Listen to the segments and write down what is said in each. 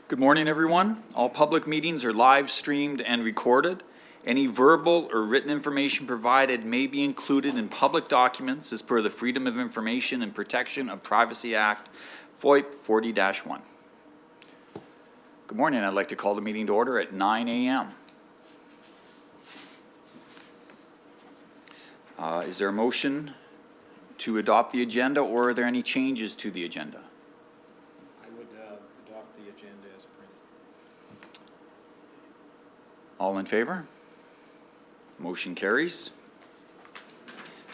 Good morning, everyone. All public meetings are live streamed and recorded. Any verbal or written information provided may be included in public documents as per the Freedom of Information and Protection of Privacy Act, FOIP 40-1. Good morning. I'd like to call the meeting to order at 9 a.m. Is there a motion to adopt the agenda, or are there any changes to the agenda? All in favor? Motion carries.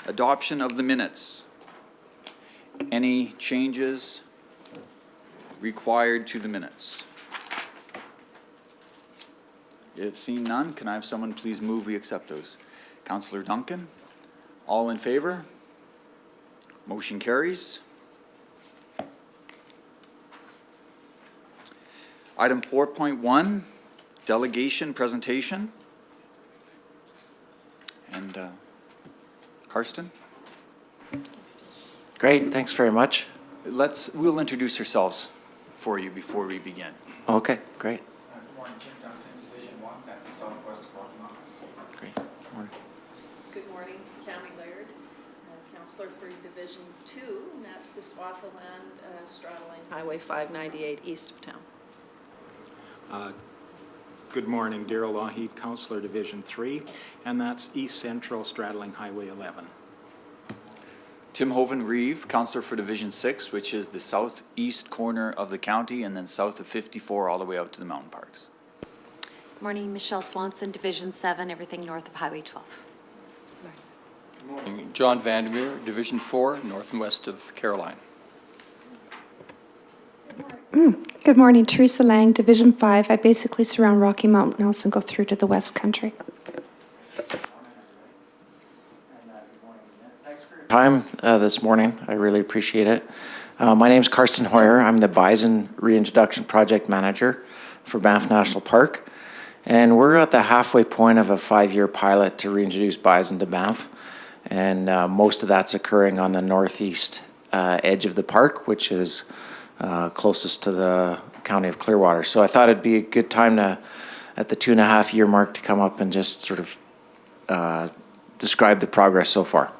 Adoption of the minutes. Any changes required to the minutes? Seeing none, can I have someone please move we accept those? Councillor Duncan? All in favor? Motion carries. Item 4.1. Delegation presentation. And Karsten? Great, thanks very much. We'll introduce ourselves for you before we begin. Okay, great. Good morning, Jim Duncan, Division 1, that's Southwest Walking Office. Great. Good morning. Good morning, Cammie Laird, Councillor for Division 2, and that's the Swaziland straddling Highway 598 east of town. Good morning, Daryl Lougheed, Councillor Division 3, and that's East Central straddling Highway 11. Tim Hoven-Reeve, Councillor for Division 6, which is the southeast corner of the county and then south of 54 all the way out to the mountain parks. Good morning, Michelle Swanson, Division 7, everything north of Highway 12. Good morning, John Vandermeer, Division 4, north and west of Caroline. Good morning, Teresa Lang, Division 5. I basically surround Rocky Mountain House and go through to the West Country. Thanks for your time this morning. I really appreciate it. My name is Karsten Heuer. I'm the Bison Reintroduction Project Manager for Banff National Park. And we're at the halfway point of a 5-year pilot to reintroduce bison to Banff. And most of that's occurring on the northeast edge of the park, which is closest to the county of Clearwater. So I thought it'd be a good time to, at the 2.5-year mark, to come up and just sort of describe the progress so far.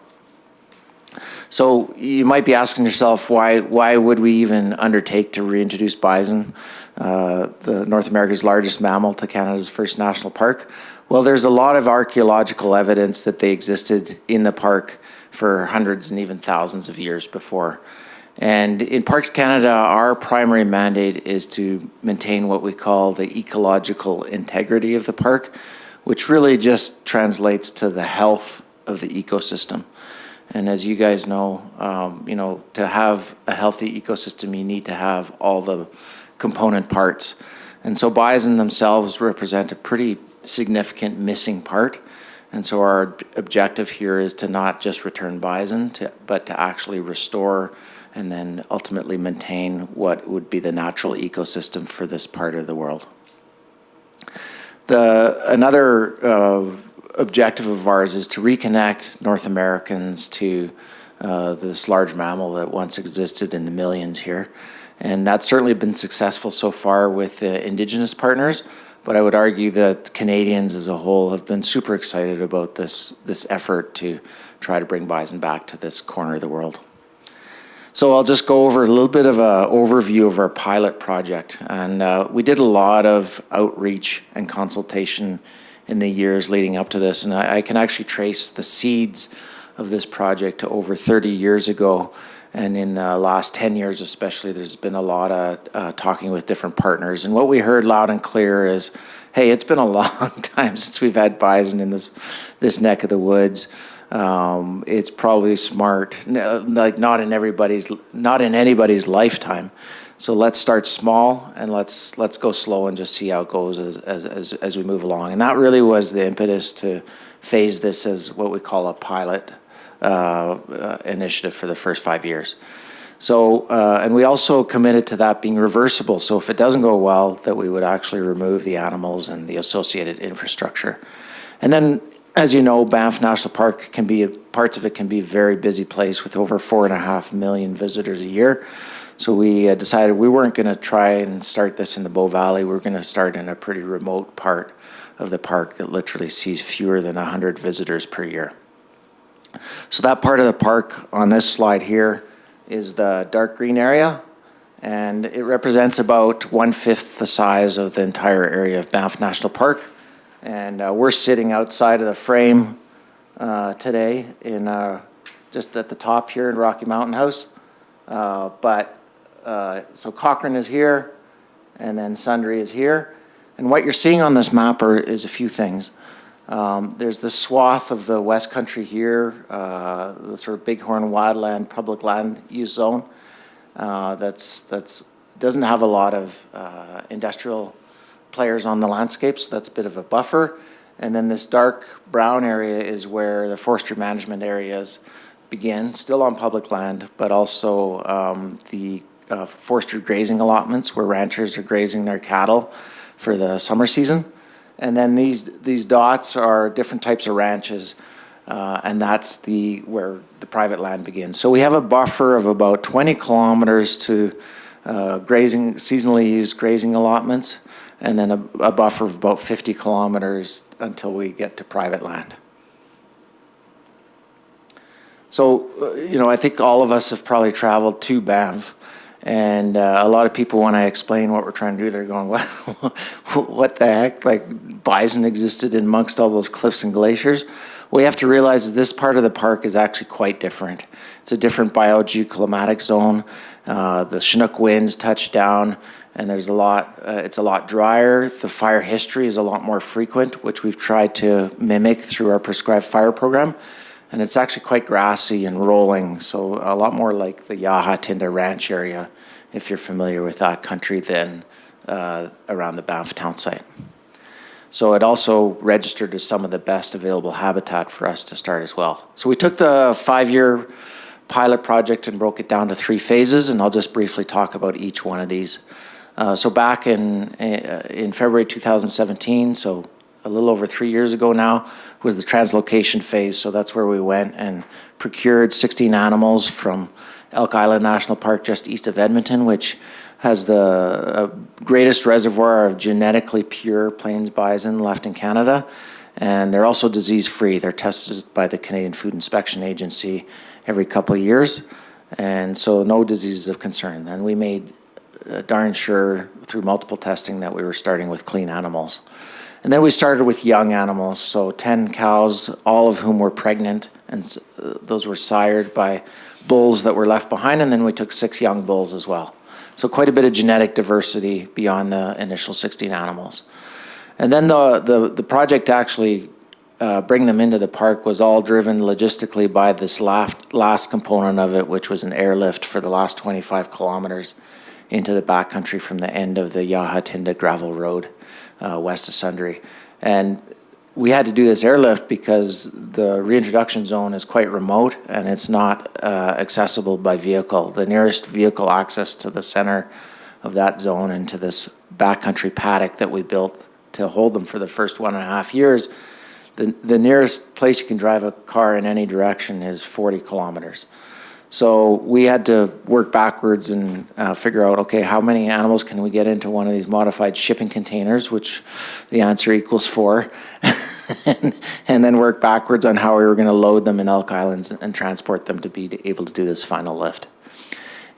So you might be asking yourself, why would we even undertake to reintroduce bison, the North America's largest mammal, to Canada's first national park? Well, there's a lot of archaeological evidence that they existed in the park for hundreds and even thousands of years before. And in Parks Canada, our primary mandate is to maintain what we call the ecological integrity of the park, which really just translates to the health of the ecosystem. And as you guys know, to have a healthy ecosystem, you need to have all the component parts. And so bison themselves represent a pretty significant missing part. And so our objective here is to not just return bison, but to actually restore and then ultimately maintain what would be the natural ecosystem for this part of the world. Another objective of ours is to reconnect North Americans to this large mammal that once existed in the millions here. And that's certainly been successful so far with Indigenous partners, but I would argue that Canadians as a whole have been super excited about this effort to try to bring bison back to this corner of the world. So I'll just go over a little bit of an overview of our pilot project. And we did a lot of outreach and consultation in the years leading up to this. And I can actually trace the seeds of this project to over 30 years ago. And in the last 10 years especially, there's been a lot of talking with different partners. And what we heard loud and clear is, hey, it's been a long time since we've had bison in this neck of the woods. It's probably smart, like not in anybody's lifetime. So let's start small and let's go slow and just see how it goes as we move along. And that really was the impetus to phase this as what we call a pilot initiative for the first 5 years. So, and we also committed to that being reversible. So if it doesn't go well, that we would actually remove the animals and the associated infrastructure. And then, as you know, Banff National Park parts of it can be a very busy place with over 4.5 million visitors a year. So we decided we weren't going to try and start this in the Bow Valley. We were going to start in a pretty remote part of the park that literally sees fewer than 100 visitors per year. So that part of the park on this slide here is the dark green area, and it represents about 1/5 the size of the entire area of Banff National Park. And we're sitting outside of the frame today in just at the top here in Rocky Mountain House. So Cochrane is here, and then Sundre is here. And what you're seeing on this map is a few things. There's this swath of the West Country here, the sort of Bighorn wildland public land use zone. That's doesn't have a lot of industrial players on the landscape, so that's a bit of a buffer. And then this dark brown area is where the forestry management areas begin, still on public land, but also the forestry grazing allotments where ranchers are grazing their cattle for the summer season. And then these dots are different types of ranches, and that's where the private land begins. So we have a buffer of about 20 kilometers to seasonally used grazing allotments, and then a buffer of about 50 kilometers until we get to private land. So, I think all of us have probably traveled to Banff, and a lot of people, when I explain what we're trying to do, they're going, what the heck? Like, bison existed amongst all those cliffs and glaciers? What you have to realize is this part of the park is actually quite different. It's a different biogeoclimatic zone. The Chinook winds touch down, and it's a lot drier. The fire history is a lot more frequent, which we've tried to mimic through our prescribed fire program. And it's actually quite grassy and rolling, so a lot more like the Yaha-Tinda Ranch area, if you're familiar with that country, than around the Banff town site. So it also registered as some of the best available habitat for us to start as well. So we took the 5-year pilot project and broke it down to 3 phases, and I'll just briefly talk about each one of these. So back in February 2017, so a little over 3 years ago now, was the translocation phase. So that's where we went and procured 16 animals from Elk Island National Park just east of Edmonton, which has the greatest reservoir of genetically pure plains bison left in Canada. And they're also disease-free. They're tested by the Canadian Food Inspection Agency every couple of years. And so no diseases of concern. And we made darn sure through multiple testing that we were starting with clean animals. And then we started with young animals, so 10 cows, all of whom were pregnant, and those were sired by bulls that were left behind, and then we took 6 young bulls as well. So quite a bit of genetic diversity beyond the initial 16 animals. And then the project to actually bring them into the park was all driven logistically by this last component of it, which was an airlift for the last 25 kilometers into the backcountry from the end of the Yaha-Tinda gravel road. West of Sundre. And we had to do this airlift because the reintroduction zone is quite remote and it's not accessible by vehicle. The nearest vehicle access to the center of that zone and to this backcountry paddock that we built to hold them for the first 1.5 years, the nearest place you can drive a car in any direction is 40 kilometers. So we had to work backwards and figure out, okay, how many animals can we get into one of these modified shipping containers, which the answer equals 4, and then work backwards on how we were going to load them in Elk Islands and transport them to be able to do this final lift.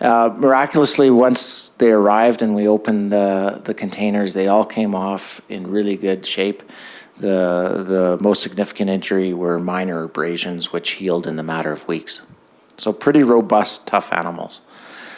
Miraculously, once they arrived and we opened the containers, they all came off in really good shape. The most significant injury were minor abrasions, which healed in the matter of weeks. So pretty robust, tough animals.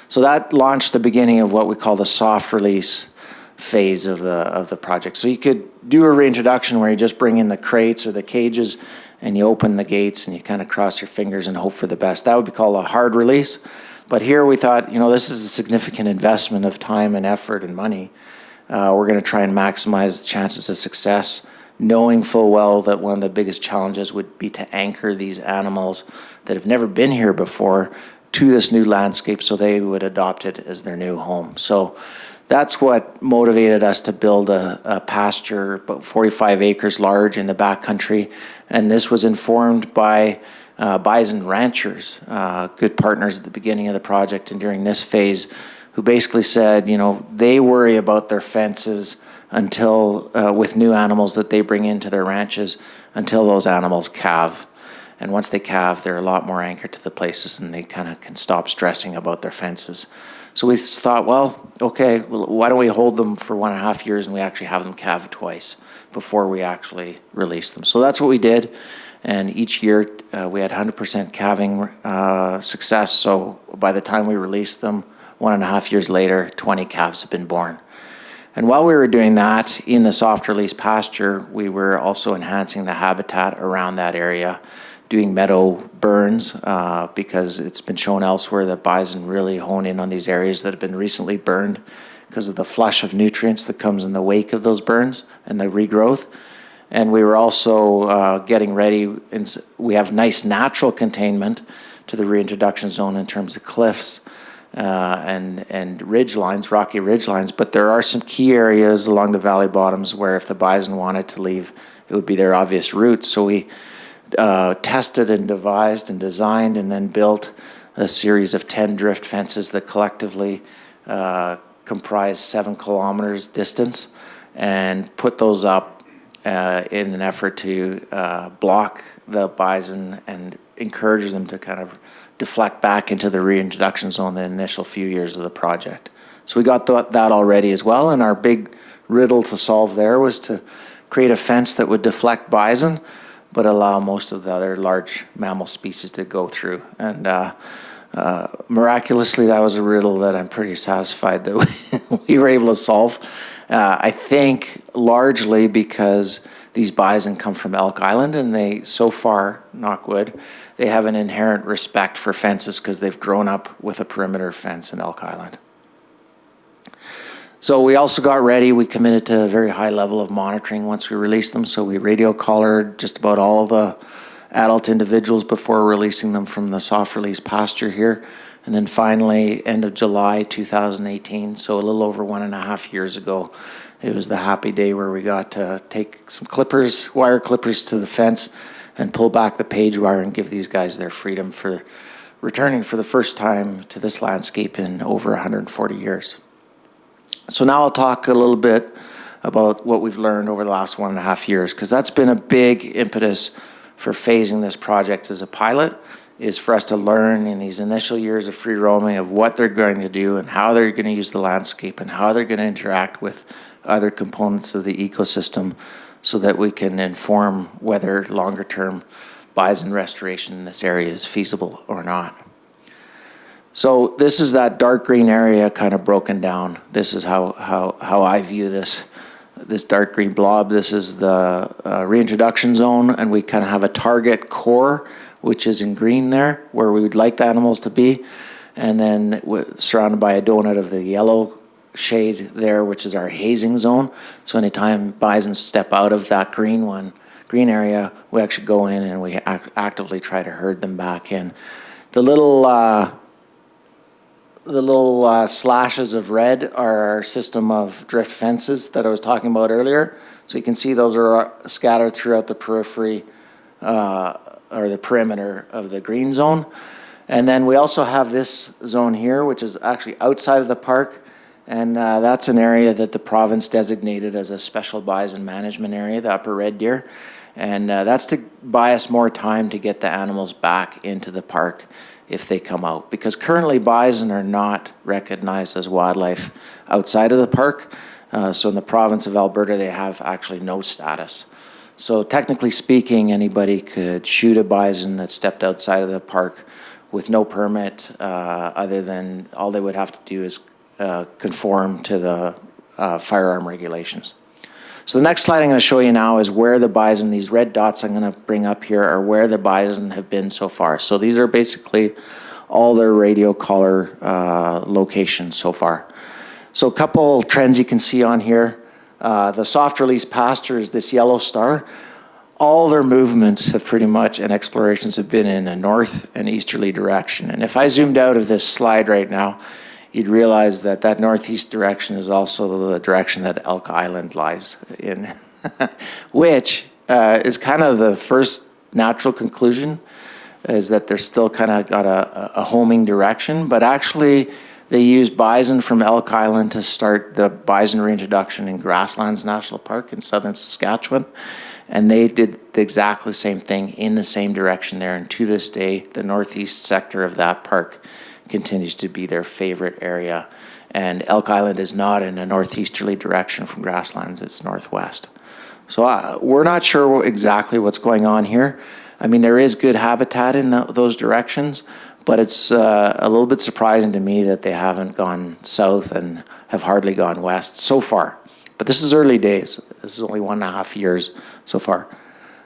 So that launched the beginning of what we call the soft release phase of the project. So you could do a reintroduction where you just bring in the crates or the cages and you open the gates and you kind of cross your fingers and hope for the best. That would be called a hard release. But here we thought, this is a significant investment of time and effort and money. We're going to try and maximize the chances of success, knowing full well that one of the biggest challenges would be to anchor these animals that have never been here before to this new landscape so they would adopt it as their new home. So that's what motivated us to build a pasture about 45 acres large in the backcountry. And this was informed by bison ranchers, good partners at the beginning of the project and during this phase, who basically said, you know, they worry about their fences until, with new animals that they bring into their ranches, until those animals calve. And once they calve, they're a lot more anchored to the places and they kind of can stop stressing about their fences. So we thought, well, okay, well, why don't we hold them for 1.5 years and we actually have them calve twice before we actually release them. So that's what we did. And each year we had 100% calving success. So by the time we released them, 1.5 years later, 20 calves have been born. And while we were doing that, in the soft release pasture, we were also enhancing the habitat around that area, doing meadow burns, because it's been shown elsewhere that bison really hone in on these areas that have been recently burned because of the flush of nutrients that comes in the wake of those burns and the regrowth. And we were also getting ready, and we have nice natural containment to the reintroduction zone in terms of cliffs and ridge lines, rocky ridge lines, but there are some key areas along the valley bottoms where if the bison wanted to leave, it would be their obvious route. So we tested and devised and designed and then built a series of 10 drift fences that collectively comprise 7 kilometers distance, and put those up in an effort to block the bison and encourage them to kind of deflect back into the reintroduction zone the initial few years of the project. So we got that already as well, and our big riddle to solve there was to create a fence that would deflect bison but allow most of the other large mammal species to go through. And miraculously, that was a riddle that I'm pretty satisfied that we were able to solve. I think largely because these bison come from Elk Island, and they, so far, knock wood, they have an inherent respect for fences because they've grown up with a perimeter fence in Elk Island. So we also got ready. We committed to a very high level of monitoring once we released them. So we radio collared just about all the adult individuals before releasing them from the soft release pasture here. And then finally, end of July 2018, so a little over 1.5 years ago, it was the happy day where we got to take some clippers, wire clippers to the fence and pull back the page wire and give these guys their freedom for returning for the first time to this landscape in over 140 years. So now I'll talk a little bit about what we've learned over the last 1.5 years, because that's been a big impetus for phasing this project as a pilot, is for us to learn in these initial years of free roaming of what they're going to do and how they're going to use the landscape and how they're going to interact with other components of the ecosystem, so that we can inform whether longer term bison restoration in this area is feasible or not. So this is that dark green area kind of broken down. This is how I view this dark green blob. This is the reintroduction zone, and we kind of have a target core, which is in green there, where we would like the animals to be, and then surrounded by a donut of the yellow shade there, which is our hazing zone. So anytime bison step out of that green area, we actually go in and we actively try to herd them back in. The little slashes of red are our system of drift fences that I was talking about earlier. So you can see those are scattered throughout the periphery or the perimeter of the green zone. And then we also have this zone here, which is actually outside of the park. And that's an area that the province designated as a special bison management area, the upper Red Deer. And that's to buy us more time to get the animals back into the park if they come out. Because currently bison are not recognized as wildlife outside of the park. So in the province of Alberta, they have actually no status. So technically speaking, anybody could shoot a bison that stepped outside of the park with no permit, other than all they would have to do is conform to the firearm regulations. So the next slide I'm going to show you now is where the bison, these red dots I'm going to bring up here, are where the bison have been so far. So these are basically all their radio collar locations so far. So a couple trends you can see on here. The soft release pasture is this yellow star. All their movements have pretty much, and explorations have been in a north and easterly direction. And if I zoomed out of this slide right now, you'd realize that that northeast direction is also the direction that Elk Island lies in, which is kind of the first natural conclusion is that they're still kind of got a homing direction, but actually they used bison from Elk Island to start the bison reintroduction in Grasslands National Park in southern Saskatchewan. And they did exactly the same thing in the same direction there. And to this day, the northeast sector of that park continues to be their favorite area. And Elk Island is not in a northeasterly direction from Grasslands, it's northwest. So we're not sure exactly what's going on here. I mean, there is good habitat in those directions, but it's a little bit surprising to me that they haven't gone south and have hardly gone west so far. But this is early days. This is only 1.5 years so far.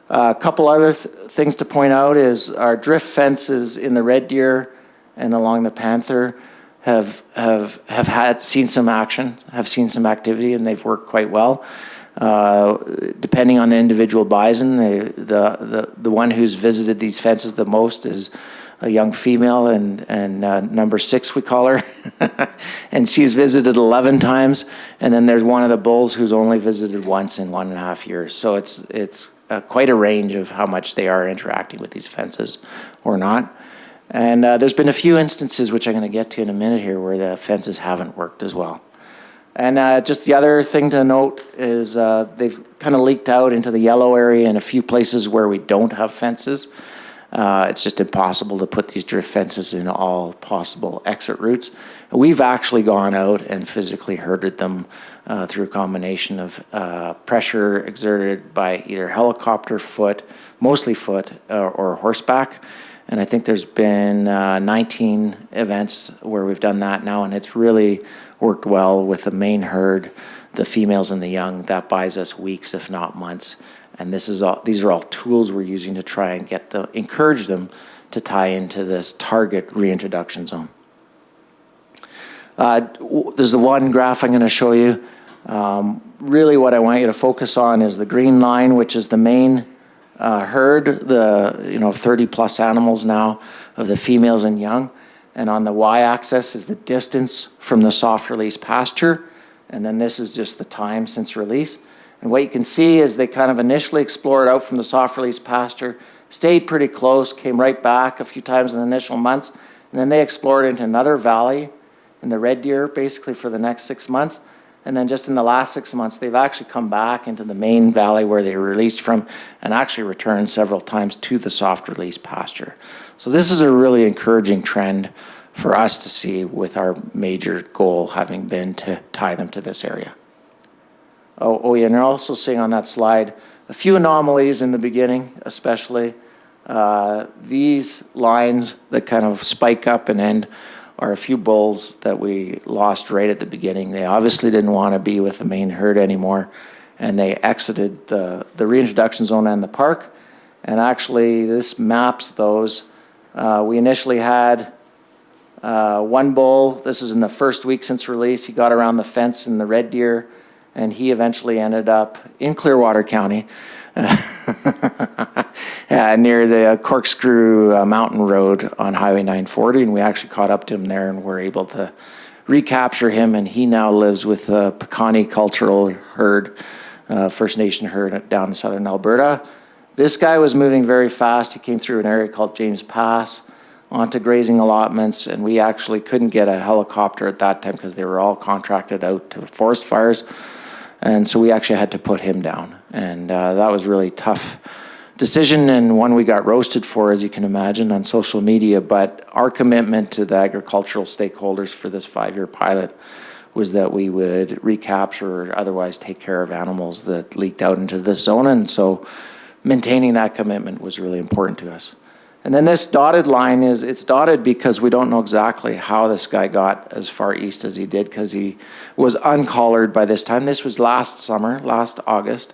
A couple other things to point out is our drift fences in the red deer and along the panther have seen some action, have seen some activity, and they've worked quite well. Depending on the individual bison, the one who's visited these fences the most is a young female, and number 6 we call her, and she's visited 11 times. And then there's one of the bulls who's only visited once in 1.5 years. So it's quite a range of how much they are interacting with these fences or not. And there's been a few instances, which I'm going to get to in a minute here, where the fences haven't worked as well. And just the other thing to note is they've kind of leaked out into the yellow area in a few places where we don't have fences. It's just impossible to put these drift fences in all possible exit routes. We've actually gone out and physically herded them through a combination of pressure exerted by either helicopter, foot, mostly foot, or horseback. And I think there's been 19 events where we've done that now, and it's really worked well with the main herd, the females and the young. That buys us weeks, if not months. And these are all tools we're using to try and encourage them to tie into this target reintroduction zone. There's the one graph I'm going to show you. Really what I want you to focus on is the green line, which is the main herd, the 30 plus animals now of the females and young. And on the y-axis is the distance from the soft release pasture. And then this is just the time since release. And what you can see is they kind of initially explored out from the soft release pasture, stayed pretty close, came right back a few times in the initial months, and then they explored into another valley in the red deer basically for the next 6 months. And then just in the last 6 months, they've actually come back into the main valley where they were released from and actually returned several times to the soft release pasture. So this is a really encouraging trend for us to see, with our major goal having been to tie them to this area. Oh yeah, and you're also seeing on that slide a few anomalies in the beginning, especially. These lines that kind of spike up and end are a few bulls that we lost right at the beginning. They obviously didn't want to be with the main herd anymore, and they exited the reintroduction zone and the park. And actually, this maps those. We initially had one bull. This is in the first week since release. He got around the fence in the red deer, and he eventually ended up in Clearwater County near the Corkscrew Mountain Road on Highway 940, and we actually caught up to him there and were able to recapture him, and he now lives with the Pekani cultural herd, First Nation herd down in southern Alberta. This guy was moving very fast. He came through an area called James Pass onto grazing allotments, and we actually couldn't get a helicopter at that time because they were all contracted out to forest fires. And so we actually had to put him down. And that was really tough decision, and one we got roasted for, as you can imagine, on social media. But our commitment to the agricultural stakeholders for this 5-year pilot was that we would recapture or otherwise take care of animals that leaked out into this zone. And so maintaining that commitment was really important to us. And then this dotted line it's dotted because we don't know exactly how this guy got as far east as he did, because he was uncollared by this time. This was last summer, last August,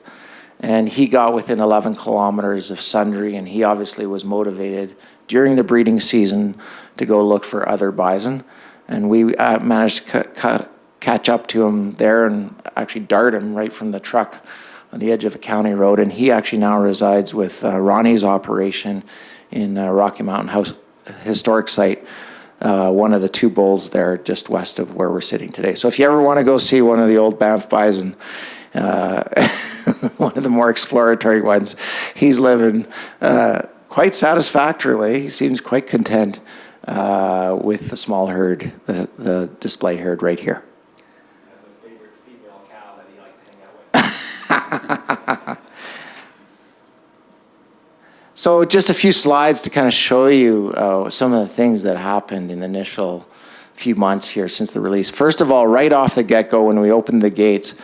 and he got within 11 kilometers of Sundre, and he obviously was motivated during the breeding season to go look for other bison. And we managed to catch up to him there and actually dart him right from the truck on the edge of a county road. And he actually now resides with Ronnie's operation in Rocky Mountain House Historic Site, one of the 2 bulls there just west of where we're sitting today. So if you ever want to go see one of the old Banff bison, one of the more exploratory ones, he's living quite satisfactorily. He seems quite content with the small herd, the display herd right here. Has a favorite female cow that he likes to hang out with. So just a few slides to kind of show you some of the things that happened in the initial few months here since the release. First of all, right off the get-go when we opened the gates,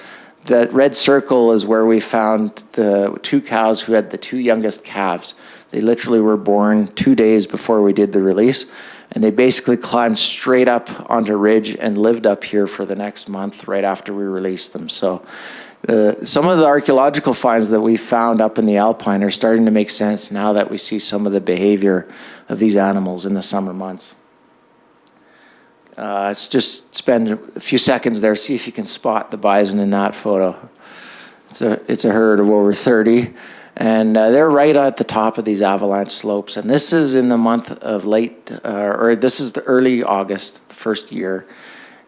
that red circle is where we found the 2 cows who had the 2 youngest calves. They literally were born 2 days before we did the release, and they basically climbed straight up onto ridge and lived up here for the next month right after we released them. So some of the archaeological finds that we found up in the Alpine are starting to make sense now that we see some of the behavior of these animals in the summer months. Let's just spend a few seconds there, see if you can spot the bison in that photo. It's a herd of over 30, and they're right at the top of these avalanche slopes. And this is in the month of this is the early August, the first year.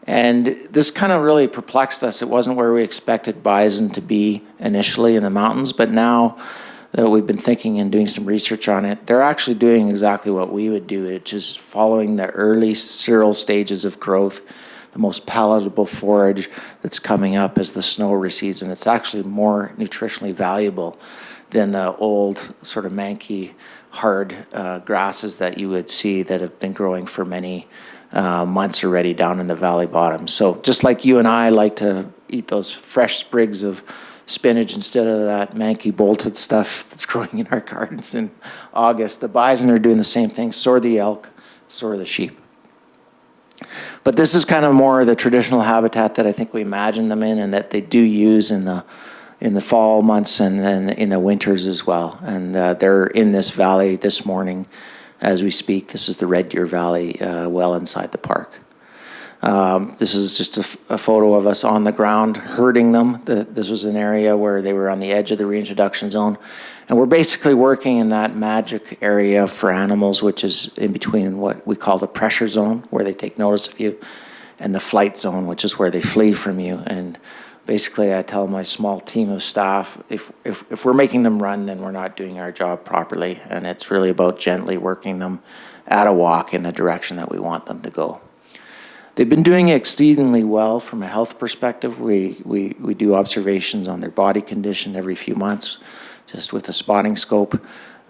And this kind of really perplexed us. It wasn't where we expected bison to be initially in the mountains, but now that we've been thinking and doing some research on it, they're actually doing exactly what we would do, which is following the early cereal stages of growth, the most palatable forage that's coming up as the snow recedes, and it's actually more nutritionally valuable than the old sort of manky, hard grasses that you would see that have been growing for many months already down in the valley bottom. So just like you and I like to eat those fresh sprigs of spinach instead of that manky bolted stuff that's growing in our gardens in August, the bison are doing the same thing. So are the elk, so are the sheep. But this is kind of more the traditional habitat that I think we imagine them in, and that they do use in the fall months and then in the winters as well. And they're in this valley this morning as we speak. This is the Red Deer Valley, well inside the park. This is just a photo of us on the ground herding them. This was an area where they were on the edge of the reintroduction zone. And we're basically working in that magic area for animals, which is in between what we call the pressure zone, where they take notice of you, and the flight zone, which is where they flee from you. And basically I tell my small team of staff, if we're making them run, then we're not doing our job properly. And it's really about gently working them at a walk in the direction that we want them to go. They've been doing exceedingly well from a health perspective. We do observations on their body condition every few months, just with a spotting scope.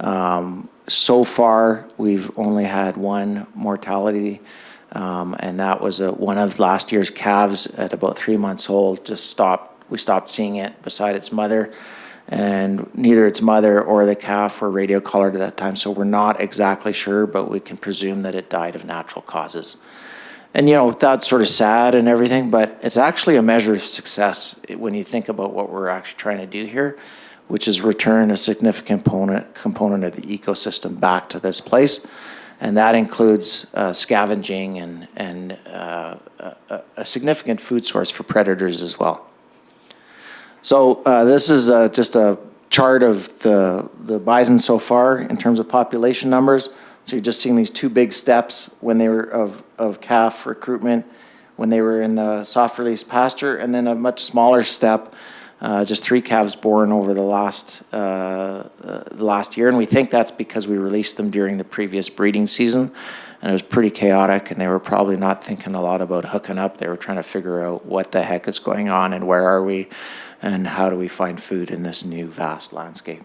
So far, we've only had 1 mortality, and that was one of last year's calves at about 3 months old. We stopped seeing it beside its mother, and neither its mother or the calf were radio collared at that time, so we're not exactly sure, but we can presume that it died of natural causes. And, that's sort of sad and everything, but it's actually a measure of success when you think about what we're actually trying to do here, which is return a significant component of the ecosystem back to this place. And that includes scavenging and a significant food source for predators as well. So this is just a chart of the bison so far in terms of population numbers. So you're just seeing these 2 big steps when they were of calf recruitment, when they were in the soft release pasture, and then a much smaller step, just 3 calves born over the last year. And we think that's because we released them during the previous breeding season, and it was pretty chaotic, and they were probably not thinking a lot about hooking up. They were trying to figure out what the heck is going on and where are we and how do we find food in this new vast landscape.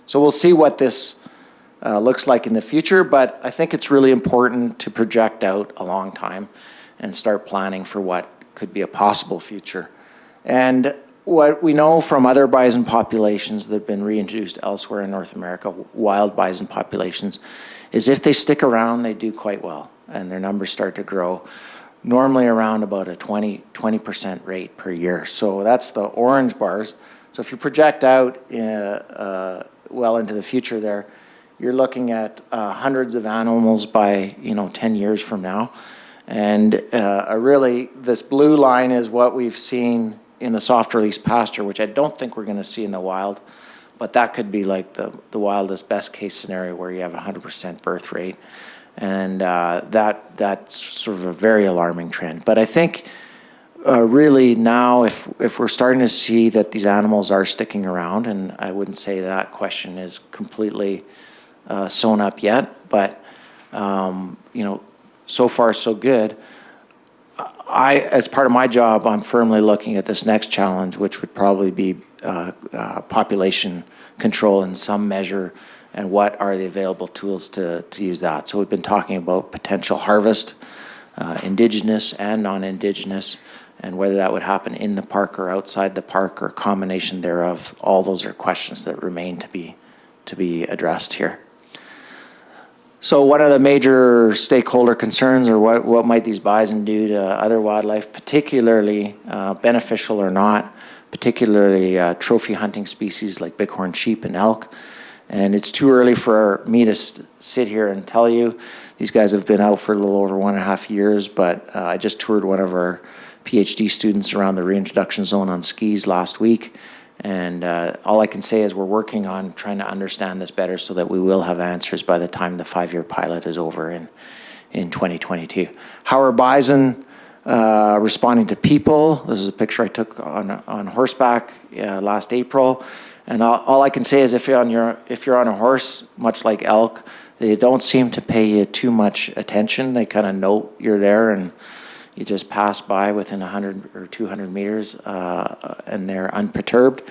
So we'll see what this looks like in the future, but I think it's really important to project out a long time and start planning for what could be a possible future. And what we know from other bison populations that have been reintroduced elsewhere in North America, wild bison populations, is if they stick around, they do quite well, and their numbers start to grow, normally around about a 20% rate per year. So that's the orange bars. So if you project out well into the future there, you're looking at hundreds of animals by 10 years from now. And really, this blue line is what we've seen in the soft release pasture, which I don't think we're going to see in the wild, but that could be like the wildest best case scenario where you have 100% birth rate. And that's sort of a very alarming trend. But I think really now, if we're starting to see that these animals are sticking around, and I wouldn't say that question is completely sewn up yet, but, so far so good. As part of my job, I'm firmly looking at this next challenge, which would probably be population control in some measure, and what are the available tools to use that. So we've been talking about potential harvest, Indigenous and non-Indigenous, and whether that would happen in the park or outside the park or a combination thereof. All those are questions that remain to be addressed here. So one of the major stakeholder concerns, or what might these bison do to other wildlife, particularly beneficial or not, particularly trophy hunting species like bighorn sheep and elk. And it's too early for me to sit here and tell you. These guys have been out for a little over 1.5 years, but I just toured one of our PhD students around the reintroduction zone on skis last week. And all I can say is we're working on trying to understand this better so that we will have answers by the time the 5-year pilot is over in 2022. How are bison responding to people? This is a picture I took on horseback last April. And all I can say is if you're on a horse, much like elk, they don't seem to pay you too much attention. They kind of know you're there, and you just pass by within 100 or 200 meters, and they're unperturbed.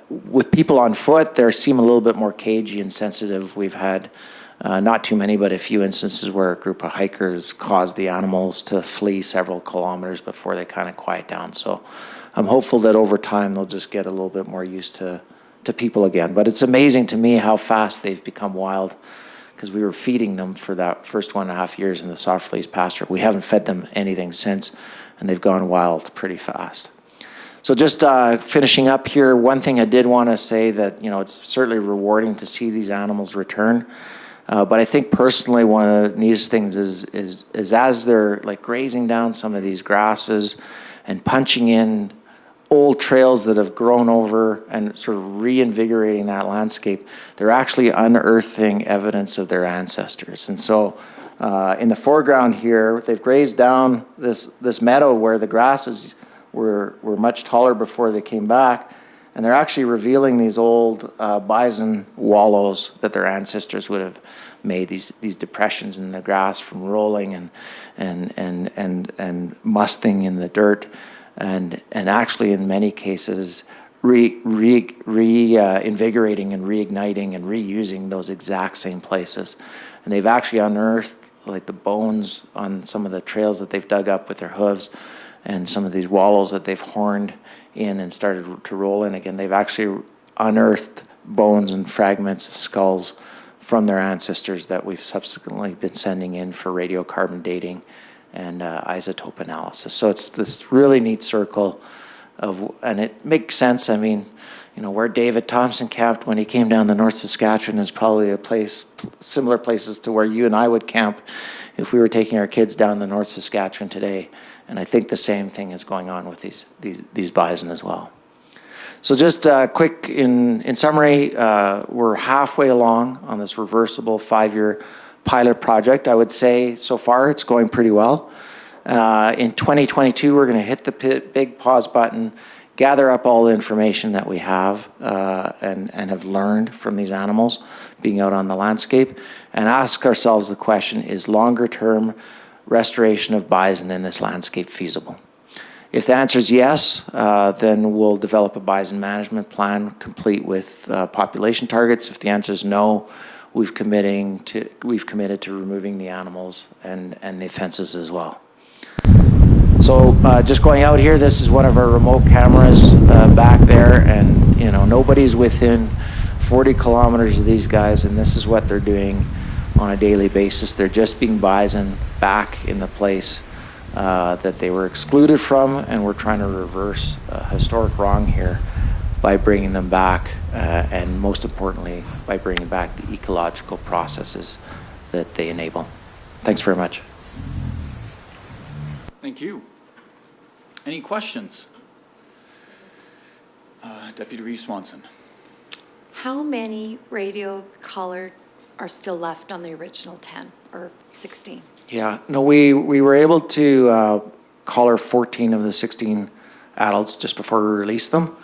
With people on foot, they seem a little bit more cagey and sensitive. We've had not too many, but a few instances where a group of hikers caused the animals to flee several kilometers before they kind of quiet down. So I'm hopeful that over time they'll just get a little bit more used to people again. But it's amazing to me how fast they've become wild, because we were feeding them for that first 1.5 years in the soft release pasture. We haven't fed them anything since, and they've gone wild pretty fast. So just finishing up here, one thing I did want to say that, it's certainly rewarding to see these animals return. But I think personally one of the neatest things is as they're like grazing down some of these grasses and punching in old trails that have grown over and sort of reinvigorating that landscape, they're actually unearthing evidence of their ancestors. And so in the foreground here, they've grazed down this meadow where the grasses were much taller before they came back, and they're actually revealing these old bison wallows that their ancestors would have made, these depressions in the grass from rolling and musting in the dirt. And actually, in many cases, invigorating and reigniting and reusing those exact same places. And they've actually unearthed like the bones on some of the trails that they've dug up with their hooves, and some of these wallows that they've horned in and started to roll in again. They've actually unearthed bones and fragments of skulls from their ancestors that we've subsequently been sending in for radiocarbon dating and isotope analysis. So it's this really neat circle and it makes sense. I mean, where David Thompson camped when he came down the North Saskatchewan is probably similar places to where you and I would camp if we were taking our kids down the North Saskatchewan today. And I think the same thing is going on with these bison as well. So just quick in summary, we're halfway along on this reversible 5-year pilot project. I would say so far it's going pretty well. In 2022, we're going to hit the big pause button, gather up all the information that we have and have learned from these animals being out on the landscape, and ask ourselves the question, is longer term restoration of bison in this landscape feasible? If the answer is yes, then we'll develop a bison management plan complete with population targets. If the answer is no, we've committed to removing the animals and the fences as well. So just going out here, this is one of our remote cameras back there, and nobody's within 40 kilometers of these guys, and this is what they're doing on a daily basis. They're just being bison back in the place that they were excluded from, and we're trying to reverse a historic wrong here by bringing them back, and most importantly, by bringing back the ecological processes that they enable. Thanks very much. Thank you. Any questions? Deputy Reeve Swanson. How many radio collared are still left on the original 10 or 16? Yeah, no, we were able to collar 14 of the 16 adults just before we released them.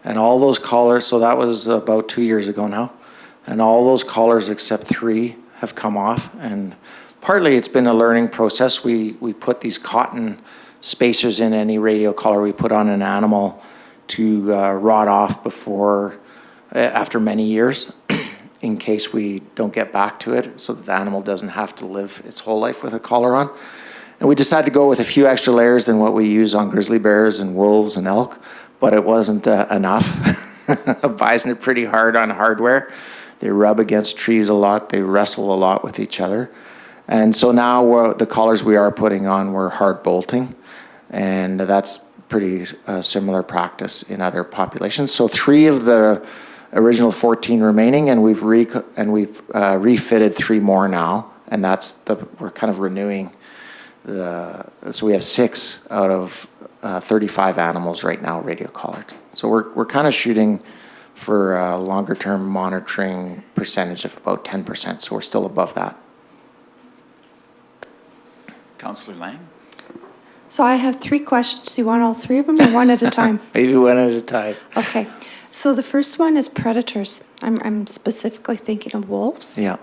And all those collars, so that was about 2 years ago now, And all those collars except 3 have come off. And partly it's been a learning process. We put these cotton spacers in any radio collar we put on an animal to rot off after many years in case we don't get back to it, so that the animal doesn't have to live its whole life with a collar on. And we decided to go with a few extra layers than what we use on grizzly bears and wolves and elk, but it wasn't enough. Bison are pretty hard on hardware. They rub against trees a lot. They wrestle a lot with each other. And so now the collars we are putting on, we're hard bolting, and that's pretty similar practice in other populations. So 3 of the original 14 remaining, and we've refitted 3 more now, and we're kind of renewing so we have 6 out of 35 animals right now radio collared. So we're kind of shooting for a longer term monitoring percentage of about 10%, so we're still above that. Councillor Lang? So I have 3 questions. Do you want all 3 of them or one at a time? Maybe one at a time. Okay. So the first one is predators. I'm specifically thinking of wolves. Yeah.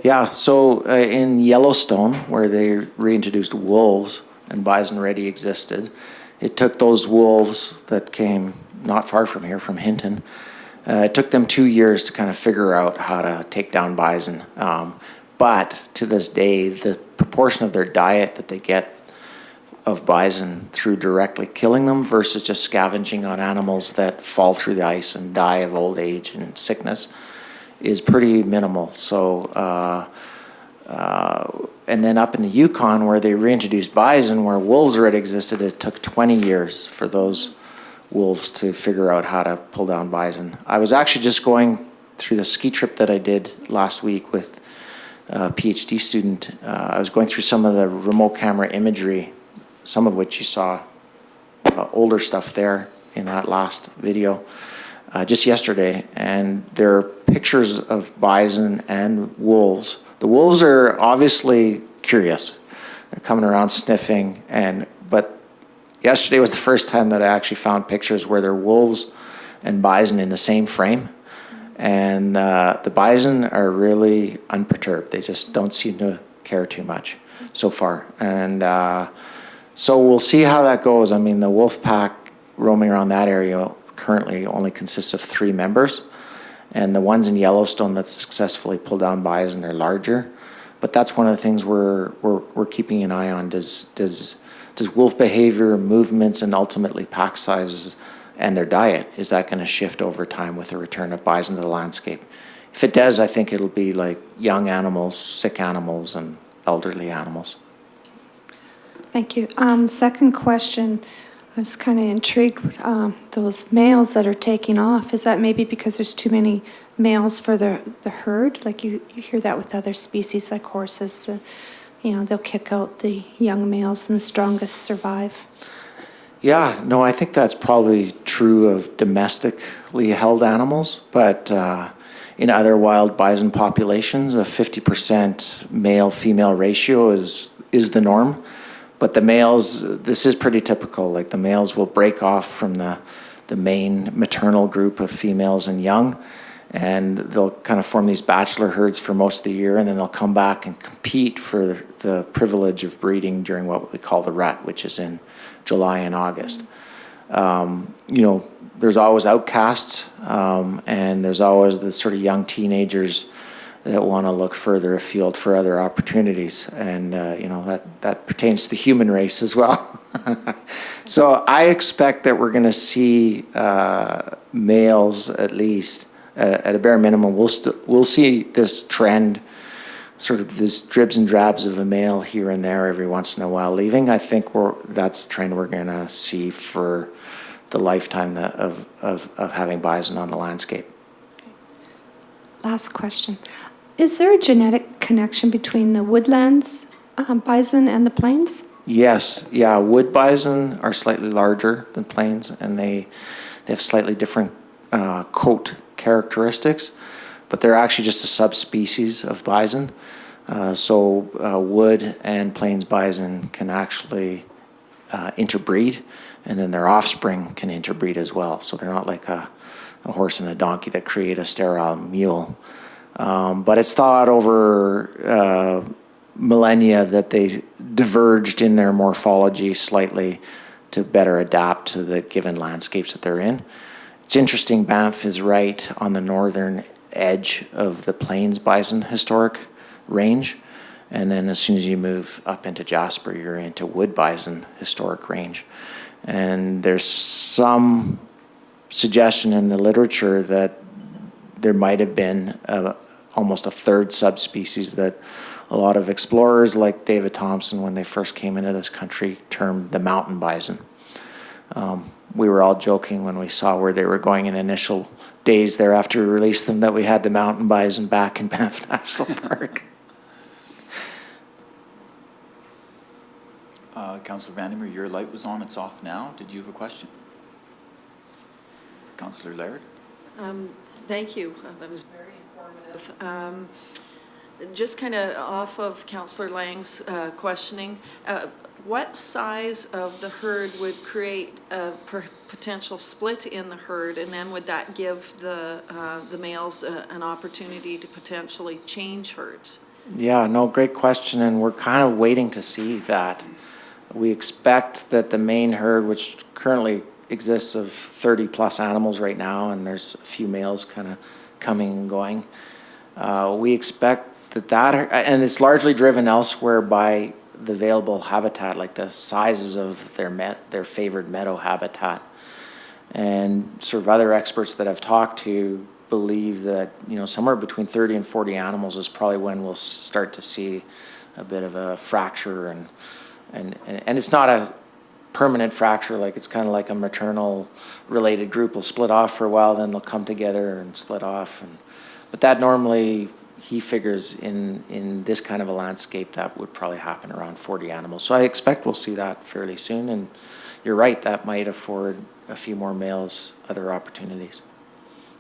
Yeah, so in Yellowstone, where they reintroduced wolves and bison already existed, it took those wolves that came not far from here, from Hinton, it took them 2 years to kind of figure out how to take down bison. But to this day, the proportion of their diet that they get of bison through directly killing them versus just scavenging on animals that fall through the ice and die of old age and sickness is pretty minimal. So, and then up in the Yukon where they reintroduced bison, where wolves already existed, it took 20 years for those wolves to figure out how to pull down bison. I was actually just going through the ski trip that I did last week with a PhD student. I was going through some of the remote camera imagery, some of which you saw older stuff there in that last video just yesterday, and there are pictures of bison and wolves. The wolves are obviously curious. They're coming around sniffing, but yesterday was the first time that I actually found pictures where there are wolves and bison in the same frame. And the bison are really unperturbed. They just don't seem to care too much so far. And so we'll see how that goes. I mean, the wolf pack roaming around that area currently only consists of 3 members. And the ones in Yellowstone that successfully pull down bison are larger. But that's one of the things we're keeping an eye on. Does wolf behavior, movements, and ultimately pack sizes and their diet, is that going to shift over time with the return of bison to the landscape? If it does, I think it'll be like young animals, sick animals, and elderly animals. Thank you. Second question, I was kind of intrigued with those males that are taking off. Is that maybe because there's too many males for the herd? Like you hear that with other species like horses. They'll kick out the young males and the strongest survive. Yeah, no, I think that's probably true of domestically held animals, but in other wild bison populations, a 50% male-female ratio is the norm. But the males, this is pretty typical. Like the males will break off from the main maternal group of females and young, and they'll kind of form these bachelor herds for most of the year, and then they'll come back and compete for the privilege of breeding during what we call the rut, which is in July and August. There's always outcasts, and there's always the sort of young teenagers that want to look further afield for other opportunities, and that pertains to the human race as well. So I expect that we're going to see males, at least at a bare minimum. We'll see this trend, sort of this dribs and drabs of a male here and there every once in a while leaving. I think that's a trend we're going to see for the lifetime of having bison on the landscape. Last question. Is there a genetic connection between the woodlands bison and the plains? Yes. Yeah, wood bison are slightly larger than plains, and they have slightly different coat characteristics, but they're actually just a subspecies of bison. So wood and plains bison can actually interbreed, and then their offspring can interbreed as well. So they're not like a horse and a donkey that create a sterile mule. But it's thought over millennia that they diverged in their morphology slightly to better adapt to the given landscapes that they're in. It's interesting, Banff is right on the northern edge of the Plains Bison historic range. And then as soon as you move up into Jasper, you're into Wood Bison historic range. And there's some suggestion in the literature that there might have been almost a third subspecies that a lot of explorers like David Thompson, when they first came into this country, termed the mountain bison. We were all joking when we saw where they were going in the initial days there after we released them that we had the mountain bison back in Banff National Park. Councillor Vandermeer, your light was on, it's off now. Did you have a question? Councillor Laird? Thank you. That was very informative. Just kind of off of Councillor Lang's questioning, what size of the herd would create a potential split in the herd, and then would that give the males an opportunity to potentially change herds? Yeah, no, great question, and we're kind of waiting to see that. We expect that the main herd, which currently exists of 30 plus animals right now, and there's a few males kind of coming and going, we expect that, and it's largely driven elsewhere by the available habitat, like the sizes of their favored meadow habitat. And sort of other experts that I've talked to believe that, you know, somewhere between 30 and 40 animals is probably when we'll start to see a bit of a fracture, and it's not a permanent fracture, like it's kind of like a maternal related group will split off for a while, then they'll come together and split off. But that normally, he figures in this kind of a landscape, that would probably happen around 40 animals. So I expect we'll see that fairly soon, and you're right, that might afford a few more males other opportunities.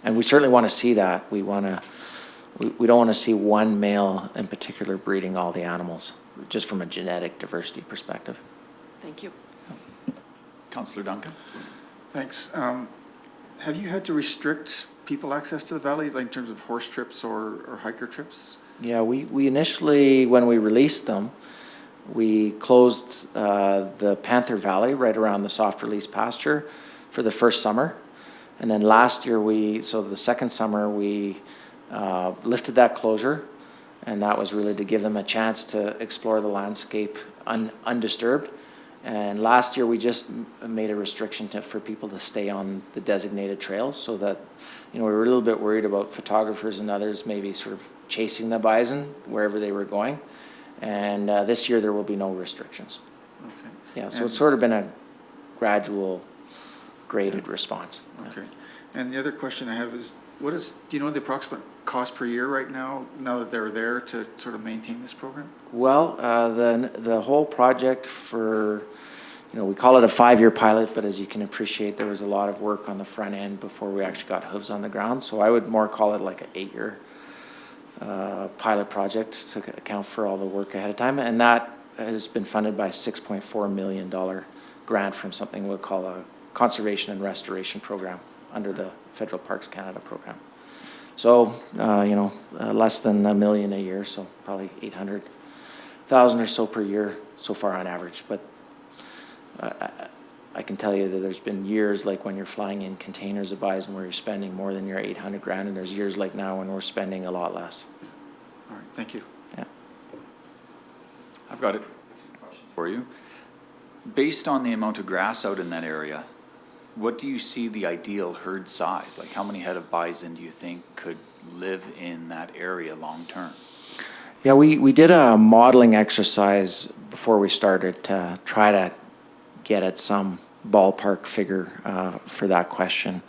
And we certainly want to see that. We don't want to see one male in particular breeding all the animals, just from a genetic diversity perspective. Thank you. Councillor Duncan? Thanks. Have you had to restrict people access to the valley, like in terms of horse trips or hiker trips? Yeah, we initially, when we released them, we closed the Panther Valley right around the soft release pasture for the first summer. And then last year, so the second summer, we lifted that closure, and that was really to give them a chance to explore the landscape undisturbed. And last year, we just made a restriction for people to stay on the designated trails, so that, you know, we were a little bit worried about photographers and others maybe sort of chasing the bison wherever they were going. And this year, there will be no restrictions. Okay. Yeah, so it's sort of been a gradual, graded response. Okay. And the other question I have is, do you know the approximate cost per year right now that they're there to sort of maintain this program? Well, the whole project we call it a 5-year pilot, but as you can appreciate, there was a lot of work on the front end before we actually got hooves on the ground. So I would more call it like an 8-year pilot project to account for all the work ahead of time. And that has been funded by a $6.4 million grant from something we'll call a conservation and restoration program under the Federal Parks Canada program. So, less than $1 million a year, so probably 800,000 or so per year so far on average. But I can tell you that there's been years like when you're flying in containers of bison where you're spending more than your 800 grand, and there's years like now when we're spending a lot less. All right, thank you. Yeah. I've got a question for you. Based on the amount of grass out in that area, what do you see the ideal herd size? Like, how many head of bison do you think could live in that area long term? Yeah, we did a modeling exercise before we started to try to get at some ballpark figure for that question.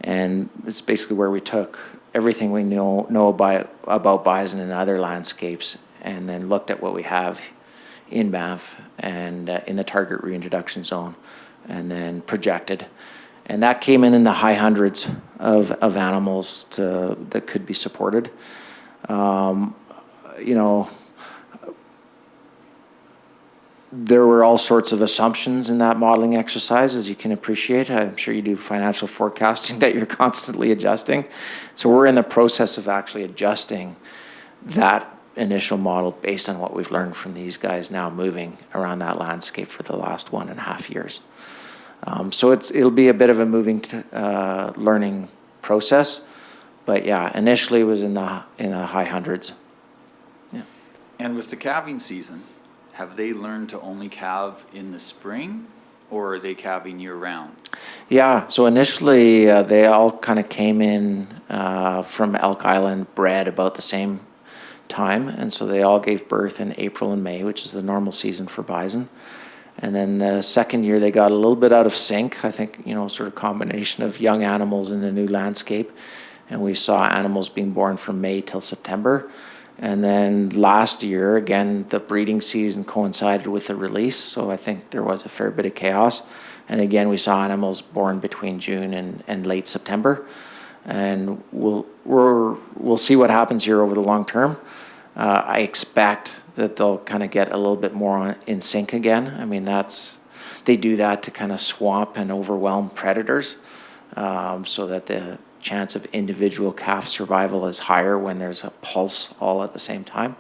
And it's basically where we took everything we know about bison and other landscapes, and then looked at what we have in Banff and in the target reintroduction zone, and then projected. And that came in the high hundreds of animals that could be supported. there were all sorts of assumptions in that modeling exercise, as you can appreciate. I'm sure you do financial forecasting that you're constantly adjusting. So we're in the process of actually adjusting that initial model based on what we've learned from these guys now moving around that landscape for the last 1.5 years. So it'll be a bit of a moving learning process, but yeah, initially it was in the high hundreds. Yeah. And with the calving season, have they learned to only calve in the spring, or are they calving year-round? Yeah, so initially they all kind of came in from Elk Island bred about the same time, and so they all gave birth in April and May, which is the normal season for bison. And then the second year they got a little bit out of sync, I think, sort of combination of young animals in a new landscape, and we saw animals being born from May till September. And then last year, again, the breeding season coincided with the release, so I think there was a fair bit of chaos. And again, we saw animals born between June and late September. And we'll see what happens here over the long term. I expect that they'll kind of get a little bit more in sync again. I mean, they do that to kind of swamp and overwhelm predators, so that the chance of individual calf survival is higher when there's a pulse all at the same time.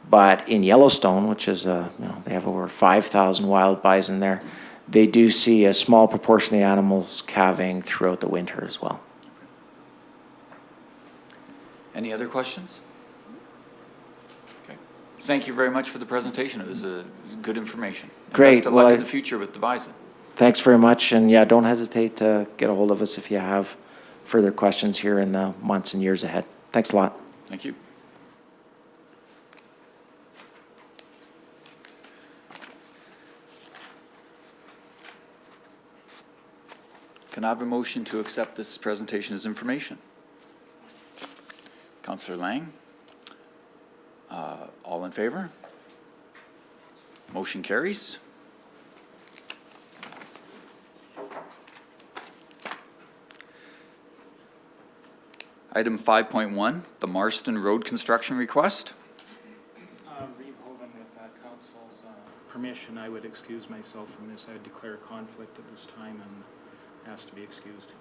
But in Yellowstone, which is they have over 5,000 wild bison there, they do see a small proportion of the animals calving throughout the winter as well. Any other questions? Okay. Thank you very much for the presentation. It was good information. And Great. Best of luck in the future with the bison. Thanks very much, and yeah, don't hesitate to get a hold of us if you have further questions here in the months and years ahead. Thanks a lot. Thank you. Can I have a motion to accept this presentation as information? Councillor Lang? All in favor? Motion carries. Item 5.1, the Marston Road Construction Request. Rehoven, with council's permission, I would excuse myself from this. I would declare a conflict at this time and ask to be excused.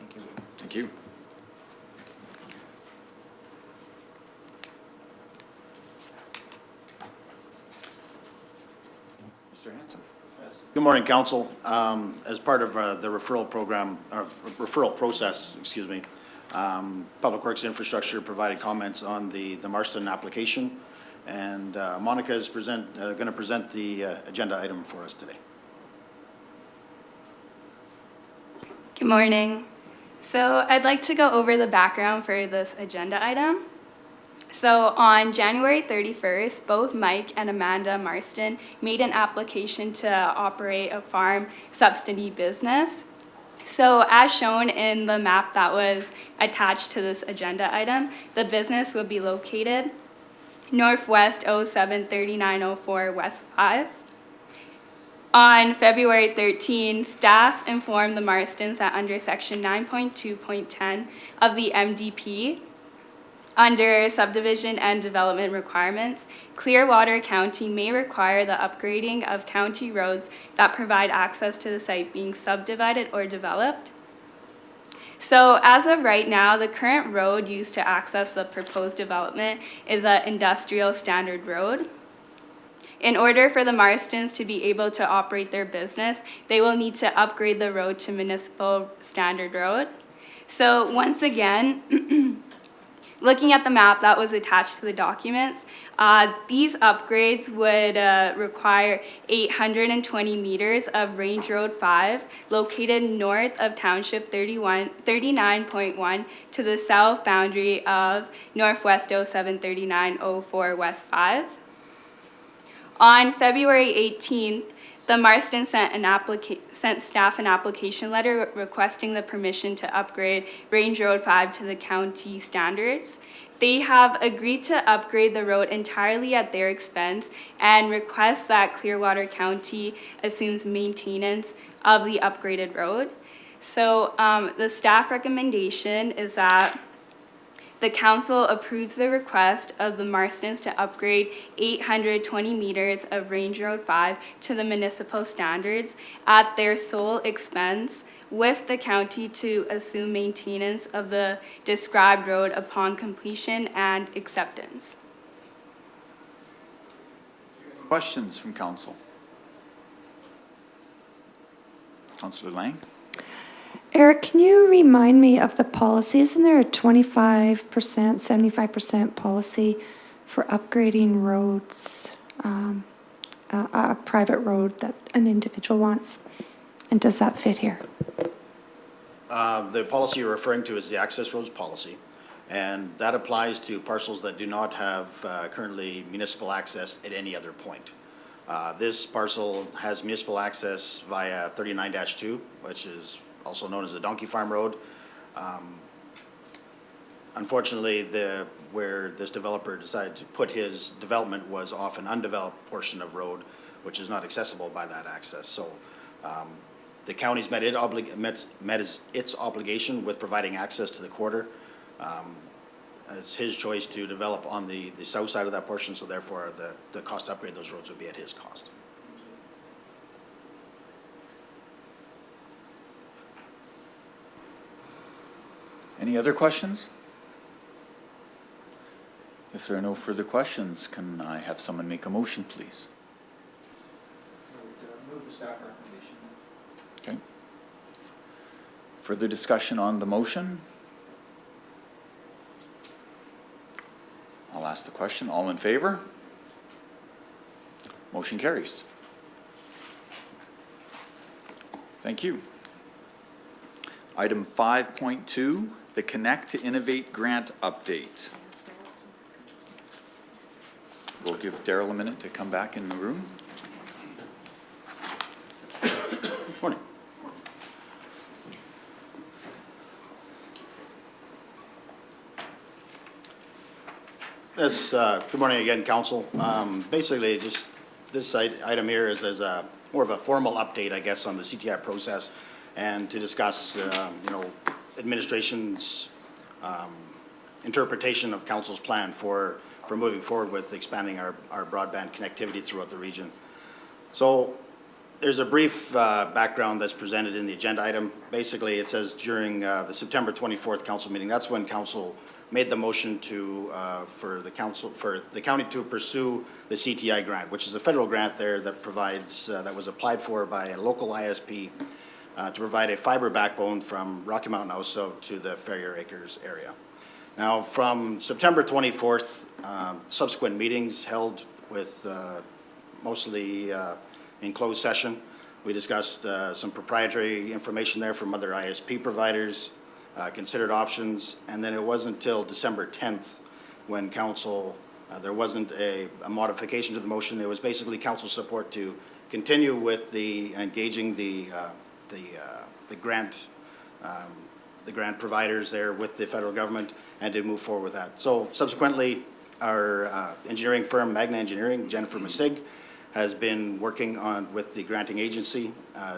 Thank you. Thank you. Mr. Hanson. Good morning, Council. As part of the referral program, or referral process, excuse me, Public Works Infrastructure provided comments on the Marston application, and Monica is going to present the agenda item for us today. Good morning. So I'd like to go over the background for this agenda item. So on January 31st, both Mike and Amanda Marston made an application to operate a farm subsidy business. So as shown in the map that was attached to this agenda item, the business will be located Northwest 073904 West 5. On February 13, staff informed the Marstons that under Section 9.2.10 of the MDP, under subdivision and development requirements, Clearwater County may require the upgrading of county roads that provide access to the site being subdivided or developed. So as of right now, the current road used to access the proposed development is an industrial standard road. In order for the Marstons to be able to operate their business, they will need to upgrade the road to municipal standard road. So once again, looking at the map that was attached to the documents, these upgrades would require 820 meters of Range Road 5, located north of Township 39.1 to the south boundary of Northwest 073904 West 5. On February 18th, the Marston sent staff an application letter requesting the permission to upgrade Range Road 5 to the county standards. They have agreed to upgrade the road entirely at their expense and request that Clearwater County assumes maintenance of the upgraded road. So the staff recommendation is that the council approves the request of the Marstons to upgrade 820 meters of Range Road 5 to the municipal standards at their sole expense, with the county to assume maintenance of the described road upon completion and acceptance. Questions from council? Councillor Lang? Eric, can you remind me of the policy? Isn't there a 25%, 75% policy for upgrading roads, a private road that an individual wants? And does that fit here? The policy you're referring to is the access roads policy, and that applies to parcels that do not have currently municipal access at any other point. This parcel has municipal access via 39-2, which is also known as the Donkey Farm Road. Unfortunately, where this developer decided to put his development was off an undeveloped portion of road, which is not accessible by that access. So the county's met its obligation with providing access to the quarter. It's his choice to develop on the south side of that portion, so therefore the cost to upgrade those roads would be at his cost. Any other questions? If there are no further questions, can I have someone make a motion, please? Move the staff recommendation. Okay. Further discussion on the motion? I'll ask the question. All in favor? Motion carries. Thank you. Item 5.2, the Connect to Innovate grant update. We'll give Daryl a minute to come back in the room. Morning. Good morning again, Council. Basically, just this item here is as a more of a formal update, I guess, on the CTI process, and to discuss, administration's interpretation of Council's plan for moving forward with expanding our broadband connectivity throughout the region. So there's a brief background that's presented in the agenda item. Basically, it says during the September 24th council meeting, that's when council made the motion to for the county to pursue the CTI grant, which is a federal grant there that provides that was applied for by a local ISP to provide a fiber backbone from Rocky Mountain House South to the Ferrier Acres area. Now, from September 24th, subsequent meetings held with mostly in closed session. We discussed some proprietary information there from other ISP providers, considered options, and then it wasn't until December 10th when council, there wasn't a modification to the motion. It was basically council support to continue with the engaging the grant providers there with the federal government and to move forward with that. So subsequently, our engineering firm, Magna Engineering, Jennifer Masig, has been working on with the granting agency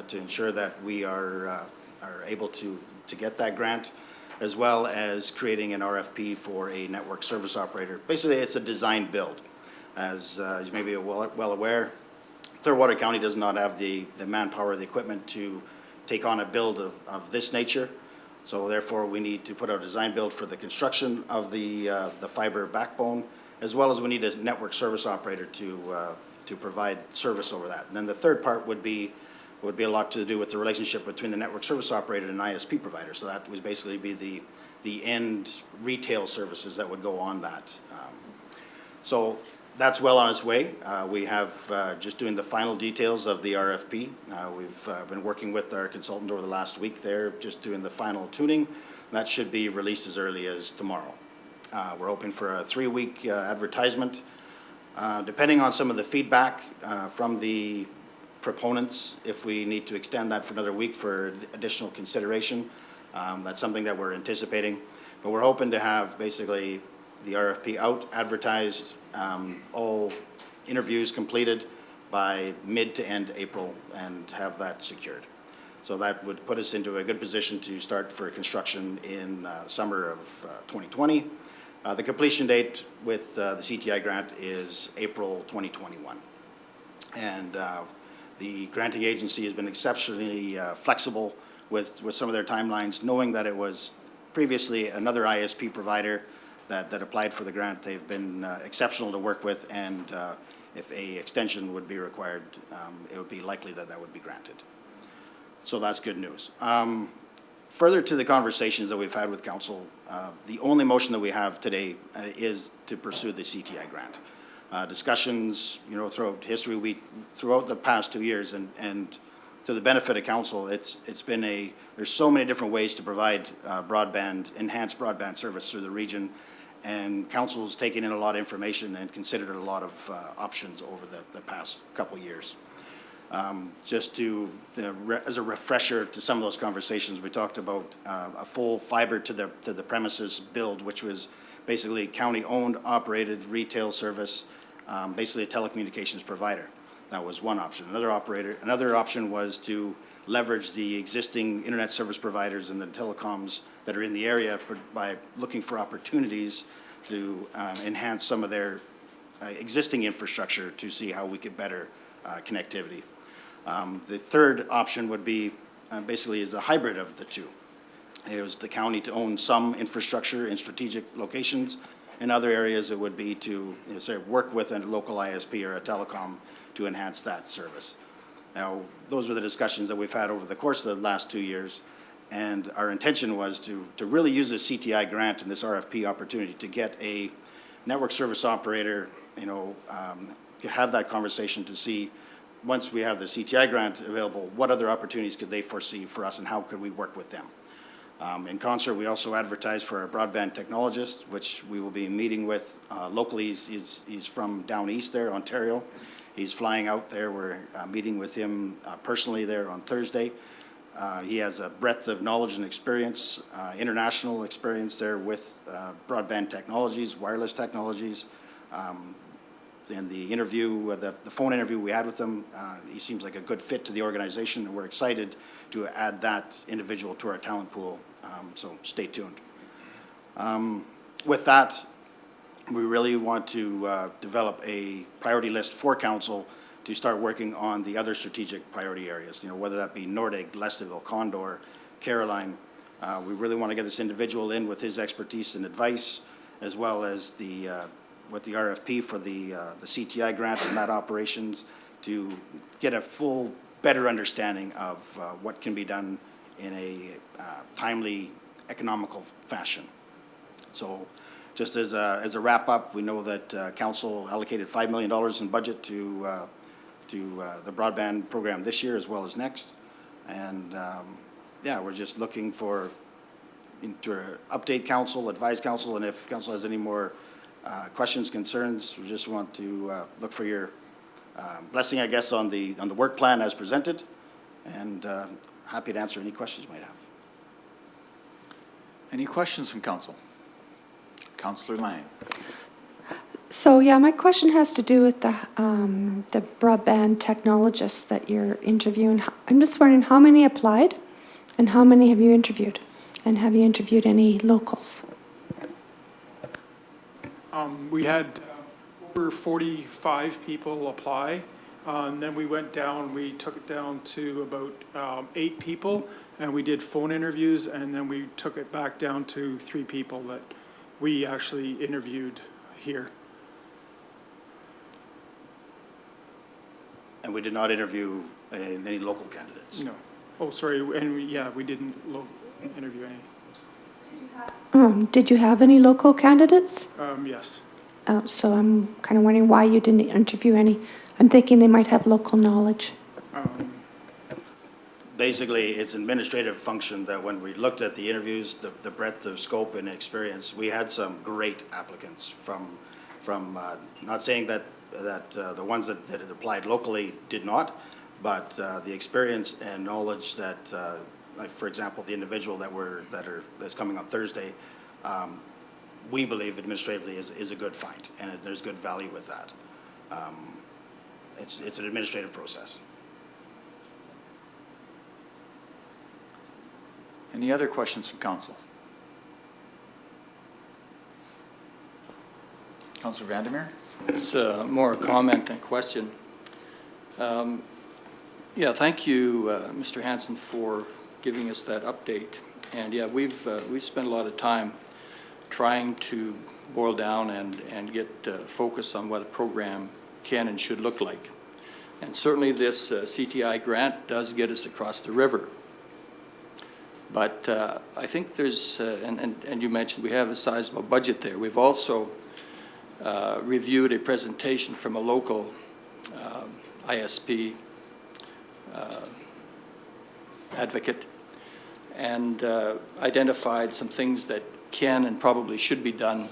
to ensure that we are able to get that grant, as well as creating an RFP for a network service operator. Basically, it's a design build. As you may be well aware, Clearwater County does not have the manpower, the equipment to take on a build of this nature. So therefore, we need to put out a design build for the construction of the fiber backbone, as well as we need a network service operator to provide service over that. And then the third part would be a lot to do with the relationship between the network service operator and ISP provider. So that would basically be the end retail services that would go on that. So that's well on its way. We have just doing the final details of the RFP. We've been working with our consultant over the last week there, just doing the final tuning. That should be released as early as tomorrow. We're hoping for a 3-week advertisement. Depending on some of the feedback from the proponents, if we need to extend that for another week for additional consideration, that's something that we're anticipating. But we're hoping to have basically the RFP out, advertised, all interviews completed by mid to end April and have that secured. So that would put us into a good position to start for construction in summer of 2020. The completion date with the CTI grant is April 2021. And the granting agency has been exceptionally flexible with some of their timelines, knowing that it was previously another ISP provider that applied for the grant. They've been exceptional to work with, and if a extension would be required, it would be likely that that would be granted. So that's good news. Further to the conversations that we've had with council, the only motion that we have today is to pursue the CTI grant. Discussions, throughout history, throughout the past 2 years, and to the benefit of council, it's been there's so many different ways to provide enhanced broadband service through the region, and council's taken in a lot of information and considered a lot of options over the past couple of years. Just as a refresher to some of those conversations, we talked about a full fiber to the premises build, which was basically county-owned, operated retail service, basically a telecommunications provider. That was one option. Another option was to leverage the existing internet service providers and the telecoms that are in the area by looking for opportunities to enhance some of their existing infrastructure to see how we could better connectivity. The third option would be basically is a hybrid of the two. It was the county to own some infrastructure in strategic locations. In other areas, it would be to work with a local ISP or a telecom to enhance that service. Now, those were the discussions that we've had over the course of the last 2 years, and our intention was to really use this CTI grant and this RFP opportunity to get a network service operator, to have that conversation to see, once we have the CTI grant available, what other opportunities could they foresee for us and how could we work with them. In concert, we also advertised for our broadband technologist, which we will be meeting with locally. He's from down east there, Ontario. He's flying out there. We're meeting with him personally there on Thursday. He has a breadth of knowledge and experience, international experience there with broadband technologies, wireless technologies. In the interview, the phone interview we had with him, he seems like a good fit to the organization, and we're excited to add that individual to our talent pool, so stay tuned. With that, we really want to develop a priority list for council to start working on the other strategic priority areas, whether that be Nordig, Lestheville, Condor, Caroline. We really want to get this individual in with his expertise and advice, as well as with the RFP for the CTI grant and that operations, to get a full, better understanding of what can be done in a timely, economical fashion. So just as a wrap up, we know that council allocated $5 million in budget to the broadband program this year as well as next. And we're just looking to update council, advise council, and if council has any more questions, concerns, we just want to look for your blessing, I guess, on the work plan as presented, and happy to answer any questions you might have. Any questions from council? Councillor Lang. So, yeah, my question has to do with the broadband technologists that you're interviewing. I'm just wondering how many applied and how many have you interviewed? And have you interviewed any locals? We had over 45 people apply, and then we took it down to about 8 people, and we did phone interviews, and then we took it back down to 3 people that we actually interviewed here. And we did not interview any local candidates. No. Oh, sorry, and we didn't interview any. Did you have any local candidates? Yes. So I'm kind of wondering why you didn't interview any. I'm thinking they might have local knowledge. Basically, it's an administrative function that when we looked at the interviews, the breadth of scope and experience, we had some great applicants from not saying that the ones that had applied locally did not, but the experience and knowledge that, like for example, the individual that's coming on Thursday, we believe administratively is a good find, and there's good value with that. It's an administrative process. Any other questions from council? Councillor Vandermeer? It's more a comment than question. Yeah, thank you, Mr. Hansen, for giving us that update. And yeah, we've spent a lot of time trying to boil down and get focus on what a program can and should look like. And certainly this CTI grant does get us across the river. But I think there's, and you mentioned we have a sizable budget there. We've also reviewed a presentation from a local ISP advocate and identified some things that can and probably should be done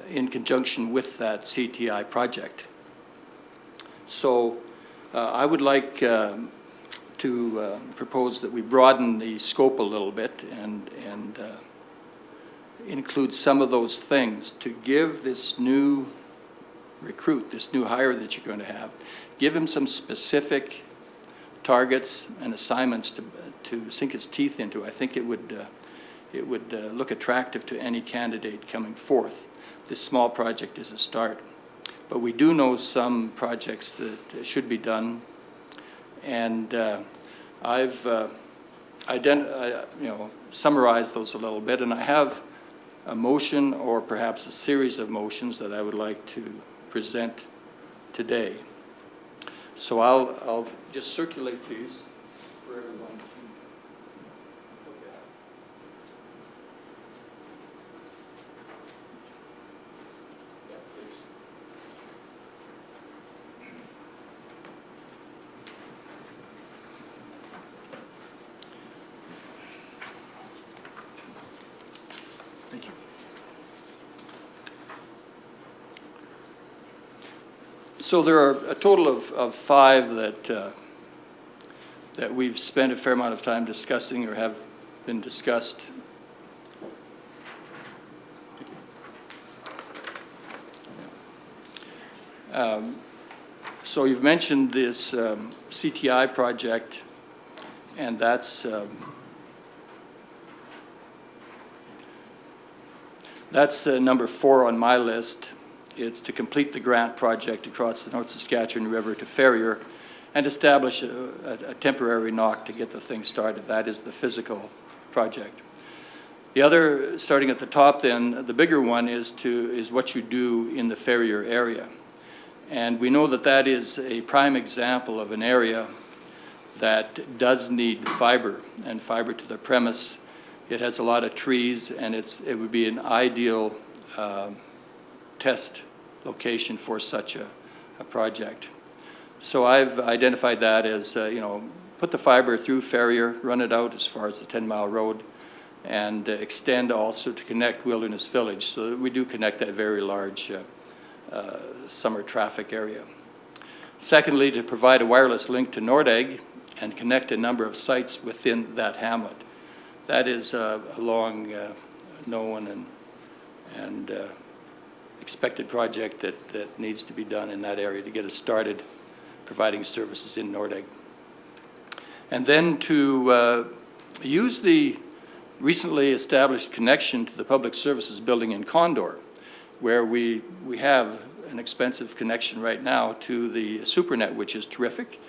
in conjunction with that CTI project. So I would like to propose that we broaden the scope a little bit and include some of those things to give this new recruit, this new hire that you're going to have, give him some specific targets and assignments to sink his teeth into. I think it would look attractive to any candidate coming forth. This small project is a start. But we do know some projects that should be done, and I've summarized those a little bit, and I have a motion or perhaps a series of motions that I would like to present today. So I'll just circulate these for everyone to look at. Yeah, please. Thank you. So there are a total of 5 that we've spent a fair amount of time discussing or have been discussed. So you've mentioned this CTI project, and that's number 4 on my list. It's to complete the grant project across the North Saskatchewan River to Ferrier and establish a temporary knock to get the thing started. That is the physical project. The other, starting at the top then, the bigger one is what you do in the Ferrier area. And we know that that is a prime example of an area that does need fiber and fiber to the premise. It has a lot of trees, and it would be an ideal test location for such a project. So I've identified that as, put the fiber through Ferrier, run it out as far as the 10-mile road, and extend also to connect Wilderness Village, so that we do connect that very large summer traffic area. Secondly, to provide a wireless link to Nordegg and connect a number of sites within that hamlet. That is a long known and expected project that needs to be done in that area to get us started providing services in Nordegg. And then to use the recently established connection to the Public Services Building in Condor, where we have an expensive connection right now to the SuperNet, which is terrific,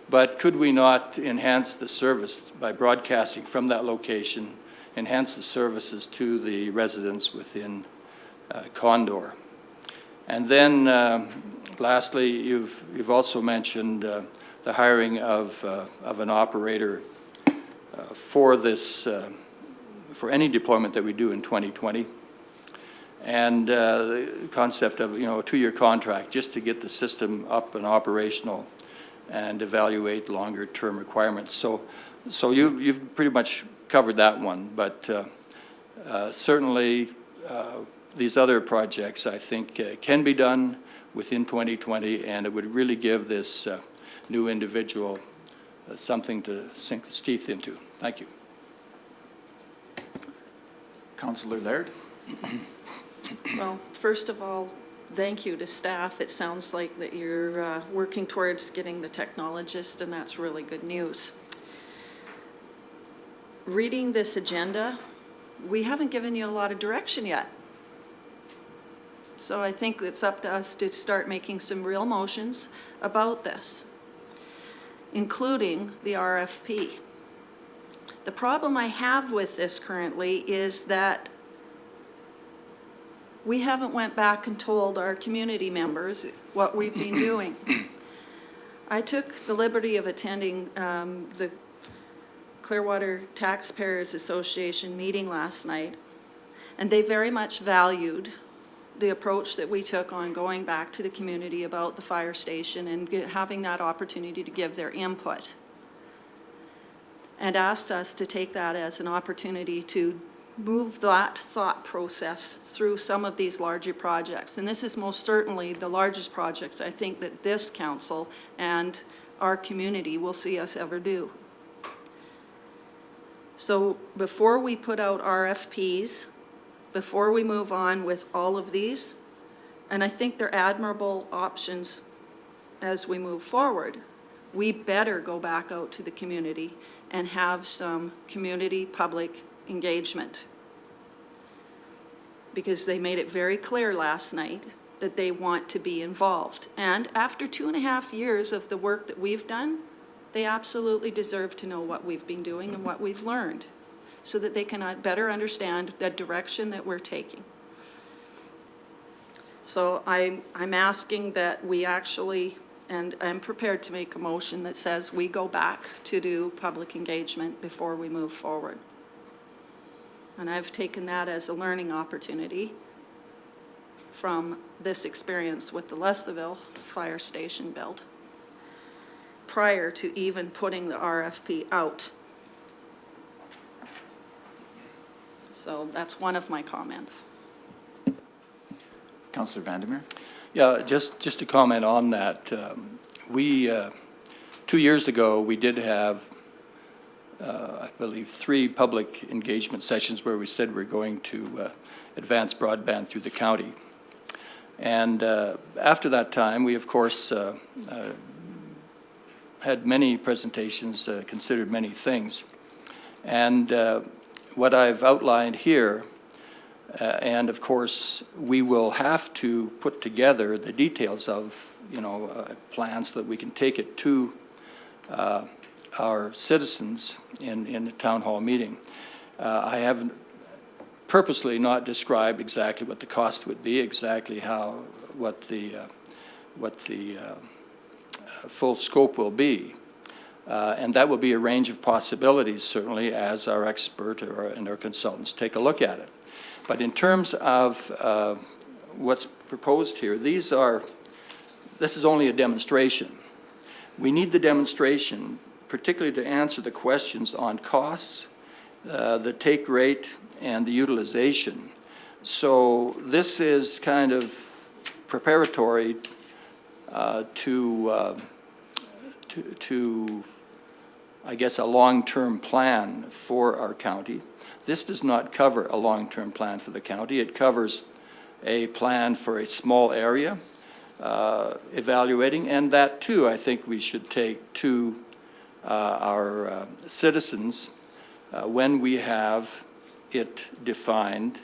but could we not enhance the service by broadcasting from that location, enhance the services to the residents within Condor? And then lastly, you've also mentioned the hiring of an operator for this, for any deployment that we do in 2020. And the concept of, a 2-year contract just to get the system up and operational and evaluate longer-term requirements. So you've pretty much covered that one, but certainly these other projects, I think, can be done within 2020, and it would really give this new individual something to sink his teeth into. Thank you. Councillor Laird? Well, first of all, thank you to staff. It sounds like that you're working towards getting the technologist, and that's really good news. Reading this agenda, we haven't given you a lot of direction yet. So I think it's up to us to start making some real motions about this, including the RFP. The problem I have with this currently is that we haven't went back and told our community members what we've been doing. I took the liberty of attending the Clearwater Taxpayers Association meeting last night, and they very much valued the approach that we took on going back to the community about the fire station and having that opportunity to give their input, and asked us to take that as an opportunity to move that thought process through some of these larger projects. And this is most certainly the largest project I think that this council and our community will see us ever do. So before we put out RFPs, before we move on with all of these, and I think they're admirable options as we move forward, we better go back out to the community and have some community public engagement. Because they made it very clear last night that they want to be involved. And after 2.5 years of the work that we've done, they absolutely deserve to know what we've been doing and what we've learned, so that they can better understand the direction that we're taking. So I'm asking that we actually, and I'm prepared to make a motion that says we go back to do public engagement before we move forward. And I've taken that as a learning opportunity from this experience with the Leslieville fire station build, prior to even putting the RFP out. So that's one of my comments. Councillor Vandermeer? Yeah, just to comment on that, we, 2 years ago, we did have, I believe, 3 public engagement sessions where we said we're going to advance broadband through the county. And after that time, we, of course, had many presentations, considered many things. And what I've outlined here, and of course, we will have to put together the details of, plans so that we can take it to our citizens in the town hall meeting. I have purposely not described exactly what the cost would be, exactly what the full scope will be. And that will be a range of possibilities, certainly, as our expert and our consultants take a look at it. But in terms of what's proposed here, this is only a demonstration. We need the demonstration, particularly to answer the questions on costs, the take rate, and the utilization. So this is kind of preparatory to I guess, a long-term plan for our county. This does not cover a long-term plan for the county. It covers a plan for a small area, evaluating, and that too I think we should take to our citizens when we have it defined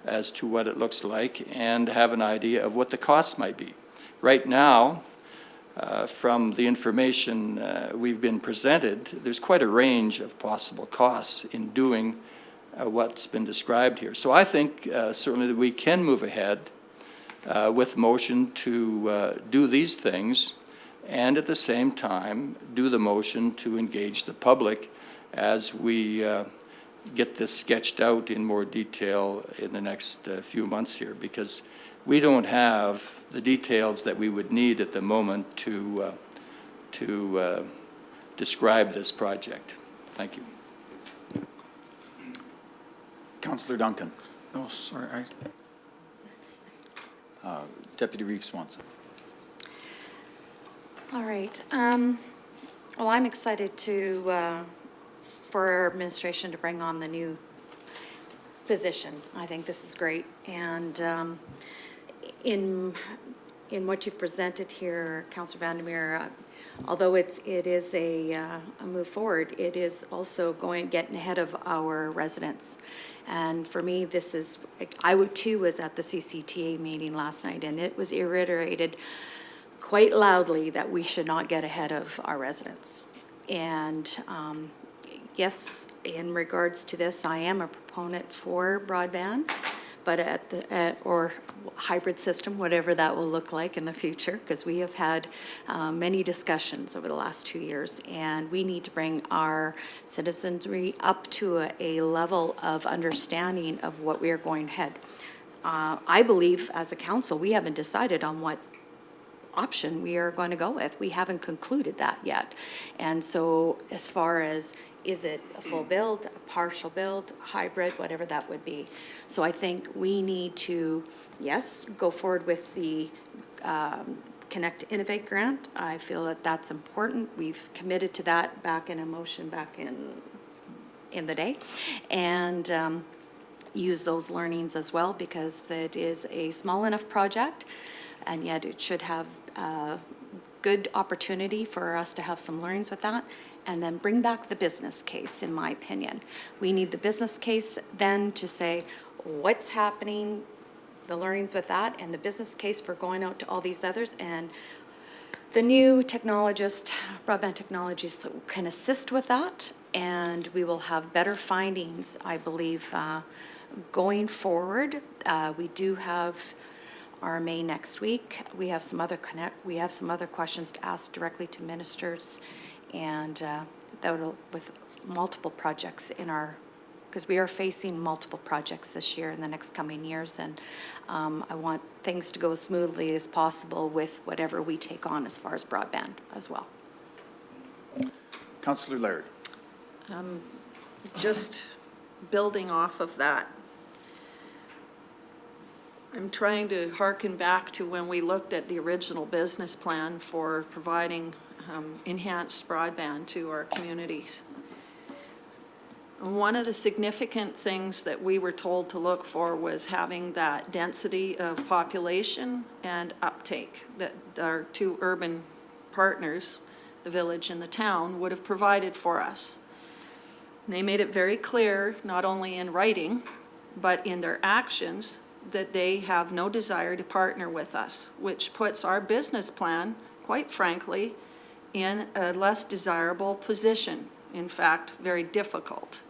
as to what it looks like and have an idea of what the costs might be. Right now, from the information we've been presented, there's quite a range of possible costs in doing what's been described here. So I think certainly that we can move ahead with motion to do these things, and at the same time do the motion to engage the public as we get this sketched out in more detail in the next few months here, because we don't have the details that we would need at the moment to describe this project. Thank you. Councillor Duncan. No, sorry, Deputy Reeve Swanson. All right. Well, I'm excited for our administration to bring on the new position. I think this is great. And in in what you've presented here, Councillor Vandermeer, although it is a move forward, it is also getting ahead of our residents. And for me, this is, too was at the CCTA meeting last night, and it was reiterated quite loudly that we should not get ahead of our residents. And yes, in regards to this, I am a proponent for broadband, but or hybrid system, whatever that will look like in the future, because we have had many discussions over the last 2 years, and we need to bring our citizenry up to a level of understanding of what we are going ahead. I believe, as a council, we haven't decided on what option we are going to go with. We haven't concluded that yet. And so as far as, is it a full build, a partial build, hybrid, whatever that would be. So I think we need to, yes, go forward with the Connect to Innovate grant. I feel that that's important. We've committed to that back in a motion back in the day. And use those learnings as well, because it is a small enough project, and yet it should have a good opportunity for us to have some learnings with that, and then bring back the business case, in my opinion. We need the business case then to say what's happening, the learnings with that, and the business case for going out to all these others. And the new technologist, broadband technologies, can assist with that, and we will have better findings, I believe, going forward. We do have our May next week. We have some other questions to ask directly to ministers, and with multiple projects in our, because we are facing multiple projects this year in the next coming years, and I want things to go as smoothly as possible with whatever we take on as far as broadband as well. Councillor Laird. Just building off of that, I'm trying to hearken back to when we looked at the original business plan for providing enhanced broadband to our communities. One of the significant things that we were told to look for was having that density of population and uptake that our two urban partners, the village and the town, would have provided for us. They made it very clear, not only in writing, but in their actions, that they have no desire to partner with us, which puts our business plan, quite frankly, in a less desirable position. In fact, very difficult.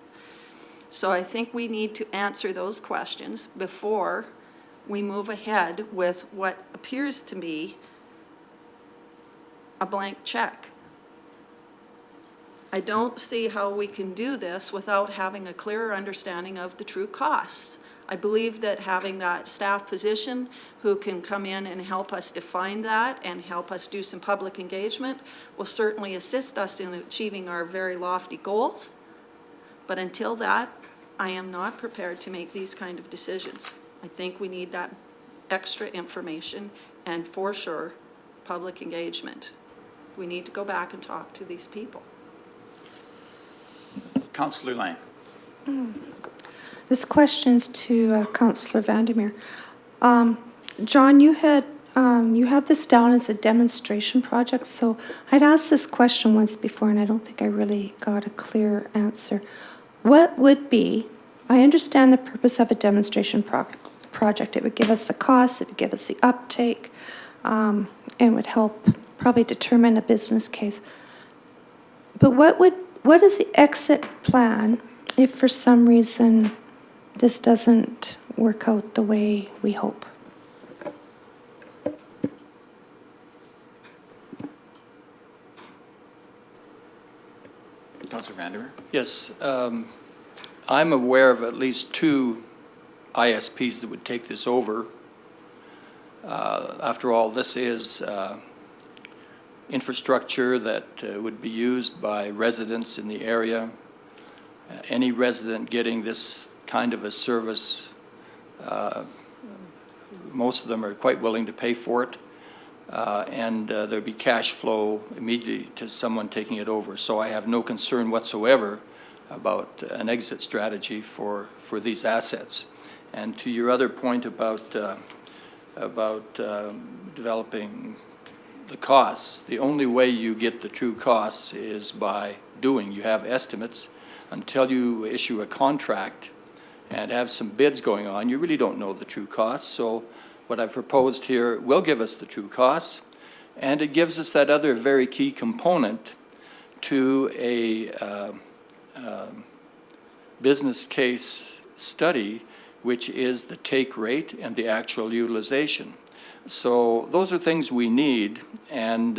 So I think we need to answer those questions before we move ahead with what appears to be a blank check. I don't see how we can do this without having a clearer understanding of the true costs. I believe that having that staff position who can come in and help us define that and help us do some public engagement will certainly assist us in achieving our very lofty goals. But until that, I am not prepared to make these kind of decisions. I think we need that extra information and, for sure, public engagement. We need to go back and talk to these people. Councillor Lang. This question's to Councillor Vandermeer. John, you had this down as a demonstration project, so I'd asked this question once before, and I don't think I really got a clear answer. What would be, I understand the purpose of a demonstration project. It would give us the cost, it would give us the uptake, and would help probably determine a business case. But what is the exit plan if for some reason this doesn't work out the way we hope? Councillor Vandermeer. Yes, I'm aware of at least 2 ISPs that would take this over. After all, this is infrastructure that would be used by residents in the area. Any resident getting this kind of a service, most of them are quite willing to pay for it, and there'd be cash flow immediately to someone taking it over. So I have no concern whatsoever about an exit strategy for these assets. And to your other point about developing the costs. The only way you get the true costs is by doing. You have estimates. Until you issue a contract and have some bids going on, you really don't know the true costs. So what I've proposed here will give us the true costs, and it gives us that other very key component to a business case study, which is the take rate and the actual utilization. So those are things we need, and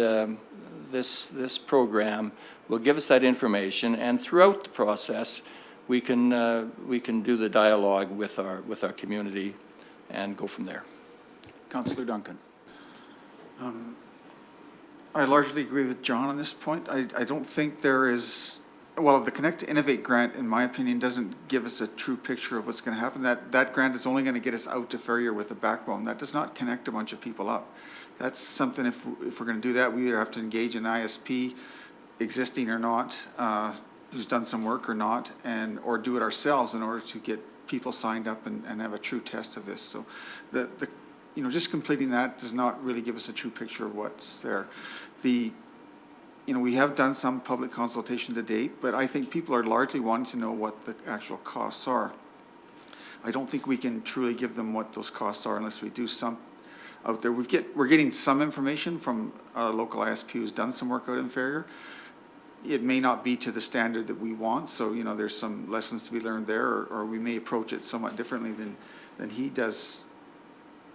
this program will give us that information, and throughout the process, we can do the dialogue with our community and go from there. Councillor Duncan. I largely agree with John on this point. I don't think there is, well, the Connect to Innovate grant, in my opinion, doesn't give us a true picture of what's going to happen. That grant is only going to get us out to Ferrier with a backbone. That does not connect a bunch of people up. That's something, if we're going to do that, we either have to engage an ISP, existing or not, who's done some work or not, or do it ourselves in order to get people signed up and have a true test of this. So just completing that does not really give us a true picture of what's there. We have done some public consultation to date, but I think people are largely wanting to know what the actual costs are. I don't think we can truly give them what those costs are unless we do some out there. We're getting some information from a local ISP who's done some work out in Ferrier. It may not be to the standard that we want, so there's some lessons to be learned there, or we may approach it somewhat differently than he does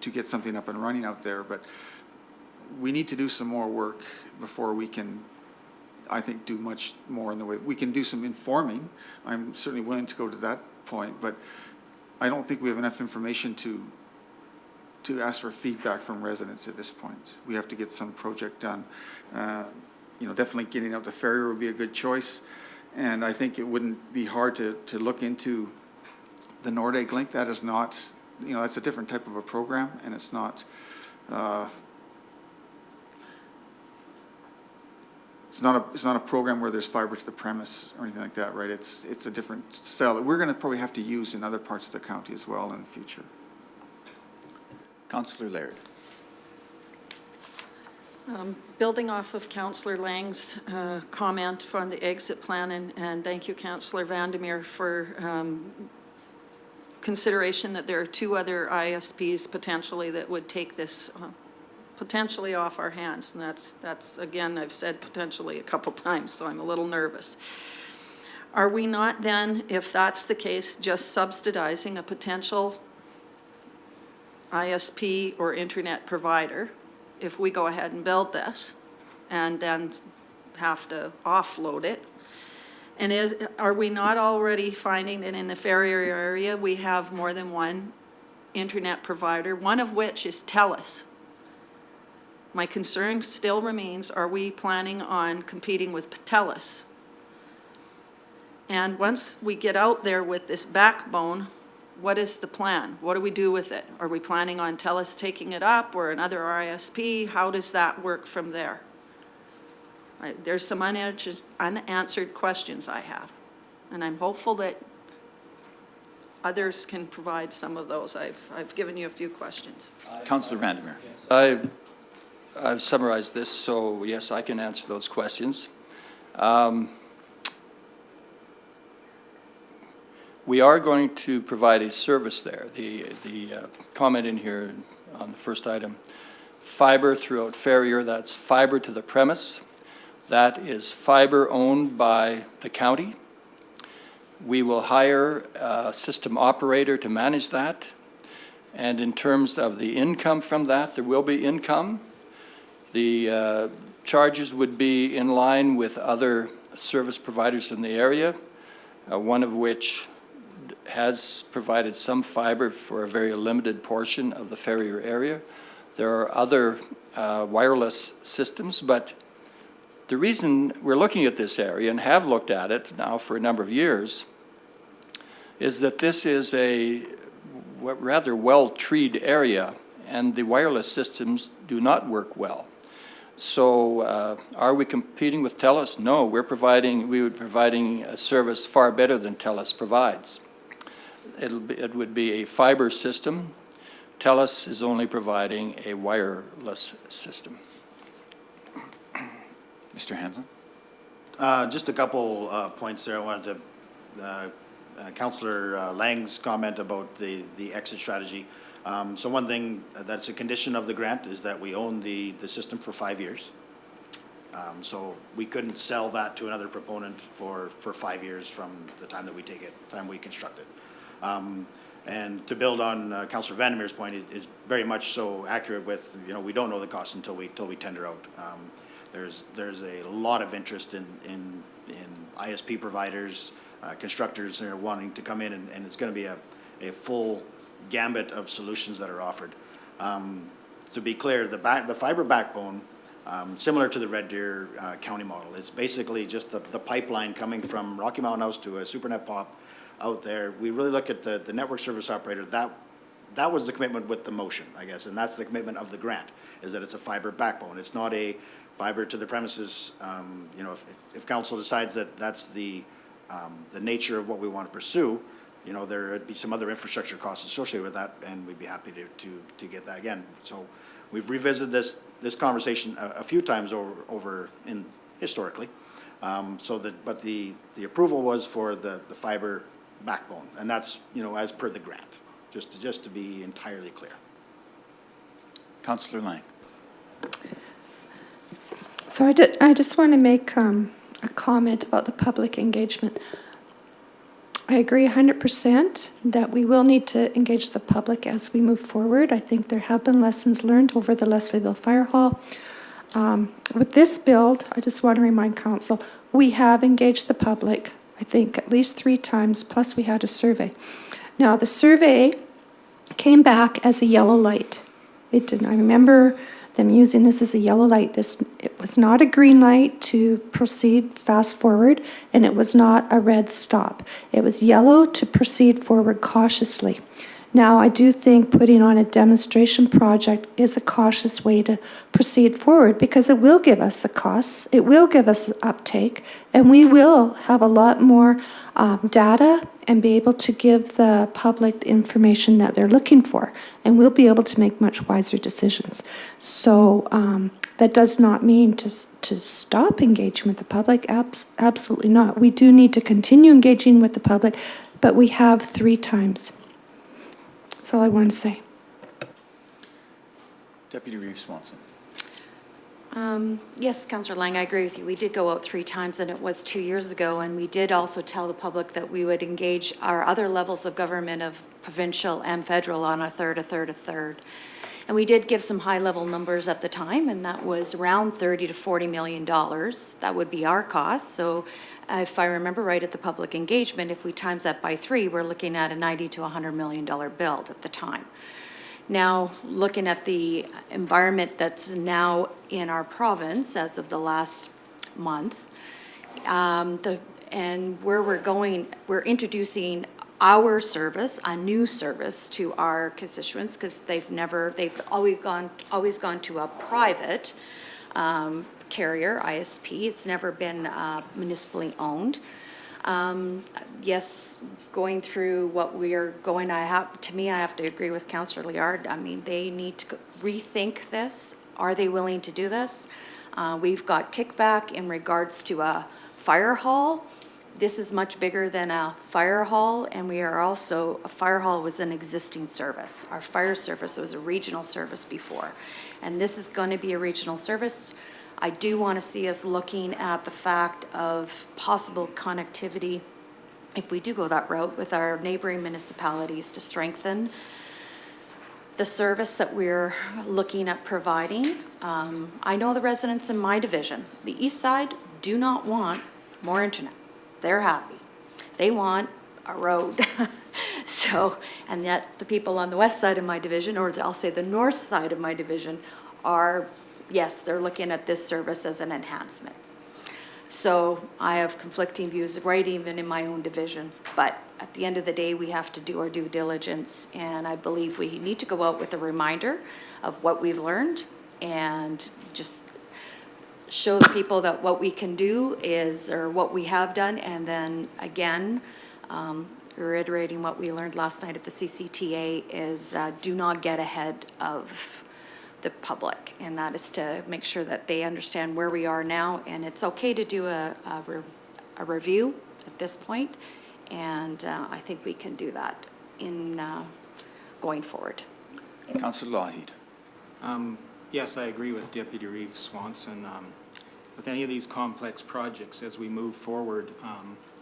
to get something up and running out there. But we need to do some more work before we can, I think, do much more in the way. We can do some informing. I'm certainly willing to go to that point, but I don't think we have enough information to ask for feedback from residents at this point. We have to get some project done. Definitely getting out to Ferrier would be a good choice. And I think it wouldn't be hard to look into the Nordegg link. That is not, that's a different type of a program, and it's not, it's not a program where there's fiber to the premise or anything like that, right? It's a different style that we're going to probably have to use in other parts of the county as well in the future. Councillor Laird. Building off of Councillor Lang's comment on the exit plan, and thank you, Councillor Vandermeer, for consideration that there are two other ISPs potentially that would take this potentially off our hands. And that's again, I've said potentially a couple times, so I'm a little nervous. Are we not then, if that's the case, just subsidizing a potential ISP or internet provider if we go ahead and build this and then have to offload it? And are we not already finding that in the Ferrier area we have more than one internet provider, one of which is TELUS? My concern still remains, are we planning on competing with TELUS? And once we get out there with this backbone, what is the plan? What do we do with it? Are we planning on TELUS taking it up or another ISP? How does that work from there? There's some unanswered questions I have, and I'm hopeful that others can provide some of those. I've given you a few questions. Councillor Vandermeer. I've summarized this, so yes, I can answer those questions. We are going to provide a service there. The comment in here on the first item, fiber throughout Ferrier, that's fiber to the premise. That is fiber owned by the county. We will hire a system operator to manage that. And in terms of the income from that, there will be income. The charges would be in line with other service providers in the area, one of which has provided some fiber for a very limited portion of the Ferrier area. There are other wireless systems, but the reason we're looking at this area and have looked at it now for a number of years is that this is a rather well-treed area, and the wireless systems do not work well. So are we competing with TELUS? No, we would be providing a service far better than TELUS provides. It would be a fiber system TELUS is only providing a wireless system. Mr. Hansen? Just a couple points there. I wanted to, Councillor Lang's comment about the exit strategy. So one thing that's a condition of the grant is that we own the system for 5 years. So we couldn't sell that to another proponent for 5 years from the time that we take it, time we construct it. And to build on Councillor Vandermeer's point is very much so accurate with, you know, we don't know the cost until we tender out. There's a lot of interest in ISP providers, constructors that are wanting to come in, and it's going to be a full gambit of solutions that are offered. To be clear, the fiber backbone, similar to the Red Deer County model, it's basically just the pipeline coming from Rocky Mountain House to a SuperNet POP out there. We really look at the network service operator. That was the commitment with the motion, I guess, and that's the commitment of the grant, is that it's a fiber backbone. It's not a fiber to the premises. You know, if council decides that that's the nature of what we want to pursue, you know, there would be some other infrastructure costs associated with that, and we'd be happy to get that again. So we've revisited this conversation a few times over historically. But the approval was for the fiber backbone, and that's, you know, as per the grant, just to be entirely clear. Councillor Lang? So I just want to make a comment about the public engagement. I agree 100% that we will need to engage the public as we move forward. I think there have been lessons learned over the Leslieville Fire Hall. With this build, I just want to remind council, we have engaged the public, I think at least 3 times, plus we had a survey. Now, the survey came back as a yellow light. It didn't. I remember them using this as a yellow light. It was not a green light to proceed fast forward, and it was not a red stop. It was yellow to proceed forward cautiously. Now, I do think putting on a demonstration project is a cautious way to proceed forward, because it will give us the costs, it will give us the uptake, and we will have a lot more data and be able to give the public the information that they're looking for, and we'll be able to make much wiser decisions. So that does not mean to stop engaging with the public, absolutely not. We do need to continue engaging with the public, but we have 3 times. That's all I want to say. Deputy Reeve Swanson? Yes, Councillor Lang, I agree with you. We did go out 3 times, and it was 2 years ago, and we did also tell the public that we would engage our other levels of government, of provincial and federal, on a third. And we did give some high-level numbers at the time, and that was around $30 to $40 million. That would be our cost. So if I remember right, at the public engagement, if we times that by 3, we're looking at a $90 to $100 million build at the time. Now, looking at the environment that's now in our province as of the last month, and where we're going, we're introducing our service, a new service to our constituents, because they've always gone to a private carrier, ISP. It's never been municipally owned. Yes, going through what we are going, I have to agree with Councillor Liard. I mean, they need to rethink this. Are they willing to do this? We've got kickback in regards to a fire hall. This is much bigger than a fire hall, and a fire hall was an existing service. Our fire service was a regional service before, and this is going to be a regional service. I do want to see us looking at the fact of possible connectivity, if we do go that route, with our neighboring municipalities to strengthen the service that we're looking at providing. I know the residents in my division, the east side, do not want more internet. They're happy. They want a road. So, and yet the people on the west side of my division, or I'll say the north side of my division, are, yes, they're looking at this service as an enhancement. So I have conflicting views right even in my own division, but at the end of the day, we have to do our due diligence, and I believe we need to go out with a reminder of what we've learned and just show the people that what we can do is, or what we have done, and then again, reiterating what we learned last night at the CCTA, is do not get ahead of the public, and that is to make sure that they understand where we are now, and it's okay to do a review at this point, and I think we can do that in going forward. Councillor Lougheed. Yes, I agree with Deputy Reeve Swanson. With any of these complex projects, as we move forward,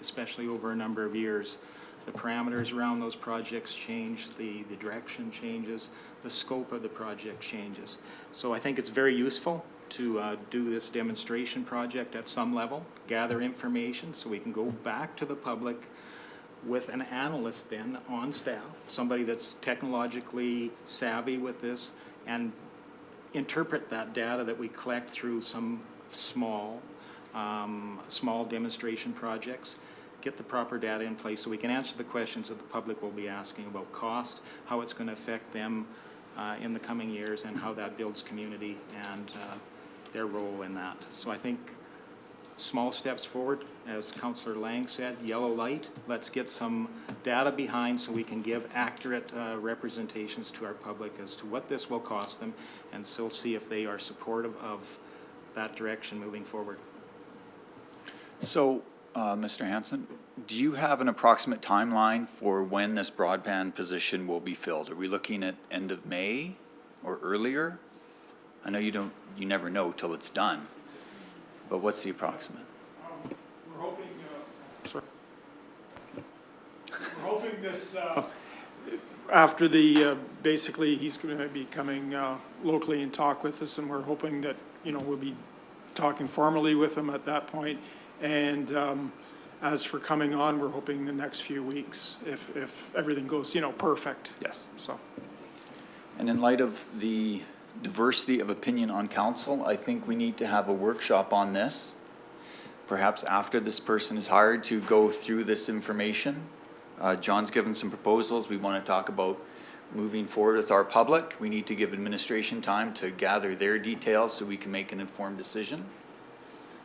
especially over a number of years, the parameters around those projects change, the direction changes, the scope of the project changes. So I think it's very useful to do this demonstration project at some level, gather information so we can go back to the public with an analyst then on staff, somebody that's technologically savvy with this, and interpret that data that we collect through some small demonstration projects, get the proper data in place so we can answer the questions that the public will be asking about cost, how it's going to affect them in the coming years, and how that builds community and their role in that. So I think small steps forward, as Councillor Lang said, yellow light, let's get some data behind so we can give accurate representations to our public as to what this will cost them, and still see if they are supportive of that direction moving forward. So, Mr. Hansen, do you have an approximate timeline for when this broadband position will be filled? Are we looking at end of May or earlier? I know you never know till it's done, but what's the approximate? We're hoping, we're hoping this, after the, basically, he's going to be coming locally and talk with us, and we're hoping that, you know, we'll be talking formally with him at that point. And as for coming on, we're hoping the next few weeks, if everything goes, you know, perfect. Yes. So. And in light of the diversity of opinion on council, I think we need to have a workshop on this, perhaps after this person is hired, to go through this information. John's given some proposals. We want to talk about moving forward with our public. We need to give administration time to gather their details so we can make an informed decision.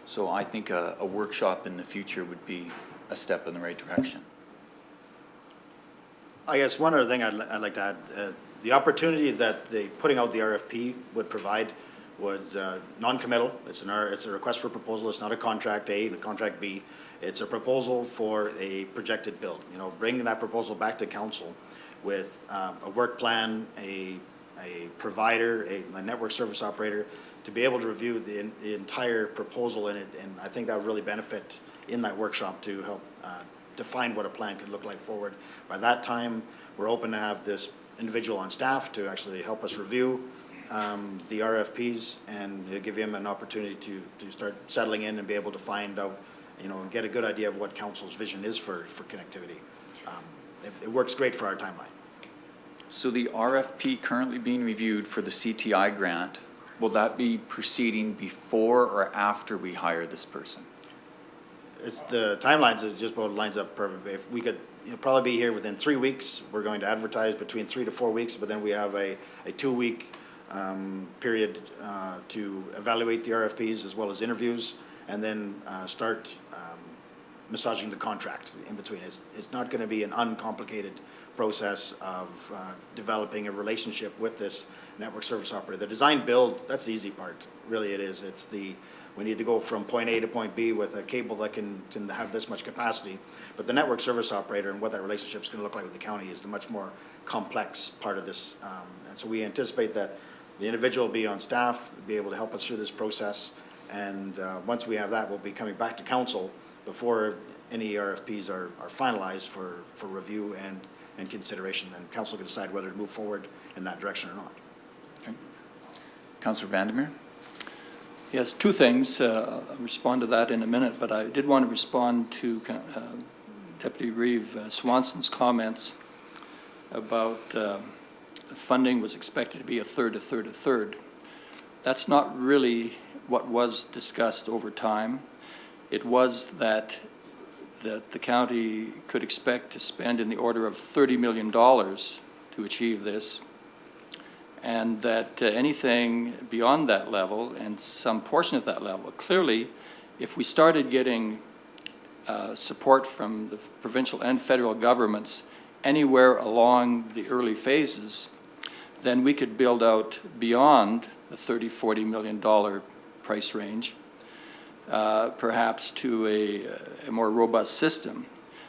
So I think a workshop in the future would be a step in the right direction. I guess one other thing I'd like to add, the opportunity that putting out the RFP would provide was non-committal. It's a request for proposal. It's not a contract A and a contract B. It's a proposal for a projected build. You know, bringing that proposal back to council with a work plan, a provider, a network service operator, to be able to review the entire proposal in it, and I think that would really benefit in that workshop to help define what a plan could look like forward. By that time, we're open to have this individual on staff to actually help us review the RFPs and give him an opportunity to start settling in and be able to find out, you know, and get a good idea of what council's vision is for connectivity. It works great for our timeline. So the RFP currently being reviewed for the CTI grant, will that be proceeding before or after we hire this person? It's the timelines, it just about lines up perfectly. If we could, probably be here within 3 weeks. We're going to advertise between 3 to 4 weeks, but then we have a 2-week period to evaluate the RFPs as well as interviews, and then start massaging the contract in between. It's not going to be an uncomplicated process of developing a relationship with this network service operator. The design build, that's the easy part, really it is. It's we need to go from point A to point B with a cable that can have this much capacity, but the network service operator and what that relationship is going to look like with the county is the much more complex part of this. And so we anticipate that the individual will be on staff, be able to help us through this process, and once we have that, we'll be coming back to council before any RFPs are finalized for review and consideration, and council can decide whether to move forward in that direction or not. Okay. Councillor Vandermeer? Yes, two things. I'll respond to that in a minute, but I did want to respond to Deputy Reeve Swanson's comments about funding was expected to be a third. That's not really what was discussed over time. It was that the county could expect to spend in the order of $30 million to achieve this, and that anything beyond that level and some portion of that level, clearly, if we started getting support from the provincial and federal governments anywhere along the early phases, then we could build out beyond the $30–40 million price range, perhaps to a more robust system.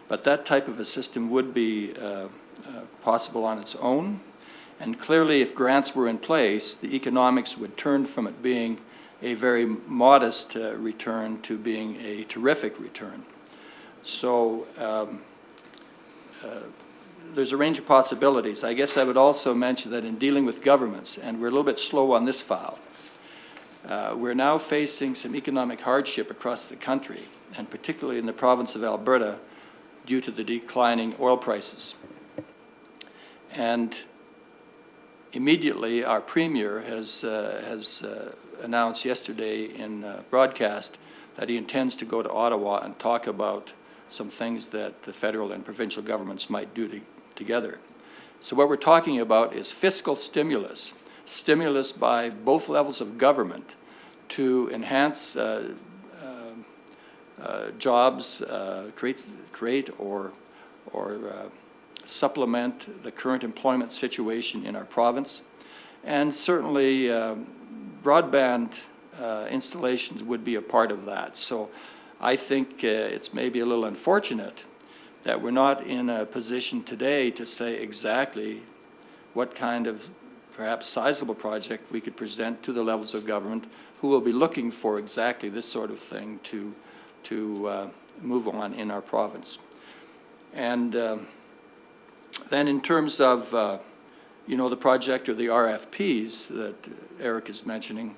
But that type of a system would be possible on its own. And clearly, if grants were in place, the economics would turn from it being a very modest return to being a terrific return. So there's a range of possibilities. I guess I would also mention that in dealing with governments, and we're a little bit slow on this file, we're now facing some economic hardship across the country, and particularly in the province of Alberta, due to the declining oil prices. And immediately, our Premier has announced yesterday in broadcast that he intends to go to Ottawa and talk about some things that the federal and provincial governments might do together. So what we're talking about is fiscal stimulus, stimulus by both levels of government to enhance jobs, create or supplement the current employment situation in our province. And certainly broadband installations would be a part of that. So I think it's maybe a little unfortunate that we're not in a position today to say exactly what kind of perhaps sizable project we could present to the levels of government who will be looking for exactly this sort of thing to move on in our province. And then in terms of, the project or the RFPs that Eric is mentioning,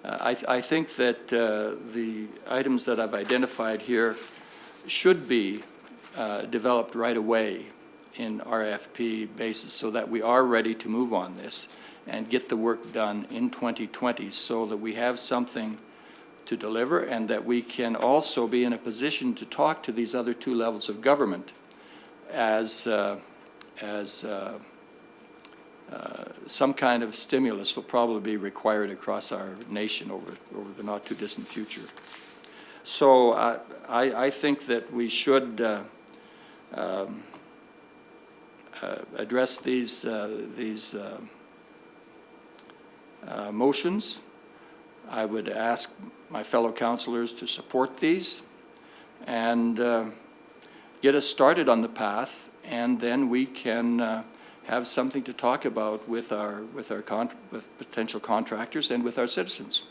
I think that the items that I've identified here should be developed right away in RFP basis so that we are ready to move on this and get the work done in 2020 so that we have something to deliver and that we can also be in a position to talk to these other two levels of government as some kind of stimulus will probably be required across our nation over the not too distant future. So I think that we should address these motions. I would ask my fellow councillors to support these and get us started on the path, and then we can have something to talk about with with potential contractors and with our citizens.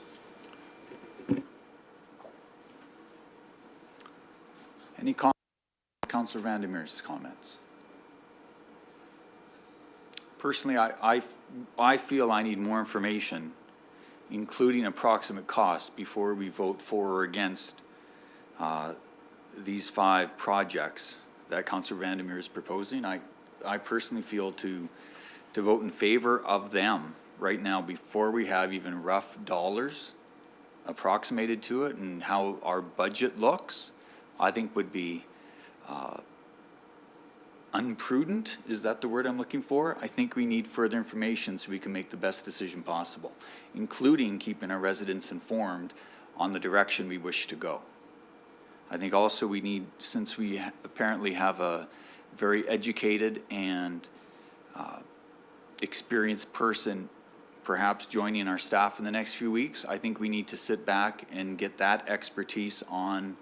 Any comments? Councillor Vandermeer's comments. Personally, I feel I need more information, including approximate costs, before we vote for or against these 5 projects that Councillor Vandermeer is proposing. I personally feel to vote in favor of them right now before we have even rough dollars approximated to it and how our budget looks, I think would be unprudent. Is that the word I'm looking for? I think we need further information so we can make the best decision possible, including keeping our residents informed on the direction we wish to go. I think also we need, since we apparently have a very educated and experienced person perhaps joining our staff in the next few weeks, I think we need to sit back and get that expertise on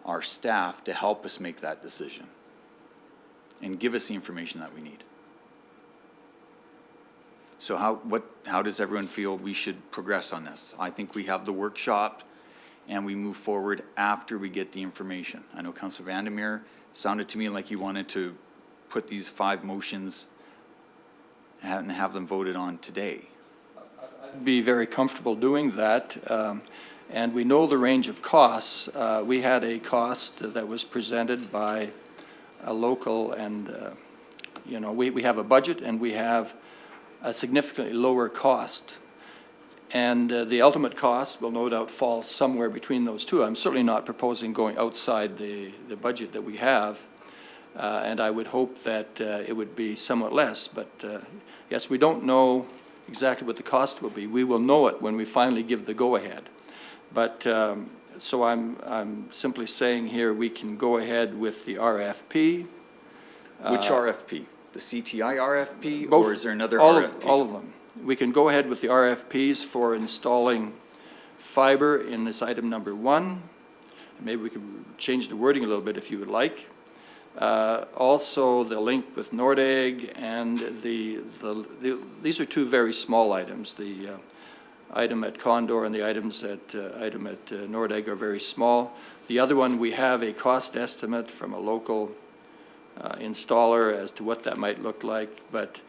our staff to help us make that decision and give us the information that we need. So how does everyone feel we should progress on this? I think we have the workshop and we move forward after we get the information. I know Councillor Vandermeer sounded to me like you wanted to put these 5 motions and have them voted on today. I'd be very comfortable doing that. And we know the range of costs. We had a cost that was presented by a local, and we have a budget and we have a significantly lower cost. And the ultimate cost will no doubt fall somewhere between those two. I'm certainly not proposing going outside the budget that we have, and I would hope that it would be somewhat less. But yes, we don't know exactly what the cost will be. We will know it when we finally give the go-ahead. But So I'm simply saying here, we can go ahead with the RFP. Which RFP? The CTI RFP, Both- or is there another all RFP? All of them. We can go ahead with the RFPs for installing fiber in this item number 1. Maybe we can change the wording a little bit if you would like. Also, the link with Nordegg and these are two very small items. The item at Condor and the item at Nordegg are very small. The other one, we have a cost estimate from a local installer as to what that might look like, but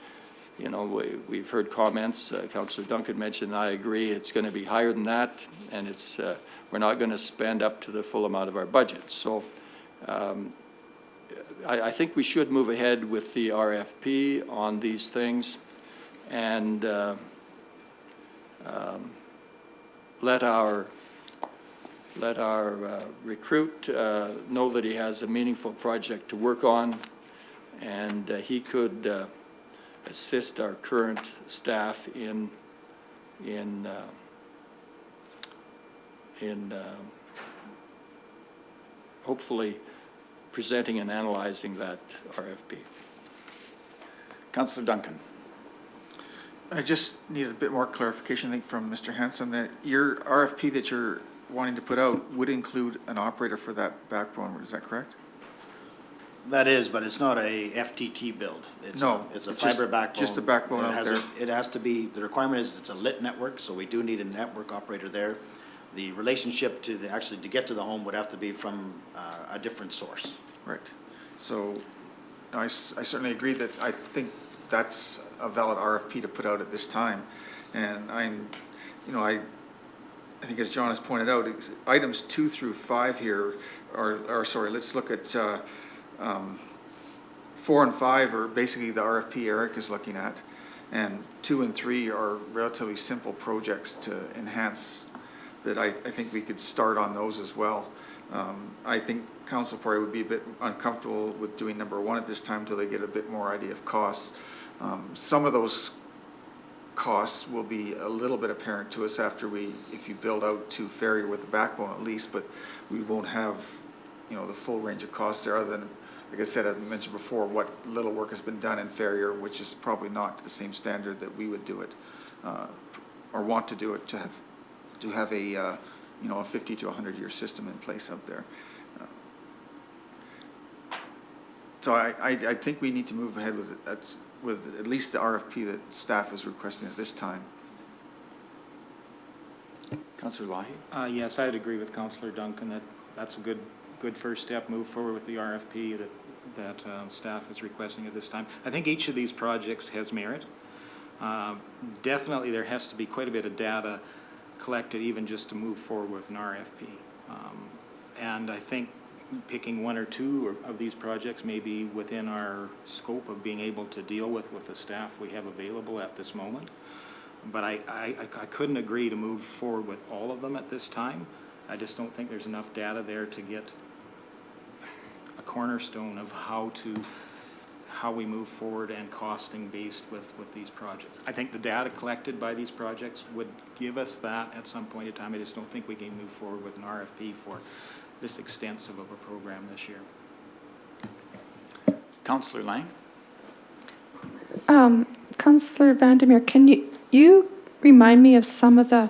you know, we've heard comments, Councillor Duncan mentioned, and I agree, it's going to be higher than that, and it's, we're not going to spend up to the full amount of our budget. So I think we should move ahead with the RFP on these things and let our recruit know that he has a meaningful project to work on, and he could assist our current staff in hopefully presenting and analyzing that RFP. Councillor Duncan. I just need a bit more clarification, I think, from Mr. Hanson, that your RFP that you're wanting to put out would include an operator for that backbone, is that correct? That is, but it's not a FTT build. It's No, it's a it's just- fiber backbone. just a backbone It out has there. It has to be, the requirement is it's a lit network, so we do need a network operator there. The relationship to actually to get to the home would have to be from a different source. Right. So I certainly agree that I think that's a valid RFP to put out at this time. And I think as John has pointed out, items 2 through 5 here sorry, let's look at 4 and 5 are basically the RFP Eric is looking at. And 2 and 3 are relatively simple projects to enhance that I think we could start on those as well. I think council probably would be a bit uncomfortable with doing number 1 at this time until they get a bit more idea of costs. Some of those costs will be a little bit apparent to us if you build out to Ferrier with the backbone at least, but we won't have, the full range of costs there other than, like I said, I mentioned before, what little work has been done in Ferrier, which is probably not to the same standard that we would do it, or want to do it to have a 50 to 100-year system in place out there. So I think we need to move ahead with it. With at least the RFP that staff is requesting at this time. Councillor Lahi. Yes, I'd agree with Councillor Duncan that's a good first step. Move forward with the RFP that staff is requesting at this time. I think each of these projects has merit. Definitely, there has to be quite a bit of data collected even just to move forward with an RFP. And I think picking 1 or 2 of these projects may be within our scope of being able to deal with the staff we have available at this moment. But I couldn't agree to move forward with all of them at this time. I just don't think there's enough data there to get a cornerstone of how we move forward and costing based with these projects. I think the data collected by these projects would give us that at some point in time. I just don't think we can move forward with an RFP for this extensive of a program this year. Councillor Lang. Councillor Vandermeer, can you remind me of some of the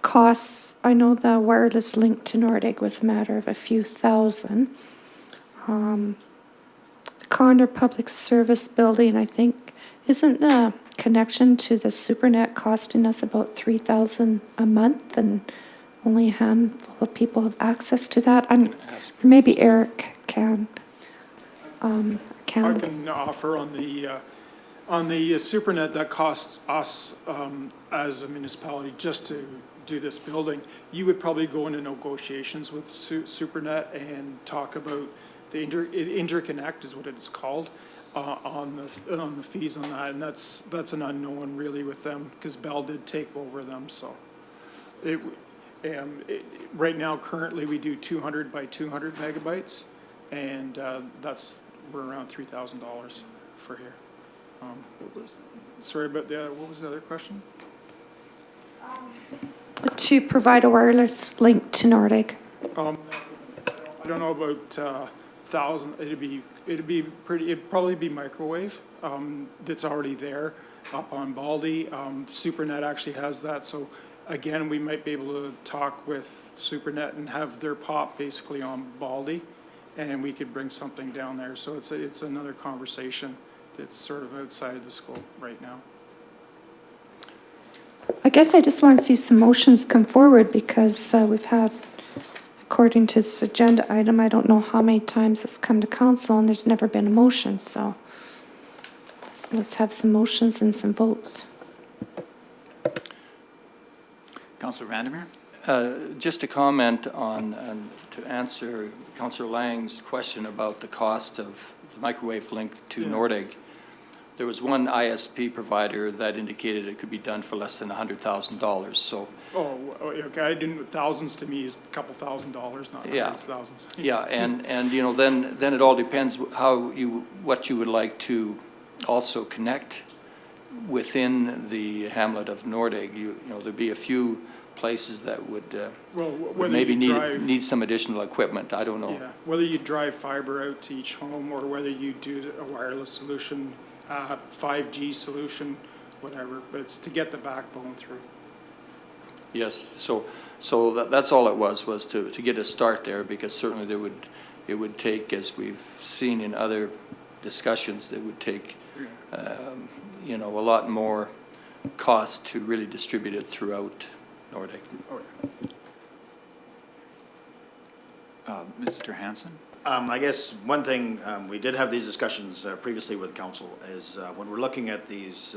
costs? I know the wireless link to Nordegg was a matter of a few thousand. The Condor Public Service Building, I think, isn't the connection to the SuperNet costing us about $3,000 a month, and only a handful of people have access to that? Maybe Eric can. I can offer on the SuperNet that costs us as a municipality just to do this building. You would probably go into negotiations with SuperNet and talk about the interconnect is what it is called on the fees on that, and that's an unknown really with them because Bell did take over them. So right now currently we do 200 by 200 megabytes, and we're around $3,000 for here. Sorry about that. What was the other question? To provide a wireless link to Nordegg. I don't know about 1,000, it'd probably be microwave, that's already there up on Baldy. SuperNet actually has that, so again, we might be able to talk with SuperNet and have their pop basically on Baldy, and we could bring something down there. So it's another conversation that's sort of outside of the scope right now. I guess I just want to see some motions come forward because we've had, according to this agenda item, I don't know how many times it's come to council and there's never been a motion, so let's have some motions and some votes. Councillor Vandermeer? Just a comment on, to answer Councillor Lang's question about the cost of the microwave link to Nordegg. There was one ISP provider that indicated it could be done for less than $100,000, so. Oh, okay, I didn't, thousands to me is a couple $1,000s, not hundreds, thousands. Yeah, and you know, then it all depends what you would like to also connect within the hamlet of Nordegg. You know, there'd be a few places that would maybe need some additional equipment. I don't know. Yeah, whether you drive fiber out to each home or whether you do a wireless solution, 5G solution, whatever, but it's to get the backbone through. Yes, so that's all it was to get a start there, because certainly it would take, as we've seen in other discussions, it would take you know, a lot more cost to really distribute it throughout Nordegg. Oh, yeah. Mr. Hansen? I guess one thing, we did have these discussions previously with council, is when we're looking at these,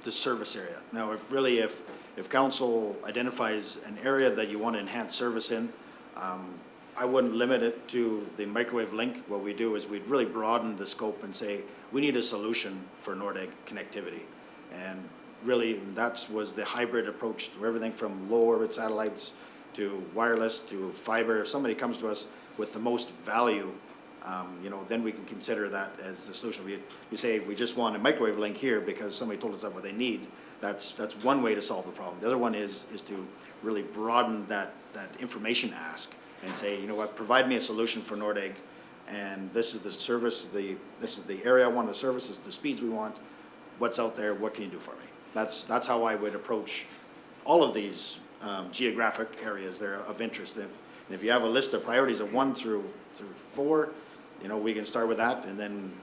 this service area. Now, if council identifies an area that you want to enhance service in, I wouldn't limit it to the microwave link. What we do is we'd really broaden the scope and say, we need a solution for Nordegg connectivity. And really, that was the hybrid approach to everything from low orbit satellites to wireless to fiber. If somebody comes to us with the most value, you know, then we can consider that as the solution. We say we just want a microwave link here because somebody told us that's what they need. That's one way to solve the problem. The other one is to really broaden that information ask and say, you know what, provide me a solution for Nordegg, and this is the service, this is the area I want to service, this is the speeds we want. What's out there? What can you do for me? That's how I would approach all of these geographic areas there of interest. If you have a list of priorities of 1 through 4, you know, we can start with that and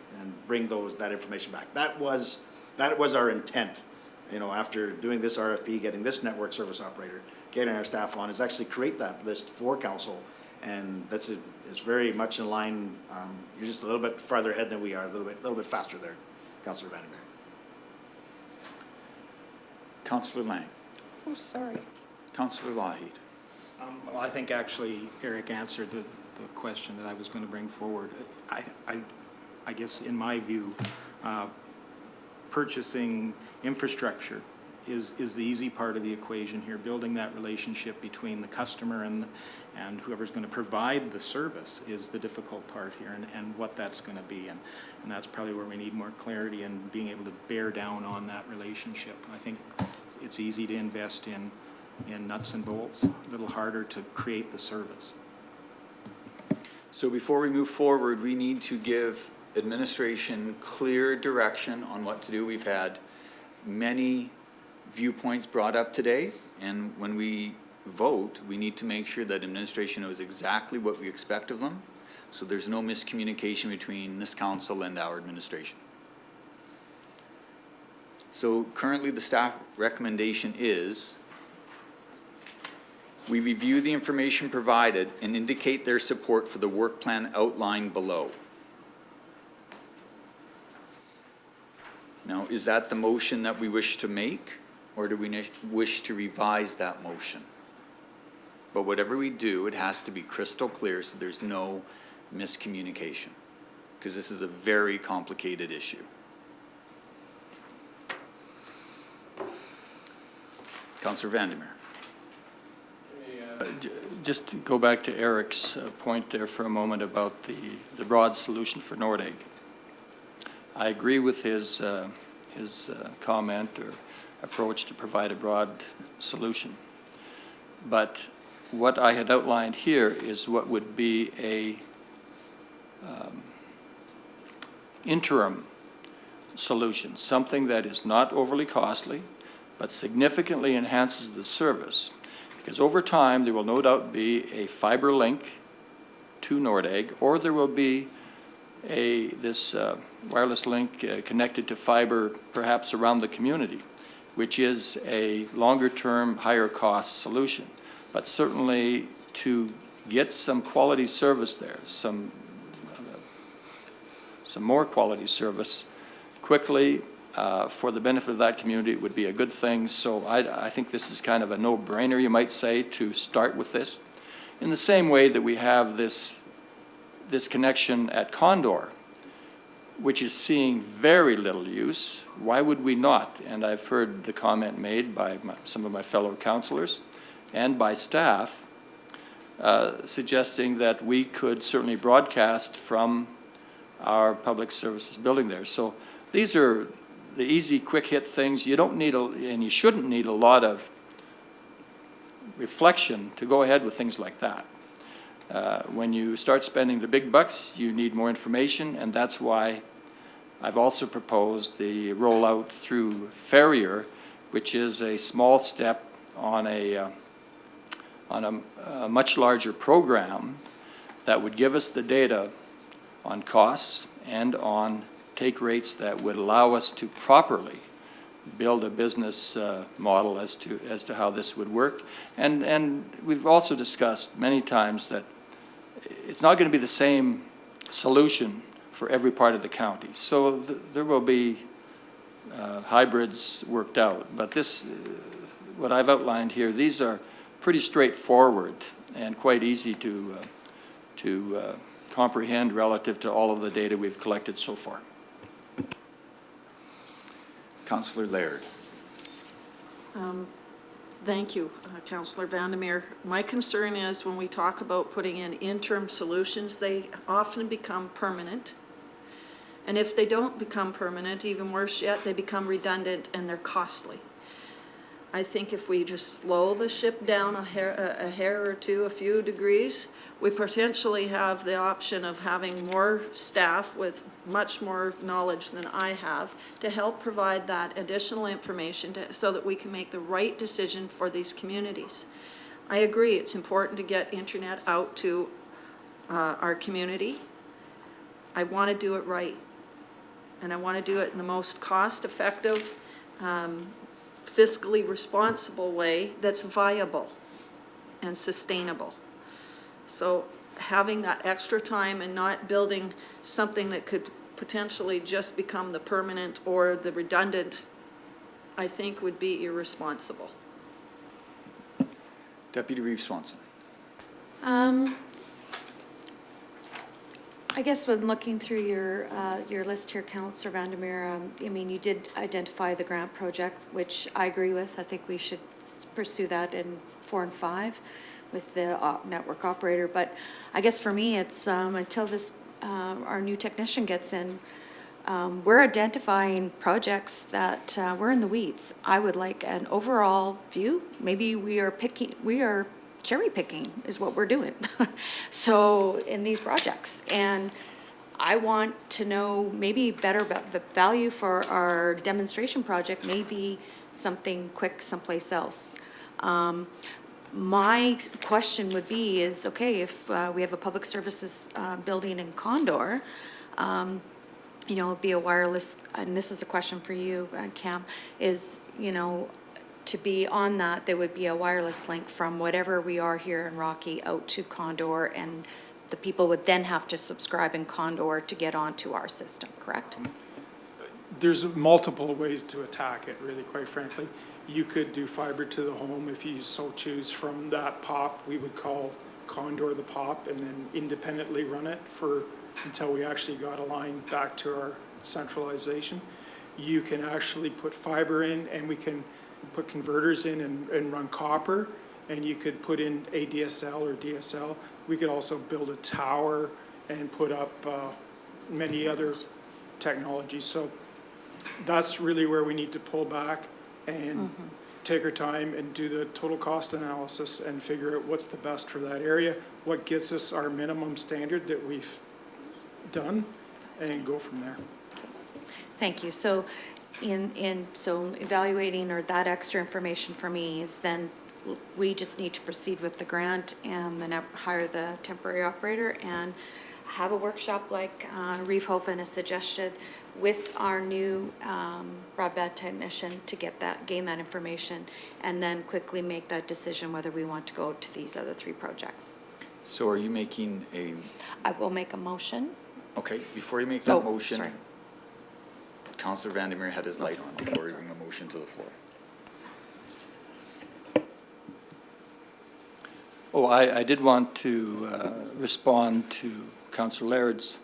bring that information back. That was our intent, you know, after doing this RFP, getting this network service operator, getting our staff on, is actually create that list for council, and it's very much in line. You're just a little bit farther ahead than we are, a little bit faster there, Councillor Vandermeer. Councillor Lang? Oh, sorry. Councillor Lougheed? Well, I think actually Eric answered the question that I was going to bring forward. I guess in my view, purchasing infrastructure is the easy part of the equation here. Building that relationship between the customer and whoever's going to provide the service is the difficult part here, and what that's going to be. And that's probably where we need more clarity and being able to bear down on that relationship. I think it's easy to invest in nuts and bolts, a little harder to create the service. So before we move forward, we need to give administration clear direction on what to do. We've had many viewpoints brought up today, and when we vote, we need to make sure that administration knows exactly what we expect of them, so there's no miscommunication between this council and our administration. So currently the staff recommendation is we review the information provided and indicate their support for the work plan outlined below. Now, is that the motion that we wish to make, or do we wish to revise that motion? But whatever we do, it has to be crystal clear so there's no miscommunication, because this is a very complicated issue. Councillor Vandermeer. Just to go back to Eric's point there for a moment about the broad solution for Nordegg. I agree with his comment or approach to provide a broad solution. But what I had outlined here is what would be a interim solution, something that is not overly costly, but significantly enhances the service. Because over time, there will no doubt be a fiber link to Nordegg, or there will be this wireless link connected to fiber perhaps around the community, which is a longer-term, higher-cost solution. But certainly to get some quality service there, some more quality service quickly for the benefit of that community would be a good thing. So I think this is kind of a no-brainer, you might say, to start with this. In the same way that we have this connection at Condor, which is seeing very little use, why would we not? And I've heard the comment made by some of my fellow councillors and by staff suggesting that we could certainly broadcast from our public services building there. So these are the easy, quick hit things. You don't need and you shouldn't need a lot of reflection to go ahead with things like that. When you start spending the big bucks, you need more information, and that's why I've also proposed the rollout through Farrier, which is a small step on a much larger program that would give us the data on costs and on take rates that would allow us to properly build a business model as to how this would work. And we've also discussed many times that it's not going to be the same solution for every part of the county. So there will be hybrids worked out. But this, what I've outlined here, these are pretty straightforward and quite easy to comprehend relative to all of the data we've collected so far. Councillor Laird. Thank you, Councillor Vandermeer. My concern is when we talk about putting in interim solutions, they often become permanent. And if they don't become permanent, even worse yet, they become redundant and they're costly. I think if we just slow the ship down a hair or two, a few degrees, we potentially have the option of having more staff with much more knowledge than I have to help provide that additional information so that we can make the right decision for these communities. I agree, it's important to get internet out to our community. I want to do it right. And I want to do it in the most cost-effective, fiscally responsible way that's viable and sustainable. So having that extra time and not building something that could potentially just become the permanent or the redundant, I think would be irresponsible. Deputy Reeve Swanson. I guess when looking through your list here, Councillor Vandermeer, I mean, you did identify the grant project, which I agree with. I think we should pursue that in 4 and 5 with the network operator. But I guess for me, it's until this our new technician gets in, we're identifying projects that we're in the weeds. I would like an overall view. Maybe we are cherry picking is what we're doing. So in these projects, and I want to know maybe better about the value for our demonstration project, maybe something quick someplace else. My question would be is, okay, if we have a public services building in Condor, you know, it'd be a wireless, and this is a question for you, Cam, is, you know, to be on that, there would be a wireless link from whatever we are here in Rocky out to Condor, and the people would then have to subscribe in Condor to get onto our system, correct? There's multiple ways to attack it, really, quite frankly. You could do fiber to the home if you so choose from that POP. We would call Condor the POP and then independently run it until we actually got a line back to our centralization. You can actually put fiber in, and we can put converters in and run copper, and you could put in ADSL or DSL. We could also build a tower and put up many other technologies. So that's really where we need to pull back and take our time and do the total cost analysis and figure out what's the best for that area, what gets us our minimum standard that we've done, and go from there. Thank you. So so evaluating or that extra information for me is then we just need to proceed with the grant and then hire the temporary operator and have a workshop like Reefhofen has suggested with our new broadband technician to gain that information, and then quickly make that decision whether we want to go to these other 3 projects. So are you making a, I will make a motion. okay, before you make that Oh, motion, sorry. Councillor Vandermeer had his light on before he bring a motion to the floor. Oh, I did want to respond to Councillor Laird's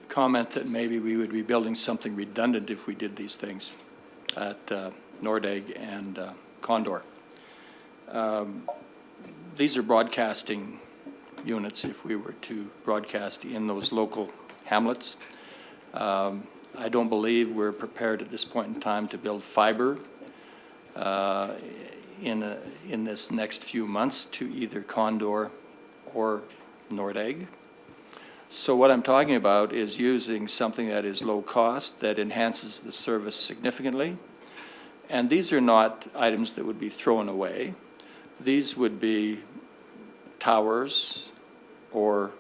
comment that maybe we would be building something redundant if we did these things at Nordegg and Condor. These are broadcasting units if we were to broadcast in those local hamlets. I don't believe we're prepared at this point in time to build fiber in this next few months to either Condor or Nordegg. So what I'm talking about is using something that is low cost, that enhances the service significantly. And these are not items that would be thrown away. These would be towers or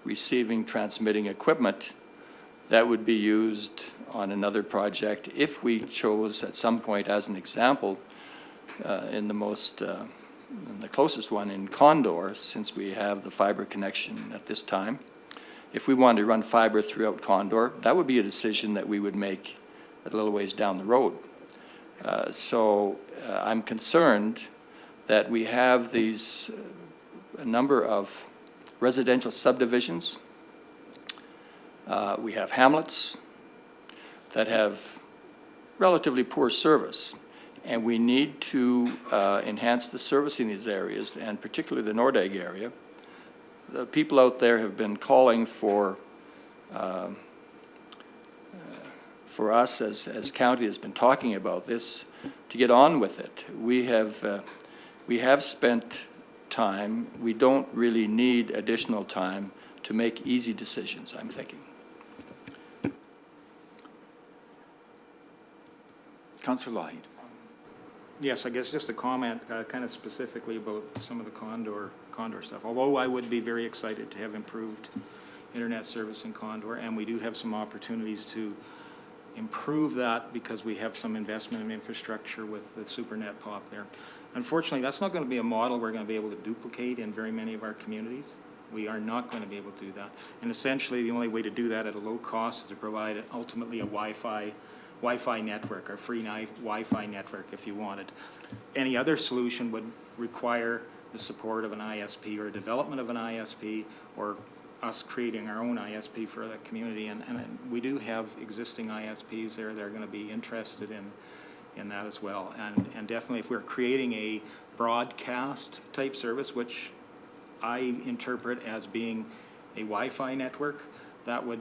receiving, transmitting equipment that would be used on another project if we chose at some point, as an example, in the closest one in Condor, since we have the fiber connection at this time. If we wanted to run fiber throughout Condor, that would be a decision that we would make a little ways down the road. I'm concerned that we have a number of residential subdivisions. We have hamlets that have relatively poor service, and we need to enhance the service in these areas, and particularly the Nordegg area. The people out there have been calling for us as county has been talking about this to get on with it. We have spent time. We don't really need additional time to make easy decisions, I'm thinking. Councillor Lougheed. Yes, I guess just a comment kind of specifically about some of the Condor stuff. Although I would be very excited to have improved internet service in Condor, and we do have some opportunities to improve that because we have some investment in infrastructure with the SuperNet pop there. Unfortunately, that's not going to be a model we're going to be able to duplicate in very many of our communities. We are not going to be able to do that. And essentially, the only way to do that at a low cost is to provide ultimately a Wi-Fi network, or free Wi-Fi network if you wanted. Any other solution would require the support of an ISP or development of an ISP, or us creating our own ISP for the community. And we do have existing ISPs there that are going to be interested in that as well. And definitely if we're creating a broadcast type service, which I interpret as being a Wi-Fi network, that would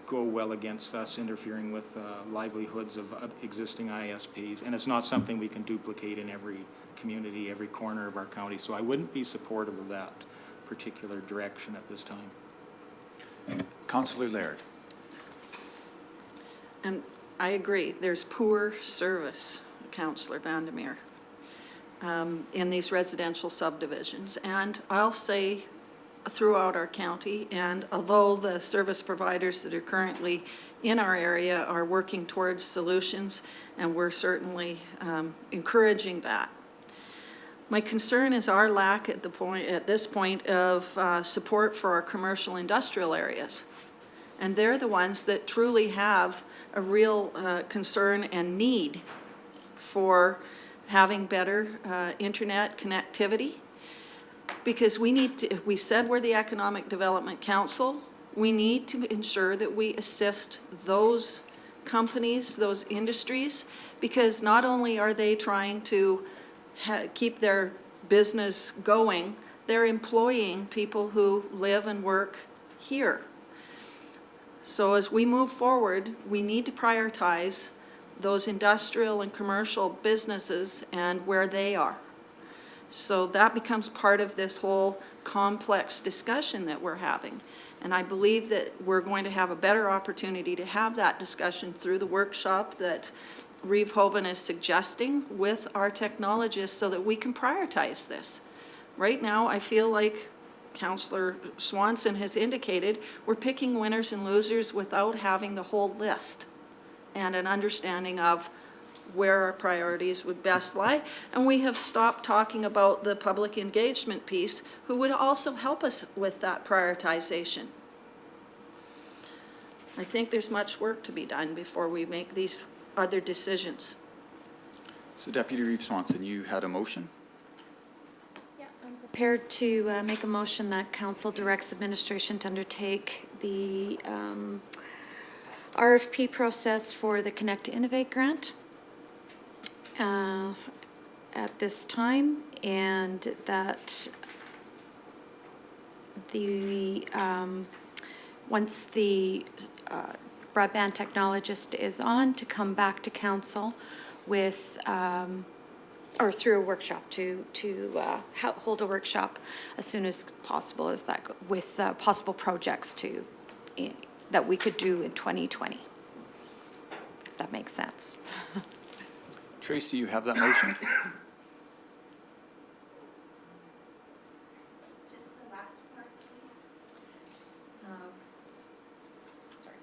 go well against us interfering with livelihoods of existing ISPs. And it's not something we can duplicate in every community, every corner of our county. So I wouldn't be supportive of that particular direction at this time. Councillor Laird. And I agree, there's poor service, Councillor Vandermeer, in these residential subdivisions. And I'll say throughout our county, and although the service providers that are currently in our area are working towards solutions, and we're certainly encouraging that. My concern is our lack at this point of support for our commercial industrial areas. And they're the ones that truly have a real concern and need for having better internet connectivity. Because we need to, if we said we're the Economic Development Council, we need to ensure that we assist those companies, those industries, because not only are they trying to keep their business going, they're employing people who live and work here. So as we move forward, we need to prioritize those industrial and commercial businesses and where they are. So that becomes part of this whole complex discussion that we're having. And I believe that we're going to have a better opportunity to have that discussion through the workshop that Reeve-Hoven is suggesting with our technologists so that we can prioritize this. Right now, I feel like Councillor Swanson has indicated, we're picking winners and losers without having the whole list and an understanding of where our priorities would best lie. And we have stopped talking about the public engagement piece, who would also help us with that prioritization. I think there's much work to be done before we make these other decisions. So Deputy Reeve-Swanson, you had a motion? Prepared to make a motion that council directs administration to undertake the RFP process for the Connect to Innovate grant at this time, and that the once the broadband technologist is on, to come back to council with or through a workshop to hold a workshop as soon as possible as that with possible projects that we could do in 2020, if that makes sense. Tracy, you have that motion? Just the last part, please. Sorry.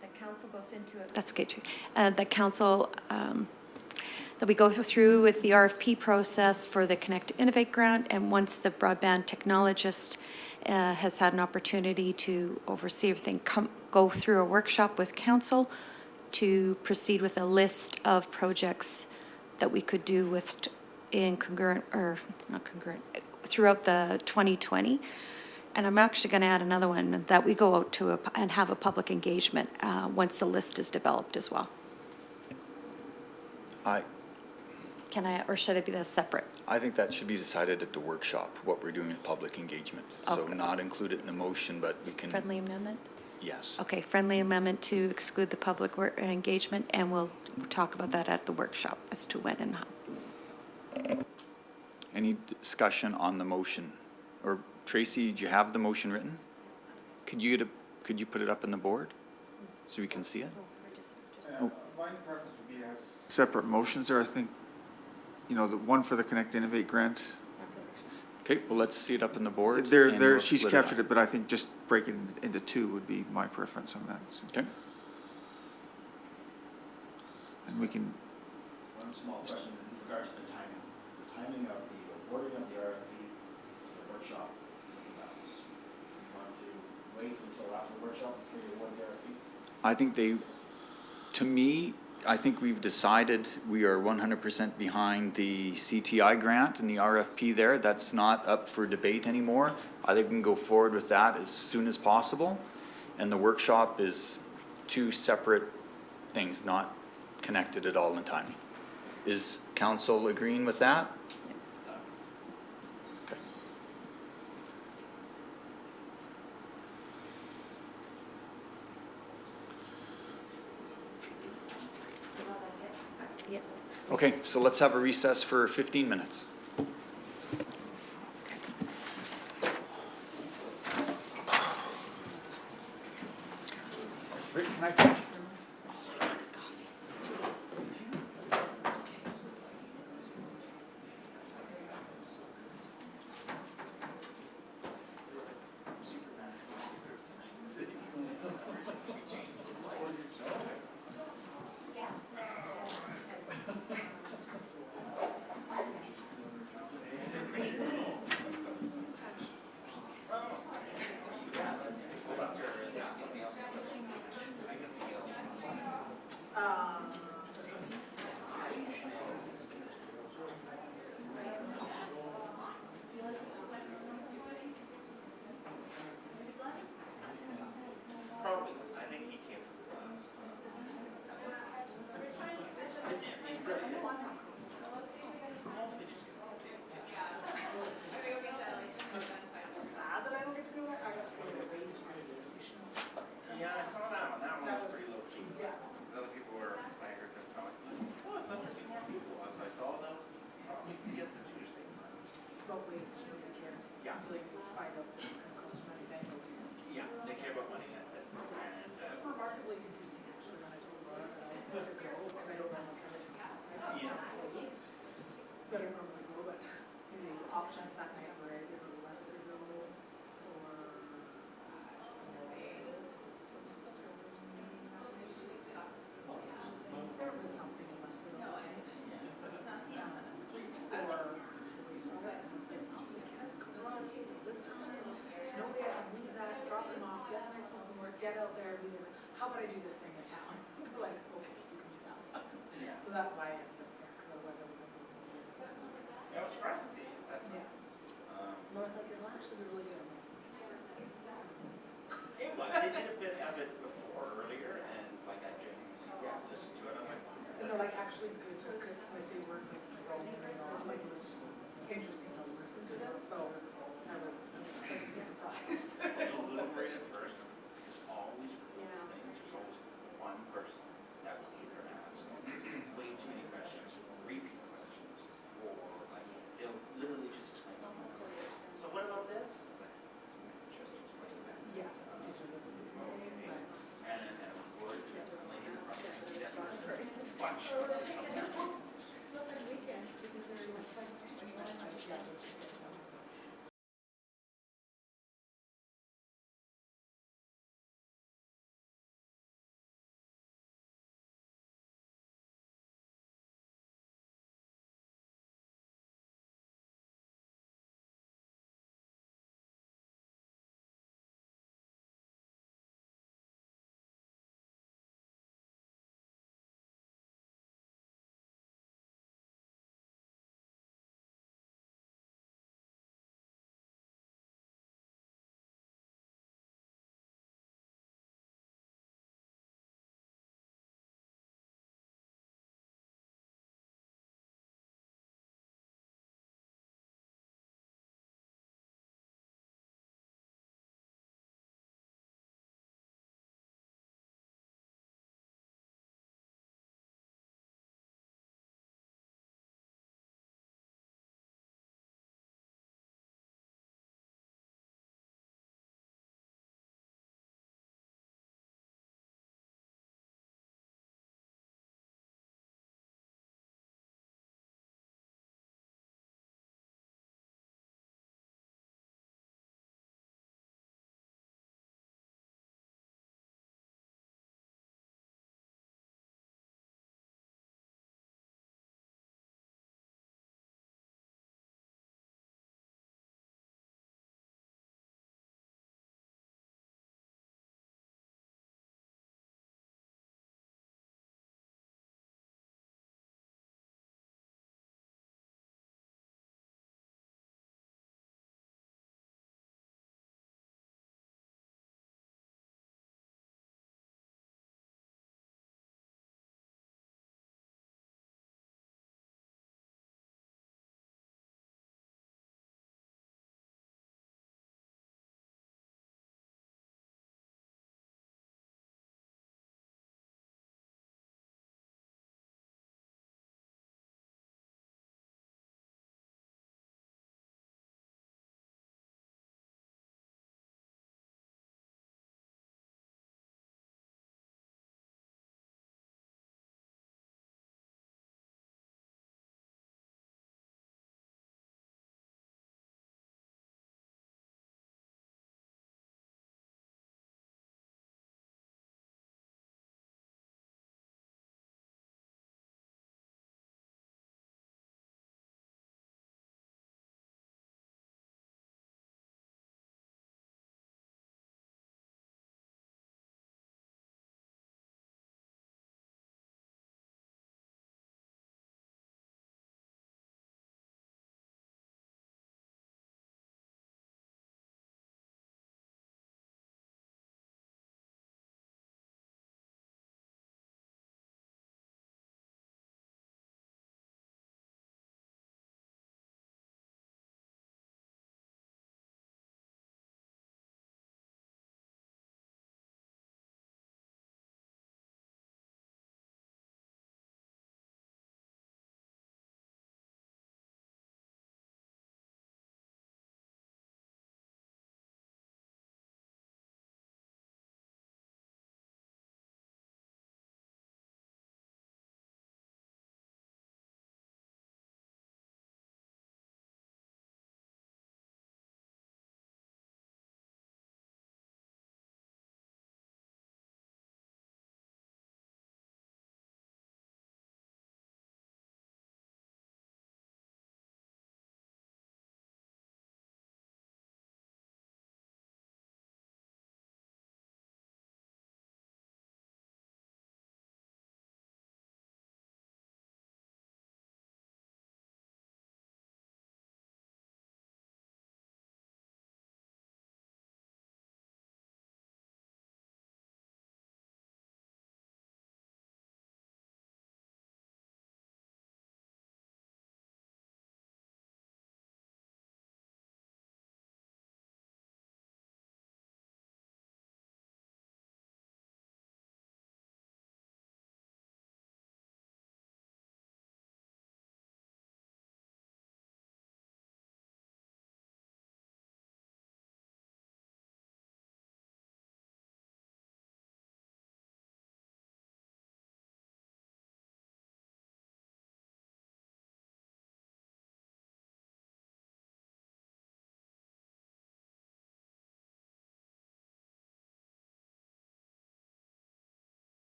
The council goes into it. That's okay, too. The council, that we go through with the RFP process for the Connect to Innovate grant, and once the broadband technologist has had an opportunity to oversee everything, go through a workshop with council to proceed with a list of projects that we could do with in congruent, or not congruent, throughout the 2020. And I'm actually going to add another one, that we go out to and have a public engagement once the list is developed as well. Can I, or should it be that separate? I think that should be decided at the workshop, what we're doing with public engagement. So Okay. not include it in the motion, but we can. Friendly amendment? Yes. Okay, friendly amendment to exclude the public engagement, and we'll talk about that at the workshop as to when and how. Any discussion on the motion? Or Tracy, do you have the motion written? Could you put it up on the board so we can see it? My preference would be to have separate motions there, I think. You know, the one for the Connect Innovate grant. Okay, well, let's see it up on the board. There, and we'll she's split captured up. it, but I think just break it into two would be my preference on that. So- Okay. And we can, One small question in regards to the timing. The timing of the awarding of the RFP to the workshop, that was, you want to wait until after the workshop before you award the RFP? I think to me, I think we've decided we are 100% behind the CTI grant and the RFP there. That's not up for debate anymore. I think we can go forward with that as soon as possible. And the workshop is two separate things, not connected at all in timing. Is council agreeing with that? Okay. Yep. Okay, so let's have a recess for 15 minutes. Rick, can I touch you? about waste, nobody cares. Yeah. Until you find out that it's gonna cost you money, then you'll care. Yeah, they care about money, that's it. And, It's remarkably interesting, actually, when I told Laura that I had to go, because I don't normally come to Yeah. So I don't normally go, but the options that night were either go to Westerville for, services building meeting that night. There was just something in Westerville, right? Or the wastewater, and I was like, oh, the kids go on, kids at this time, there's no way I can leave that, drop them off, get my phone from work, get out there, be there. How about I do this thing in town? They're like, okay, you can do that. So that's why I ended up there, because otherwise I would have been. I was surprised to see it. That's, Yeah. Laura's like, it'll actually be really good. I'm like, it was, they did a bit of it before, earlier, and like I genuinely listened to it, I was like. and they're like actually good, so good, like they weren't like rolling or not, like it was interesting to listen to them, so I was pleasantly surprised. I was a little worried at first, because always for those things, there's always one person that will either ask way too many questions, repeat questions, or like, they'll literally just explain something. So what about this? It's like, just explain that. Yeah, did you listen to me? But And then I was worried, because the lady in front of me, that first bunch. feels like weekends because there is like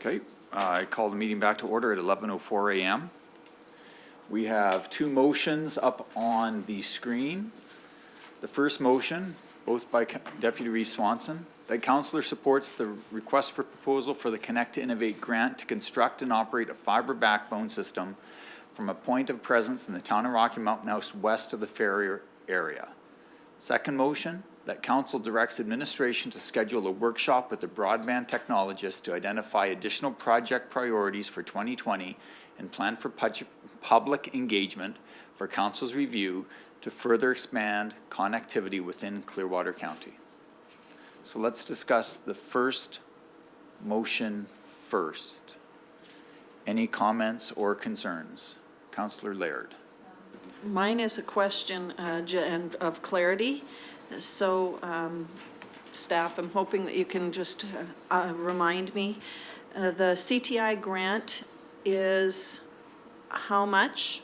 Okay, I call the meeting back to order at 11:04 a.m. We have two motions up on the screen. The first motion, both by Deputy Reeve Swanson, that councillor supports the request for proposal for the Connect to Innovate grant to construct and operate a fiber backbone system from a point of presence in the town of Rocky Mountain House west of the Ferrier area. Second motion, that council directs administration to schedule a workshop with the broadband technologist to identify additional project priorities for 2020 and plan for public engagement for council's review to further expand connectivity within Clearwater County. So let's discuss the first motion first. Any comments or concerns? Councillor Laird. Mine is a question and of clarity. So, staff, I'm hoping that you can just remind me. The CTI grant is how much?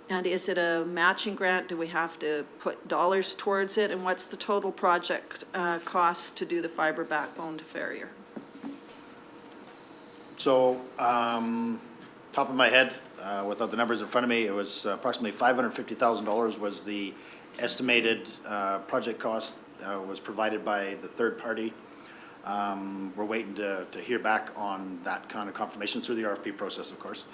And is it a matching grant? Do we have to put dollars towards it? And what's the total project cost to do the fiber backbone to Ferrier? So, top of my head, without the numbers in front of me, it was approximately $550,000 was the estimated project cost was provided by the third party. We're waiting to hear back on that kind of confirmation through the RFP process, of course.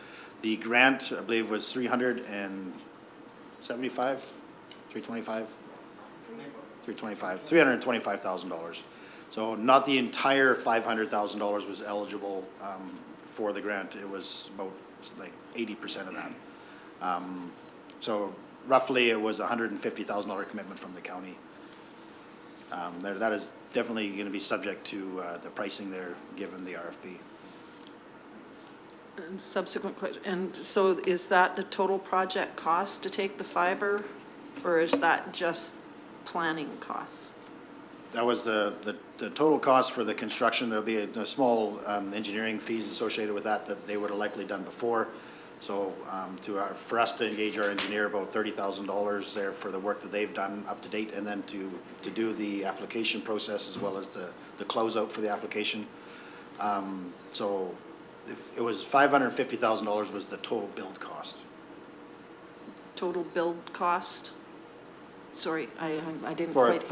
The grant, I believe, was $325,000. So not the entire $500,000 was eligible for the grant. It was about like 80% of that. So roughly it was a $150,000 commitment from the county. That is definitely going to be subject to the pricing there, given the RFP. Subsequent question, and so is that the total project cost to take the fiber, or is that just planning costs? That was the total cost for the construction. There'll be a small engineering fees associated with that they would have likely done before. So for us to engage our engineer, about $30,000 there for the work that they've done up to date, and then to do the application process as well as the closeout for the application. So if it was $550,000 was the total build cost. Total build cost? Sorry, I didn't For quite.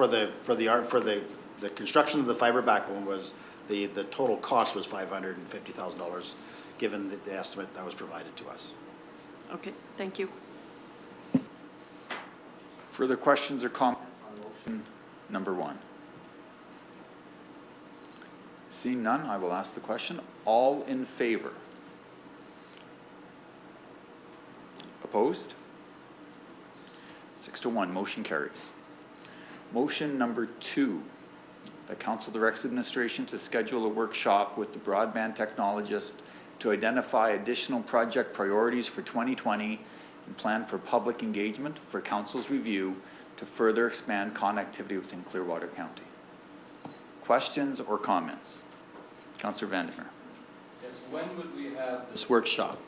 the construction of the fiber backbone was the total cost was $550,000, given the estimate that was provided to us. Okay, thank you. Further questions or comments on motion number one? Seeing none, I will ask the question. All in favor? Opposed? 6-1, motion carries. Motion number two, that council directs administration to schedule a workshop with the broadband technologist to identify additional project priorities for 2020 and plan for public engagement for council's review to further expand connectivity within Clearwater County. Questions or comments? Councillor Vandermeer. Yes, when would we have this workshop?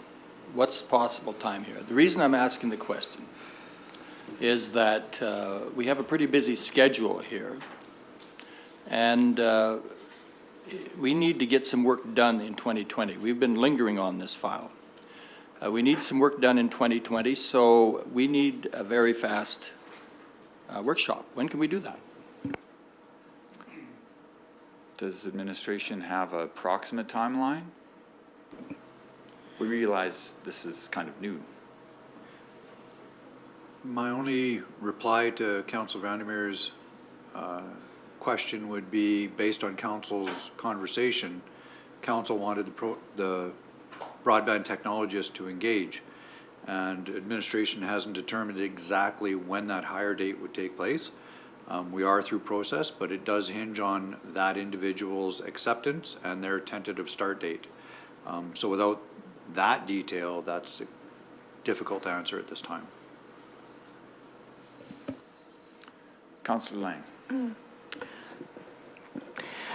What's possible time here? The reason I'm asking the question is that we have a pretty busy schedule here, and we need to get some work done in 2020. We've been lingering on this file. We need some work done in 2020, so we need a very fast workshop. When can we do that? Does administration have an approximate timeline? We realize this is kind of new. My only reply to Councillor Vandermeer's question would be, based on Council's conversation, Council wanted the broadband technologist to engage, and administration hasn't determined exactly when that hire date would take place. We are through process, but it does hinge on that individual's acceptance and their tentative start date. So without that detail, that's difficult to answer at this time. Councillor Lang.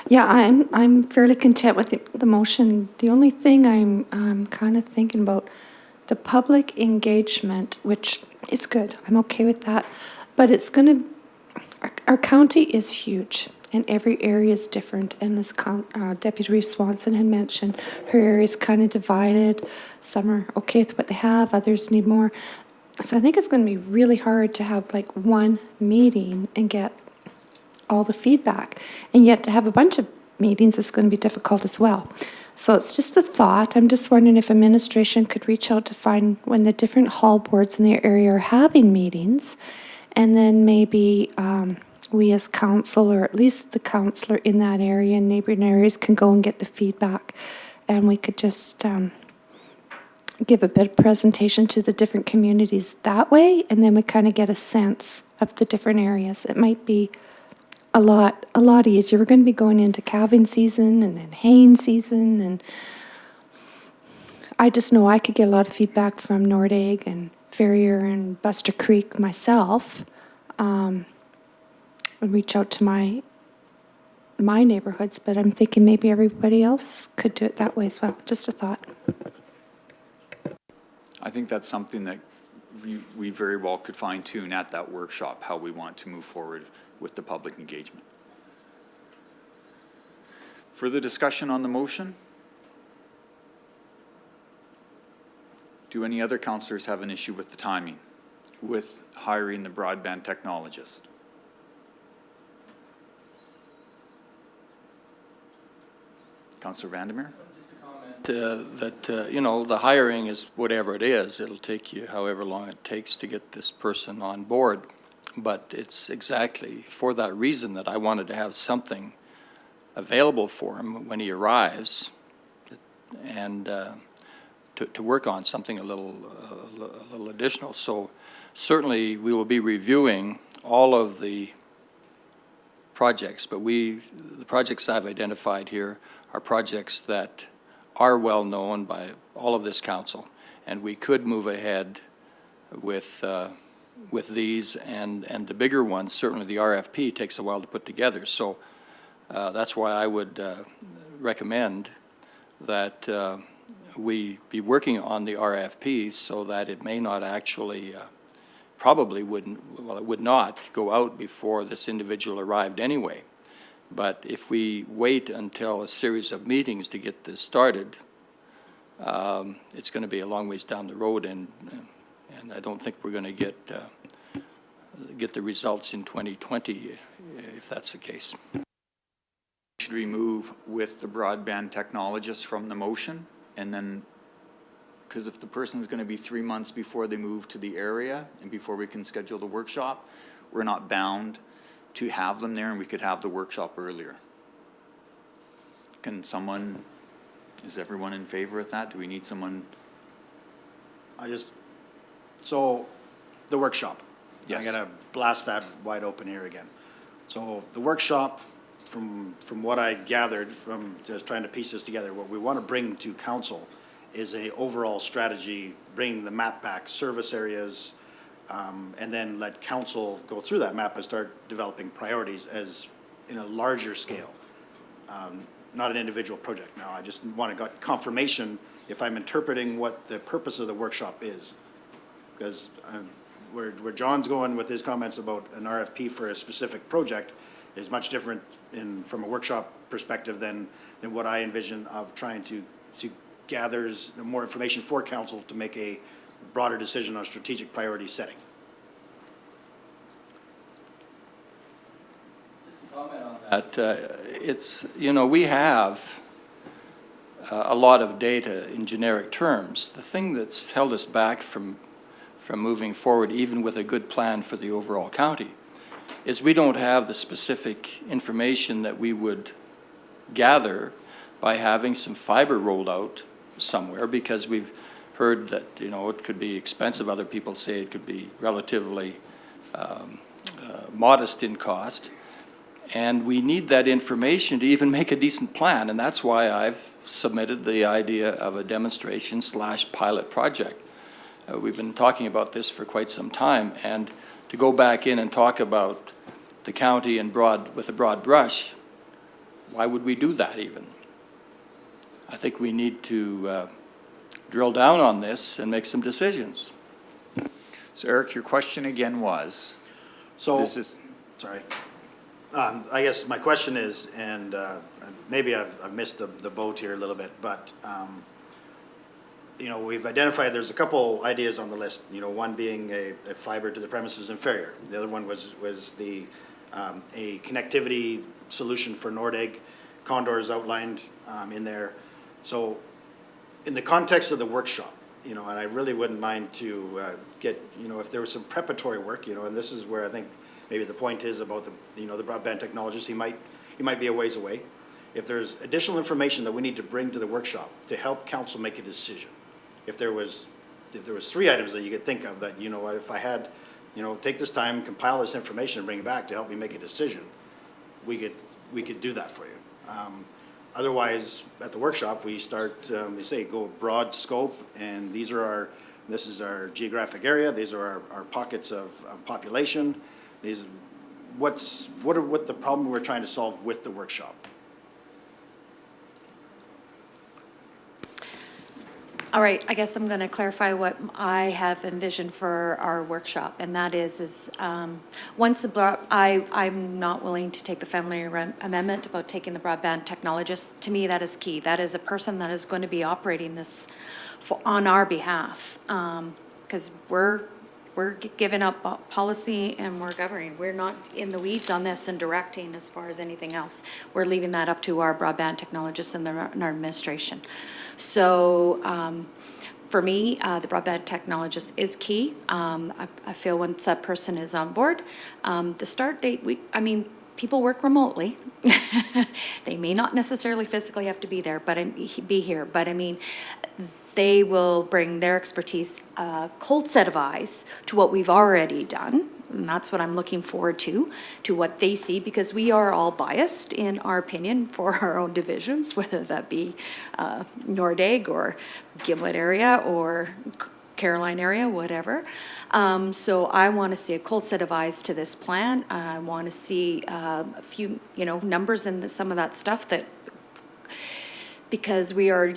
Yeah, I'm fairly content with the motion. The only thing I'm kind of thinking about, the public engagement, which is good. I'm okay with that. But it's going to, our county is huge. and every area is different. And as Deputy Reeve Swanson had mentioned, her area is kind of divided. Some are okay with what they have, others need more. So I think it's going to be really hard to have like one meeting and get all the feedback. And yet to have a bunch of meetings is going to be difficult as well. So it's just a thought. I'm just wondering if administration could reach out to find when the different hall boards in their area are having meetings, and then maybe we as council, or at least the councillor in that area and neighboring areas, can go and get the feedback, and we could just give a bit of presentation to the different communities that way, and then we kind of get a sense of the different areas. It might be a lot easier. We're going to be going into calving season and then haying season, and I just know I could get a lot of feedback from Nordegg and Ferrier and Buster Creek myself, and reach out to my neighborhoods, but I'm thinking maybe everybody else could do it that way as well. Just a thought. I think that's something that we very well could fine tune at that workshop, how we want to move forward with the public engagement. Further discussion on the motion? Do any other councillors have an issue with the timing, with hiring the broadband technologist? Councillor Vandermeer? You know, the hiring is whatever it is. It'll take you however long it takes to get this person on board. But it's exactly for that reason that I wanted to have something available for him when he arrives, and to work on something a little additional. So certainly we will be reviewing all of the projects, but the projects I've identified here are projects that are well known by all of this council, and we could move ahead with these, and the bigger ones, certainly the RFP takes a while to put together. So that's why I would recommend that we be working on the RFP, so that it may not actually, it would not go out before this individual arrived anyway. But if we wait until a series of meetings to get this started, it's going to be a long ways down the road, and I don't think we're going to get the results in 2020 if that's the case. Should we move with the broadband technologist from the motion? And then, because if the person's going to be 3 months before they move to the area and before we can schedule the workshop, we're not bound to have them there, and we could have the workshop earlier. Is everyone in favor of that? Do we need someone? So the workshop. Yes. I'm going to blast that wide open here again. So the workshop, from what I gathered from just trying to piece this together, what we want to bring to council is a overall strategy, bringing the map back, service areas, and then let council go through that map and start developing priorities as in a larger scale, not an individual project. Now, I just want to get confirmation if I'm interpreting what the purpose of the workshop is, because where John's going with his comments about an RFP for a specific project is much different from a workshop perspective than what I envision of trying to gather more information for council to make a broader decision on strategic priority setting. Just to comment on that, it's, we have a lot of data in generic terms. The thing that's held us back from moving forward, even with a good plan for the overall county, is we don't have the specific information that we would gather by having some fiber rolled out somewhere, because we've heard that, it could be expensive. Other people say it could be relatively modest in cost. And we need that information to even make a decent plan. And that's why I've submitted the idea of a demonstration/pilot project. We've been talking about this for quite some time. And to go back in and talk about the county with a broad brush, why would we do that even? I think we need to drill down on this and make some decisions. So Eric, your question again was? So, Sorry. I guess my question is, and maybe I've missed the boat here a little bit, but, you know, we've identified, there's a couple ideas on the list, you know, one being a fiber to the premises in Ferrier. The other one was the, a connectivity solution for Nordegg. Condor is outlined in there. So in the context of the workshop, you know, and I really wouldn't mind to get, you know, if there was some preparatory work, you know, and this is where I think maybe the point is about the, you know, the broadband technologist, he might be a ways away. If there's additional information that we need to bring to the workshop to help council make a decision, if there was 3 items that you could think of that, you know what, if I had, you know, take this time, compile this information and bring it back to help me make a decision, we could do that for you. Otherwise, at the workshop, we start, we say go broad scope, and this is our geographic area, these are our pockets of population, what the problem we're trying to solve with the workshop. All right, I guess I'm going to clarify what I have envisioned for our workshop, and that is once I'm not willing to take the friendly amendment about taking the broadband technologist. To me, that is key. That is a person that is going to be operating this on our behalf, because we're giving up policy and we're governing. We're not in the weeds on this and directing as far as anything else. We're leaving that up to our broadband technologists and our administration. So for me, the broadband technologist is key. I feel once that person is on board, the start date, people work remotely. They may not necessarily physically have to be there, but be here. But I mean, they will bring their expertise, cold set of eyes to what we've already done. And that's what I'm looking forward to what they see, because we are all biased in our opinion for our own divisions, whether that be Nordegg or Gimlet area or Caroline area, whatever. So I want to see a cold set of eyes to this plan. I want to see a few, you know, numbers and some of that stuff that, because we're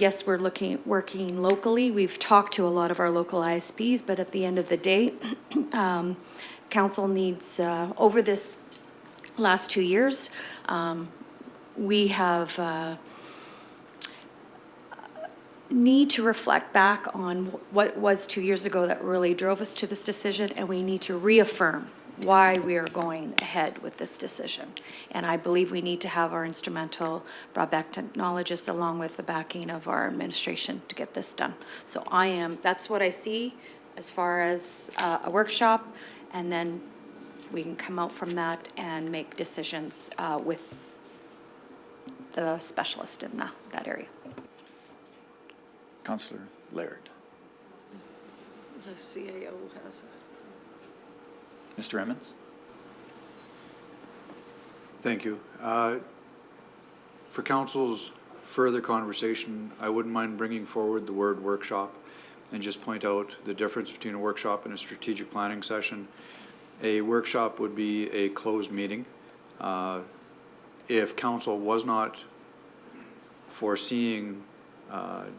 working locally. We've talked to a lot of our local ISPs, but at the end of the day, council needs, over this last 2 years, we have need to reflect back on what was 2 years ago that really drove us to this decision, and we need to reaffirm why we are going ahead with this decision. And I believe we need to have our instrumental broadband technologist along with the backing of our administration to get this done. So that's what I see as far as a workshop, and then we can come out from that and make decisions with the specialist in that area. Councillor Laird. The CAO has Mr. Emmons? Thank you. For council's further conversation, I wouldn't mind bringing forward the word workshop and just point out the difference between a workshop and a strategic planning session. A workshop would be a closed meeting. If council was not foreseeing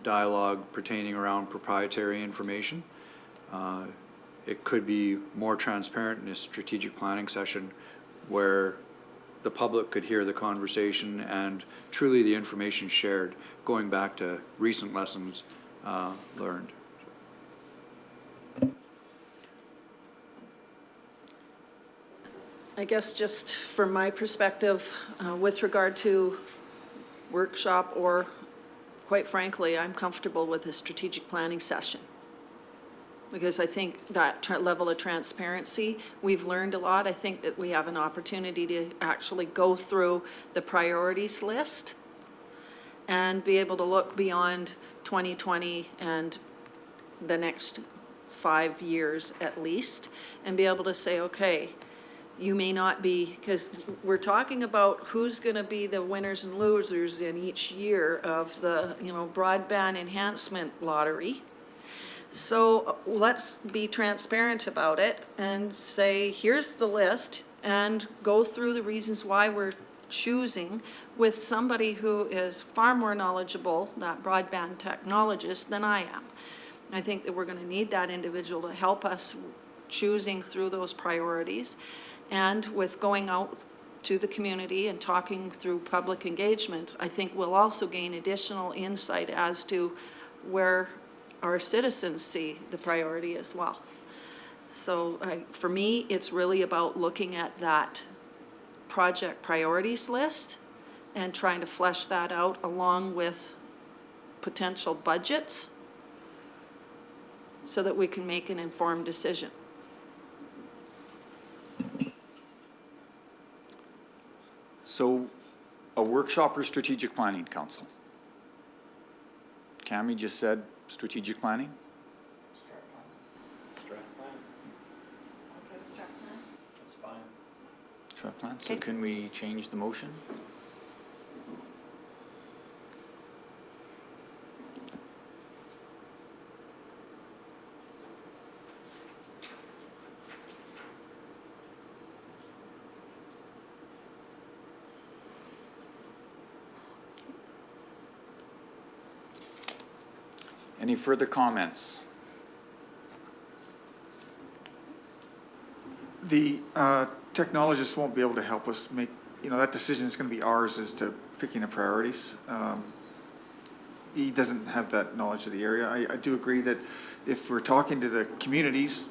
dialogue pertaining around proprietary information, it could be more transparent in a strategic planning session where the public could hear the conversation and truly the information shared, going back to recent lessons learned. I guess just from my perspective, with regard to workshop, or quite frankly, I'm comfortable with a strategic planning session. Because I think that level of transparency, we've learned a lot. I think that we have an opportunity to actually go through the priorities list and be able to look beyond 2020 and the next 5 years at least, and be able to say, okay, you may not be, because we're talking about who's going to be the winners and losers in each year of the, you know, broadband enhancement lottery. So let's be transparent about it and say, here's the list, and go through the reasons why we're choosing with somebody who is far more knowledgeable, that broadband technologist, than I am. I think that we're going to need that individual to help us choosing through those priorities. And with going out to the community and talking through public engagement, I think we'll also gain additional insight as to where our citizens see the priority as well. So for me, it's really about looking at that project priorities list and trying to flesh that out along with potential budgets so that we can make an informed decision. So a workshop or strategic planning, council? Cammie just said strategic planning? Strat plan, so Okay. can we change the motion? Any further comments? The technologist won't be able to help us make, that decision is going to be ours as to picking the priorities. He doesn't have that knowledge of the area. I do agree that if we're talking to the communities,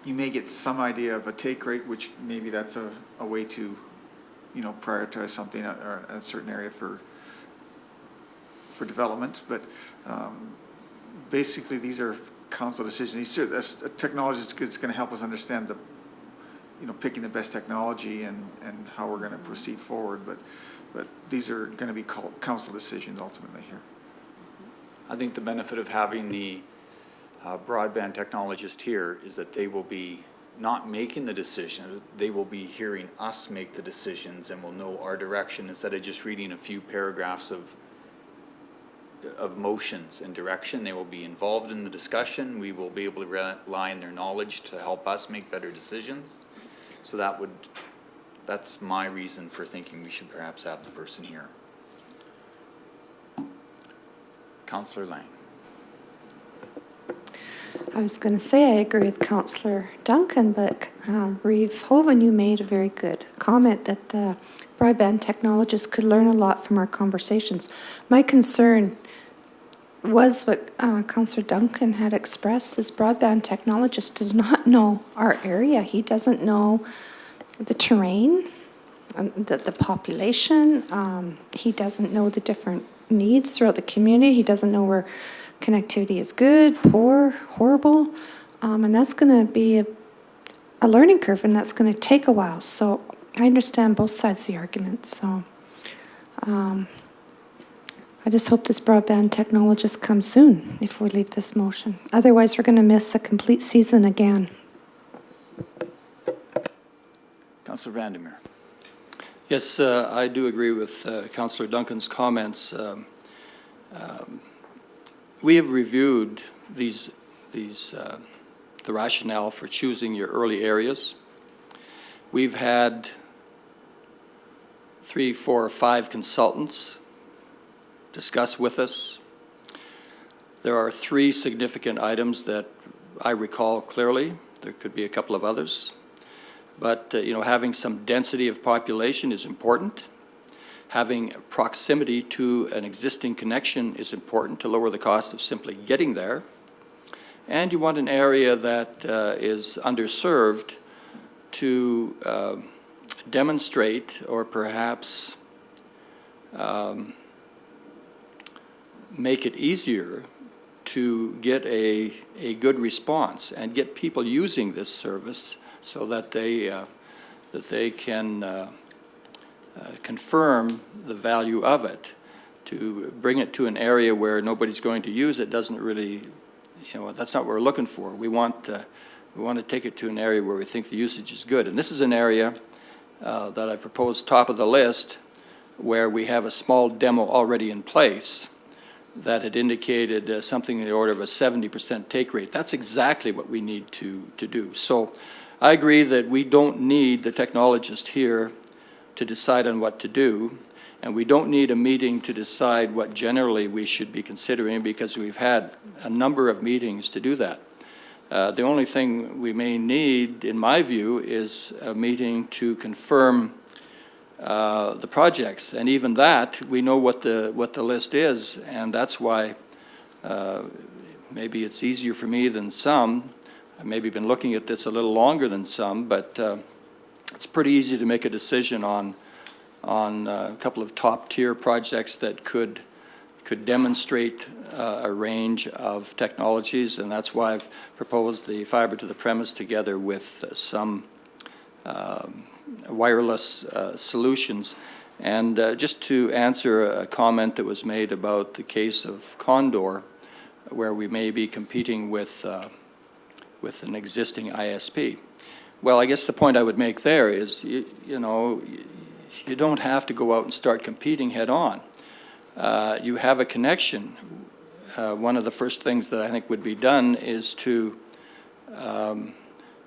you may get some idea of a take rate, which maybe that's a way to, prioritize something or a certain area for development. But basically, these are council decisions. A technologist is going to help us understand the, picking the best technology and how we're going to proceed forward. But these are going to be council decisions ultimately here. I think the benefit of having the broadband technologist here is that they will be not making the decision, they will be hearing us make the decisions and will know our direction instead of just reading a few paragraphs of motions and direction. They will be involved in the discussion. We will be able to rely on their knowledge to help us make better decisions. So that's my reason for thinking we should perhaps have the person here. Councillor Lang. I was going to say I agree with Councillor Duncan, but Reeve Hoven, you made a very good comment that the broadband technologists could learn a lot from our conversations. My concern was what Councillor Duncan had expressed. This broadband technologist does not know our area. He doesn't know the terrain, the population. He doesn't know the different needs throughout the community. He doesn't know where connectivity is good, poor, horrible. And that's going to be a learning curve, and that's going to take a while. So I understand both sides of the argument. So I just hope this broadband technologist comes soon if we leave this motion. Otherwise, we're going to miss a complete season again. Councillor Vandermeer. Yes, I do agree with Councillor Duncan's comments. We have reviewed the rationale for choosing your early areas. We've had 3, 4, or 5 consultants discuss with us. There are 3 significant items that I recall clearly. There could be a couple of others. But, having some density of population is important. Having proximity to an existing connection is important to lower the cost of simply getting there. And you want an area that is underserved to demonstrate or perhaps make it easier to get a good response and get people using this service so that they can confirm the value of it. To bring it to an area where nobody's going to use it doesn't really, that's not what we're looking for. We want to take it to an area where we think the usage is good. And this is an area that I proposed top of the list where we have a small demo already in place that had indicated something in the order of a 70% take rate. That's exactly what we need to do. So I agree that we don't need the technologist here to decide on what to do, and we don't need a meeting to decide what generally we should be considering, because we've had a number of meetings to do that. The only thing we may need, in my view, is a meeting to confirm the projects. And even that, we know what the list is, and that's why maybe it's easier for me than some. I've maybe been looking at this a little longer than some, but it's pretty easy to make a decision on a couple of top-tier projects that could demonstrate a range of technologies, and that's why I've proposed the fiber to the premise together with some wireless solutions. And just to answer a comment that was made about the case of Condor, where we may be competing with an existing ISP. Well, I guess the point I would make there is, you know, you don't have to go out and start competing head-on. You have a connection. One of the first things that I think would be done is to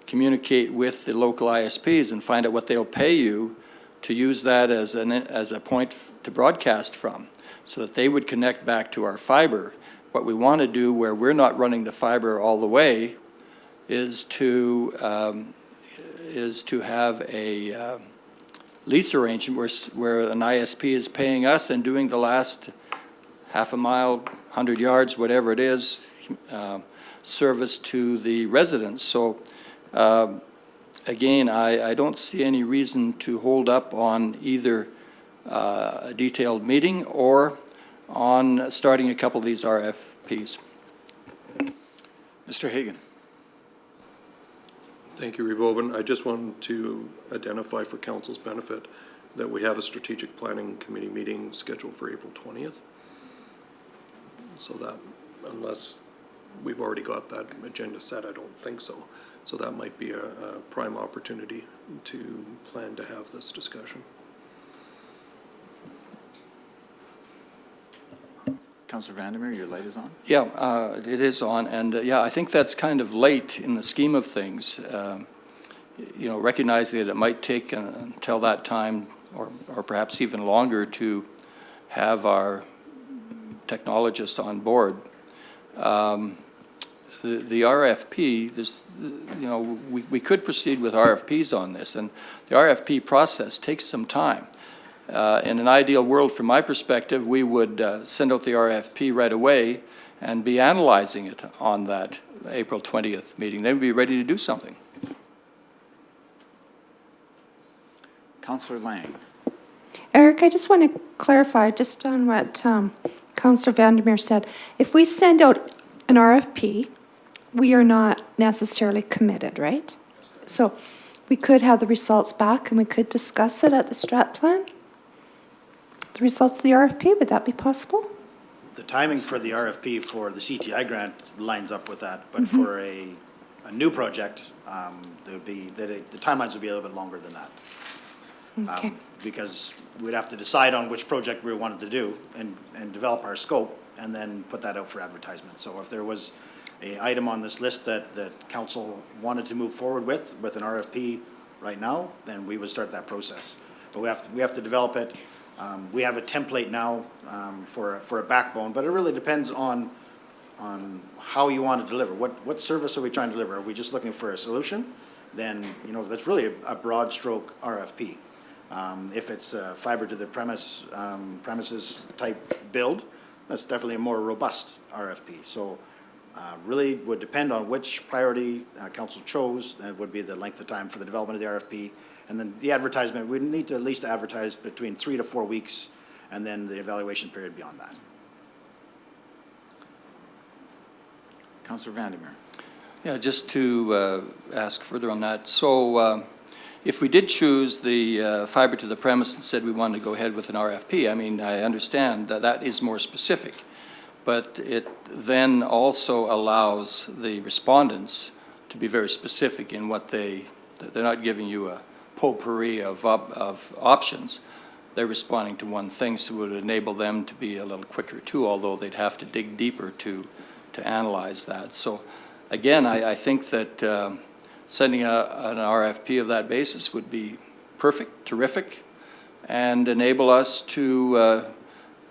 communicate with the local ISPs and find out what they'll pay you to use that as a point to broadcast from, so that they would connect back to our fiber. What we want to do, where we're not running the fiber all the way, is to have a lease arrangement where an ISP is paying us and doing the last half a mile, 100 yards, whatever it is, service to the residents. So again, I don't see any reason to hold up on either a detailed meeting or on starting a couple of these RFPs. Mr. Hagan. Thank you, Revolvin. I just wanted to identify for council's benefit that we have a strategic planning committee meeting scheduled for April 20th. So that, unless we've already got that agenda set, I don't think so. So that might be a prime opportunity to plan to have this discussion. Councillor Vandermeer, your light is on. Yeah, it is on, and yeah, I think that's kind of late in the scheme of things. You know, recognizing that it might take until that time, or perhaps even longer, to have our technologist on board. The RFP, you know, we could proceed with RFPs on this, and the RFP process takes some time. In an ideal world, from my perspective, we would send out the RFP right away and be analyzing it on that April 20th meeting. Then we'd be ready to do something. Councillor Lang. Eric, I just want to clarify just on what Councillor Vandermeer said. If we send out an RFP, we are not necessarily committed, right? So we could have the results back and we could discuss it at the strat plan? The results of the RFP, would that be possible? The timing for the RFP for the CTI grant lines up with that, but for a new project, the timelines would be a little bit longer than that. Okay. Because we'd have to decide on which project we wanted to do and develop our scope and then put that out for advertisement. So if there was an item on this list that council wanted to move forward with an RFP right now, then we would start that process. But we have to develop it. We have a template now for a backbone, but it really depends on how you want to deliver. What service are we trying to deliver? Are we just looking for a solution? Then, you know, that's really a broad stroke RFP. If it's a fiber to the premises type build, that's definitely a more robust RFP. So really would depend on which priority council chose. That would be the length of time for the development of the RFP. And then the advertisement, we need to at least advertise between 3 to 4 weeks, and then the evaluation period beyond that. Councillor Vandermeer. Yeah, just to ask further on that. So if we did choose the fiber to the premise and said we wanted to go ahead with an RFP, I mean, I understand that that is more specific, but it then also allows the respondents to be very specific in what they're not giving you a potpourri of options. They're responding to one thing, so it would enable them to be a little quicker too, although they'd have to dig deeper to analyze that. So again, I think that sending an RFP of that basis would be perfect, terrific, and enable us to,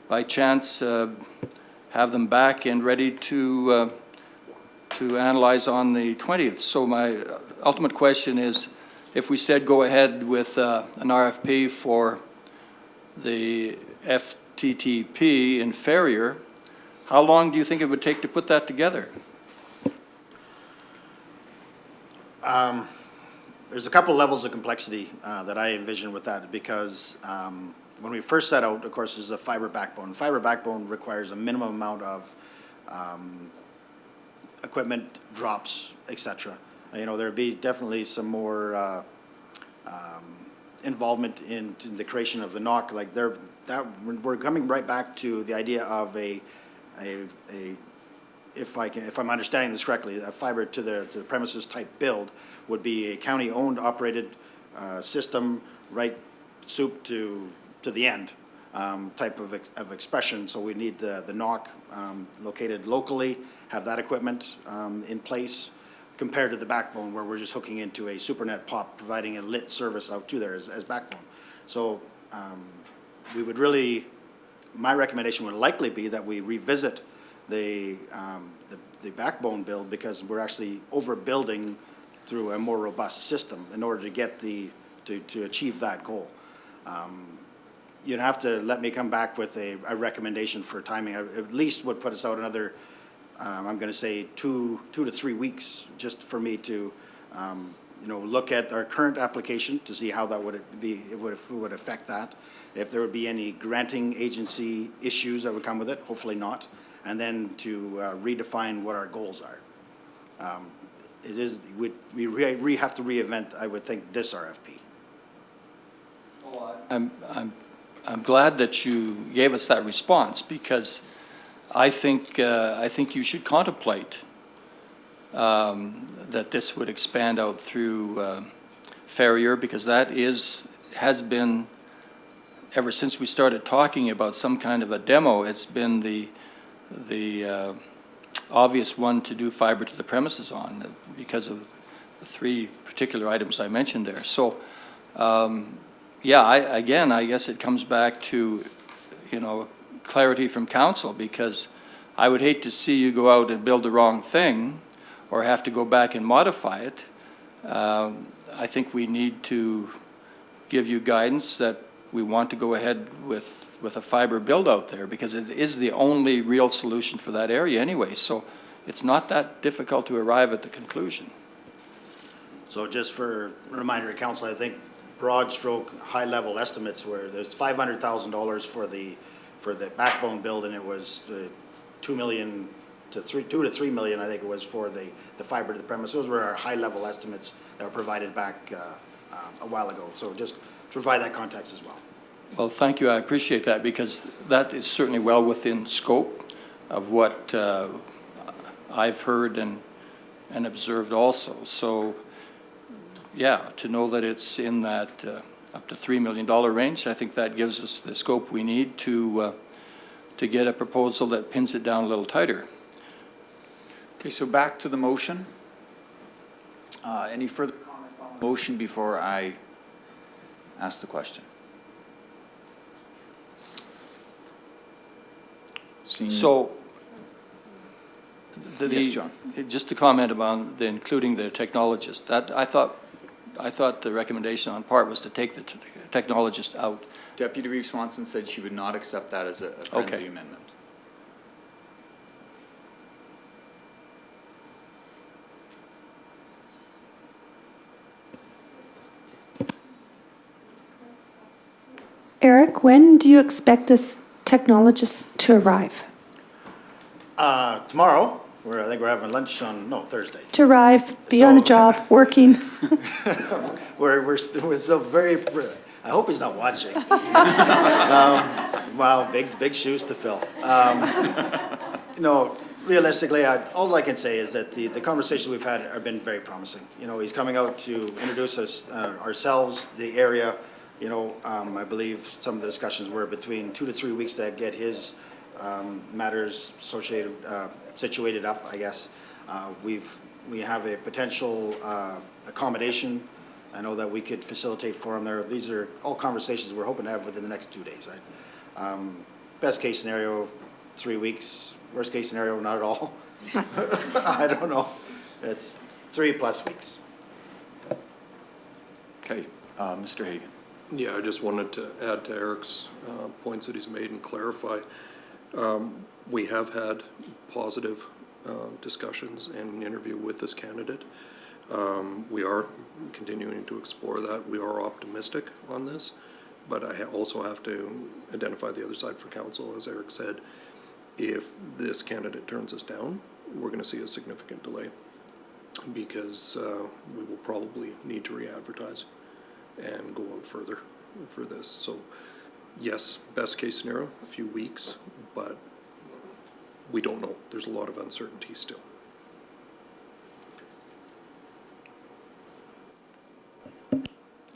by chance, have them back and ready to analyze on the 20th. So my ultimate question is, if we said go ahead with an RFP for the FTTP in Ferrier, how long do you think it would take to put that together? There's a couple levels of complexity that I envision with that, because when we first set out, of course, there's a fiber backbone. Fiber backbone requires a minimum amount of equipment, drops, et cetera. You know, there'd be definitely some more involvement in the creation of the NOC. Like we're coming right back to the idea of if I'm understanding this correctly, a fiber to the premises type build would be a county-owned, operated system, right soup to the end type of expression. So we need the NOC located locally, have that equipment in place, compared to the backbone where we're just hooking into a SuperNet POP, providing a lit service out to there as backbone. So we would really, my recommendation would likely be that we revisit the backbone build, because we're actually overbuilding through a more robust system in order to get to achieve that goal. You'd have to let me come back with a recommendation for timing. At least would put us out another, I'm going to say 2 to 3 weeks, just for me to, you know, look at our current application to see how that would be, it would affect that. If there would be any granting agency issues that would come with it, hopefully not, and then to redefine what our goals are. We have to reinvent, I would think, this RFP. I'm glad that you gave us that response, because I think you should contemplate that this would expand out through Ferrier, because that has been, ever since we started talking about some kind of a demo, it's been the obvious one to do fiber to the premises on, because of the 3 particular items I mentioned there. So, yeah, I guess it comes back to, you know, clarity from council, because I would hate to see you go out and build the wrong thing or have to go back and modify it. I think we need to give you guidance that we want to go ahead with a fiber build out there, because it is the only real solution for that area anyway. So it's not that difficult to arrive at the conclusion. So just for a reminder to council, I think broad stroke, high level estimates where there's $500,000 for the backbone build, and it was 2 million to 2 to 3 million, I think it was, for the fiber to the premise. Those were our high level estimates that were provided back a while ago. So just to provide that context as well. Well, thank you. I appreciate that, because that is certainly well within scope of what I've heard and observed also. So, yeah, to know that it's in that up to $3 million range, I think that gives us the scope we need to get a proposal that pins it down a little tighter. Okay, so back to the motion. Any further comments on the motion before I ask the question? So, Yes, John. just to comment about including the technologist, that I thought the recommendation on part was to take the technologist out. Deputy Reeve Swanson said she would not accept that as a friendly Okay. amendment. Eric, when do you expect this technologist to arrive? Tomorrow, I think we're having lunch on, Thursday. To arrive, be on the job, working? We're still very, I hope he's not watching. Wow, big shoes to fill. You know, realistically, all I can say is that the conversations we've had have been very promising. You know, he's coming out to introduce us, ourselves, the area. You know, I believe some of the discussions were between 2 to 3 weeks to get his matters situated up, I guess. We have a potential accommodation. I know that we could facilitate for him there. These are all conversations we're hoping to have within the next 2 days. Best case scenario, 3 weeks. Worst case scenario, not at all. I don't know. It's 3+ weeks. Okay, Mr. Hagan. Yeah, I just wanted to add to Eric's points that he's made and clarify. We have had positive discussions and interview with this candidate. We are continuing to explore that. We are optimistic on this, but I also have to identify the other side for council, as Eric said. If this candidate turns us down, we're going to see a significant delay because we will probably need to re-advertise and go out further for this. So yes, best case scenario, a few weeks, but we don't know. There's a lot of uncertainty still.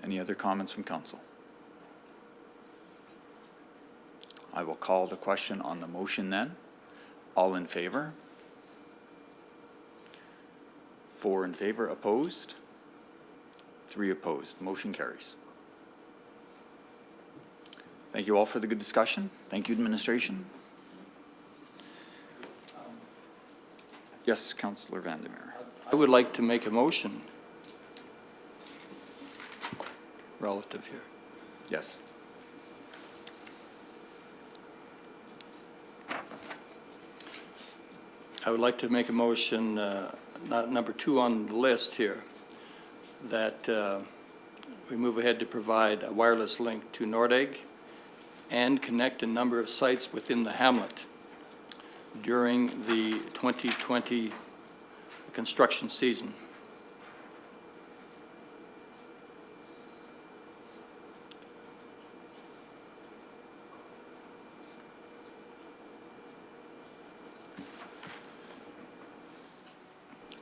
Any other comments from council? I will call the question on the motion then. All in favor? 4 in favor, opposed? 3 opposed. Motion carries. Thank you all for the good discussion. Thank you, administration. Yes, Councillor Vandermeer. I would like to make a motion relative here. Yes. I would like to make a motion, number 2 on the list here, that we move ahead to provide a wireless link to Nordegg and connect a number of sites within the hamlet during the 2020 construction season.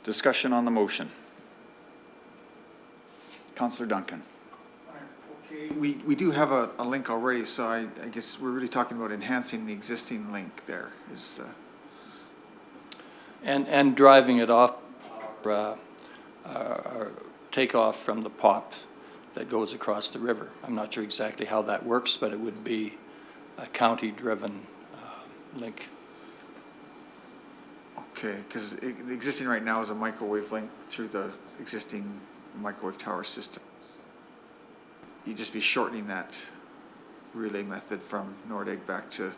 Discussion on the motion. Councillor Duncan. Okay, we do have a link already, so I guess we're really talking about enhancing the existing link there is And driving it off, our takeoff from the POP that goes across the river. I'm not sure exactly how that works, but it would be a county-driven link. okay, because the existing right now is a microwave link through the existing microwave tower system. You'd just be shortening that relay method from Nordegg back to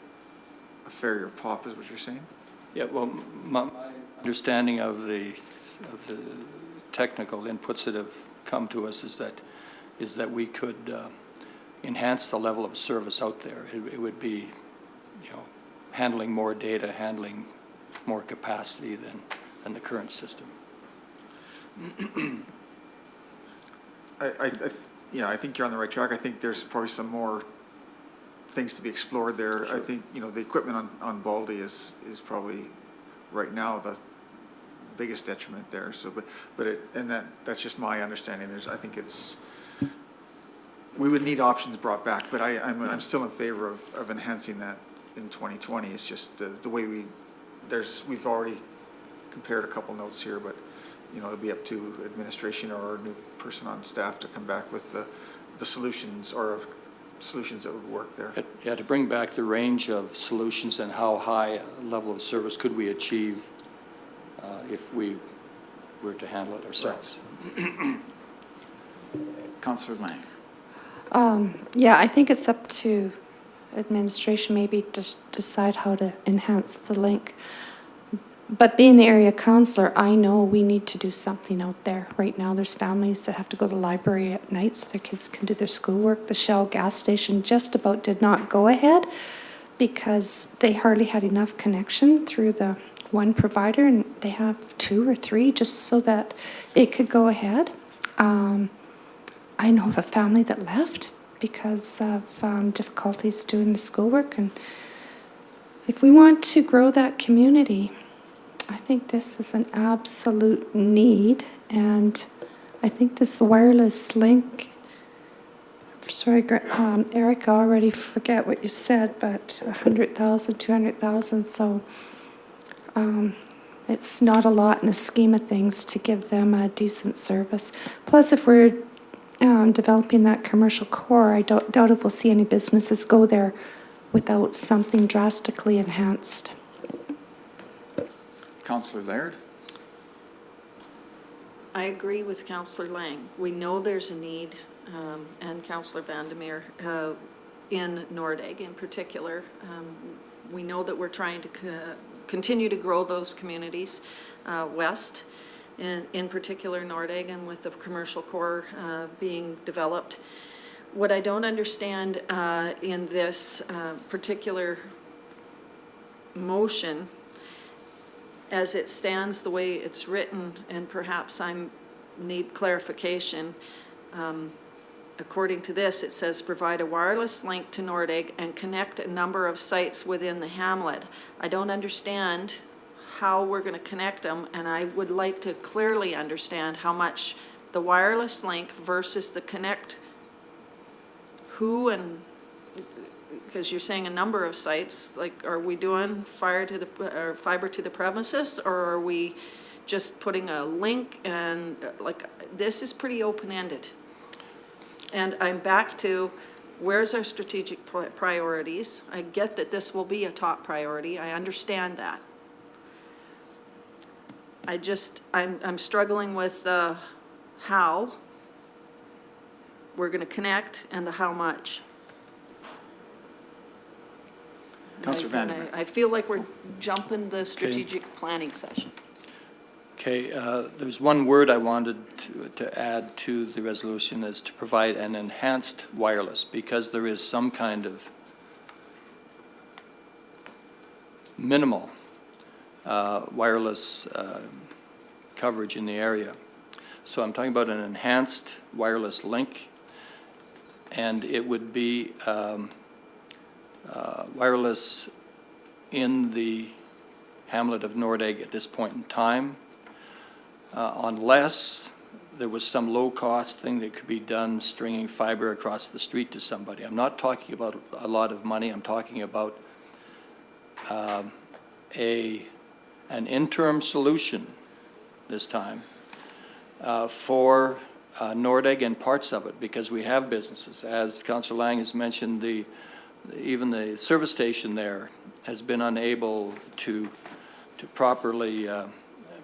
a ferry or POP, is what you're saying? Yeah, well, my understanding of the technical inputs that have come to us is that we could enhance the level of service out there. It would be, handling more data, handling more capacity than the current system. I think you're on the right track. I think there's probably some more things to be explored there. I think, the equipment on Baldy is probably right now the biggest detriment there. So, that's just my understanding. I think we would need options brought back, but I'm still in favor of enhancing that in 2020. It's just the way we've already compared a couple notes here, but it'll be up to administration or a new person on staff to come back with the solutions or solutions that would work there. Yeah, to bring back the range of solutions and how high a level of service could we achieve if we were to handle it ourselves. Councillor Lang. Yeah, I think it's up to administration maybe to decide how to enhance the link. But being the area councillor, I know we need to do something out there. Right now, there's families that have to go to the library at night so their kids can do their schoolwork. The Shell gas station just about did not go ahead because they hardly had enough connection through the one provider, and they have 2 or 3 just so that it could go ahead. I know of a family that left because of difficulties doing the schoolwork, and if we want to grow that community, I think this is an absolute need, and I think this wireless link, sorry, Eric, I already forget what you said, but 100,000, 200,000, so it's not a lot in the scheme of things to give them a decent service. Plus, if we're developing that commercial core, I doubt if we'll see any businesses go there without something drastically enhanced. Councillor Laird. I agree with Councillor Lang. We know there's a need. and Councillor Vandermeer in Nordegg in particular. We know that we're trying to continue to grow those communities west, in particular Nordegg, and with the commercial core being developed. What I don't understand in this particular motion, as it stands, the way it's written, and perhaps I need clarification. According to this, it says provide a wireless link to Nordegg and connect a number of sites within the hamlet. I don't understand how we're going to connect them, and I would like to clearly understand how much the wireless link versus the connect, who, and because you're saying a number of sites, like, are we doing fiber to the premises, or are we just putting a link? And like, this is pretty open-ended. And I'm back to, where's our strategic priorities? I get that this will be a top priority. I understand that. I'm struggling with the how we're going to connect and the how much. Councillor Vandermeer. I feel like we're jumping the strategic planning session. Okay, there's one word I wanted to add to the resolution, is to provide an enhanced wireless, because there is some kind of minimal wireless coverage in the area. So I'm talking about an enhanced wireless link, and it would be wireless in the hamlet of Nordegg at this point in time, unless there was some low-cost thing that could be done, stringing fiber across the street to somebody. I'm not talking about a lot of money. I'm talking about an interim solution this time for Nordegg and parts of it, because we have businesses. As Councillor Lang has mentioned, even the service station there has been unable to properly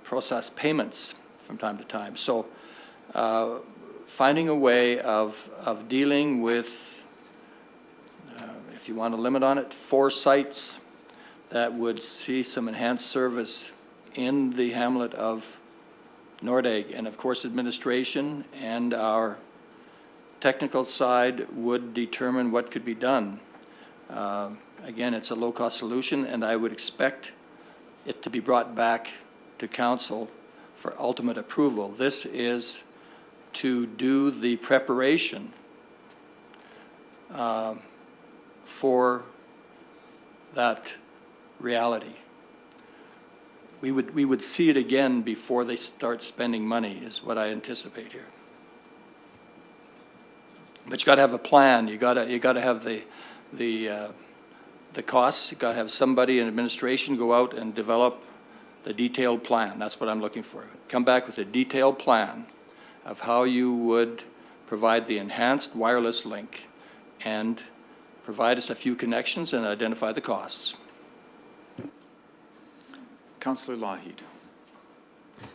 process payments from time to time. So finding a way of dealing with, if you want to limit on it, 4 sites that would see some enhanced service in the hamlet of Nordegg. And of course, administration and our technical side would determine what could be done. Again, it's a low-cost solution, and I would expect it to be brought back to council for ultimate approval. This is to do the preparation for that reality. We would see it again before they start spending money, is what I anticipate here. But you got to have a plan. You got to have the costs. You got to have somebody in administration go out and develop the detailed plan. That's what I'm looking for. Come back with a detailed plan of how you would provide the enhanced wireless link and provide us a few connections and identify the costs. Councillor Lougheed.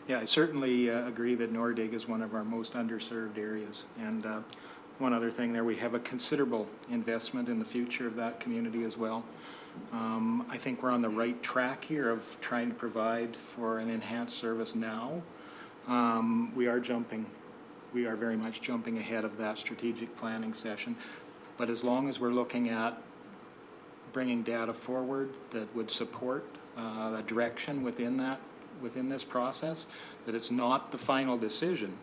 Yeah, I certainly agree that Nordegg is one of our most underserved areas. And one other thing there, we have a considerable investment in the future of that community as well. I think we're on the right track here of trying to provide for an enhanced service now. We are very much jumping ahead of that strategic planning session. But as long as we're looking at bringing data forward that would support a direction within this process, that it's not the final decision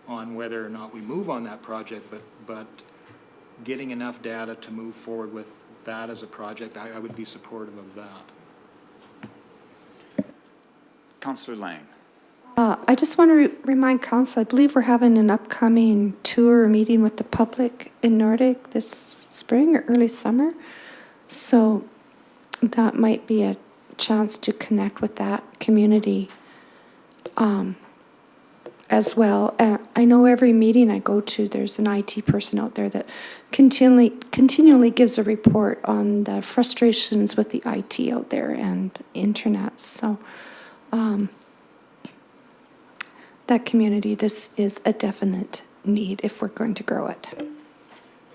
on whether or not we move on that project, but getting enough data to move forward with that as a project, I would be supportive of that. Councillor Lang. I just want to remind council, I believe we're having an upcoming tour or meeting with the public in Nordegg this spring or early summer. So that might be a chance to connect with that community as well. I know every meeting I go to, there's an IT person out there that continually gives a report on the frustrations with the IT out there and internet. So that community, this is a definite need if we're going to grow it.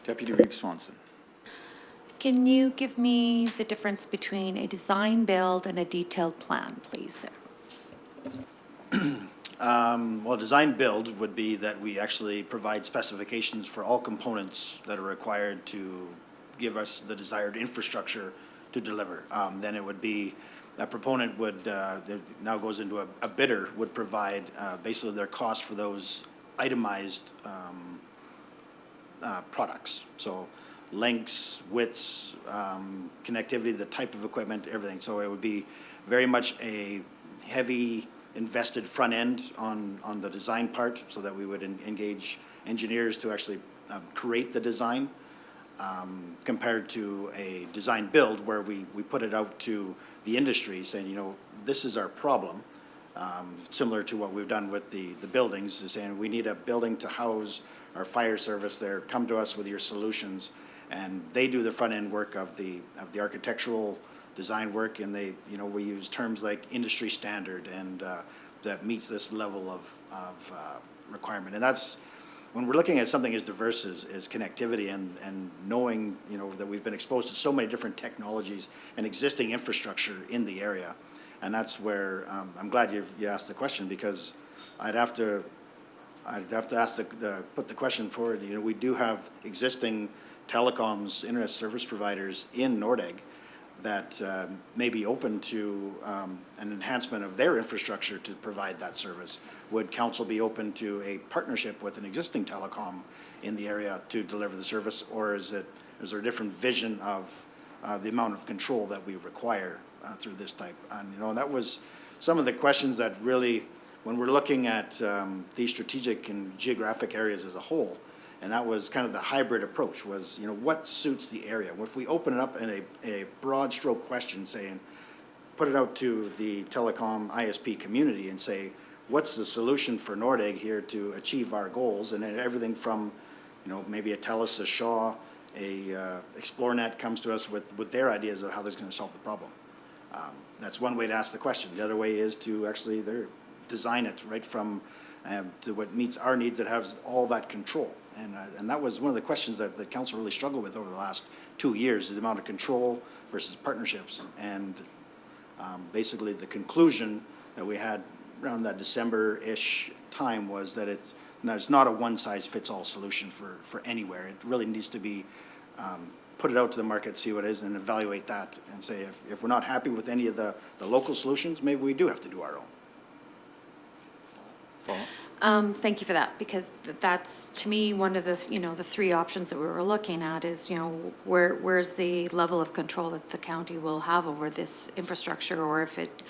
Deputy Reeve Swanson. Can you give me the difference between a design build and a detailed plan, please? Well, design build would be that we actually provide specifications for all components that are required to give us the desired infrastructure to deliver. Then it would be, a proponent would, it now goes into a bidder would provide basically their cost for those itemized products. So lengths, widths, connectivity, the type of equipment, everything. So it would be very much a heavy invested front end on the design part, so that we would engage engineers to actually create the design, compared to a design build where we put it out to the industry saying, you know, this is our problem. Similar to what we've done with the buildings, is saying we need a building to house our fire service there, come to us with your solutions. And they do the front end work of the architectural design work, and they, you know, we use terms like industry standard and that meets this level of requirement. And that's, when we're looking at something as diverse as connectivity and knowing, you know, that we've been exposed to so many different technologies and existing infrastructure in the area. And that's where, I'm glad you asked the question, because I'd have to ask put the question forward. You know, we do have existing telecoms, internet service providers in Nordegg that may be open to an enhancement of their infrastructure to provide that service. Would council be open to a partnership with an existing telecom in the area to deliver the service, or is there a different vision of the amount of control that we require through this type? And you know, that was some of the questions that really, when we're looking at these strategic and geographic areas as a whole, and that was kind of the hybrid approach, was, you know, what suits the area? If we open it up in a broad stroke question saying, put it out to the telecom ISP community and say, what's the solution for Nordegg here to achieve our goals? And then everything from, you know, maybe a TELUS, a Shaw, a ExploreNet comes to us with their ideas of how they're going to solve the problem. That's one way to ask the question. The other way is to actually design it right from to what meets our needs, that has all that control. And that was one of the questions that the council really struggled with over the last 2 years, is the amount of control versus partnerships. And basically the conclusion that we had around that December-ish time was that it's not a one-size-fits-all solution for anywhere. It really needs to be put it out to the market, see what it is, and evaluate that, and say if we're not happy with any of the local solutions, maybe we do have to do our own. Thank you for that, because that's, to me, one of the, you know, the three options that we were looking at is, you know, where's the level of control that the county will have over this infrastructure, or if it,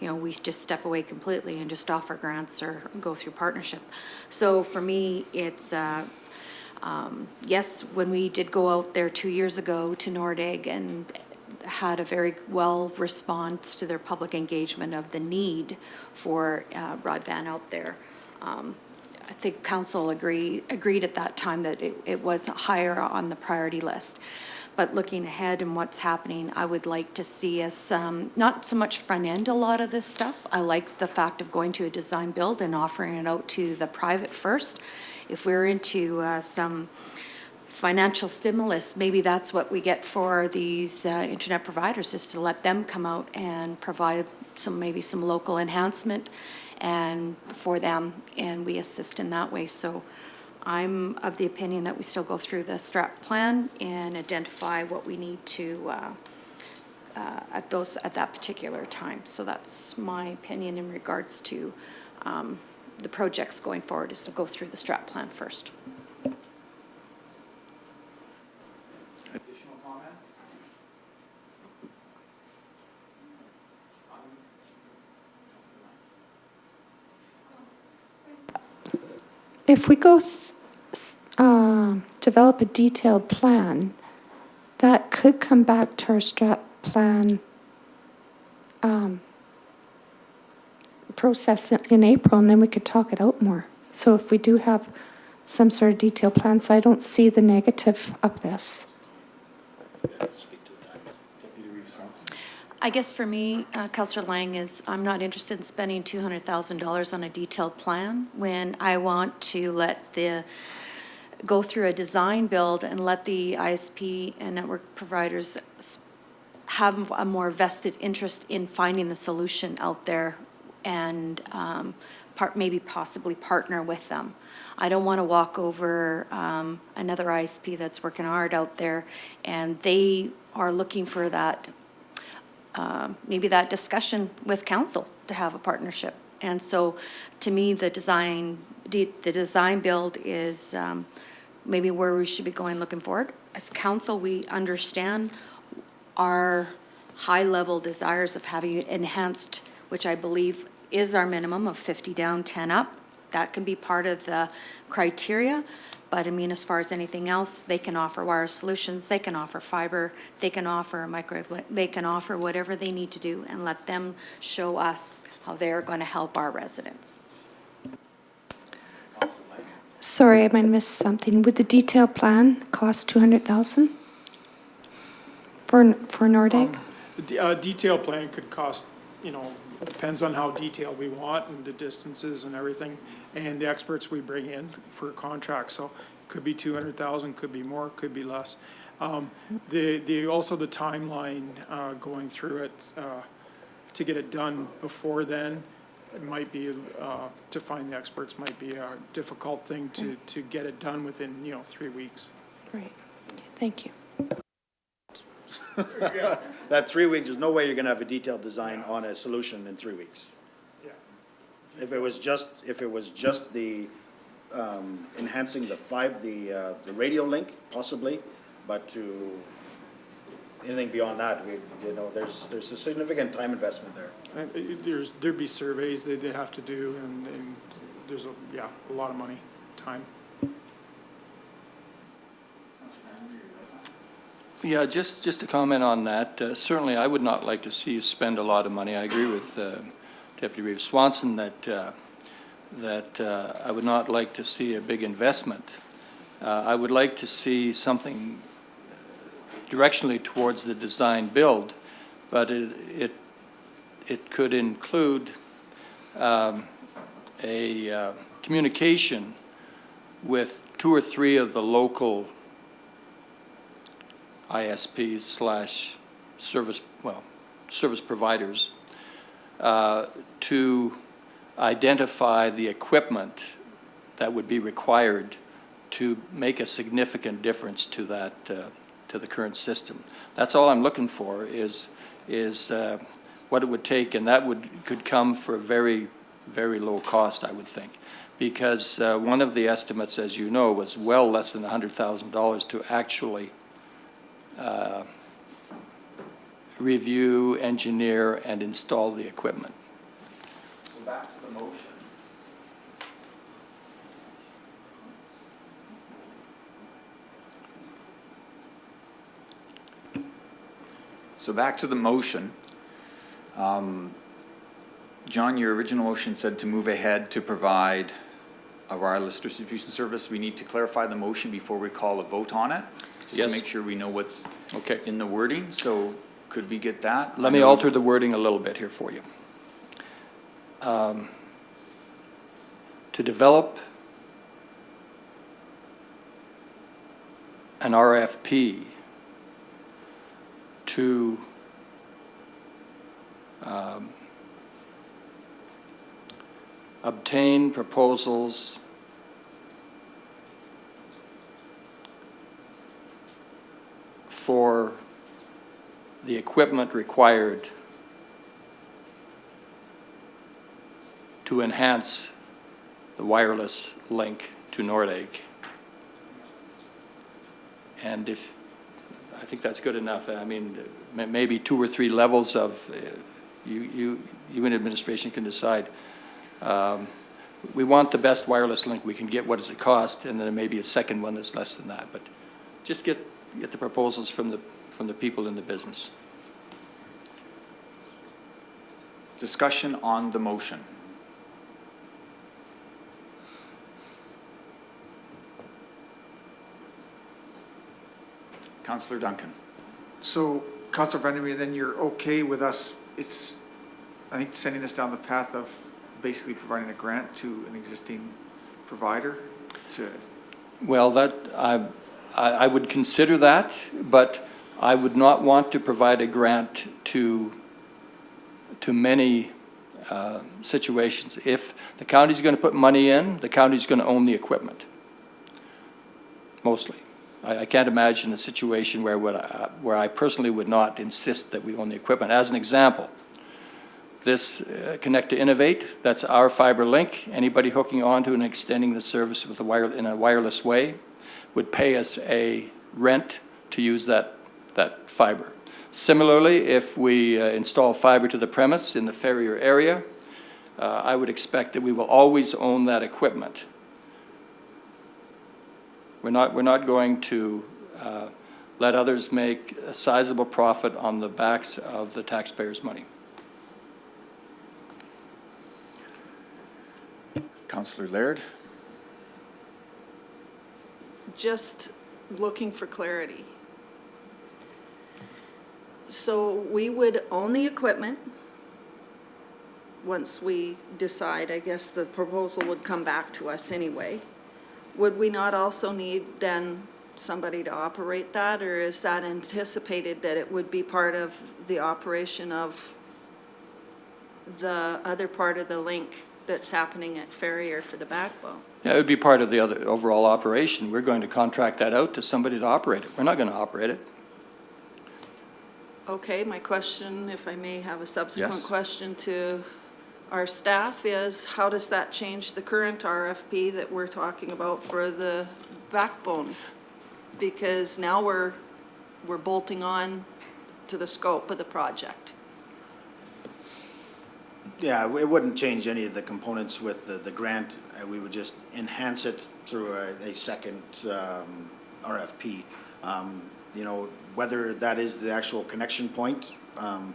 you know, we just step away completely and just offer grants or go through partnership. So for me, it's, yes, when we did go out there 2 years ago to Nordegg and had a very well response to their public engagement of the need for broadband out there. I think council agreed at that time that it was higher on the priority list. But looking ahead and what's happening, I would like to see us not so much front end a lot of this stuff. I like the fact of going to a design build and offering it out to the private first. If we're into some financial stimulus, maybe that's what we get for these internet providers, is to let them come out and provide maybe some local enhancement and for them, and we assist in that way. So I'm of the opinion that we still go through the strat plan and identify what we need to at that particular time. So that's my opinion in regards to the projects going forward, is to go through the strat plan first. Additional comments? If we go develop a detailed plan, that could come back to our strat plan process in April, and then we could talk it out more. So if we do have some sort of detailed plan, so I don't see the negative of this. Speak to the time. Deputy Reeve Swanson. I guess for me, Councillor Lang, is I'm not interested in spending $200,000 on a detailed plan when I want to go through a design build and let the ISP and network providers have a more vested interest in finding the solution out there and maybe possibly partner with them. I don't want to walk over another ISP that's working hard out there, and they are looking for that, maybe that discussion with council to have a partnership. And so, to me, the design build is maybe where we should be going looking forward. As council, we understand our high-level desires of having it enhanced, which I believe is our minimum of 50 down, 10 up. That can be part of the criteria, but I mean, as far as anything else, they can offer wireless solutions, they can offer fiber, they can offer microwave, they can offer whatever they need to do, and let them show us how they're going to help our residents. Sorry, I might have missed something. Would the detailed plan cost $200,000 for Nordegg? A detailed plan could cost, depends on how detailed we want and the distances and everything, and the experts we bring in for a contract. So could be 200,000, could be more, could be less. Also the timeline going through it to get it done before then, it might be to find the experts might be a difficult thing to get it done within 3 weeks. Right. Thank you. That 3 weeks, there's no way you're gonna have a detailed design on a solution in 3 weeks. Yeah. If it was just the, enhancing the radio link, possibly, but to anything beyond that, there's a significant time investment there. There'd be surveys they'd have to do, and there's a lot of money, time. Yeah, just to comment on that, certainly I would not like to see you spend a lot of money. I agree with Deputy Reeve Swanson that I would not like to see a big investment. I would like to see something directionally towards the design build, but it could include a communication with 2 or 3 of the local ISPs / service providers to identify the equipment that would be required to make a significant difference to that to the current system. That's all I'm looking for is what it would take, and that could come for a very, very low cost, I would think, because one of the estimates, as you know, was well less than $100,000 to actually review, engineer, and install the equipment. So back to the motion. So back to the motion. John, your original motion said to move ahead to provide a wireless distribution service. We need to clarify the motion before we call a vote on it, just Yes. to make sure we know what's Okay. in the wording. So could we get that? Let me alter the wording a little bit here for you. To develop an RFP to obtain proposals for the equipment required to enhance the wireless link to Nordegg. And I think that's good enough. I mean, maybe 2 or 3 levels of, you in administration can decide. We want the best wireless link we can get. What does it cost? And then maybe a second one that's less than that. But just get the proposals from the people in the business. Discussion on the motion. Councillor Duncan. So Councilor Vandermeer, then you're okay with us, I think, sending this down the path of basically providing a grant to an existing provider to, Well, I would consider that, but I would not want to provide a grant to many situations. If the county's going to put money in, the county's going to own the equipment, mostly. I can't imagine a situation where I personally would not insist that we own the equipment. As an example, this Connect to Innovate, that's our fiber link. Anybody hooking onto and extending the service with in a wireless way would pay us a rent to use that fiber. Similarly, if we install fiber to the premise in the Ferrier area, I would expect that we will always own that equipment. We're not going to let others make a sizable profit on the backs of the taxpayers' money. Councillor Laird? Just looking for clarity. So we would own the equipment once we decide, I guess the proposal would come back to us anyway. Would we not also need then somebody to operate that, or is that anticipated that it would be part of the operation of the other part of the link that's happening at Ferrier for the backbone? Yeah, it would be part of the other overall operation. We're going to contract that out to somebody to operate it. We're not going to operate it. Okay, my question, if I may have a subsequent Yes. question to our staff, is how does that change the current RFP that we're talking about for the backbone? Because now we're bolting on to the scope of the project. Yeah, it wouldn't change any of the components with the grant. We would just enhance it through a second RFP. You know, whether that is the actual connection point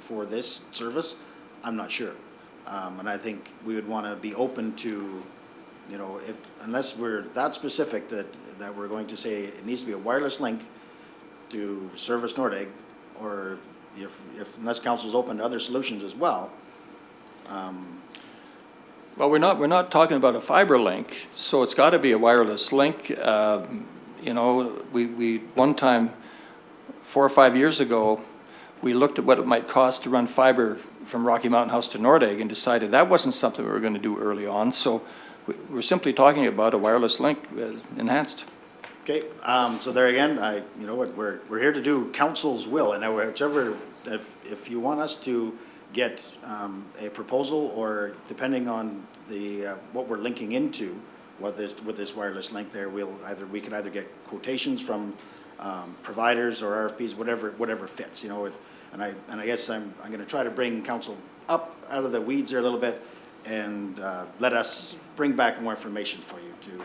for this service, I'm not sure. And I think we would want to be open to, you know, unless we're that specific that we're going to say it needs to be a wireless link to service Nordegg, or unless council's open to other solutions as well. Well, we're not talking about a fiber link, so it's got to be a wireless link. You know, we one time, 4 or 5 years ago, we looked at what it might cost to run fiber from Rocky Mountain House to Nordegg and decided that wasn't something we were going to do early on. So we're simply talking about a wireless link enhanced. Okay, so there again, you know what, we're here to do council's will, and whichever, if you want us to get a proposal, or depending on the what we're linking into with this wireless link there, we can either get quotations from providers or RFPs, whatever fits, you know. And I guess I'm going to try to bring council up out of the weeds there a little bit, and let us bring back more information for you too.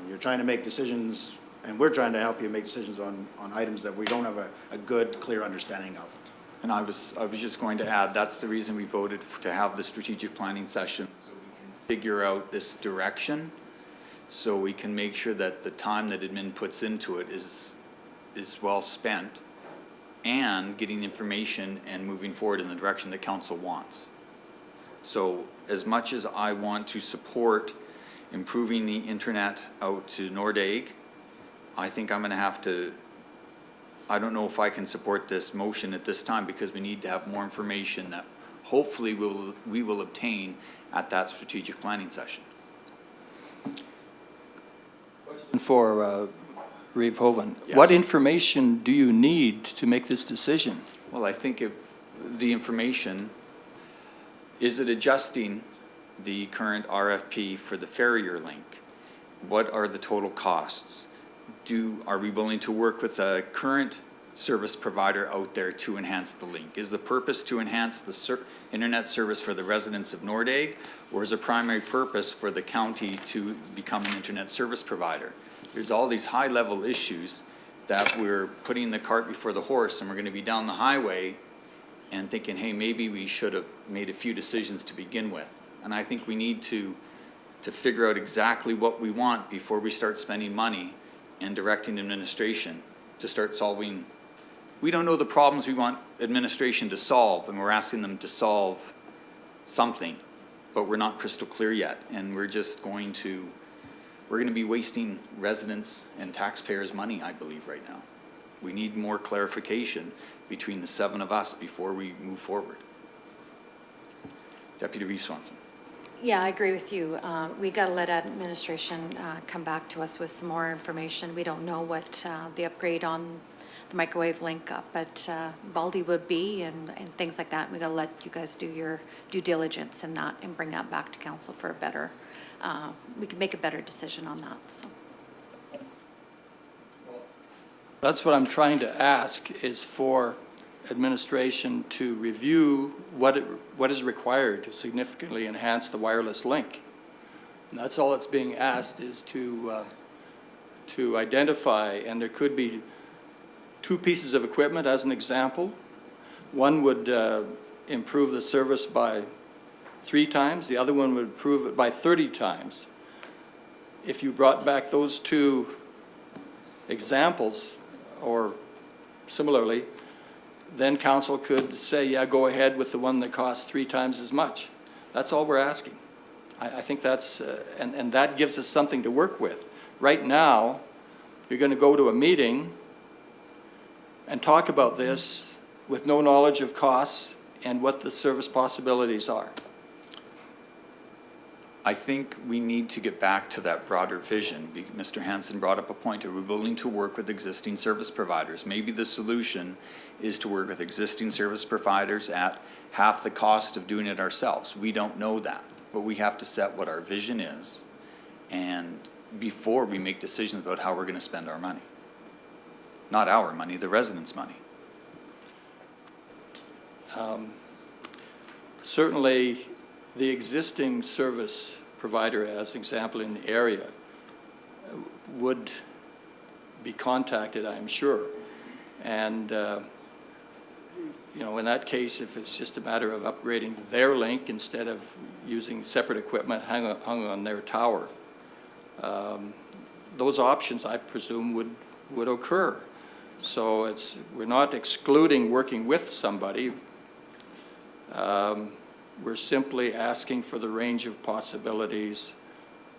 You're trying to make decisions, and we're trying to help you make decisions on items that we don't have a good, clear understanding of. And I was just going to add, that's the reason we voted to have the strategic planning session, so we can figure out this direction, so we can make sure that the time that admin puts into it is well spent, and getting information and moving forward in the direction that council wants. So as much as I want to support improving the internet out to Nordegg, I think I'm going to have to, I don't know if I can support this motion at this time, because we need to have more information that hopefully we will obtain at that strategic planning session. Question for Reeve Hoven. Yes. What information do you need to make this decision? Well, I think the information, is it adjusting the current RFP for the Ferrier link? What are the total costs? Are we willing to work with a current service provider out there to enhance the link? Is the purpose to enhance the internet service for the residents of Nordegg, or is the primary purpose for the county to become an internet service provider? There's all these high-level issues that we're putting the cart before the horse, and we're going to be down the highway and thinking, hey, maybe we should have made a few decisions to begin with. And I think we need to figure out exactly what we want before we start spending money and directing administration to start solving we don't know the problems we want administration to solve, and we're asking them to solve something, but we're not crystal clear yet, and we're gonna be wasting residents' and taxpayers' money, I believe, right now. We need more clarification between the 7 of us before we move forward. Deputy Reeve Swanson. Yeah, I agree with you. We got to let administration come back to us with some more information. We don't know what the upgrade on the microwave link up at Baldy would be and things like that. We got to let you guys do your due diligence in that and bring that back to council for a better, we can make a better decision on that, so. That's what I'm trying to ask, is for administration to review what is required to significantly enhance the wireless link. And that's all that's being asked, is to identify, and there could be 2 pieces of equipment as an example. One would improve the service by 3 times, the other one would improve it by 30 times. If you brought back those 2 examples, or similarly, then council could say, yeah, go ahead with the one that costs 3 times as much. That's all we're asking. I think that's, and that gives us something to work with. Right now, you're going to go to a meeting and talk about this with no knowledge of costs and what the service possibilities are. I think we need to get back to that broader vision. Mr. Hansen brought up a point. Are we willing to work with existing service providers? Maybe the solution is to work with existing service providers at half the cost of doing it ourselves. We don't know that, but we have to set what our vision is, and before we make decisions about how we're going to spend our money. Not our money, the residents' money. Certainly, the existing service provider, as an example in the area, would be contacted, I'm sure. And, you know, in that case, if it's just a matter of upgrading their link instead of using separate equipment hung on their tower, those options, I presume, would occur. So we're not excluding working with somebody. We're simply asking for the range of possibilities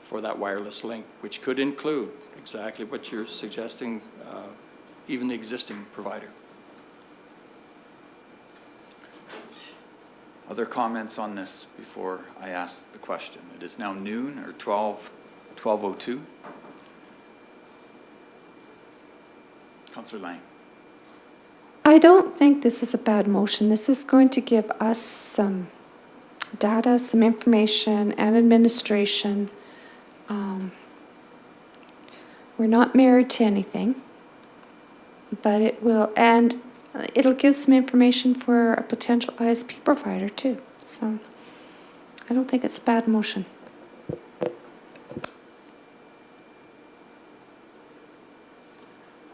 for that wireless link, which could include exactly what you're suggesting, even the existing provider. Other comments on this before I ask the question? It is now noon, or 12:02. Councillor Lang. I don't think this is a bad motion. This is going to give us some data, some information, and administration. We're not married to anything, but it'll give some information for a potential ISP provider too. So I don't think it's a bad motion.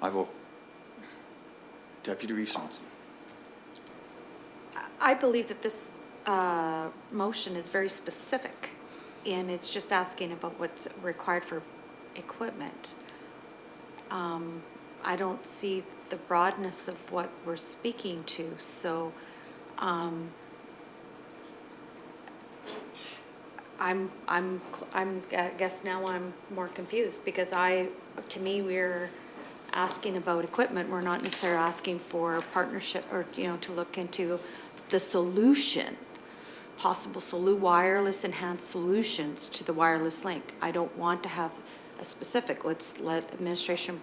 I will. Deputy Reeve Swanson. I believe that this motion is very specific, and it's just asking about what's required for equipment. I don't see the broadness of what we're speaking to, so I guess now I'm more confused, because to me, we're asking about equipment. We're not necessarily asking for partnership or, you know, to look into the solution, possible wireless enhanced solutions to the wireless link. I don't want to have a specific, let's let administration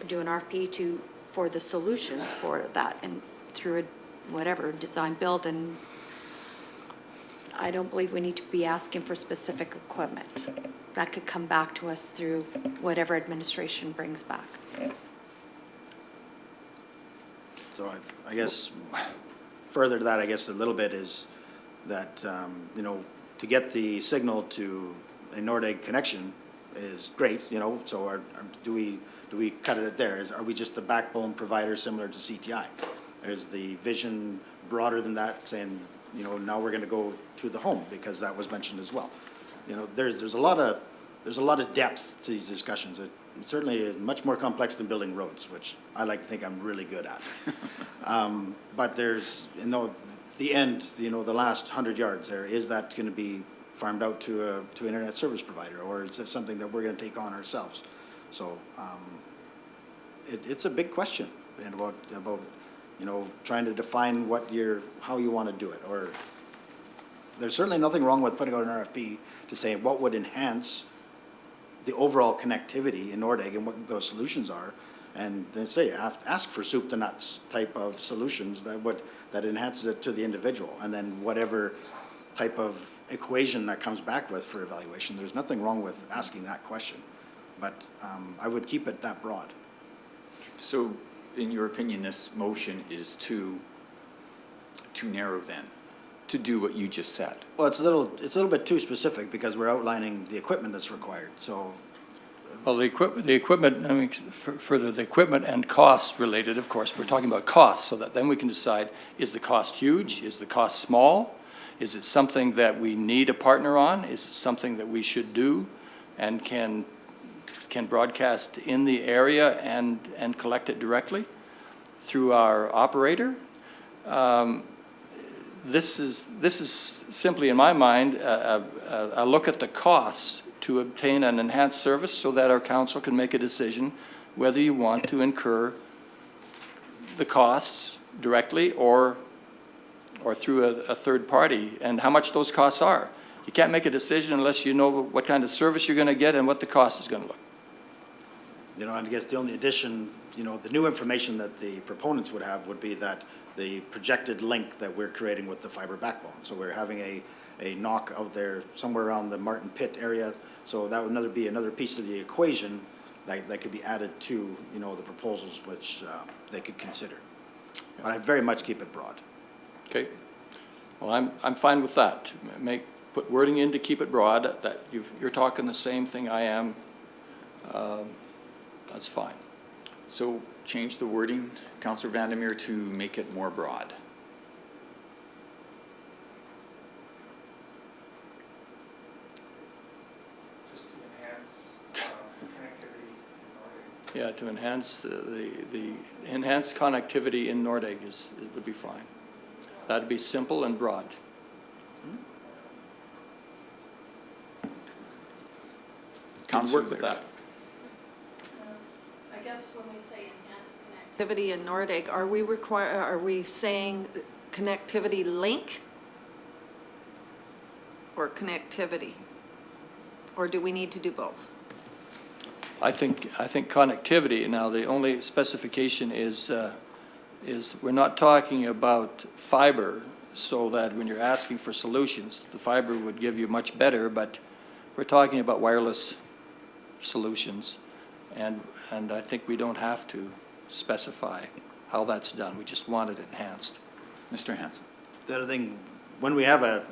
do an RFP for the solutions for that, and through a whatever, design build, and I don't believe we need to be asking for specific equipment. That could come back to us through whatever administration brings back. So I guess further to that, I guess a little bit is that, you know, to get the signal to a Nordegg connection is great, you know, so do we cut it there? Are we just the backbone provider similar to CTI? Is the vision broader than that, saying, you know, now we're going to go to the home, because that was mentioned as well. You know, there's a lot of depth to these discussions. certainly much more complex than building roads, which I like to think I'm really good at. But there's, the end, the last 100 yards there, is that going to be farmed out to an internet service provider, or is it something that we're going to take on ourselves? So it's a big question, and about trying to define how you want to do it. Or there's certainly nothing wrong with putting out an RFP to say what would enhance the overall connectivity in Nordegg and what those solutions are, and then say ask for soup to nuts type of solutions that enhances it to the individual, and then whatever type of equation that comes back with for evaluation. There's nothing wrong with asking that question, but I would keep it that broad. So, in your opinion, this motion is too narrow then, to do what you just said? Well, it's a little bit too specific because we're outlining the equipment that's required, so. Well, the equipment, I mean, for the equipment and costs related, of course, we're talking about costs, so that then we can decide, is the cost huge? Is the cost small? Is it something that we need a partner on? Is it something that we should do and can broadcast in the area and collect it directly through our operator? This is simply, in my mind, a look at the costs to obtain an enhanced service so that our council can make a decision whether you want to incur the costs directly or through a third party, and how much those costs are. You can't make a decision unless you know what kind of service you're going to get and what the cost is going to look. And I guess the only addition, the new information that the proponents would have would be that the projected link that we're creating with the fiber backbone. So we're having a knock out there somewhere around the Martin Pit area. So that would be another piece of the equation that could be added to, the proposals which they could consider. But I'd very much keep it broad. Okay. Well, I'm fine with that. Put wording in to keep it broad, that you're talking the same thing I am. That's fine. So change the wording, Councillor Vandermeer, to make it more broad. Just to enhance connectivity in Nordegg. Yeah, to enhance the enhanced connectivity in Nordegg it would be fine. That'd be simple and broad. Councillor Work with that. I guess when we say enhanced connectivity in Nordegg, are we saying connectivity link or connectivity? Or do we need to do both? I think connectivity, now the only specification is we're not talking about fiber, so that when you're asking for solutions, the fiber would give you much better, but we're talking about wireless solutions, and I think we don't have to specify how that's done. We just want it enhanced. Mr. Hanson. The other thing, when we have as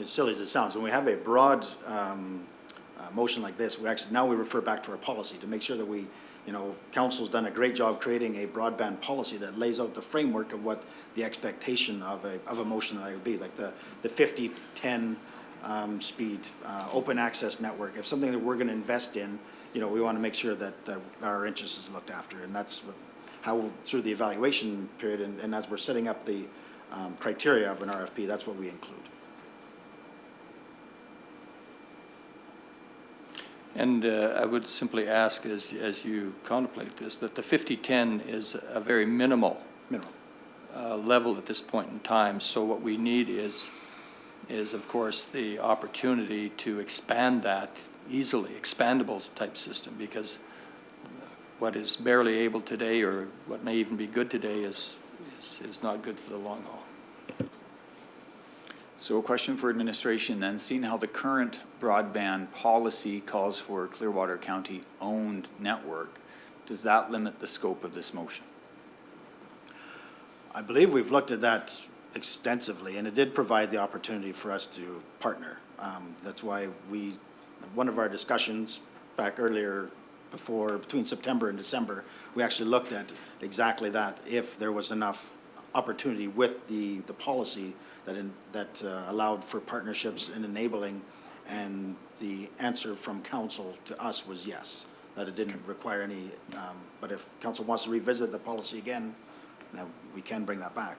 silly as it sounds, when we have a broad motion like this, now we refer back to our policy to make sure that we, council's done a great job creating a broadband policy that lays out the framework of what the expectation of a motion that would be, like the 50-10 speed open access network. If something that we're going to invest in, we want to make sure that our interest is looked after, and that's how through the evaluation period and as we're setting up the criteria of an RFP, that's what we include. And I would simply ask, as you contemplate this, that the 50-10 is a very minimal level at this point in time. So what we need is of course the opportunity to expand that easily, expandable type system, because what is barely able today, or what may even be good today, is not good for the long haul. So a question for administration then, seeing how the current broadband policy calls for a Clearwater County owned network, does that limit the scope of this motion? I believe we've looked at that extensively, and it did provide the opportunity for us to partner. That's why one of our discussions back earlier between September and December, we actually looked at exactly that, if there was enough opportunity with the policy that allowed for partnerships and enabling And the answer from council to us was yes, that it didn't require any, but if council wants to revisit the policy again, then we can bring that back.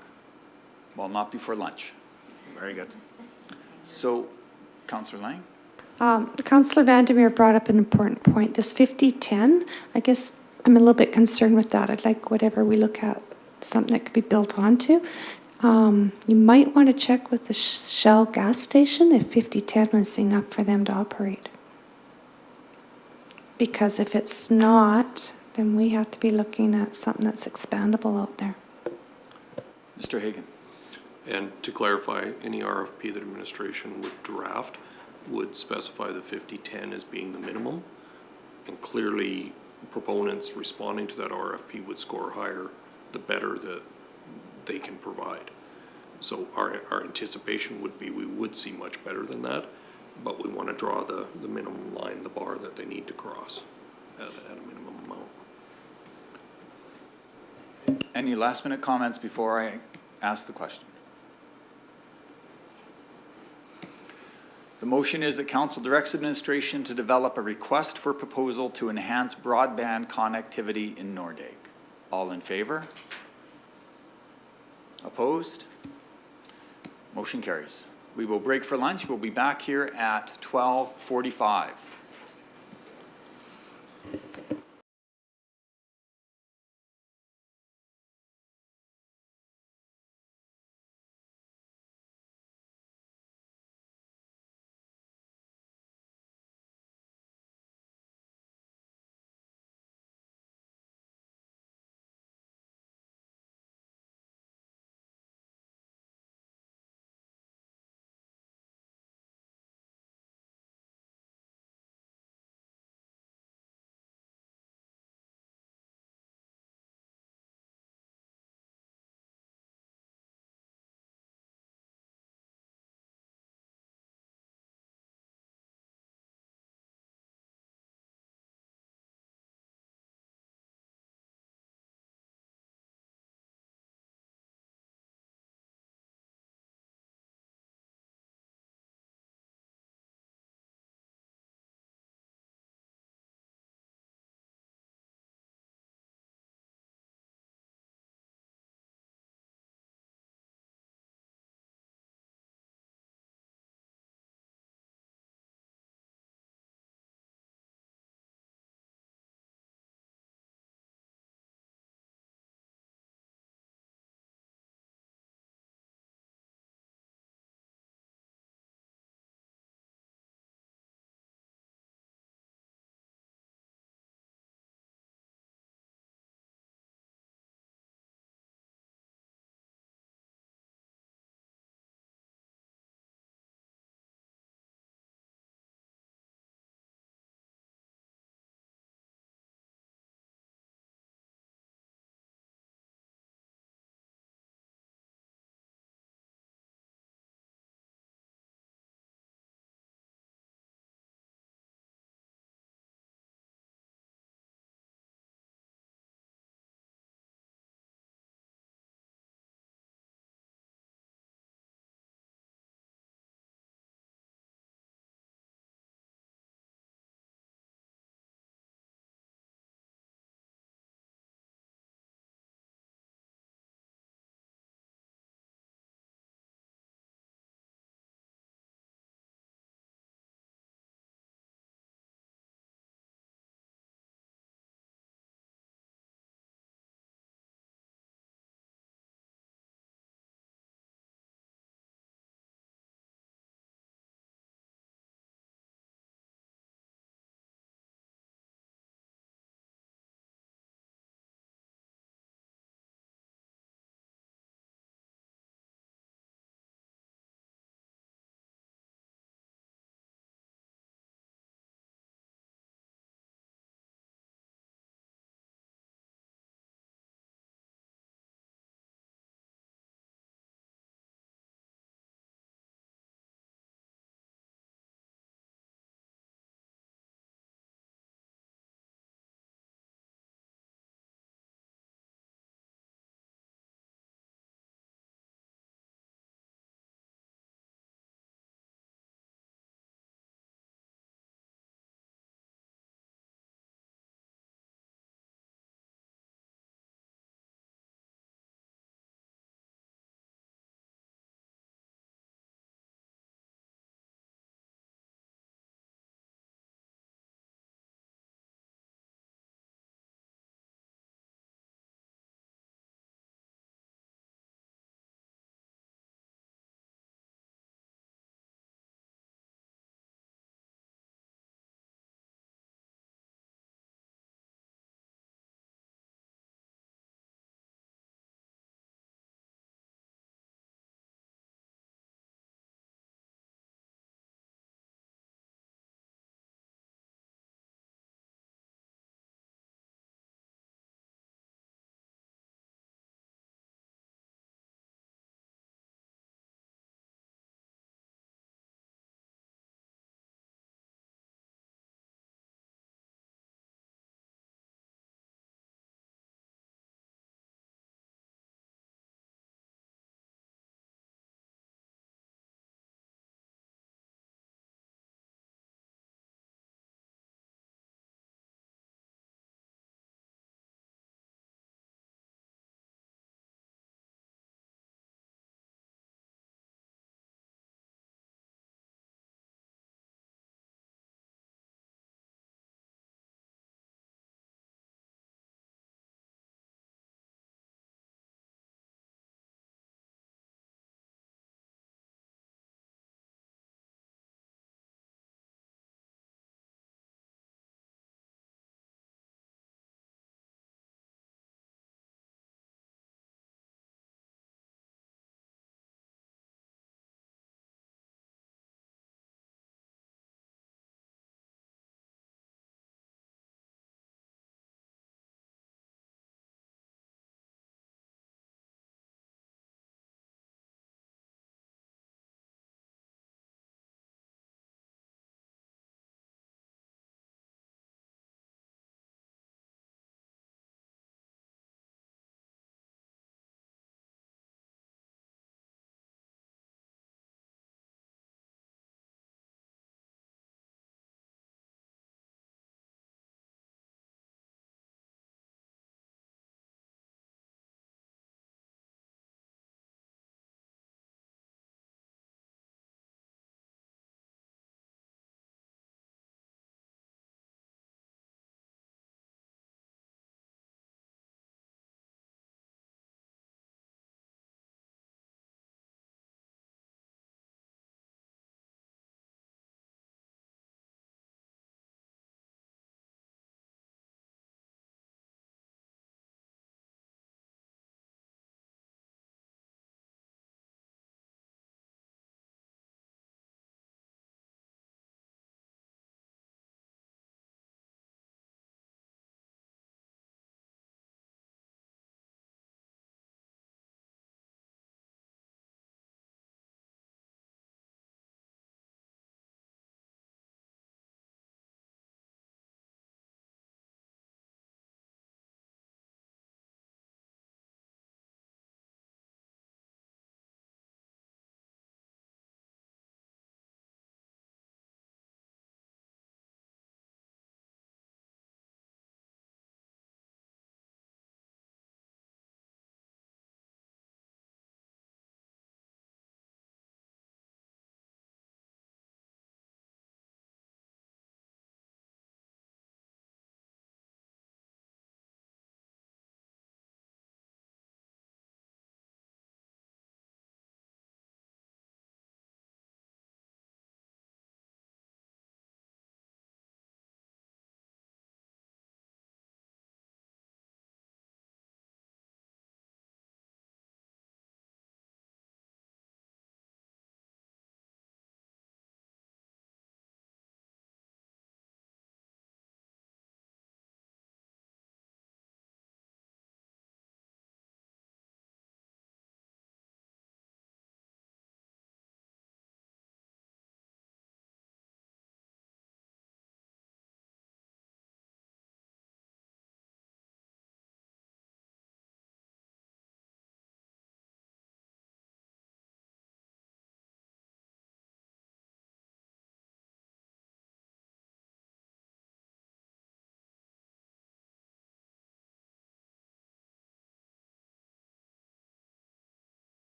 Well, not before lunch. Very good. So, Councillor Lang? Councillor Vandermeer brought up an important point. This 50-10, I guess I'm a little bit concerned with that. I'd like whatever we look at, something that could be built onto. You might want to check with the Shell gas station if 50-10 was enough for them to operate. Because if it's not, then we have to be looking at something that's expandable out there. Mr. Hagan? And to clarify, any RFP that administration would draft would specify the 50-10 as being the minimum. And clearly, proponents responding to that RFP would score higher, the better that they can provide. So our anticipation would be we would see much better than that, but we want to draw the minimum line, the bar that they need to cross at a minimum amount. Any last minute comments before I ask the question? The motion is that council directs administration to develop a request for proposal to enhance broadband connectivity in Nordegg. All in favor? Opposed? Motion carries. We will break for lunch. We'll be back here at 12:45.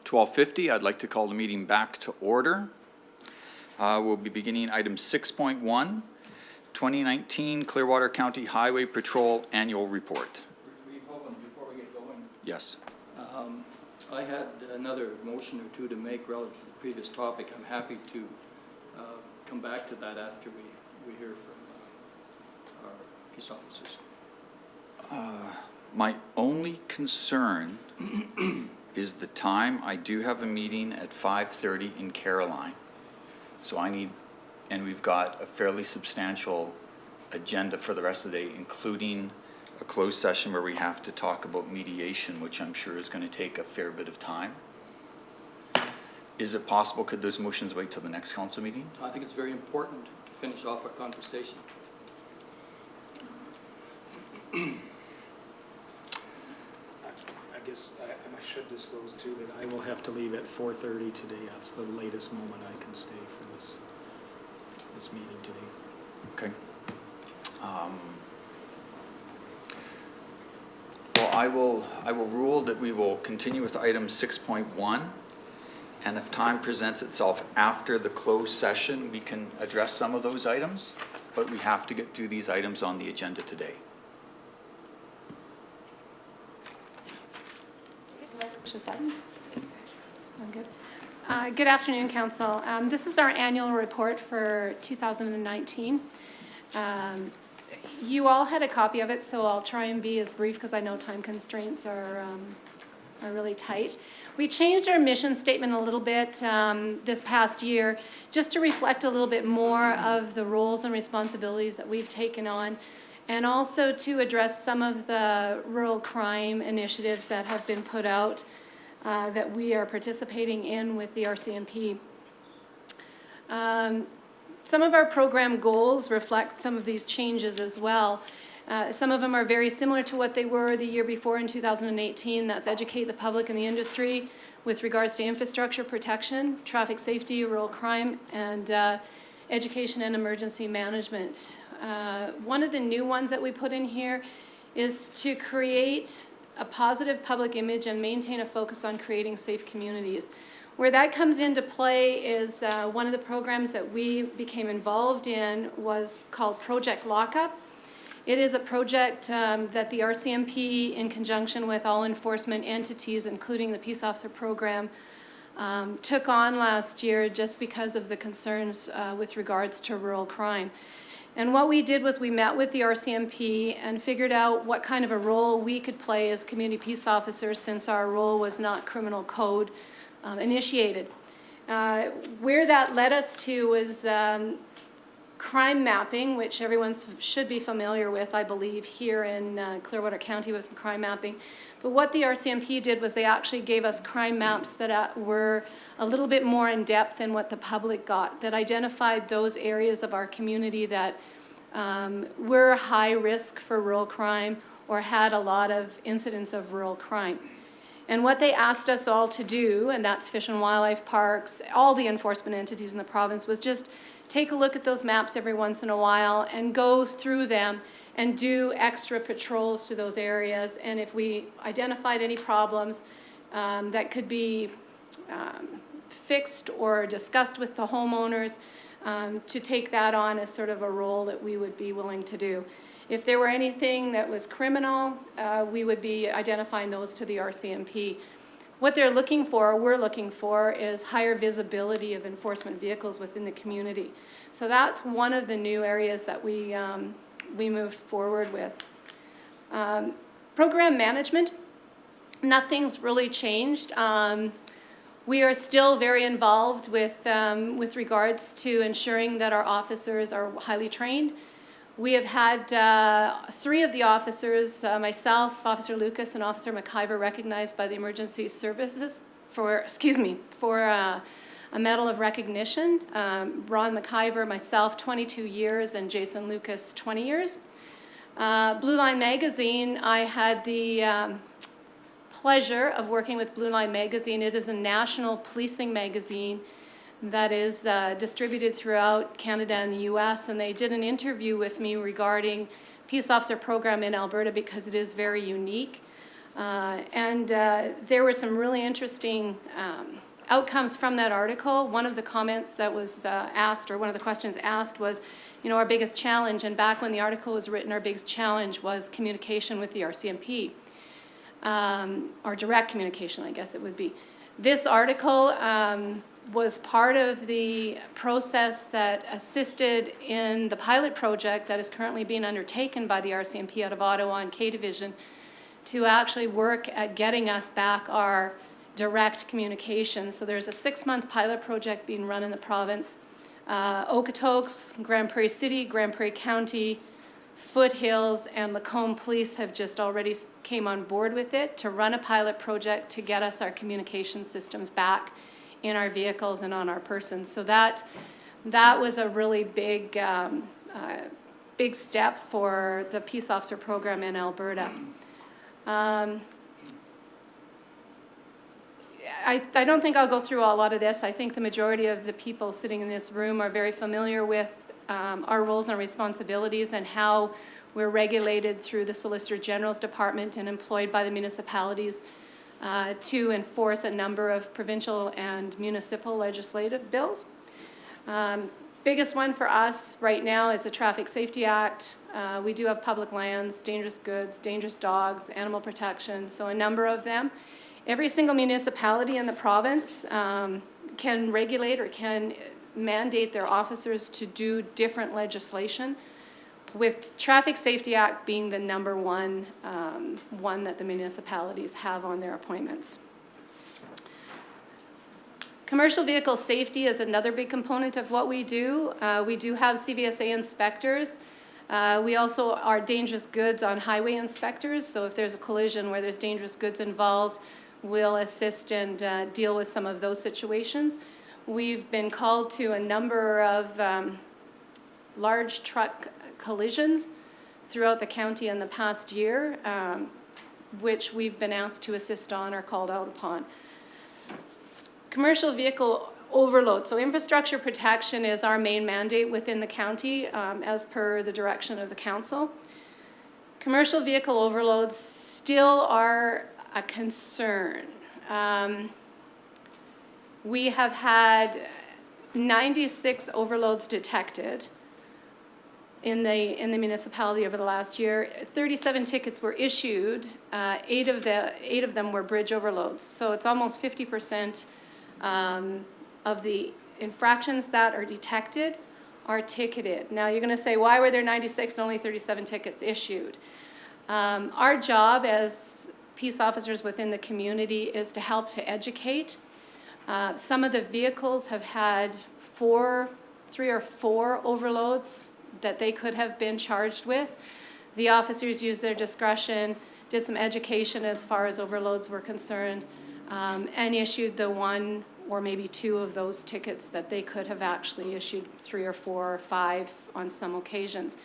12:50, I'd like to call the meeting back to order. We'll be beginning item 6.1, 2019 Clearwater County Highway Patrol Annual Report. Before we get going, Yes. I had another motion or two to make relative to the previous topic. I'm happy to come back to that after we hear from our peace officers. My only concern is the time. I do have a meeting at 5:30 in Caroline. So and we've got a fairly substantial agenda for the rest of the day, including a closed session where we have to talk about mediation, which I'm sure is going to take a fair bit of time. Is it possible, could those motions wait till the next council meeting? I think it's very important to finish off our conversation. I guess I should disclose too that I will have to leave at 4:30 today. That's the latest moment I can stay for this meeting today. Okay. Well, I will rule that we will continue with item 6.1, and if time presents itself after the closed session, we can address some of those items, but we have to get through these items on the agenda today. Good afternoon, Council. This is our annual report for 2019. You all had a copy of it, so I'll try and be as brief because I know time constraints are really tight. We changed our mission statement a little bit this past year just to reflect a little bit more of the roles and responsibilities that we've taken on, and also to address some of the rural crime initiatives that have been put out that we are participating in with the RCMP. Some of our program goals reflect some of these changes as well. Some of them are very similar to what they were the year before in 2018. That's educate the public and the industry with regards to infrastructure protection, traffic safety, rural crime, and education and emergency management. One of the new ones that we put in here is to create a positive public image and maintain a focus on creating safe communities. Where that comes into play is one of the programs that we became involved in was called Project Lockup. It is a project that the RCMP, in conjunction with all enforcement entities, including the Peace Officer Program, took on last year just because of the concerns with regards to rural crime. And what we did was we met with the RCMP and figured out what kind of a role we could play as community peace officers, since our role was not criminal code initiated. Where that led us to was crime mapping, which everyone should be familiar with, I believe, here in Clearwater County with crime mapping. But what the RCMP did was they actually gave us crime maps that were a little bit more in depth than what the public got, that identified those areas of our community that were high risk for rural crime or had a lot of incidents of rural crime. And what they asked us all to do, and that's Fish and Wildlife Parks, all the enforcement entities in the province, was just take a look at those maps every once in a while and go through them and do extra patrols to those areas. And if we identified any problems that could be fixed or discussed with the homeowners, to take that on as sort of a role that we would be willing to do. If there were anything that was criminal, we would be identifying those to the RCMP. What they're looking for, we're looking for, is higher visibility of enforcement vehicles within the community. So that's one of the new areas that we moved forward with. Program management, nothing's really changed. We are still very involved with regards to ensuring that our officers are highly trained. We have had 3 of the officers, myself, Officer Lucas, and Officer McIver, recognized by the Emergency Services for a Medal of Recognition. Ron McIver, myself, 22 years, and Jason Lucas, 20 years. Blue Line Magazine, I had the pleasure of working with Blue Line Magazine. It is a national policing magazine that is distributed throughout Canada and the US, and they did an interview with me regarding Peace Officer Program in Alberta because it is very unique. There were some really interesting outcomes from that article. One of the comments that was asked, or one of the questions asked was, you know, our biggest challenge, and back when the article was written, our biggest challenge was communication with the RCMP, or direct communication, I guess it would be. This article was part of the process that assisted in the pilot project that is currently being undertaken by the RCMP out of Ottawa and K Division to actually work at getting us back our direct communication. So there's a 6-month pilot project being run in the province. Okotoks, Grand Prairie City, Grand Prairie County, Foothills, and Lacombe Police have just already came on board with it to run a pilot project to get us our communication systems back in our vehicles and on our persons. So that was a really big, big step for the peace officer program in Alberta. I don't think I'll go through a lot of this. I think the majority of the people sitting in this room are very familiar with our roles and responsibilities and how we're regulated through the Solicitor General's Department and employed by the municipalities to enforce a number of provincial and municipal legislative bills. Biggest one for us right now is the Traffic Safety Act. We do have public lands, dangerous goods, dangerous dogs, animal protection, so a number of them. Every single municipality in the province can regulate or can mandate their officers to do different legislation, with Traffic Safety Act being the number one one that the municipalities have on their appointments. Commercial vehicle safety is another big component of what we do. We do have CVSA inspectors. We also are dangerous goods on highway inspectors, so if there's a collision where there's dangerous goods involved, we'll assist and deal with some of those situations. We've been called to a number of large truck collisions throughout the county in the past year, which we've been asked to assist on or called out upon. Commercial vehicle overload. So infrastructure protection is our main mandate within the county as per the direction of the council. Commercial vehicle overloads still are a concern. We have had 96 overloads detected in the municipality over the last year. 37 tickets were issued. 8 of them were bridge overloads. So it's almost 50% of the infractions that are detected are ticketed. Now you're going to say, why were there 96 and only 37 tickets issued? Our job as peace officers within the community is to help to educate. Some of the vehicles have had 3 or 4 overloads that they could have been charged with. The officers used their discretion, did some education as far as overloads were concerned, and issued the 1 or maybe 2 of those tickets that they could have actually issued 3 or 4 or 5 on some occasions.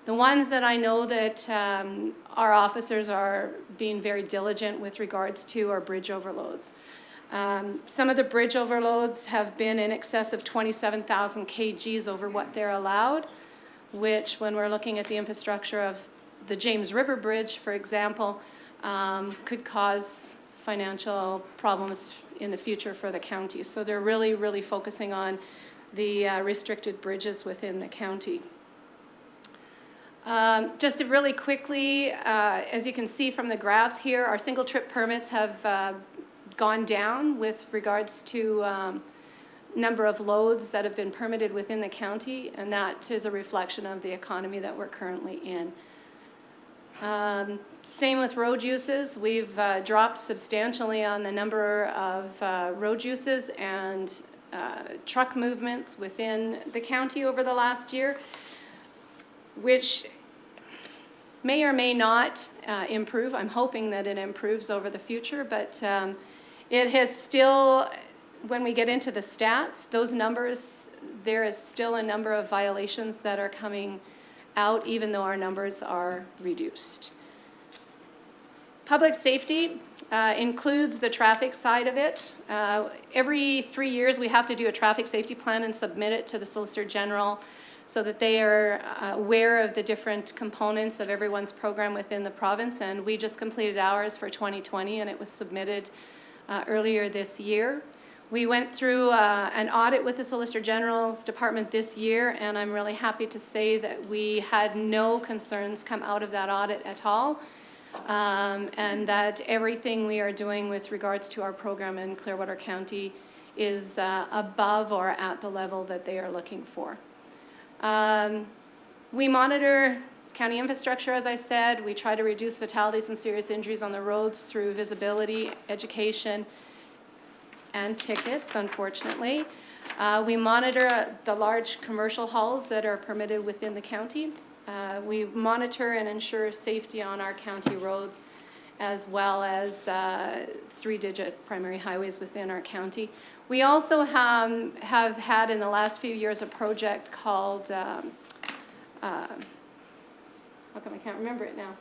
The ones that I know that our officers are being very diligent with regards to are bridge overloads. Some of the bridge overloads have been in excess of 27,000 kgs over what they're allowed, which when we're looking at the infrastructure of the James River Bridge, for example, could cause financial problems in the future for the county. So they're really, really focusing on the restricted bridges within the county. Just to really quickly, as you can see from the graphs here, our single trip permits have gone down with regards to number of loads that have been permitted within the county, and that is a reflection of the economy that we're currently in. Same with road uses. We've dropped substantially on the number of road uses and truck movements within the county over the last year, which may or may not improve. I'm hoping that it improves over the future, but it has still, when we get into the stats, those numbers, there is still a number of violations that are coming out, even though our numbers are reduced. Public safety includes the traffic side of it. Every 3 years, we have to do a traffic safety plan and submit it to the Solicitor General so that they are aware of the different components of everyone's program within the province. And we just completed ours for 2020, and it was submitted earlier this year. We went through an audit with the Solicitor General's Department this year, and I'm really happy to say that we had no concerns come out of that audit at all, and that everything we are doing with regards to our program in Clearwater County is above or at the level that they are looking for. We monitor county infrastructure, as I said. We try to reduce fatalities and serious injuries on the roads through visibility, education, and tickets, unfortunately. We monitor the large commercial hauls that are permitted within the county. We monitor and ensure safety on our county roads, as well as 3-digit primary highways within our county. We also have had in the last few years a project called, how come I can't remember it now?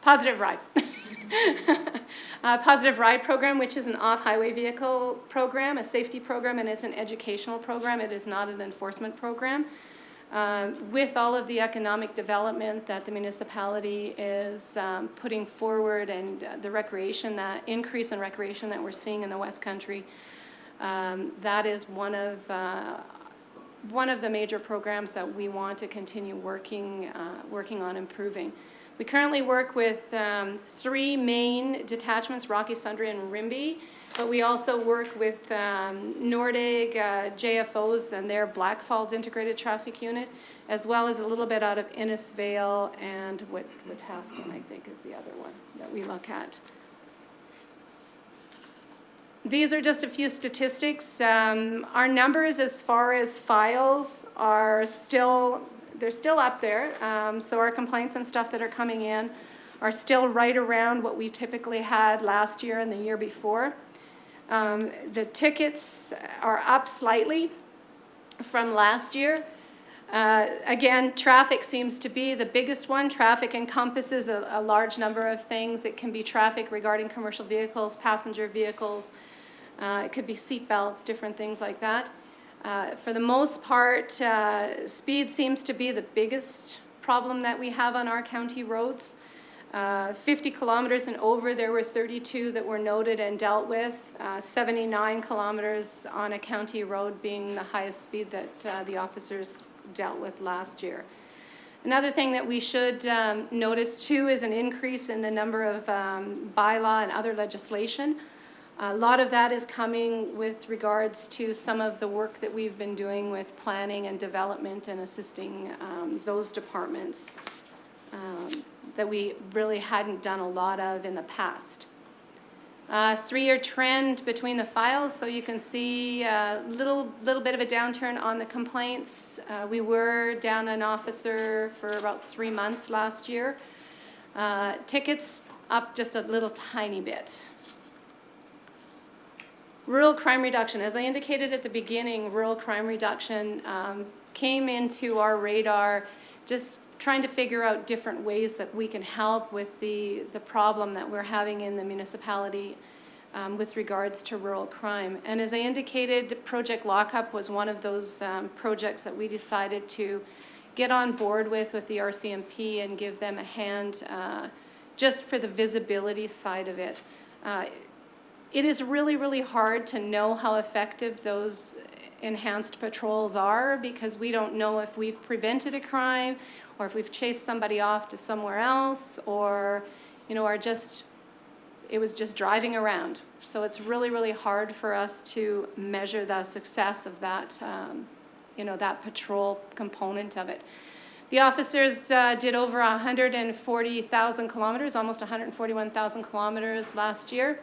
Positive Ride. Positive Ride program, which is an off-highway vehicle program, a safety program, and it's an educational program. It is not an enforcement program. With all of the economic development that the municipality is putting forward, and the recreation, that increase in recreation that we're seeing in the West Country, that is one of the major programs that we want to continue working on improving. We currently work with 3 main detachments, Rocky, Sundre, and Rimbey, but we also work with Nordig, JFOs, and their Black Falls Integrated Traffic Unit, as well as a little bit out of Innisfail and Wetaskiwin, I think, is the other one that we look at. These are just a few statistics. Our numbers as far as files are they're still up there. So our complaints and stuff that are coming in are still right around what we typically had last year and the year before. The tickets are up slightly from last year. Again, traffic seems to be the biggest one. Traffic encompasses a large number of things. It can be traffic regarding commercial vehicles, passenger vehicles. It could be seat belts, different things like that. For the most part, speed seems to be the biggest problem that we have on our county roads. 50 kilometers and over, there were 32 that were noted and dealt with. 79 kilometers on a county road being the highest speed that the officers dealt with last year. Another thing that we should notice too is an increase in the number of bylaw and other legislation. A lot of that is coming with regards to some of the work that we've been doing with planning and development and assisting those departments that we really hadn't done a lot of in the past. 3-year trend between the files, so you can see a little bit of a downturn on the complaints. We were down an officer for about 3 months last year. Tickets up just a little tiny bit. Rural crime reduction, as I indicated at the beginning, rural crime reduction came into our radar, just trying to figure out different ways that we can help with the problem that we're having in the municipality with regards to rural crime. And as I indicated, Project Lockup was one of those projects that we decided to get on board with the RCMP and give them a hand just for the visibility side of it. It is really, really hard to know how effective those enhanced patrols are, because we don't know if we've prevented a crime or if we've chased somebody off to somewhere else, or, you know, it was just driving around. So it's really, really hard for us to measure the success of that, that patrol component of it. The officers did over 140,000 kilometers, almost 141,000 kilometers last year.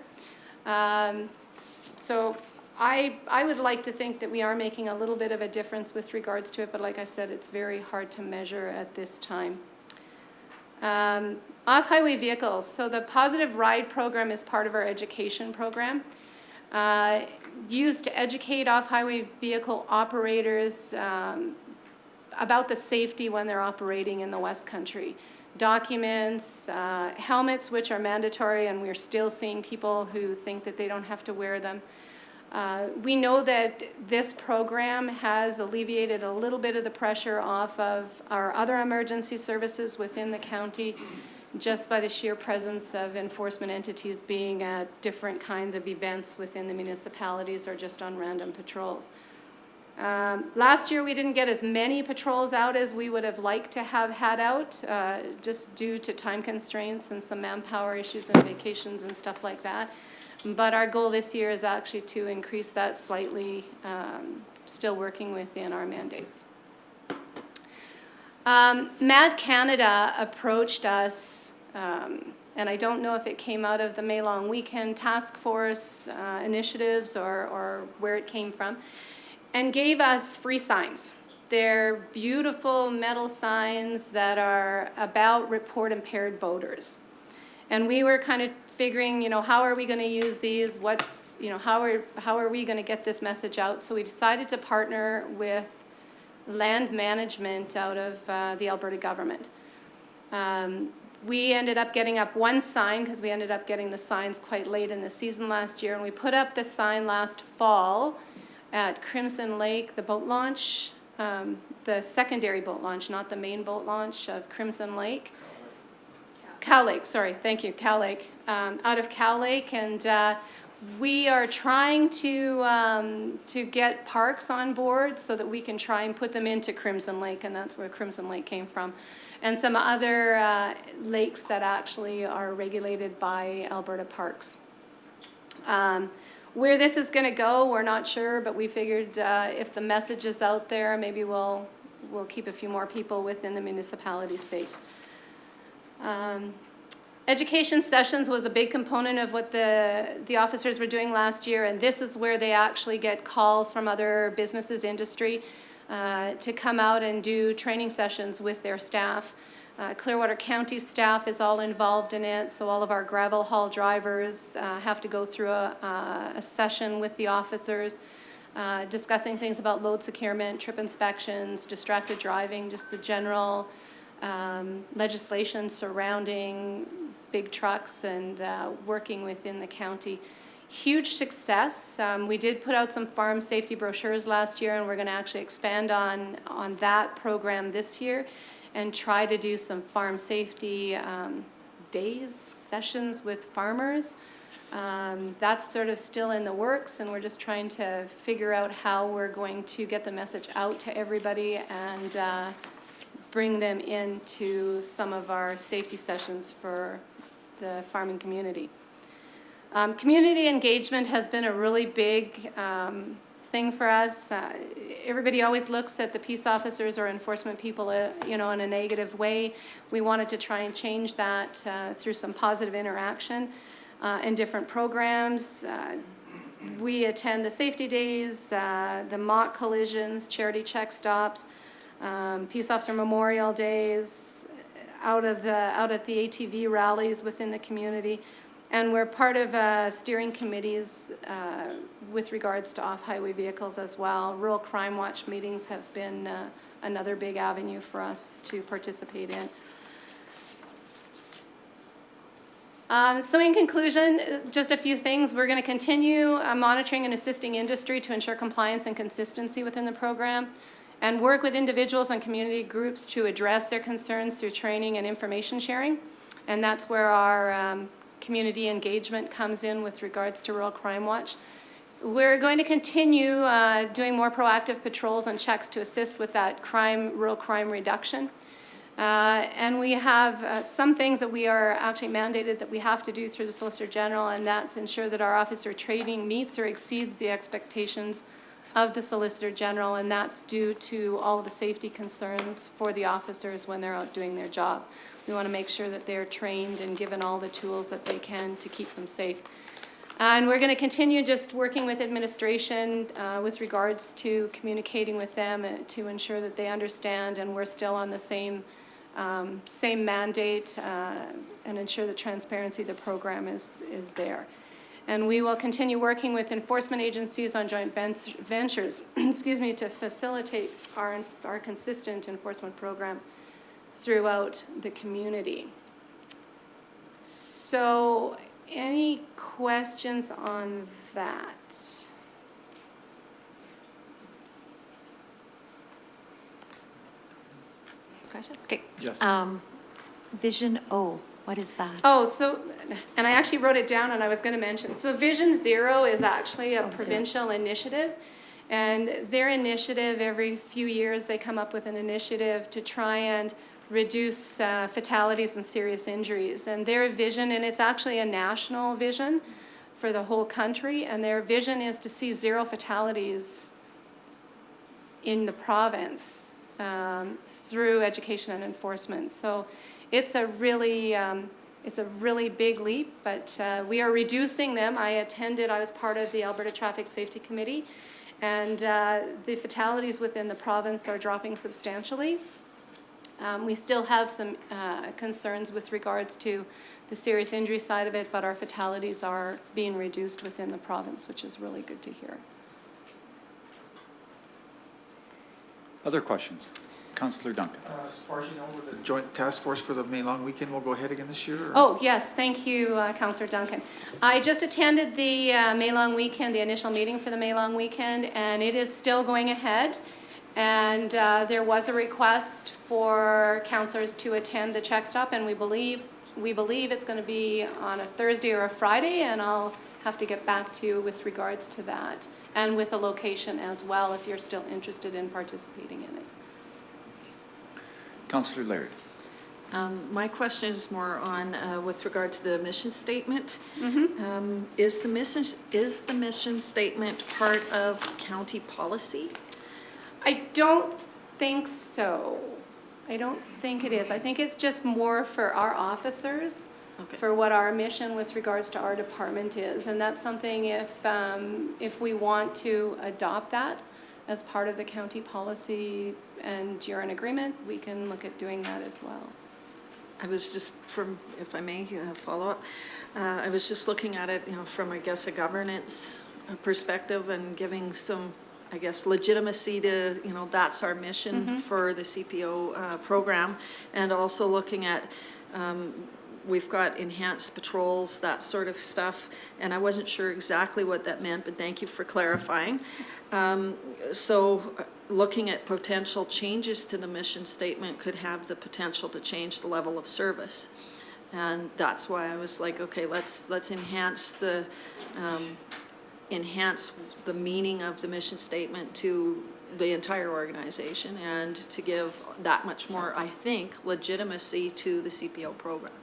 So I would like to think that we are making a little bit of a difference with regards to it, but like I said, it's very hard to measure at this time. Off-highway vehicles. So the Positive Ride program is part of our education program, used to educate off-highway vehicle operators about the safety when they're operating in the West Country. Documents, helmets, which are mandatory, and we're still seeing people who think that they don't have to wear them. We know that this program has alleviated a little bit of the pressure off of our other emergency services within the county, just by the sheer presence of enforcement entities being at different kinds of events within the municipalities or just on random patrols. Last year, we didn't get as many patrols out as we would have liked to have had out, just due to time constraints and some manpower issues and vacations and stuff like that. But our goal this year is actually to increase that slightly, still working within our mandates. Mad Canada approached us, and I don't know if it came out of the May Long Weekend Task Force initiatives or where it came from, and gave us free signs. They're beautiful metal signs that are about report impaired boaters. And we were kind of figuring, how are we going to use these? How are we going to get this message out? So we decided to partner with land management out of the Alberta government. We ended up getting up one sign because we ended up getting the signs quite late in the season last year. And we put up the sign last fall at Crimson Lake, the boat launch, the secondary boat launch, not the main boat launch of Crimson Lake. Cow Lake, sorry, thank you, Cow Lake, out of Cow Lake. And we are trying to get parks on board so that we can try and put them into Crimson Lake, and that's where Crimson Lake came from. And some other lakes that actually are regulated by Alberta Parks. Where this is going to go, we're not sure, but we figured if the message is out there, maybe we'll keep a few more people within the municipality safe. Education sessions was a big component of what the officers were doing last year, and this is where they actually get calls from other businesses, industry, to come out and do training sessions with their staff. Clearwater County staff is all involved in it, so all of our gravel haul drivers have to go through a session with the officers, discussing things about load securement, trip inspections, distracted driving, just the general legislation surrounding big trucks and working within the county. Huge success. We did put out some farm safety brochures last year, and we're going to actually expand on that program this year and try to do some farm safety days, sessions with farmers. That's sort of still in the works, and we're just trying to figure out how we're going to get the message out to everybody and bring them into some of our safety sessions for the farming community. Community engagement has been a really big thing for us. Everybody always looks at the peace officers or enforcement people, in a negative way. We wanted to try and change that through some positive interaction in different programs. We attend the safety days, the mock collisions, charity check stops, peace officer memorial days, out at the ATV rallies within the community. And we're part of steering committees with regards to off-highway vehicles as well. Rural Crime Watch meetings have been another big avenue for us to participate in. So in conclusion, just a few things. We're going to continue monitoring and assisting industry to ensure compliance and consistency within the program, and work with individuals and community groups to address their concerns through training and information sharing. And that's where our community engagement comes in with regards to Rural Crime Watch. We're going to continue doing more proactive patrols and checks to assist with that rural crime reduction. And we have some things that we are actually mandated that we have to do through the Solicitor General, and that's ensure that our officer training meets or exceeds the expectations of the Solicitor General, and that's due to all of the safety concerns for the officers when they're out doing their job. We want to make sure that they're trained and given all the tools that they can to keep them safe. And we're going to continue just working with administration with regards to communicating with them to ensure that they understand and we're still on the same mandate and ensure that transparency of the program is there. And we will continue working with enforcement agencies on joint ventures to facilitate our consistent enforcement program throughout the community. So any questions on that? question? Okay. Yes. Vision O, what is that? Oh, so, and I actually wrote it down and I was going to mention. So Vision Zero is actually a provincial initiative. And their initiative, every few years, they come up with an initiative to try and reduce fatalities and serious injuries. And their vision, and it's actually a national vision for the whole country, and their vision is to see 0 fatalities in the province through education and enforcement. So it's a really big leap, but we are reducing them. I was part of the Alberta Traffic Safety Committee, and the fatalities within the province are dropping substantially. We still have some concerns with regards to the serious injury side of it, but our fatalities are being reduced within the province, which is really good to hear. Other questions? Councillor Duncan. As far as you know, with the joint task force for the May long weekend will go ahead again this year? Or? Oh, yes, thank you, Councillor Duncan. I just attended the May long weekend, the initial meeting for the May long weekend, and it is still going ahead. And there was a request for councillors to attend the check stop, and we believe it's going to be on a Thursday or a Friday, and I'll have to get back to you with regards to that, and with a location as well, if you're still interested in participating in it. Councillor Laird. My question is more on, with regard to the mission statement. Mm-hmm. Is the mission statement part of county policy? I don't think so. I don't think it is. I think it's just more for our officers, Okay. for what our mission with regards to our department is. And that's something, if we want to adopt that as part of the county policy and you're in agreement, we can look at doing that as well. I was just if I may follow up, I was just looking at it, from, I guess, a governance perspective and giving some, I guess, legitimacy to, that's our mission for the CPO program, and also looking at, we've got enhanced patrols, that sort of stuff, and I wasn't sure exactly what that meant, but thank you for clarifying. So looking at potential changes to the mission statement could have the potential to change the level of service. And that's why I was like, okay, let's enhance the meaning of the mission statement to the entire organization, and to give that much more, I think, legitimacy to the CPO program.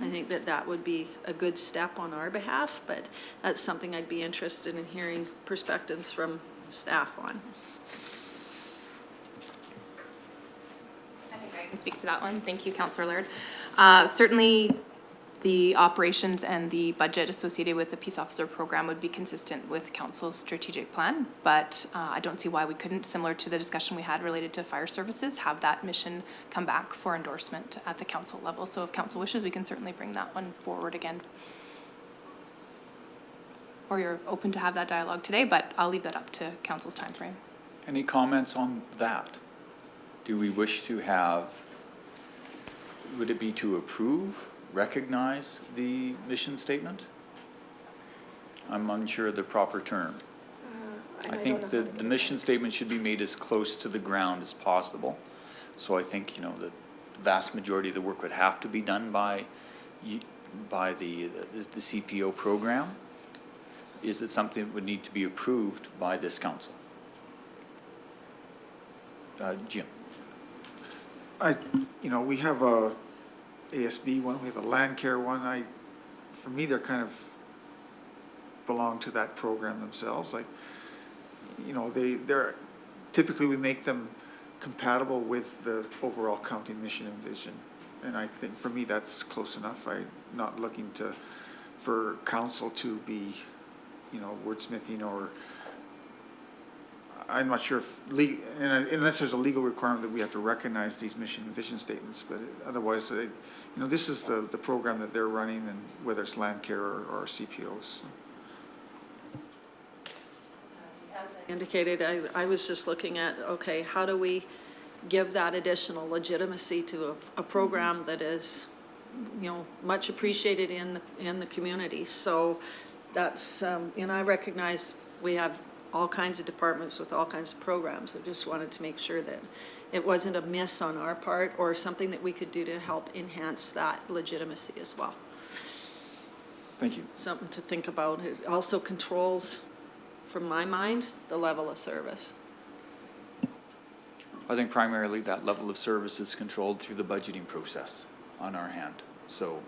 I think that would be a good step on our behalf, but that's something I'd be interested in hearing perspectives from staff on. I think I can speak to that one. Thank you, Councillor Laird. Certainly, the operations and the budget associated with the Peace Officer program would be consistent with Council's strategic plan, but I don't see why we couldn't, similar to the discussion we had related to fire services, have that mission come back for endorsement at the council level. So if council wishes, we can certainly bring that one forward again. Or you're open to have that dialogue today, but I'll leave that up to council's timeframe. Any comments on that? Do we wish to have, would it be to approve, recognize the mission statement? I'm unsure of the proper term. I think the mission statement should be made as close to the ground as possible. So I think, the vast majority of the work would have to be done by the CPO program. Is it something that would need to be approved by this council? Jim. We have a ASB one, we have a land care one. For me, they're kind of belong to that program themselves. They're typically we make them compatible with the overall county mission and vision. And I think for me, that's close enough. I'm not looking for council to be, wordsmithing, or I'm not sure if unless there's a legal requirement that we have to recognize these mission and vision statements, but otherwise, this is the program that they're running, and whether it's land care or CPOs. So. As I indicated, I was just looking at, okay, how do we give that additional legitimacy to a program that is, much appreciated in the community. So that's, I recognize we have all kinds of departments with all kinds of programs. I just wanted to make sure that it wasn't a miss on our part or something that we could do to help enhance that legitimacy as well. Thank you. Something to think about. It also controls, from my mind, the level of service. I think primarily that level of service is controlled through the budgeting process on our hand. So,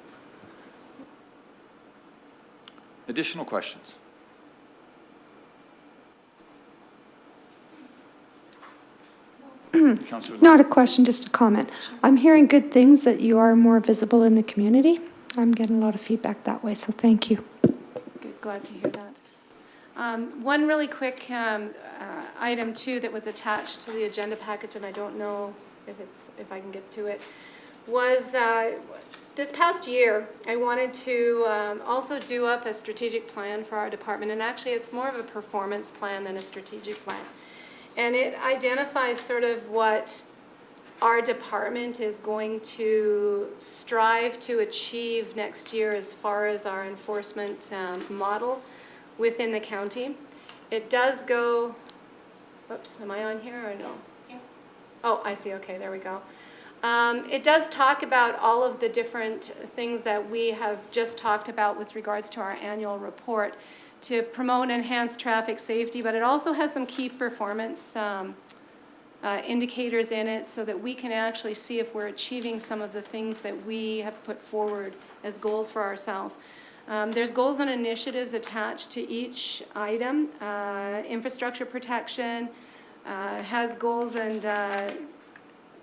additional questions? Councillor Lee. Not a question, just a comment. I'm hearing good things, that you are more visible in the community. I'm getting a lot of feedback that way, so thank you. Good, glad to hear that. One really quick item too that was attached to the agenda package, and I don't know if I can get to it, was this past year I wanted to also do up a strategic plan for our department, and actually it's more of a performance plan than a strategic plan. And it identifies sort of what our department is going to strive to achieve next year as far as our enforcement model within the county. It does go, whoops, am I on here or no? Yeah. Oh, I see, okay, there we go. It does talk about all of the different things that we have just talked about with regards to our annual report to promote and enhance traffic safety, but it also has some key performance indicators in it so that we can actually see if we're achieving some of the things that we have put forward as goals for ourselves. There's goals and initiatives attached to each item. Infrastructure protection has goals and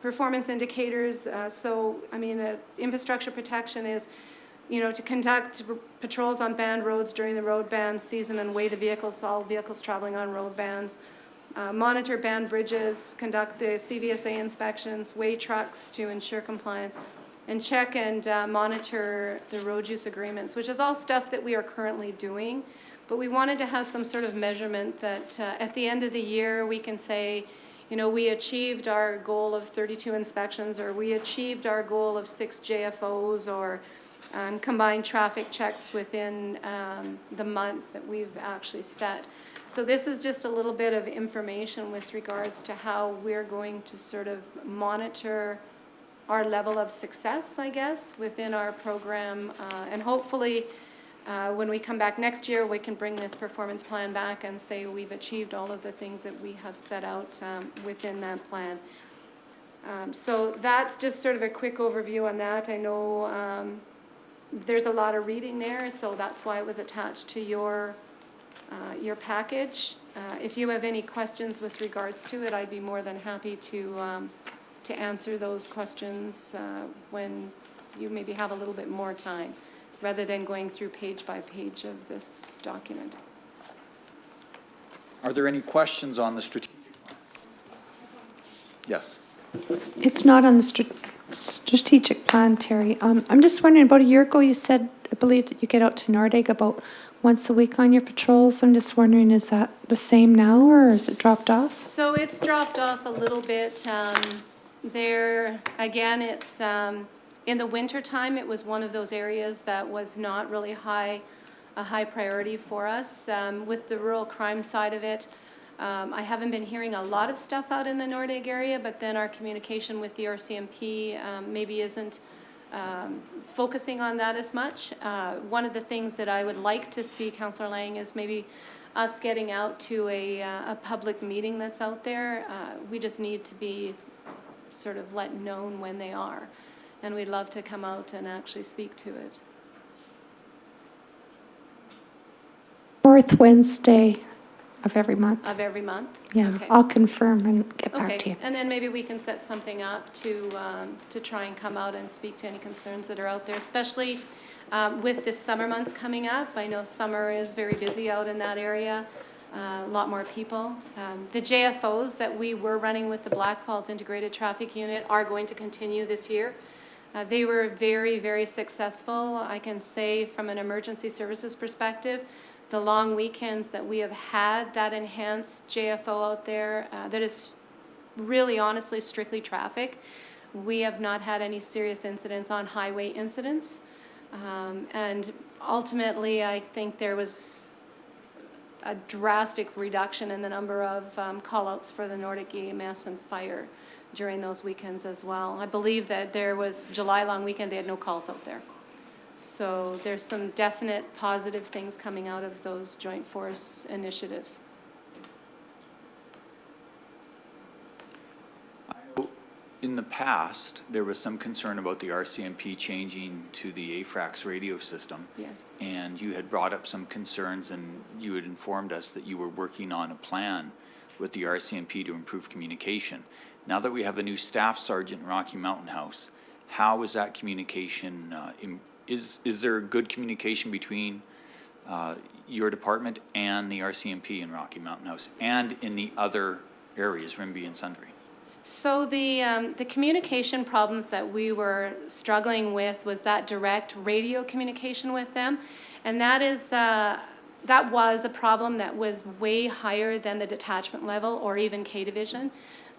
performance indicators. So, I mean, infrastructure protection is, you know, to conduct patrols on banned roads during the road ban season and weigh the vehicles, all vehicles traveling on road bans. Monitor banned bridges, conduct the CVSA inspections, weigh trucks to ensure compliance, and check and monitor the road use agreements, which is all stuff that we are currently doing. But we wanted to have some sort of measurement that at the end of the year we can say, you know, we achieved our goal of 32 inspections, or we achieved our goal of 6 JFOs, or combined traffic checks within the month that we've actually set. So this is just a little bit of information with regards to how we're going to sort of monitor our level of success, I guess, within our program. And hopefully, when we come back next year, we can bring this performance plan back and say we've achieved all of the things that we have set out within that plan. So that's just sort of a quick overview on that. I know there's a lot of reading there, so that's why it was attached to your package. If you have any questions with regards to it, I'd be more than happy to answer those questions when you maybe have a little bit more time, rather than going through page by page of this document. Are there any questions on the strategic plan? Yes. It's not on the strategic plan, Terry. I'm just wondering, about a year ago you said, I believe, that you get out to Nordegg about once a week on your patrols. I'm just wondering, is that the same now, or is it dropped off? So it's dropped off a little bit. There, again, it's in the winter time, it was one of those areas that was not really a high priority for us. With the rural crime side of it, I haven't been hearing a lot of stuff out in the Nordegg area, but then our communication with the RCMP maybe isn't focusing on that as much. One of the things that I would like to see, Councillor Lang, is maybe us getting out to a public meeting that's out there. We just need to be sort of let known when they are, and we'd love to come out and actually speak to it. Fourth Wednesday of every month. Of every month? Yeah, Okay. I'll confirm and get back to Okay, you. and then maybe we can set something up to try and come out and speak to any concerns that are out there, especially with the summer months coming up. I know summer is very busy out in that area, a lot more people. The JFOs that we were running with the Blackfalds Integrated Traffic Unit are going to continue this year. They were very, very successful. I can say from an emergency services perspective, the long weekends that we have had that enhanced JFO out there, that is really honestly strictly traffic. We have not had any serious incidents on highway incidents. And ultimately, I think there was a drastic reduction in the number of call-outs for the Nordic EMS and fire during those weekends as well. I believe that there was July long weekend, they had no calls out there. So there's some definite positive things coming out of those joint force initiatives. In the past, there was some concern about the RCMP changing to the AFRAX radio system. Yes. And you had brought up some concerns, and you had informed us that you were working on a plan with the RCMP to improve communication. Now that we have a new staff sergeant in Rocky Mountain House, how is that communication, is there good communication between your department and the RCMP in Rocky Mountain House and in the other areas, Rimbey and Sundre? So the communication problems that we were struggling with was that direct radio communication with them, and that is that was a problem that was way higher than the detachment level or even K Division.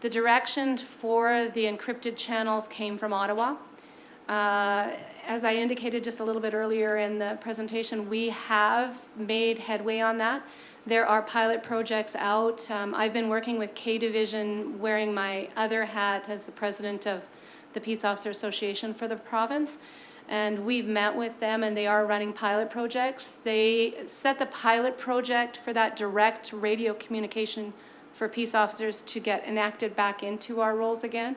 The direction for the encrypted channels came from Ottawa. As I indicated just a little bit earlier in the presentation, we have made headway on that. There are pilot projects out. I've been working with K Division, wearing my other hat as the president of the Peace Officer Association for the province. And we've met with them, and they are running pilot projects. They set the pilot project for that direct radio communication for peace officers to get enacted back into our roles again.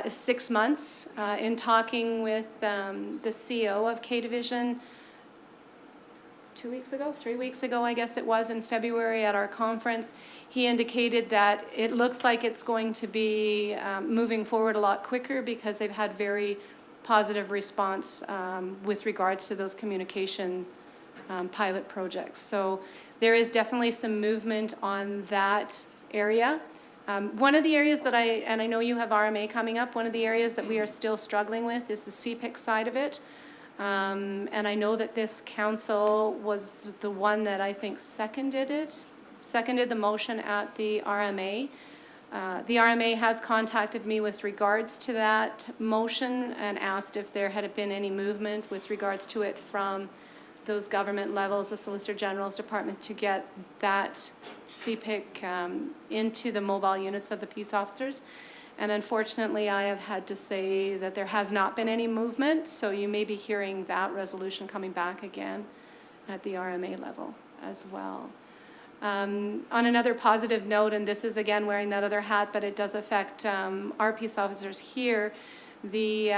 6 months. In talking with the CEO of K Division 2 weeks ago, 3 weeks ago, I guess it was, in February at our conference, he indicated that it looks like it's going to be moving forward a lot quicker because they've had very positive response with regards to those communication pilot projects. So there is definitely some movement on that area. One of the areas that and I know you have RMA coming up, one of the areas that we are still struggling with is the CPIC side of it. And I know that this council was the one that I think seconded the motion at the RMA. The RMA has contacted me with regards to that motion and asked if there had been any movement with regards to it from those government levels, the Solicitor General's Department, to get that CPIC into the mobile units of the peace officers. And unfortunately, I have had to say that there has not been any movement, so you may be hearing that resolution coming back again at the RMA level as well. On another positive note, and this is again wearing that other hat, but it does affect our peace officers here, the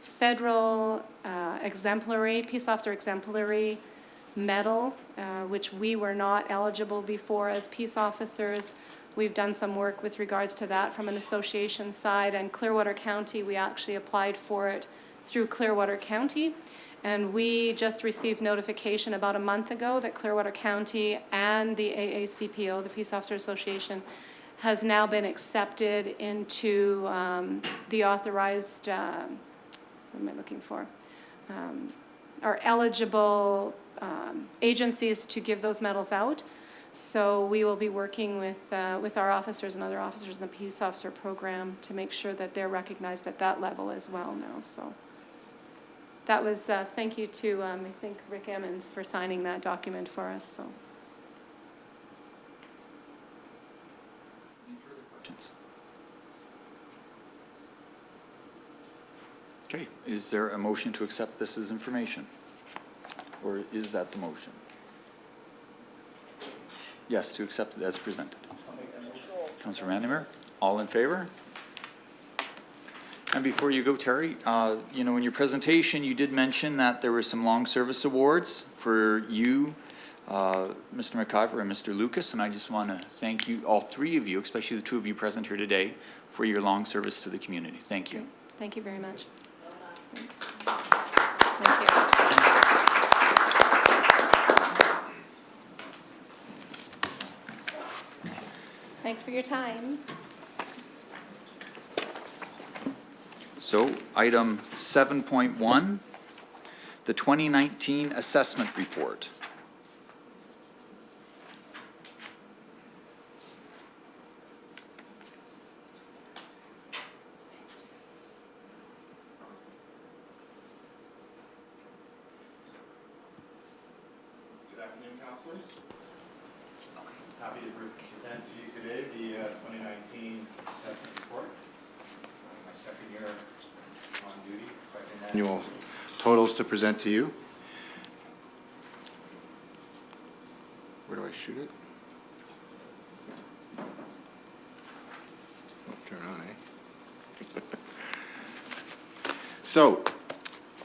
federal exemplary, peace officer exemplary medal, which we were not eligible before as peace officers. We've done some work with regards to that from an association side, and Clearwater County, we actually applied for it through Clearwater County. And we just received notification about a month ago that Clearwater County and the AACPO, the Peace Officer Association, has now been accepted into the authorized, what am I looking for? Are eligible agencies to give those medals out. So we will be working with our officers and other officers in the Peace Officer Program to make sure that they're recognized at that level as well now. So that was, thank you to, I think, Rick Emmons for signing that document for us. So. Any further questions? Okay, is there a motion to accept this as information? Or is that the motion? Yes, to accept it as presented. Councillor Vandermeer, all in favor? And before you go, Terry, you know, in your presentation, you did mention that there were some long service awards for you, Mr. McIver and Mr. Lucas, and I just want to thank you, all three of you, especially the two of you present here today, for your long service to the community. Thank you. Thank you very much. Thanks. Thank you. Thanks for your time. So, item 7.1, the 2019 assessment report. councilors. Happy to present to you today the 2019 assessment report. My second year on duty, second annual totals to present to you. Where do I shoot it? Oh, turn on, eh? So,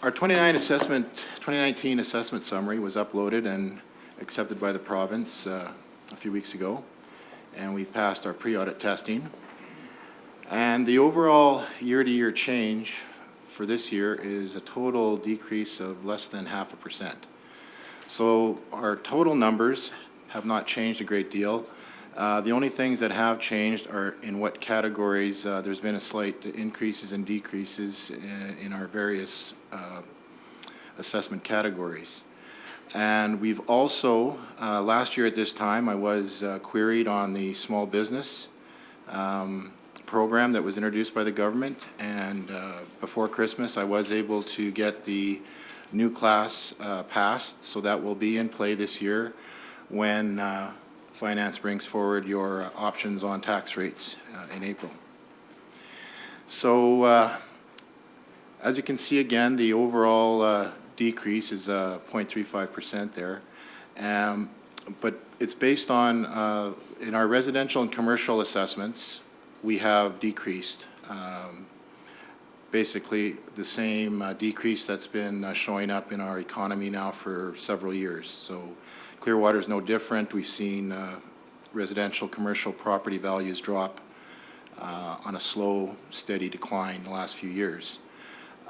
our 2019 assessment summary was uploaded and accepted by the province a few weeks ago, and we've passed our pre-audit testing. And the overall year-to-year change for this year is a total decrease of less than 0.5%. So our total numbers have not changed a great deal. The only things that have changed are in what categories there's been a slight increases and decreases in our various assessment categories. And we've also, last year at this time, I was queried on the small business program that was introduced by the government, and before Christmas I was able to get the new class passed, so that will be in play this year when Finance brings forward your options on tax rates in April. So as you can see again, the overall decrease is 0.35% there, but it's based on in our residential and commercial assessments we have decreased basically the same decrease that's been showing up in our economy now for several years. So Clearwater is no different. We've seen residential commercial property values drop on a slow, steady decline the last few years.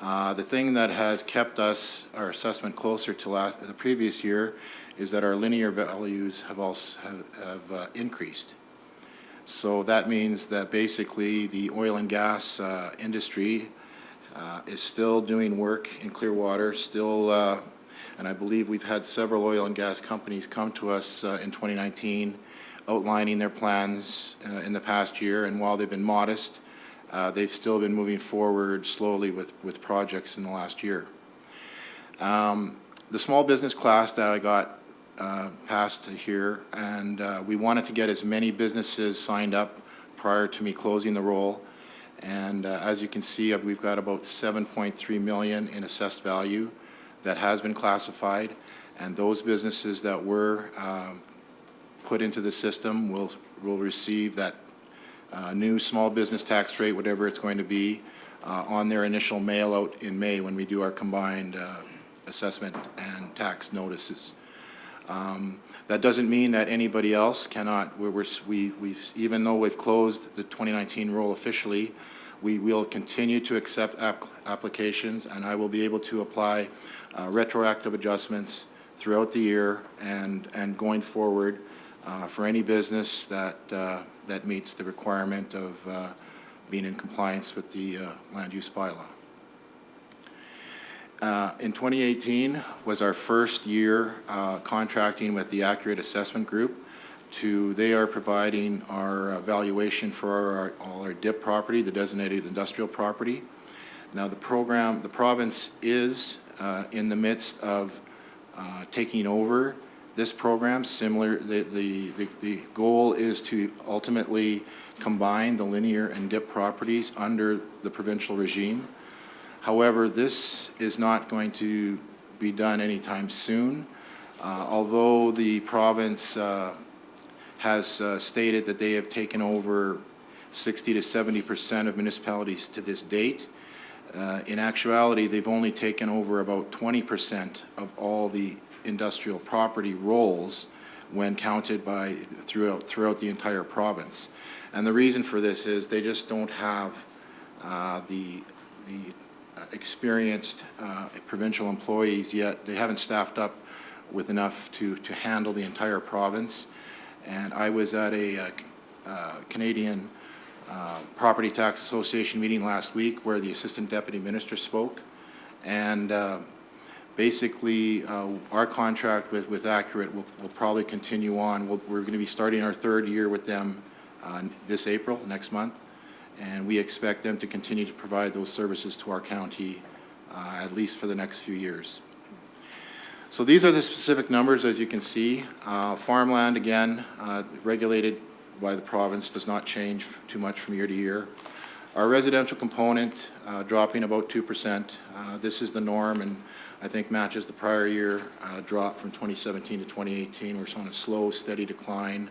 The thing that has kept us, our assessment closer to the previous year, is that our linear values have also increased. So that means that basically the oil and gas industry is still doing work in Clearwater, still, and I believe we've had several oil and gas companies come to us in 2019 outlining their plans in the past year, and while they've been modest, they've still been moving forward slowly with projects in the last year. The small business class that I got passed here, and we wanted to get as many businesses signed up prior to me closing the roll. And as you can see, we've got about 7.3 million in assessed value that has been classified, and those businesses that were put into the system will receive that new small business tax rate, whatever it's going to be, on their initial mail out in May when we do our combined assessment and tax notices. That doesn't mean that anybody else cannot. We've even though we've closed the 2019 roll officially, we will continue to accept applications, and I will be able to apply retroactive adjustments throughout the year and going forward for any business that meets the requirement of being in compliance with the land use bylaw. In 2018 was our first year contracting with the Accurate Assessment Group. They are providing our valuation for all our DIP property, the designated industrial property. Now the province is in the midst of taking over this program. The goal is to ultimately combine the linear and DIP properties under the provincial regime. However, this is not going to be done anytime soon. Although the province has stated that they have taken over 60 to 70% of municipalities to this date, in actuality, they've only taken over about 20% of all the industrial property rolls when counted throughout the entire province. And the reason for this is they just don't have the experienced provincial employees yet. They haven't staffed up with enough to handle the entire province. And I was at a Canadian Property Tax Association meeting last week where the Assistant Deputy Minister spoke, and basically our contract with Accurate will probably continue on. We're going to be starting our third year with them this April, next month, and we expect them to continue to provide those services to our county at least for the next few years. So these are the specific numbers, as you can see. Farmland, again, regulated by the province, does not change too much from year to year. Our residential component dropping about 2%. This is the norm and I think matches the prior year drop from 2017 to 2018. We're on a slow, steady decline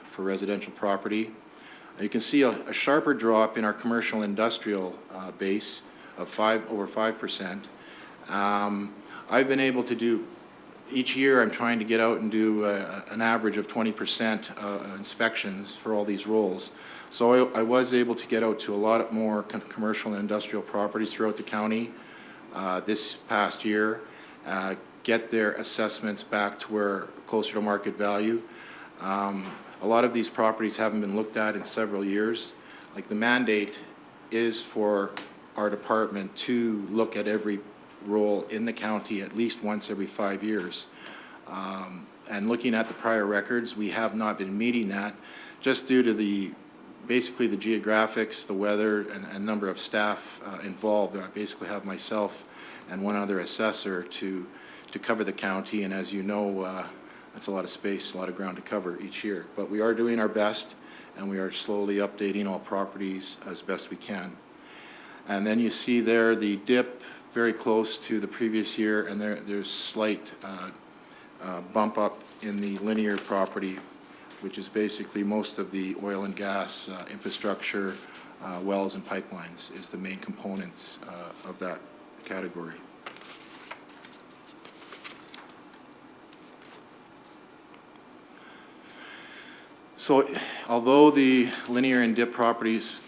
for residential property. You can see a sharper drop in our commercial industrial base of over 5%. I've been able to do, each year I'm trying to get out and do an average of 20% inspections for all these roles. So I was able to get out to a lot more commercial and industrial properties throughout the county this past year, get their assessments back to where closer to market value. A lot of these properties haven't been looked at in several years. Like the mandate is for our department to look at every role in the county at least once every 5 years. And looking at the prior records, we have not been meeting that just due to basically the geographics, the weather, and number of staff involved. I basically have myself and one other assessor to cover the county, and as you know, that's a lot of space, a lot of ground to cover each year. But we are doing our best, and we are slowly updating all properties as best we can. And then you see there the dip very close to the previous year, and there's slight bump up in the linear property, which is basically most of the oil and gas infrastructure, wells and pipelines is the main components of that category. So although the linear and dip properties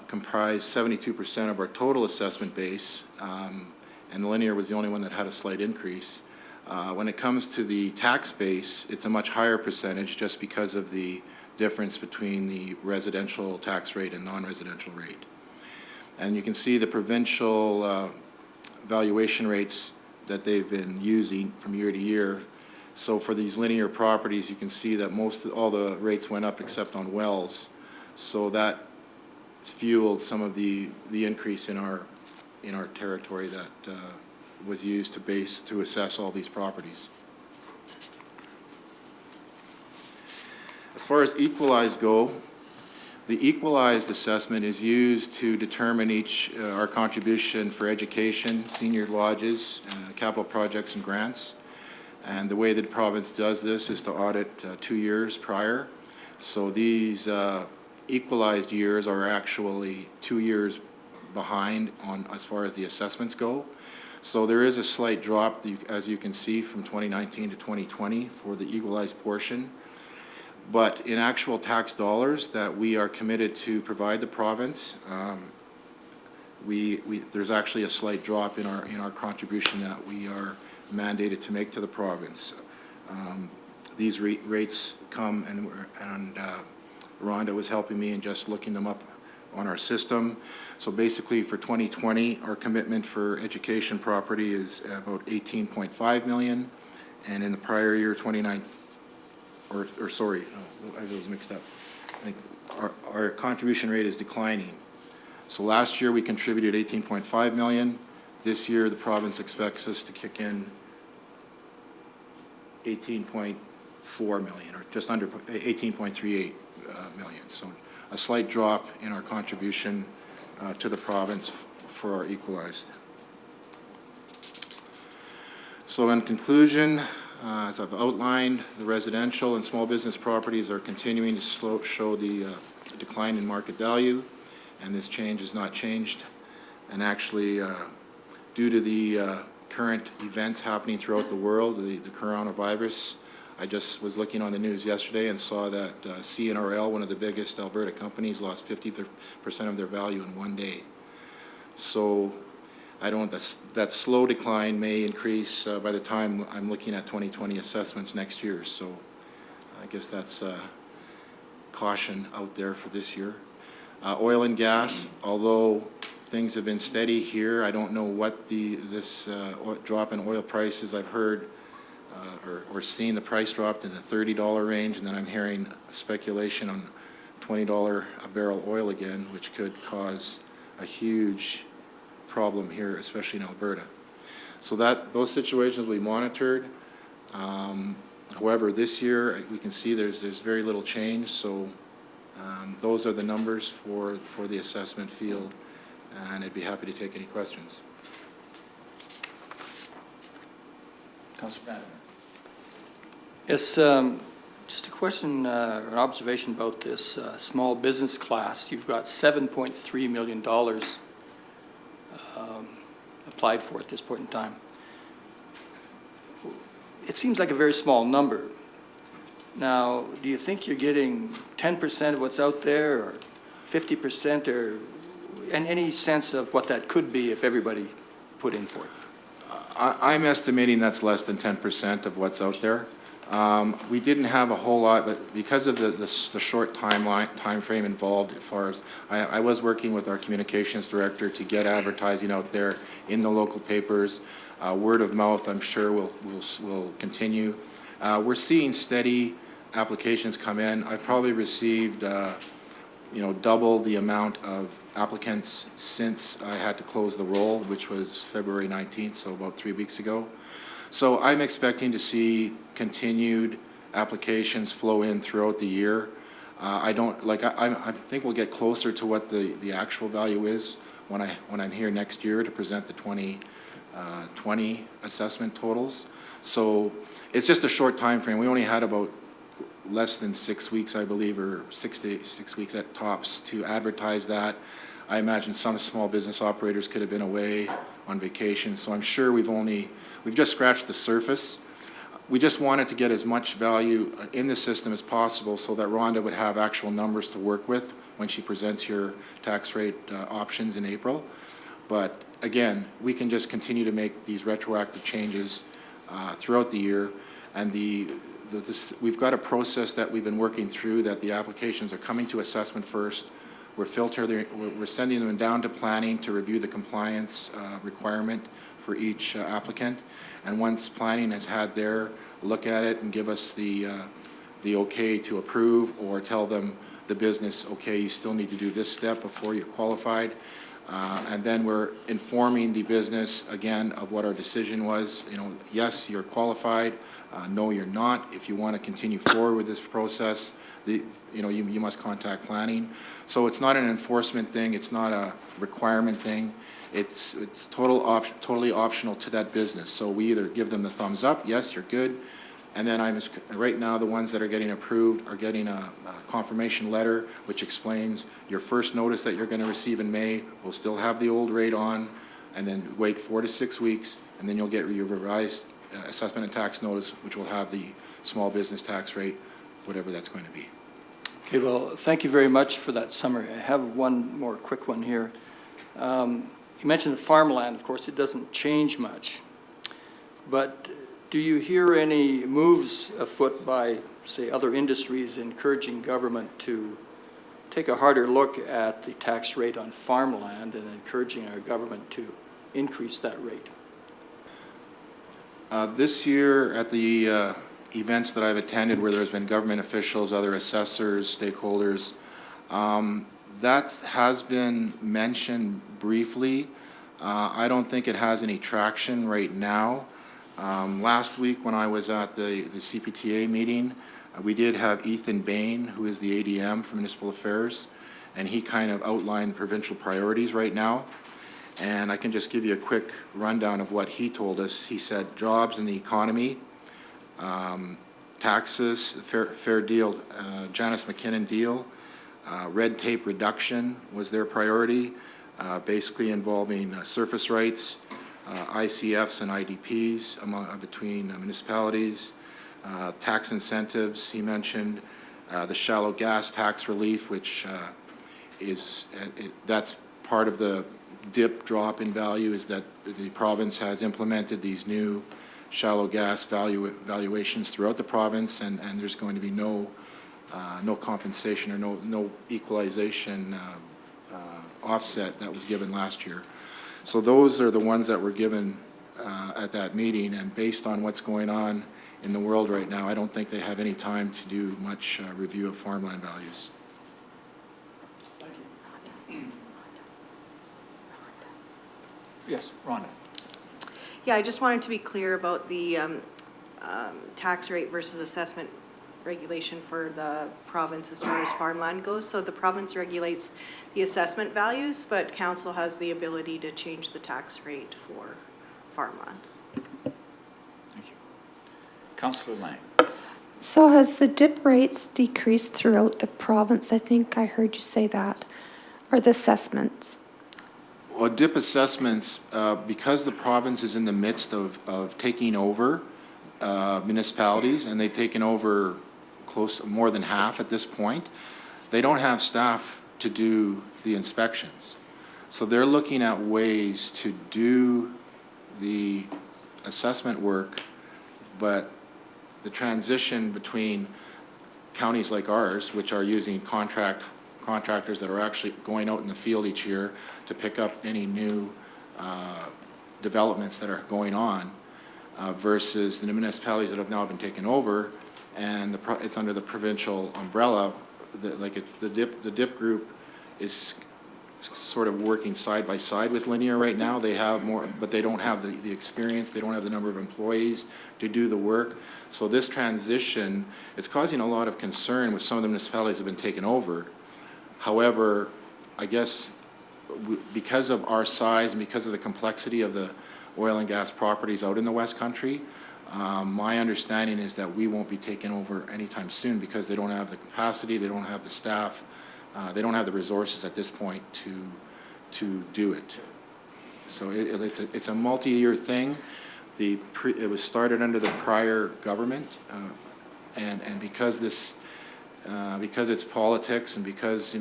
comprise 72% of our total assessment base, and the linear was the only one that had a slight increase, when it comes to the tax base, it's a much higher percentage just because of the difference between the residential tax rate and non-residential rate. And you can see the provincial valuation rates that they've been using from year to year. So for these linear properties, you can see that all the rates went up except on wells. So that fueled some of the increase in our territory that was used to assess all these properties. As far as equalized go, the equalized assessment is used to determine our contribution for education, senior lodges, capital projects and grants. And the way that the province does this is to audit 2 years prior. So these equalized years are actually 2 years behind as far as the assessments go. So there is a slight drop, as you can see, from 2019 to 2020 for the equalized portion. But in actual tax dollars that we are committed to provide the province, there's actually a slight drop in our contribution that we are mandated to make to the province. These rates come, and Rhonda was helping me in just looking them up on our system. So basically for 2020, our commitment for education property is about 18.5 million, and in the prior year, I was mixed up. I think our contribution rate is declining. So last year we contributed 18.5 million. This year the province expects us to kick in 18.4 million, or just under 18.38 million. So a slight drop in our contribution to the province for our equalized. So in conclusion, as I've outlined, the residential and small business properties are continuing to show the decline in market value, and this change has not changed. And actually, due to the current events happening throughout the world, the coronavirus, I just was looking on the news yesterday and saw that CNRL, one of the biggest Alberta companies, lost 50% of their value in 1 day. So I don't, that slow decline may increase by the time I'm looking at 2020 assessments next year. So I guess that's caution out there for this year. Oil and gas, although things have been steady here, I don't know what this drop in oil prices. I've heard or seen the price dropped in the $30 range, and then I'm hearing speculation on $20 a barrel oil again, which could cause a huge problem here, especially in Alberta. So those situations we monitored. However, this year, we can see there's very little change, so those are the numbers for the assessment field, and I'd be happy to take any questions. Councillor Bannister. Yes, just a question or an observation about this small business class. You've got $7.3 million applied for at this point in time. It seems like a very small number. Now, do you think you're getting 10% of what's out there, or 50%, or and any sense of what that could be if everybody put in for it? I'm estimating that's less than 10% of what's out there. We didn't have a whole lot, but because of the short time frame involved, as far as I was working with our communications director to get advertising out there in the local papers. Word of mouth, I'm sure, will continue. We're seeing steady applications come in. I've probably received, double the amount of applicants since I had to close the roll, which was February 19th, so about 3 weeks ago. So I'm expecting to see continued applications flow in throughout the year. I think we'll get closer to what the actual value is when I'm here next year to present the 2020 assessment totals. So it's just a short time frame. We only had about less than 6 weeks, I believe, or 6 weeks at tops to advertise that. I imagine some small business operators could have been away on vacation, so I'm sure we've just scratched the surface. We just wanted to get as much value in the system as possible so that Rhonda would have actual numbers to work with when she presents your tax rate options in April. But again, we can just continue to make these retroactive changes throughout the year, and we've got a process that we've been working through, that the applications are coming to assessment first. We're sending them down to planning to review the compliance requirement for each applicant. And once planning has had their look at it and give us the okay to approve, or tell them, the business, okay, you still need to do this step before you're qualified. And then we're informing the business again of what our decision was. Yes, you're qualified. No, you're not. If you want to continue forward with this process, you must contact planning. So it's not an enforcement thing. It's not a requirement thing. It's totally optional to that business. So we either give them the thumbs up, yes, you're good. And then right now, the ones that are getting approved are getting a confirmation letter, which explains your first notice that you're going to receive in May will still have the old rate on, and then wait 4 to 6 weeks, and then you'll get your revised assessment and tax notice, which will have the small business tax rate, whatever that's going to be. Okay, well, thank you very much for that summary. I have one more quick one here. You mentioned the farmland. Of course, it doesn't change much, but do you hear any moves afoot by, say, other industries encouraging government to take a harder look at the tax rate on farmland and encouraging our government to increase that rate? This year, at the events that I've attended where there's been government officials, other assessors, stakeholders, that has been mentioned briefly. I don't think it has any traction right now. Last week when I was at the CPTA meeting, we did have Ethan Bain, who is the ADM for Municipal Affairs, and he kind of outlined provincial priorities right now. And I can just give you a quick rundown of what he told us. He said jobs and the economy, taxes, fair deal, Janice McKinnon deal, red tape reduction was their priority, basically involving surface rights, ICFs and IDPs between municipalities, tax incentives, he mentioned, the shallow gas tax relief, which that's part of the drop in value, is that the province has implemented these new shallow gas valuations throughout the province, and there's going to be no compensation or no equalization offset that was given last year. So those are the ones that were given at that meeting, and based on what's going on in the world right now, I don't think they have any time to do much review of farmland values. Yes, Rhonda. Yeah, I just wanted to be clear about the tax rate versus assessment regulation for the province as far as farmland goes. So the province regulates the assessment values, but council has the ability to change the tax rate for farmland. Thank you. Councillor Lang. So has the dip rates decreased throughout the province? I think I heard you say that. Or the assessments? Well, dip assessments, because the province is in the midst of taking over municipalities, and they've taken over more than half at this point, they don't have staff to do the inspections. So they're looking at ways to do the assessment work, but the transition between counties like ours, which are using contractors that are actually going out in the field each year to pick up any new developments that are going on, versus the municipalities that have now been taken over, and it's under the provincial umbrella. The DIP group is sort of working side by side with Linear right now. They have more, but they don't have the experience. They don't have the number of employees to do the work. So this transition is causing a lot of concern with some of the municipalities that have been taken over. However, I guess because of our size and because of the complexity of the oil and gas properties out in the West Country, my understanding is that we won't be taken over anytime soon because they don't have the capacity, they don't have the staff, they don't have the resources at this point to do it. So it's a multi-year thing. It was started under the prior government, and because it's politics, and because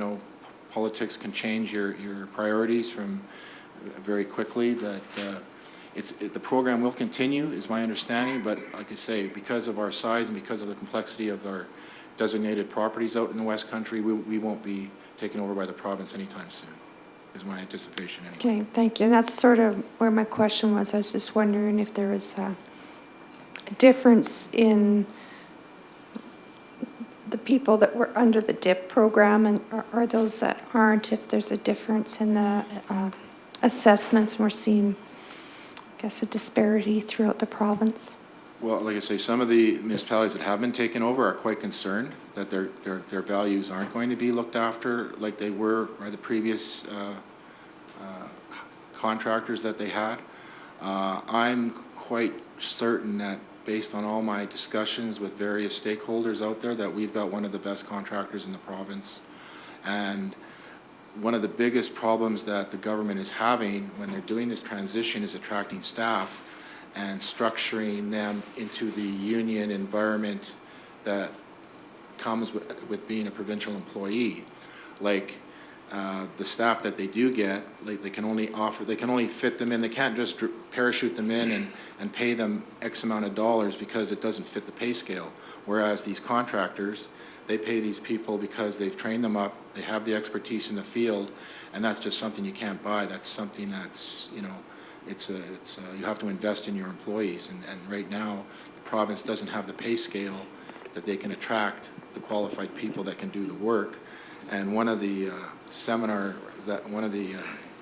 politics can change your priorities from very quickly, that the program will continue, is my understanding. But like I say, because of our size and because of the complexity of our designated properties out in the West Country, we won't be taken over by the province anytime soon, is my anticipation anyway. Okay, thank you. And that's sort of where my question was. I was just wondering if there was a difference in the people that were under the DIP program and or those that aren't, if there's a difference in the assessments, and we're seeing, I guess, a disparity throughout the province. Well, like I say, some of the municipalities that have been taken over are quite concerned that their values aren't going to be looked after like they were by the previous contractors that they had. I'm quite certain that based on all my discussions with various stakeholders out there, that we've got one of the best contractors in the province. And one of the biggest problems that the government is having when they're doing this transition is attracting staff and structuring them into the union environment that comes with being a provincial employee. Like the staff that they do get, like they can only fit them in. They can't just parachute them in and pay them X amount of dollars because it doesn't fit the pay scale. Whereas these contractors, they pay these people because they've trained them up, they have the expertise in the field, and that's just something you can't buy. That's something that's, you have to invest in your employees. And right now, the province doesn't have the pay scale that they can attract the qualified people that can do the work. And one of the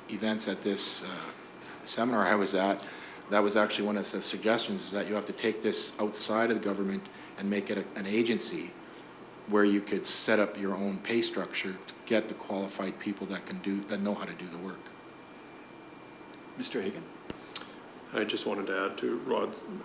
events at this seminar I was at, that was actually one of the suggestions, is that you have to take this outside of the government and make it an agency where you could set up your own pay structure to get the qualified people that know how to do the work. Mr. Hagan? I just wanted to add to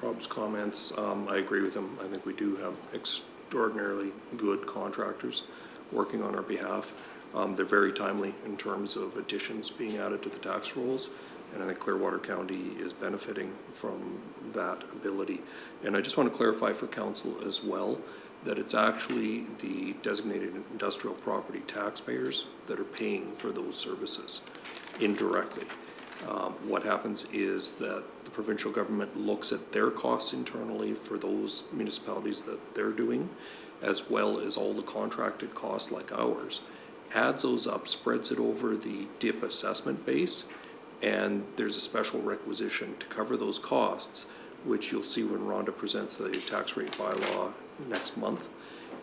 Rob's comments. I agree with him. I think we do have extraordinarily good contractors working on our behalf. They're very timely in terms of additions being added to the tax rolls, and I think Clearwater County is benefiting from that ability. And I just want to clarify for council as well that it's actually the designated industrial property taxpayers that are paying for those services indirectly. What happens is that the provincial government looks at their costs internally for those municipalities that they're doing, as well as all the contracted costs like ours, adds those up, spreads it over the DIP assessment base, and there's a special requisition to cover those costs, which you'll see when Rhonda presents the tax rate bylaw next month.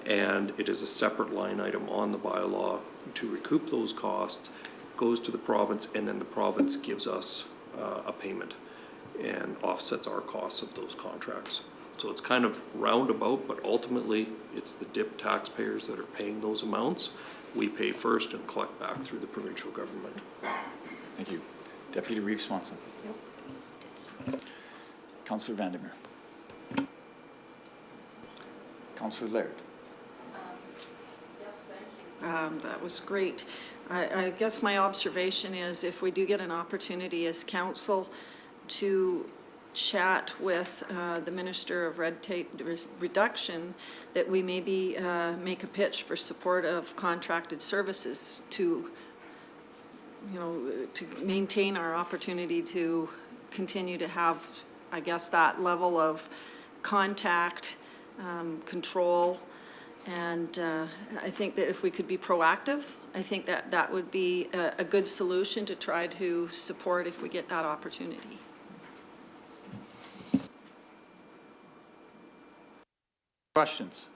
And it is a separate line item on the bylaw to recoup those costs, goes to the province, and then the province gives us a payment and offsets our costs of those contracts. So it's kind of roundabout, but ultimately, it's the DIP taxpayers that are paying those amounts. We pay first and collect back through the provincial government. Thank you. Deputy Reeve Swanson. Councillor Vandermeer. Councillor Laird. Yes, thank you. That was great. I guess my observation is if we do get an opportunity as council to chat with the Minister of Red Tape Reduction, that we maybe make a pitch for support of contracted services to, you know, to maintain our opportunity to continue to have, I guess, that level of contact, control. And I think that if we could be proactive, I think that that would be a good solution to try to support if we get that opportunity. Questions?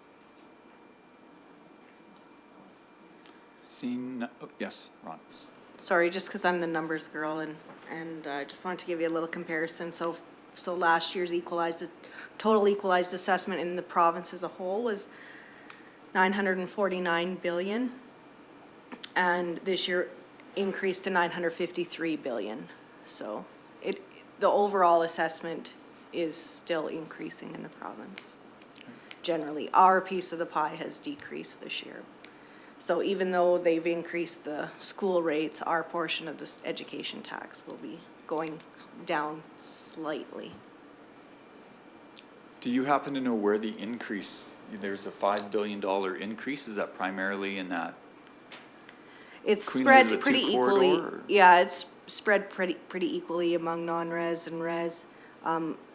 Seeing, oh, yes, Ron. Sorry, just because I'm the numbers girl, and I just wanted to give you a little comparison. So last year's total equalized assessment in the province as a whole was 949 billion, and this year increased to 953 billion. So the overall assessment is still increasing in the province. Generally, our piece of the pie has decreased this year. So even though they've increased the school rates, our portion of this education tax will be going down slightly. Do you happen to know where the increase, there's a $5 billion increase, is that primarily in that? It's Queen spread Elizabeth pretty II equally. corridor, or? Yeah, it's spread pretty equally among non-res and res,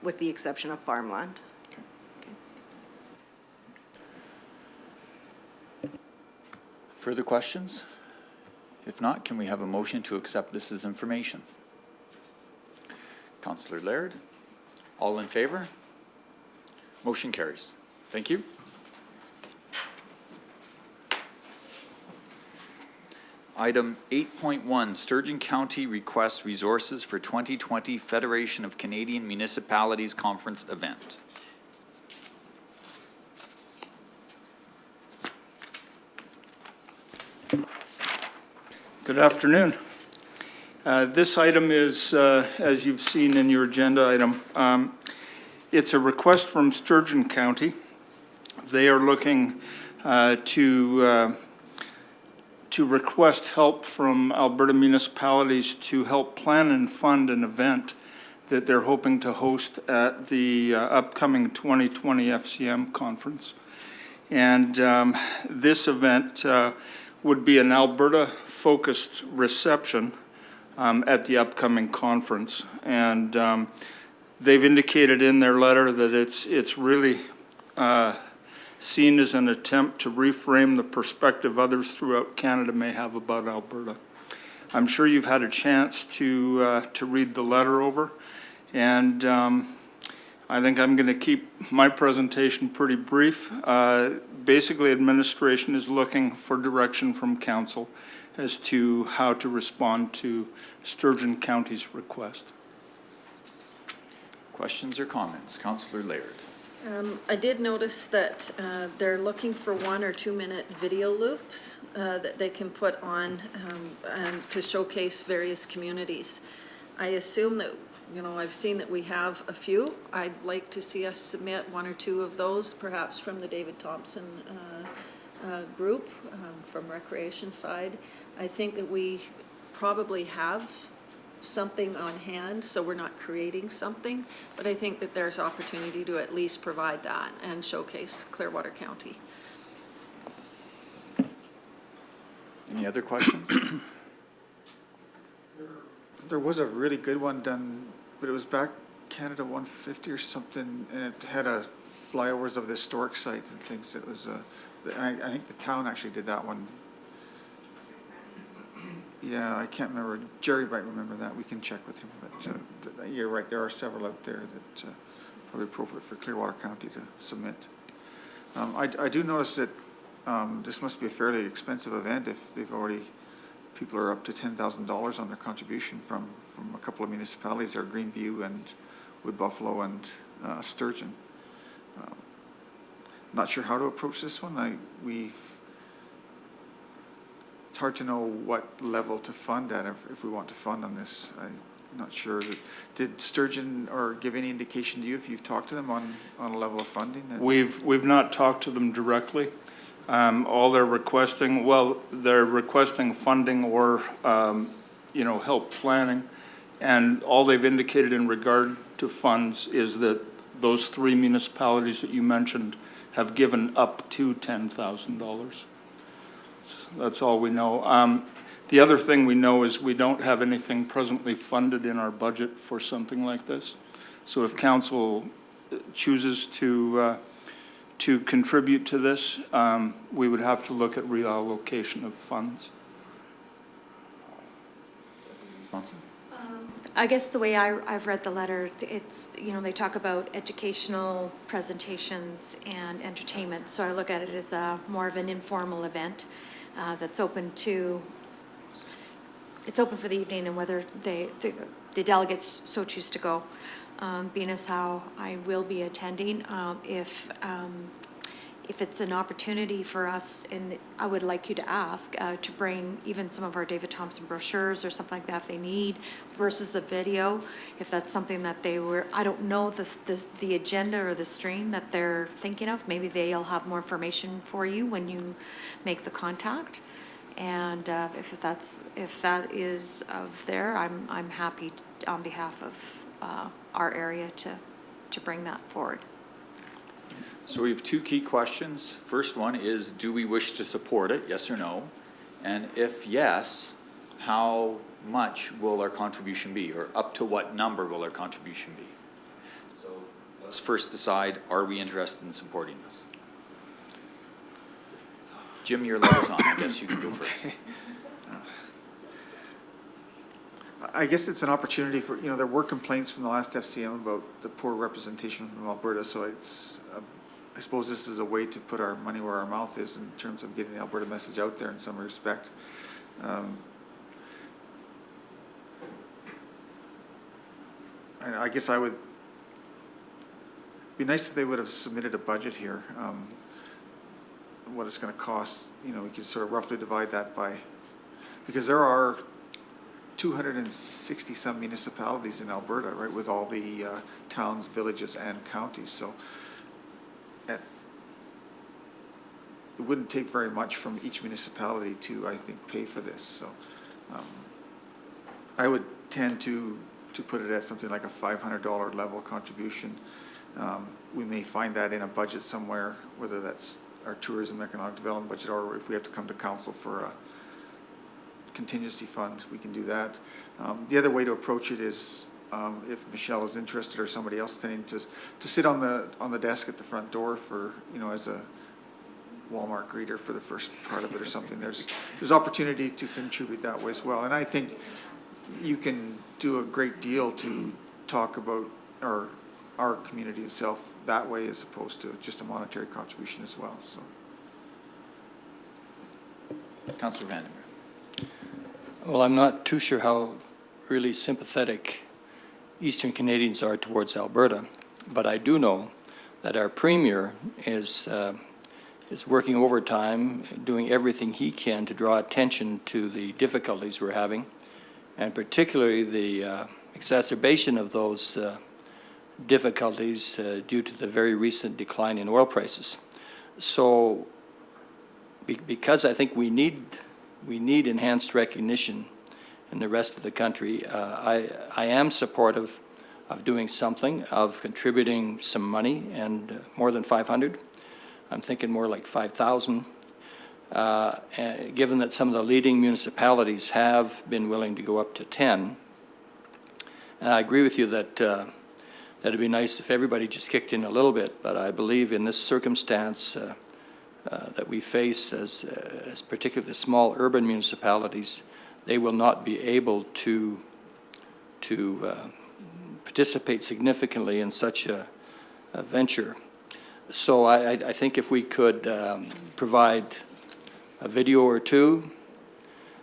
with the exception of farmland. Further questions? If not, can we have a motion to accept this as information? Councillor Laird, all in favor? Motion carries. Thank you. Item 8.1, Sturgeon County requests resources for 2020 Federation of Canadian Municipalities Conference event. Good afternoon. This item is, as you've seen in your agenda item, it's a request from Sturgeon County. They are looking to request help from Alberta municipalities to help plan and fund an event that they're hoping to host at the upcoming 2020 FCM conference. And this event would be an Alberta-focused reception at the upcoming conference. And they've indicated in their letter that it's really seen as an attempt to reframe the perspective others throughout Canada may have about Alberta. I'm sure you've had a chance to read the letter over, and I think I'm going to keep my presentation pretty brief. Basically, administration is looking for direction from council as to how to respond to Sturgeon County's request. Questions or comments? Councillor Laird. I did notice that they're looking for 1 or 2 minute video loops that they can put on and to showcase various communities. I assume that, you know, I've seen that we have a few. I'd like to see us submit 1 or 2 of those, perhaps from the David Thompson group from recreation side. I think that we probably have something on hand, so we're not creating something, but I think that there's opportunity to at least provide that and showcase Clearwater County. Any other questions? There was a really good one done, but it was back Canada 150 or something, and it had flyovers of the historic site and things. It was, I think the town actually did that one. Yeah, I can't remember. Jerry might remember that. We can check with him. But you're right. There are several out there that probably appropriate for Clearwater County to submit. I do notice that this must be a fairly expensive event if they've already, people are up to $10,000 on their contribution from a couple of municipalities there, Greenview and Wood Buffalo and Sturgeon. not sure how to approach this one. It's hard to know what level to fund at if we want to fund on this. I'm not sure. Did Sturgeon or give any indication to you if you've talked to them on a level of funding? We've not talked to them directly. All they're requesting, they're requesting funding or, help planning. And all they've indicated in regard to funds is that those 3 municipalities that you mentioned have given up to $10,000. That's all we know. The other thing we know is we don't have anything presently funded in our budget for something like this. So if council chooses to contribute to this, we would have to look at reallocation of funds. I guess the way I've read the letter, it's, they talk about educational presentations and entertainment. So I look at it as more of an informal event that's open for the evening and whether the delegates so choose to go. Being as how I will be attending, if it's an opportunity for us, and I would like you to ask, to bring even some of our David Thompson brochures or something like that if they need, versus the video, if that's something that I don't know the agenda or the stream that they're thinking of. Maybe they'll have more information for you when you make the contact. And if that is of there, I'm happy on behalf of our area to bring that forward. So we have 2 key questions. First one is, do we wish to support it, yes or no? And if yes, how much will our contribution be, or up to what number will our contribution be? So let's first decide, are we interested in supporting this? Jim, your light is on. I guess you can go first. I guess it's an opportunity for, there were complaints from the last FCM about the poor representation from Alberta, so I suppose this is a way to put our money where our mouth is in terms of getting the Alberta message out there in some respect. I guess I would be nice if they would have submitted a budget here. What it's going to cost, we could sort of roughly divide that by, because there are 260 some municipalities in Alberta, right, with all the towns, villages, and counties. So it wouldn't take very much from each municipality to, I think, pay for this. So I would tend to put it at something like a $500 level contribution. We may find that in a budget somewhere, whether that's our tourism economic development budget, or if we have to come to council for a contingency fund, we can do that. The other way to approach it is, if Michelle is interested or somebody else, tending to sit on the desk at the front door for, as a Walmart greeter for the first part of it or something. There's opportunity to contribute that way as well. And I think you can do a great deal to talk about our community itself that way, as opposed to just a monetary contribution as well. So, Councillor Vandermeer. Well, I'm not too sure how really sympathetic Eastern Canadians are towards Alberta, but I do know that our Premier is working overtime, doing everything he can to draw attention to the difficulties we're having, and particularly the exacerbation of those difficulties due to the very recent decline in oil prices. So, because I think we need enhanced recognition in the rest of the country, I am supportive of doing something, of contributing some money, and more than 500. I'm thinking more like 5,000. Given that some of the leading municipalities have been willing to go up to 10. And I agree with you that that'd be nice if everybody just kicked in a little bit, but I believe in this circumstance that we face as particularly the small urban municipalities, they will not be able to participate significantly in such a venture. So I think if we could provide a video or two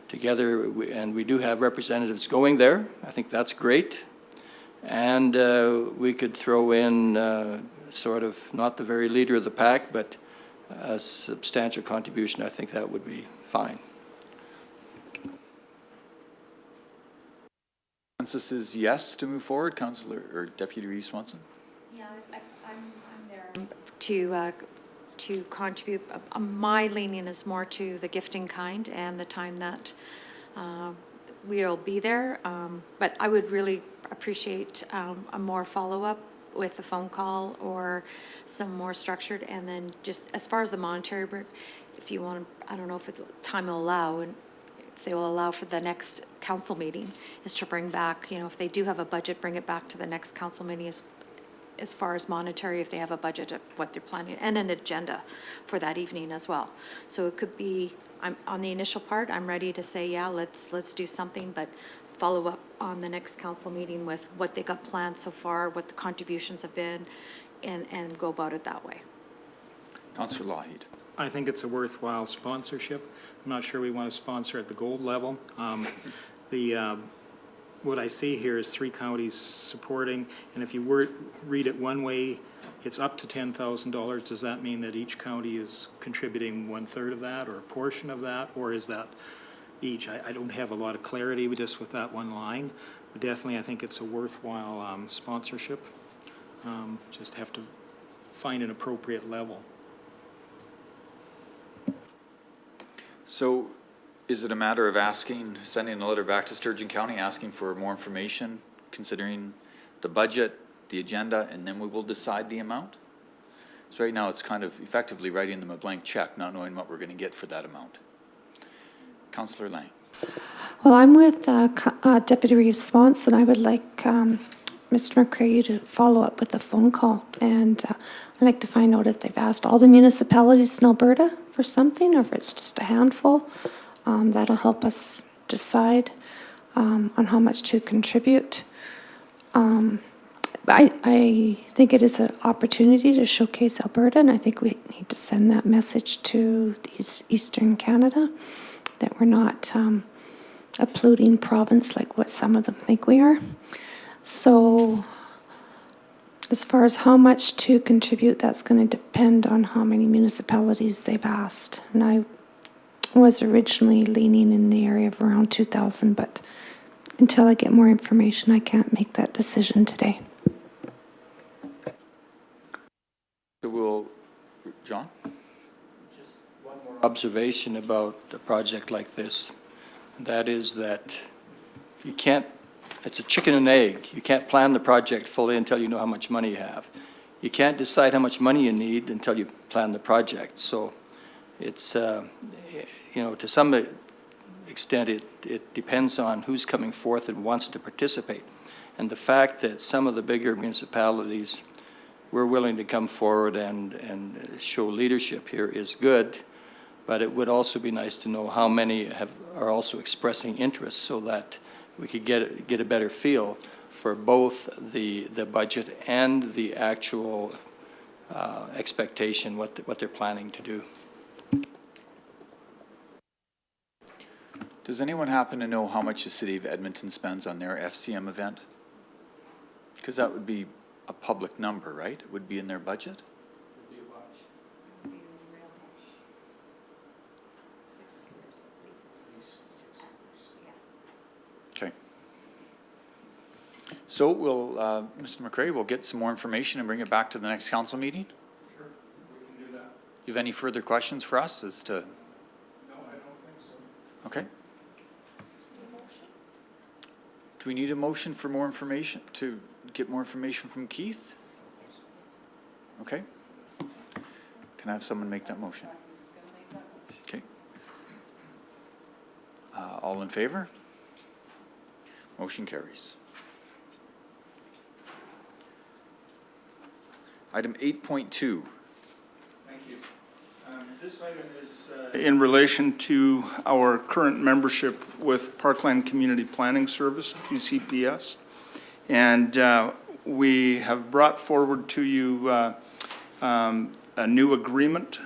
together, and we do have representatives going there, I think that's great. And we could throw in sort of not the very leader of the pack, but a substantial contribution, I think that would be fine. Consensus is yes to move forward, Councillor, or Deputy Reeve Swanson? Yeah, I'm there. To contribute, my leaning is more to the gifting kind and the time that we'll be there. But I would really appreciate a more follow-up with a phone call or some more structured. And then just as far as the monetary, if you want to, I don't know if time will allow, and if they will allow for the next council meeting, is to bring back, if they do have a budget, bring it back to the next council meeting as far as monetary, if they have a budget of what they're planning, and an agenda for that evening as well. So it could be, on the initial part, I'm ready to say, yeah, let's do something, but follow up on the next council meeting with what they got planned so far, what the contributions have been, and go about it that way. Councillor Lougheed. I think it's a worthwhile sponsorship. I'm not sure we want to sponsor at the gold level. What I see here is 3 counties supporting, and if you read it one way, it's up to $10,000. Does that mean that each county is contributing 1/3 of that, or a portion of that, or is that each? I don't have a lot of clarity just with that one line, but definitely I think it's a worthwhile sponsorship. Just have to find an appropriate level. So is it a matter of sending a letter back to Sturgeon County asking for more information, considering the budget, the agenda, and then we will decide the amount? So right now it's kind of effectively writing them a blank check, not knowing what we're going to get for that amount. Councillor Lang. Well, I'm with Deputy Reeve Swanson. I would like Mr. McCrae to follow up with a phone call, and I'd like to find out if they've asked all the municipalities in Alberta for something, or if it's just a handful. That'll help us decide on how much to contribute. I think it is an opportunity to showcase Alberta, and I think we need to send that message to Eastern Canada, that we're not a polluting province like what some of them think we are. So as far as how much to contribute, that's going to depend on how many municipalities they've asked. And I was originally leaning in the area of around 2,000, but until I get more information, I can't make that decision today. So John? Just one more observation about a project like this. That is that you can't, it's a chicken and egg. You can't plan the project fully until you know how much money you have. You can't decide how much money you need until you plan the project. So it's, to some extent, it depends on who's coming forth and wants to participate. And the fact that some of the bigger municipalities were willing to come forward and show leadership here is good, but it would also be nice to know how many are also expressing interest, so that we could get a better feel for both the budget and the actual expectation, what they're planning to do. Does anyone happen to know how much the City of Edmonton spends on their FCM event? Because that would be a public number, right? It would be in their budget? Okay. So we'll, Mr. McCrae, we'll get some more information and bring it back to the next council meeting? Sure, we can do that. You have any further questions for us as to? No, I don't think so. Okay. Do we need a motion for more information, to get more information from Keith? Okay. Can I have someone make that motion? Okay. All in favor? Motion carries. Item 8.2. Thank you. This item is in relation to our current membership with Parkland Community Planning Service, PCPS. And we have brought forward to you a new agreement.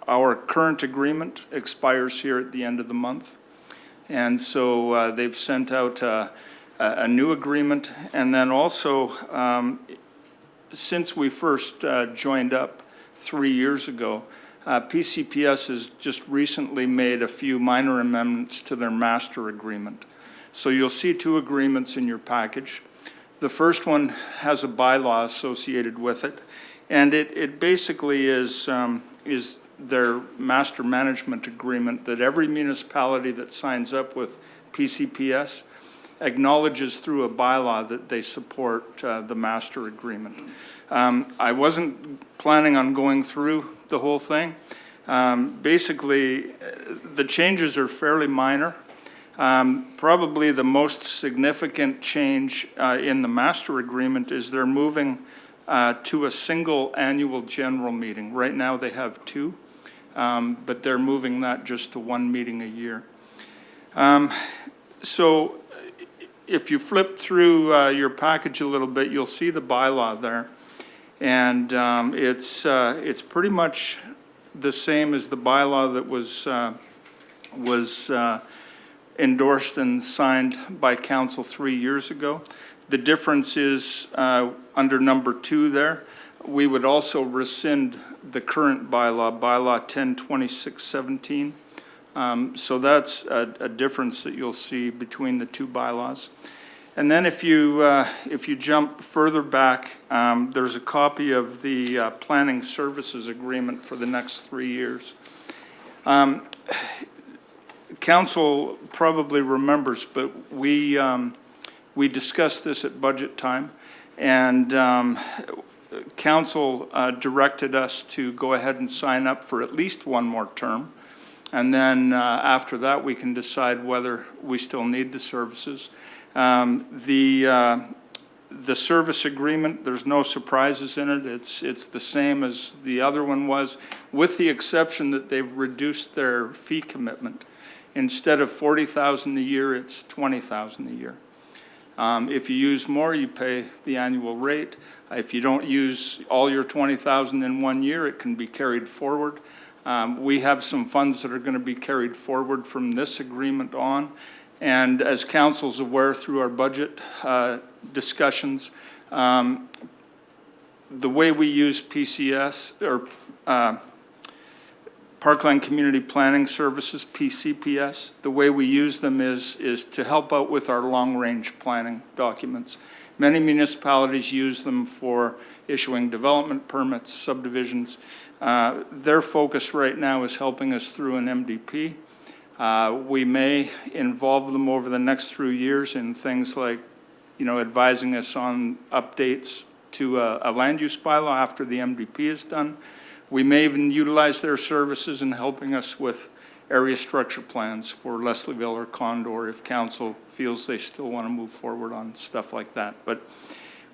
Our current agreement expires here at the end of the month. And so they've sent out a new agreement, and then also since we first joined up 3 years ago, PCPS has just recently made a few minor amendments to their master agreement. So you'll see 2 agreements in your package. The first one has a bylaw associated with it, and it basically is their master management agreement that every municipality that signs up with PCPS acknowledges through a bylaw that they support the master agreement. I wasn't planning on going through the whole thing. Basically, the changes are fairly minor. Probably the most significant change in the master agreement is they're moving to a single annual general meeting. Right now they have 2, but they're moving that just to 1 meeting a year. So if you flip through your package a little bit, you'll see the bylaw there. And it's pretty much the same as the bylaw that was endorsed and signed by council 3 years ago. The difference is under number 2 there, we would also rescind the current bylaw, bylaw 102617. So that's a difference that you'll see between the 2 bylaws. And then if you jump further back, there's a copy of the planning services agreement for the next 3 years. Council probably remembers, but we discussed this at budget time, and council directed us to go ahead and sign up for at least 1 more term. And then after that, we can decide whether we still need the services. The service agreement, there's no surprises in it. It's the same as the other one was, with the exception that they've reduced their fee commitment. Instead of $40,000 a year, it's $20,000 a year. If you use more, you pay the annual rate. If you don't use all your $20,000 in 1 year, it can be carried forward. We have some funds that are going to be carried forward from this agreement on. And as council's aware through our budget discussions, the way we use PCS, or Parkland Community Planning Services, PCPS, the way we use them is to help out with our long-range planning documents. Many municipalities use them for issuing development permits, subdivisions. Their focus right now is helping us through an MDP. We may involve them over the next 3 years in things like, advising us on updates to a land use bylaw after the MDP is done. We may even utilize their services in helping us with area structure plans for Leslieville or Condor if council feels they still want to move forward on stuff like that. But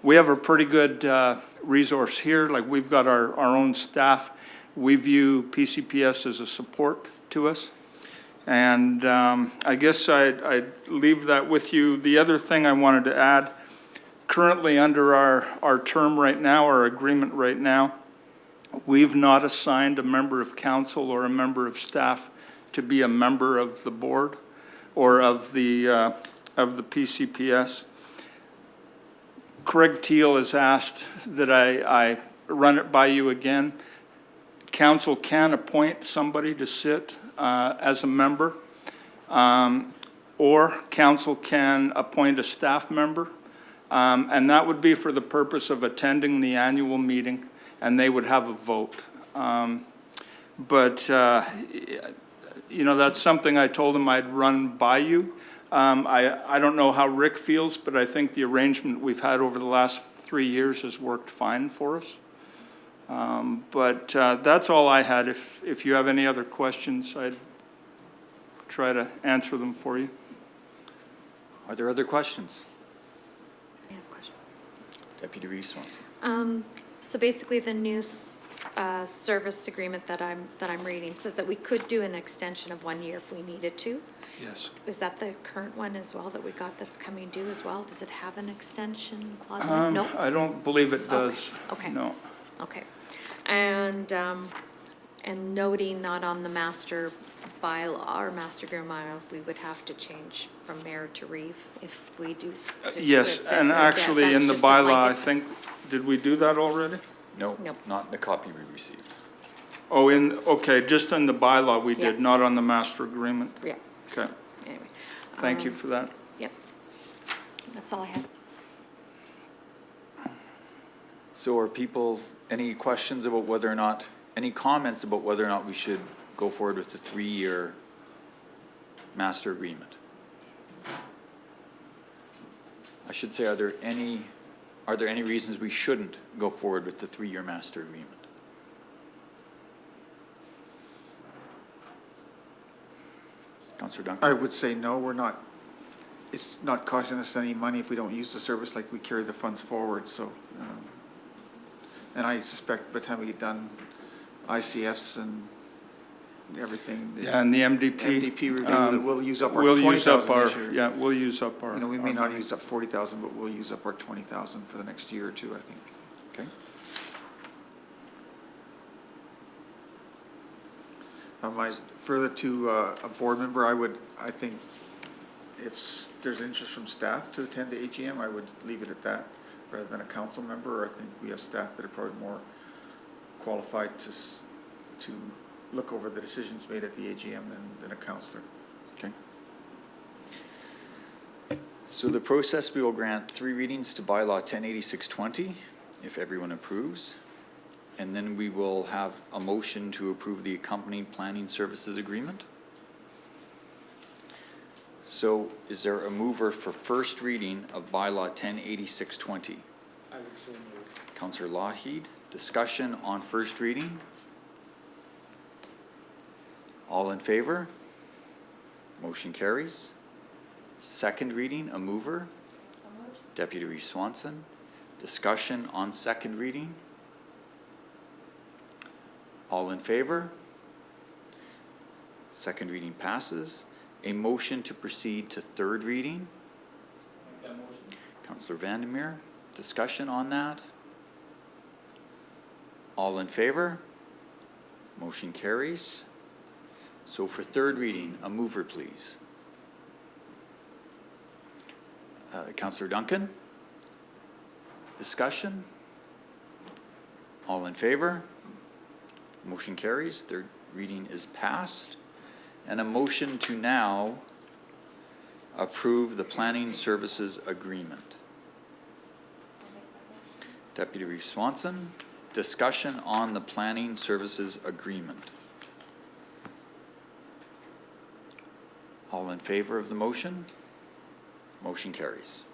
we have a pretty good resource here. Like, we've got our own staff. We view PCPS as a support to us. And I guess I'd leave that with you. The other thing I wanted to add, currently under our term right now, our agreement right now, we've not assigned a member of council or a member of staff to be a member of the board or of the PCPS. Craig Teal has asked that I run it by you again. Council can appoint somebody to sit as a member, or council can appoint a staff member, and that would be for the purpose of attending the annual meeting, and they would have a vote. But that's something I told him I'd run by you. I don't know how Rick feels, but I think the arrangement we've had over the last 3 years has worked fine for us. But that's all I had. If you have any other questions, I'd try to answer them for you. Are there other questions? I have a question. Deputy Reeve wants. So basically, the new service agreement that I'm reading says that we could do an extension of 1 year if we needed to. Yes. Is that the current one as well that we got that's coming due as well? Does it have an extension clause? No? I don't believe it does. Okay. No. Okay. And And noting that on the master bylaw or master agreement, we would have to change from mayor to reeve if we do. Yes, and actually in the bylaw, I think, did we do that already? No, Nope. not in the copy we received. Oh, okay, just in the bylaw we did, Yeah. not on the master agreement? Yeah. Okay, Anyway, thank you for that. yep. That's all I had. So are people, any questions about whether or not, any comments about whether or not we should go forward with the 3-year master agreement? I should say, are there any reasons we shouldn't go forward with the 3-year master agreement? Councillor Duncan? I would say no, we're not, it's not costing us any money if we don't use the service, like we carry the funds forward, so. And I suspect by the time we get done, ICFs and everything. Yeah, and the MDP. MDP review, that we'll use up our We'll use up 20,000 our, this year. yeah, we'll use up our. You know, we may our not money. use up 40,000, but we'll use up our 20,000 for the next year or two, I think. Okay. Further to a board member, I think if there's interest from staff to attend the AGM, I would leave it at that, rather than a council member. I think we have staff that are probably more qualified to look over the decisions made at the AGM than a councillor. Okay. So the process, we will grant 3 readings to bylaw 108620, if everyone approves. And then we will have a motion to approve the accompanying planning services agreement. So is there a mover for first reading of bylaw 108620? I would so move. Councillor Lougheed, discussion on first reading? All in favor? Motion carries. Second reading, a mover? Deputy Reeve Swanson. Discussion on second reading? All in favor? Second reading passes. A motion to proceed to third reading? Councillor Vandermeer, discussion on that? All in favor? Motion carries. So for third reading, a mover, please. Councillor Duncan? Discussion? All in favor? Motion carries. Third reading is passed. And a motion to now approve the planning services agreement. Deputy Reeve Swanson, discussion on the planning services agreement. All in favor of the motion? Motion carries.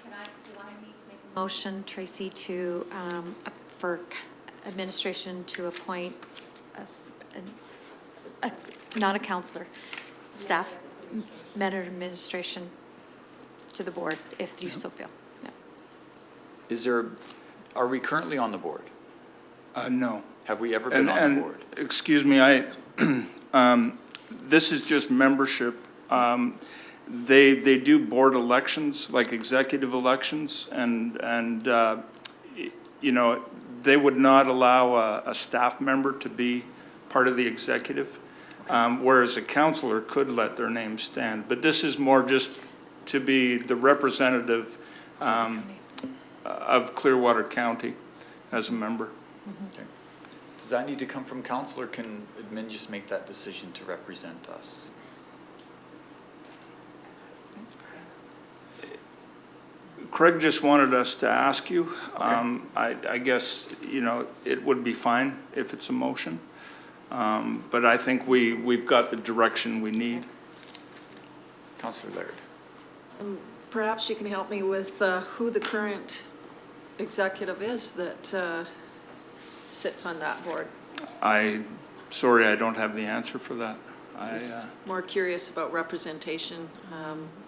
Do you want me to make a motion, Tracy, to, for administration to appoint not a counselor, staff, matter administration to the board, if you so feel. Yeah. Is there, are we currently on the board? No. Have we ever been on the board? Excuse me, this is just membership. They do board elections, like executive elections, and you know, they would not allow a staff member to be part of the executive, whereas a counselor could let their name stand. But this is more just to be the representative of Clearwater County as a member. Okay. Does that need to come from council, or can admin just make that decision to represent us? Craig just wanted us to ask you. I guess, you know, it would be fine if it's a motion. But I think we've got the direction we need. Councillor Laird. Perhaps you can help me with who the current executive is that sits on that board. Sorry, I don't have the answer for that. Just more curious about representation,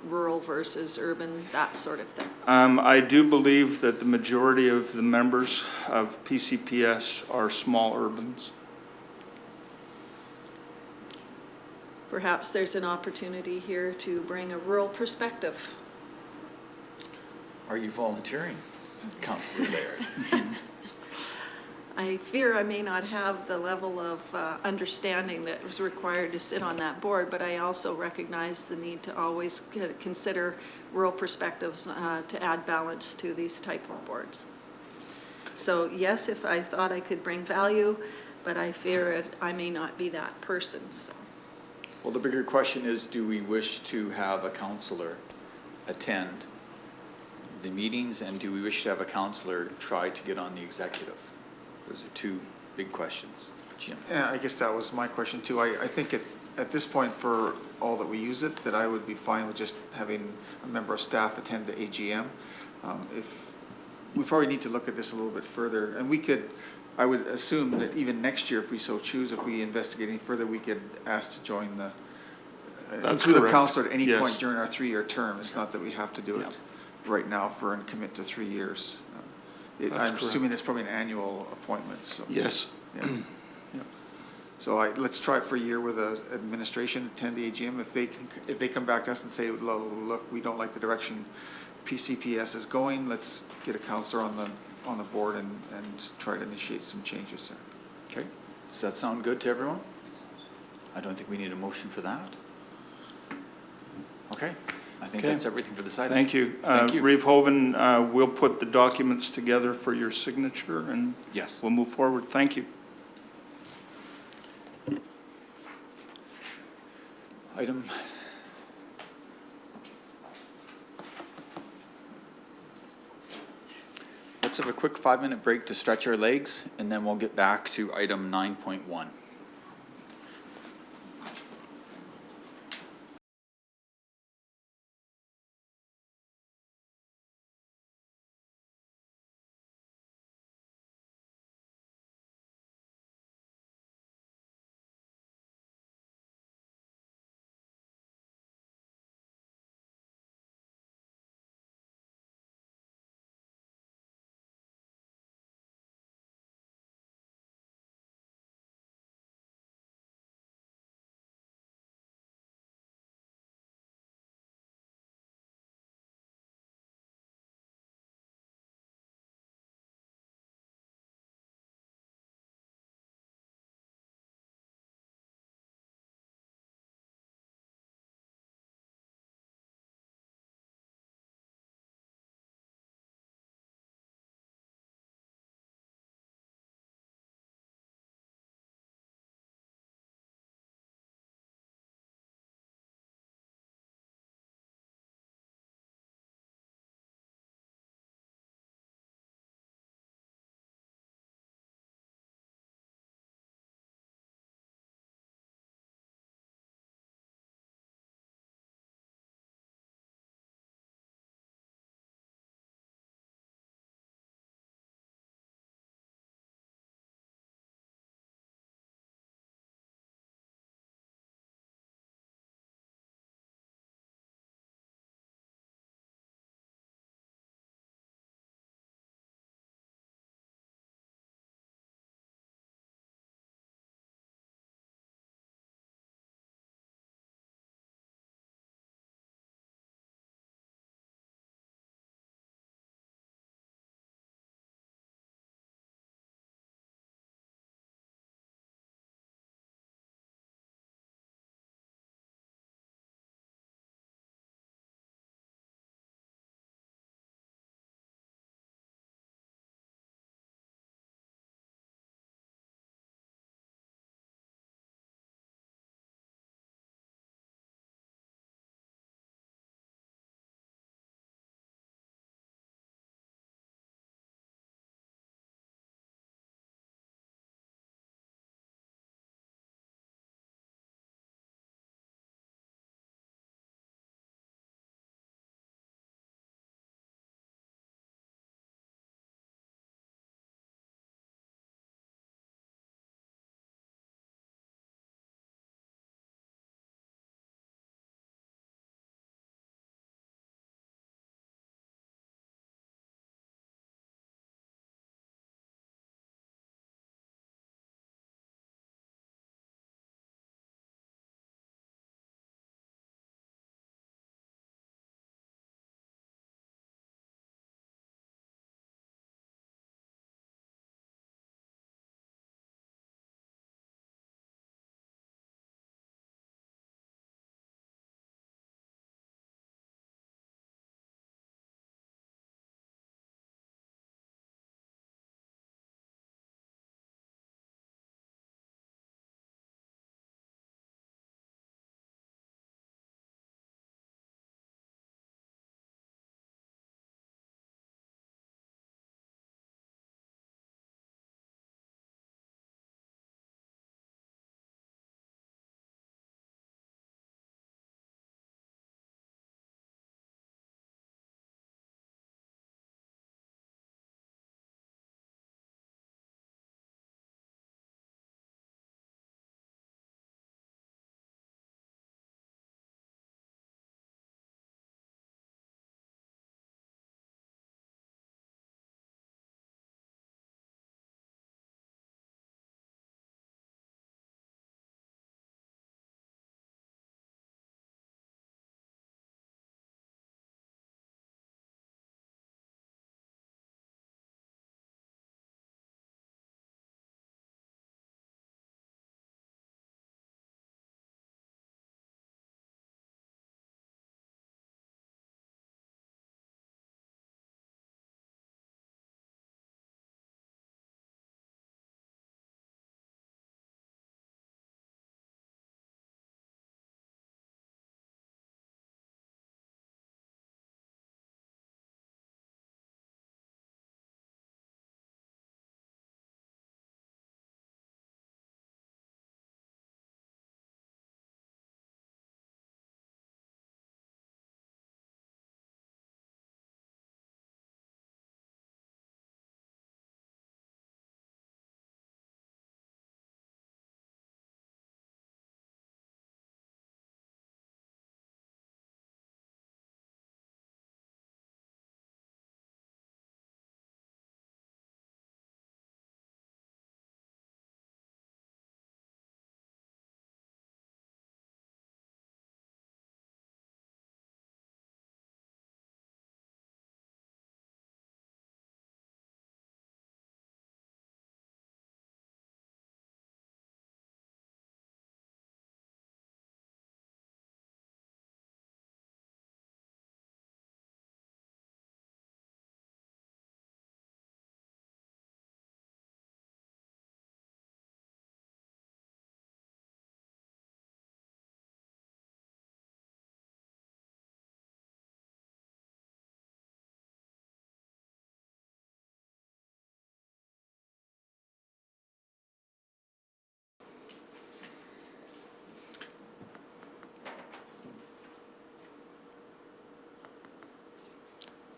rural versus urban, that sort of thing. I do believe that the majority of the members of PCPS are small urbans. Perhaps there's an opportunity here to bring a rural perspective. Are you volunteering, Councillor Laird? I fear I may not have the level of understanding that was required to sit on that board, but I also recognize the need to always consider rural perspectives to add balance to these type of boards. So yes, if I thought I could bring value, but I fear I may not be that person, so. Well, the bigger question is, do we wish to have a counselor attend the meetings, and do we wish to have a counselor try to get on the executive? Those are two big questions. Jim? Yeah, I guess that was my question too. I think at this point, for all that we use it, that I would be fine with just having a member of staff attend the AGM. If we probably need to look at this a little bit further, and we could, I would assume that even next year, if we so choose, if we investigate any further, we could ask to join the, That's include a correct. counselor at any Yes. point during our 3-year term. It's not that we have to do it right now and commit to 3 years. That's I'm correct. assuming it's probably an annual appointment, so. Yes. Yeah. So let's try it for a year with administration, attend the AGM. If they come back to us and say, look, we don't like the direction PCPS is going, let's get a counselor on the board and try to initiate some changes there. Okay, does that sound good to everyone? I don't think we need a motion for that. Okay, I think Okay. that's everything for this item. Thank you. Thank you. Reeve Hoven, we'll put the documents together for your signature, and Yes. we'll move forward. Thank you. Item. Let's have a quick 5-minute break to stretch our legs, and then we'll get back to item 9.1.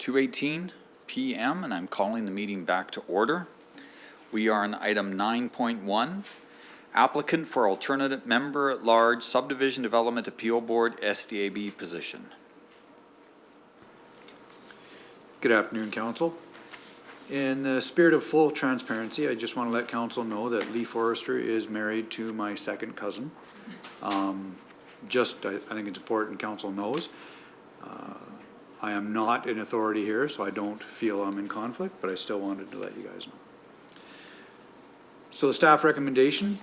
2:18 PM, and I'm calling the meeting back to order. We are on item 9.1, applicant for alternate member-at-large Subdivision Development Appeal Board SDAB position. Good afternoon, Council. In the spirit of full transparency, I just want to let Council know that Lee Forrester is married to my second cousin. I think it's important Council knows. I am not in authority here, so I don't feel I'm in conflict, but I still wanted to let you guys know. So the staff recommendation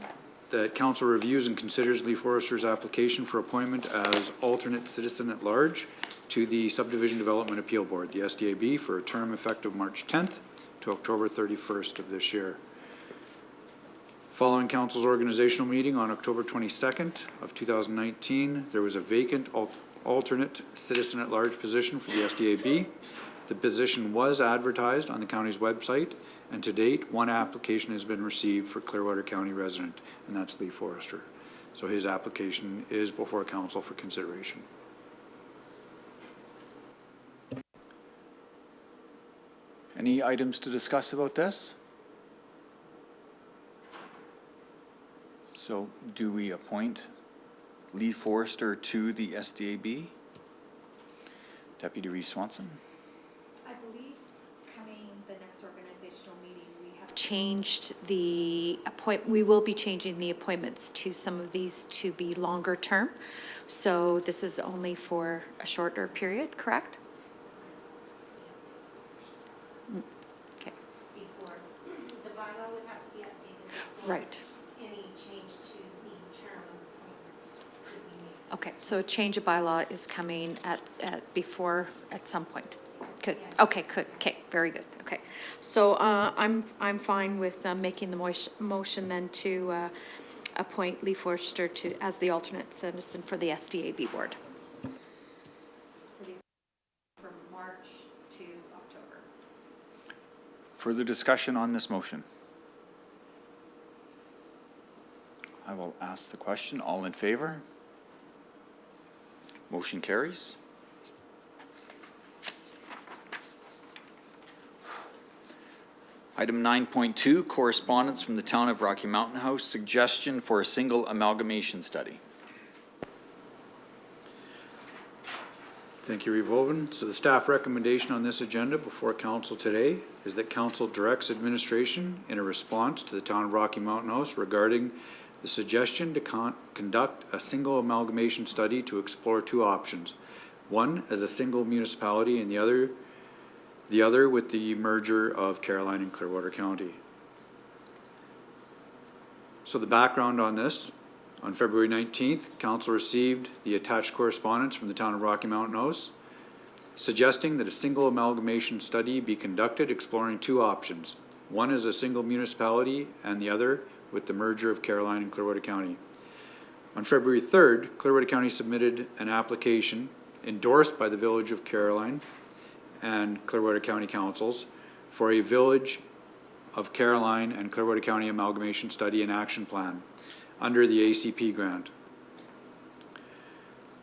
that Council reviews and considers Lee Forrester's application for appointment as alternate citizen at large to the Subdivision Development Appeal Board, the SDAB, for a term effective March 10th to October 31st of this year. Following Council's organizational meeting on October 22nd of 2019, there was a vacant alternate citizen at large position for the SDAB. The position was advertised on the county's website, and to date, one application has been received for Clearwater County resident, and that's Lee Forrester. So his application is before Council for consideration. Any items to discuss about this? So do we appoint Lee Forrester to the SDAB? Deputy Reeve Swanson? I believe coming the next organizational meeting, we have changed the we will be changing the appointments to some of these to be longer term. So this is only for a shorter period, correct? Okay. Before, the bylaw would have to be updated. Before Right. any change to the term appointments could be made. Okay, so a change of bylaw is coming at some point. Good, okay, good, okay, very good, okay. So, I'm fine with making the motion then to, appoint Lee Forrester as the alternate citizen for the SDAB board. From March to October. Further discussion on this motion? I will ask the question. All in favor? Motion carries. Item 9.2, correspondence from the town of Rocky Mountain House, suggestion for a single amalgamation study. Thank you, Reeve Hoven. So the staff recommendation on this agenda before Council today is that Council directs administration in a response to the town of Rocky Mountain House regarding the suggestion to conduct a single amalgamation study to explore two options. One as a single municipality and the other with the merger of Caroline and Clearwater County. So the background on this, on February 19th, Council received the attached correspondence from the town of Rocky Mountain House suggesting that a single amalgamation study be conducted exploring two options. One as a single municipality and the other with the merger of Caroline and Clearwater County. On February 3rd, Clearwater County submitted an application endorsed by the Village of Caroline and Clearwater County Councils for a Village of Caroline and Clearwater County Amalgamation Study and Action Plan under the ACP grant.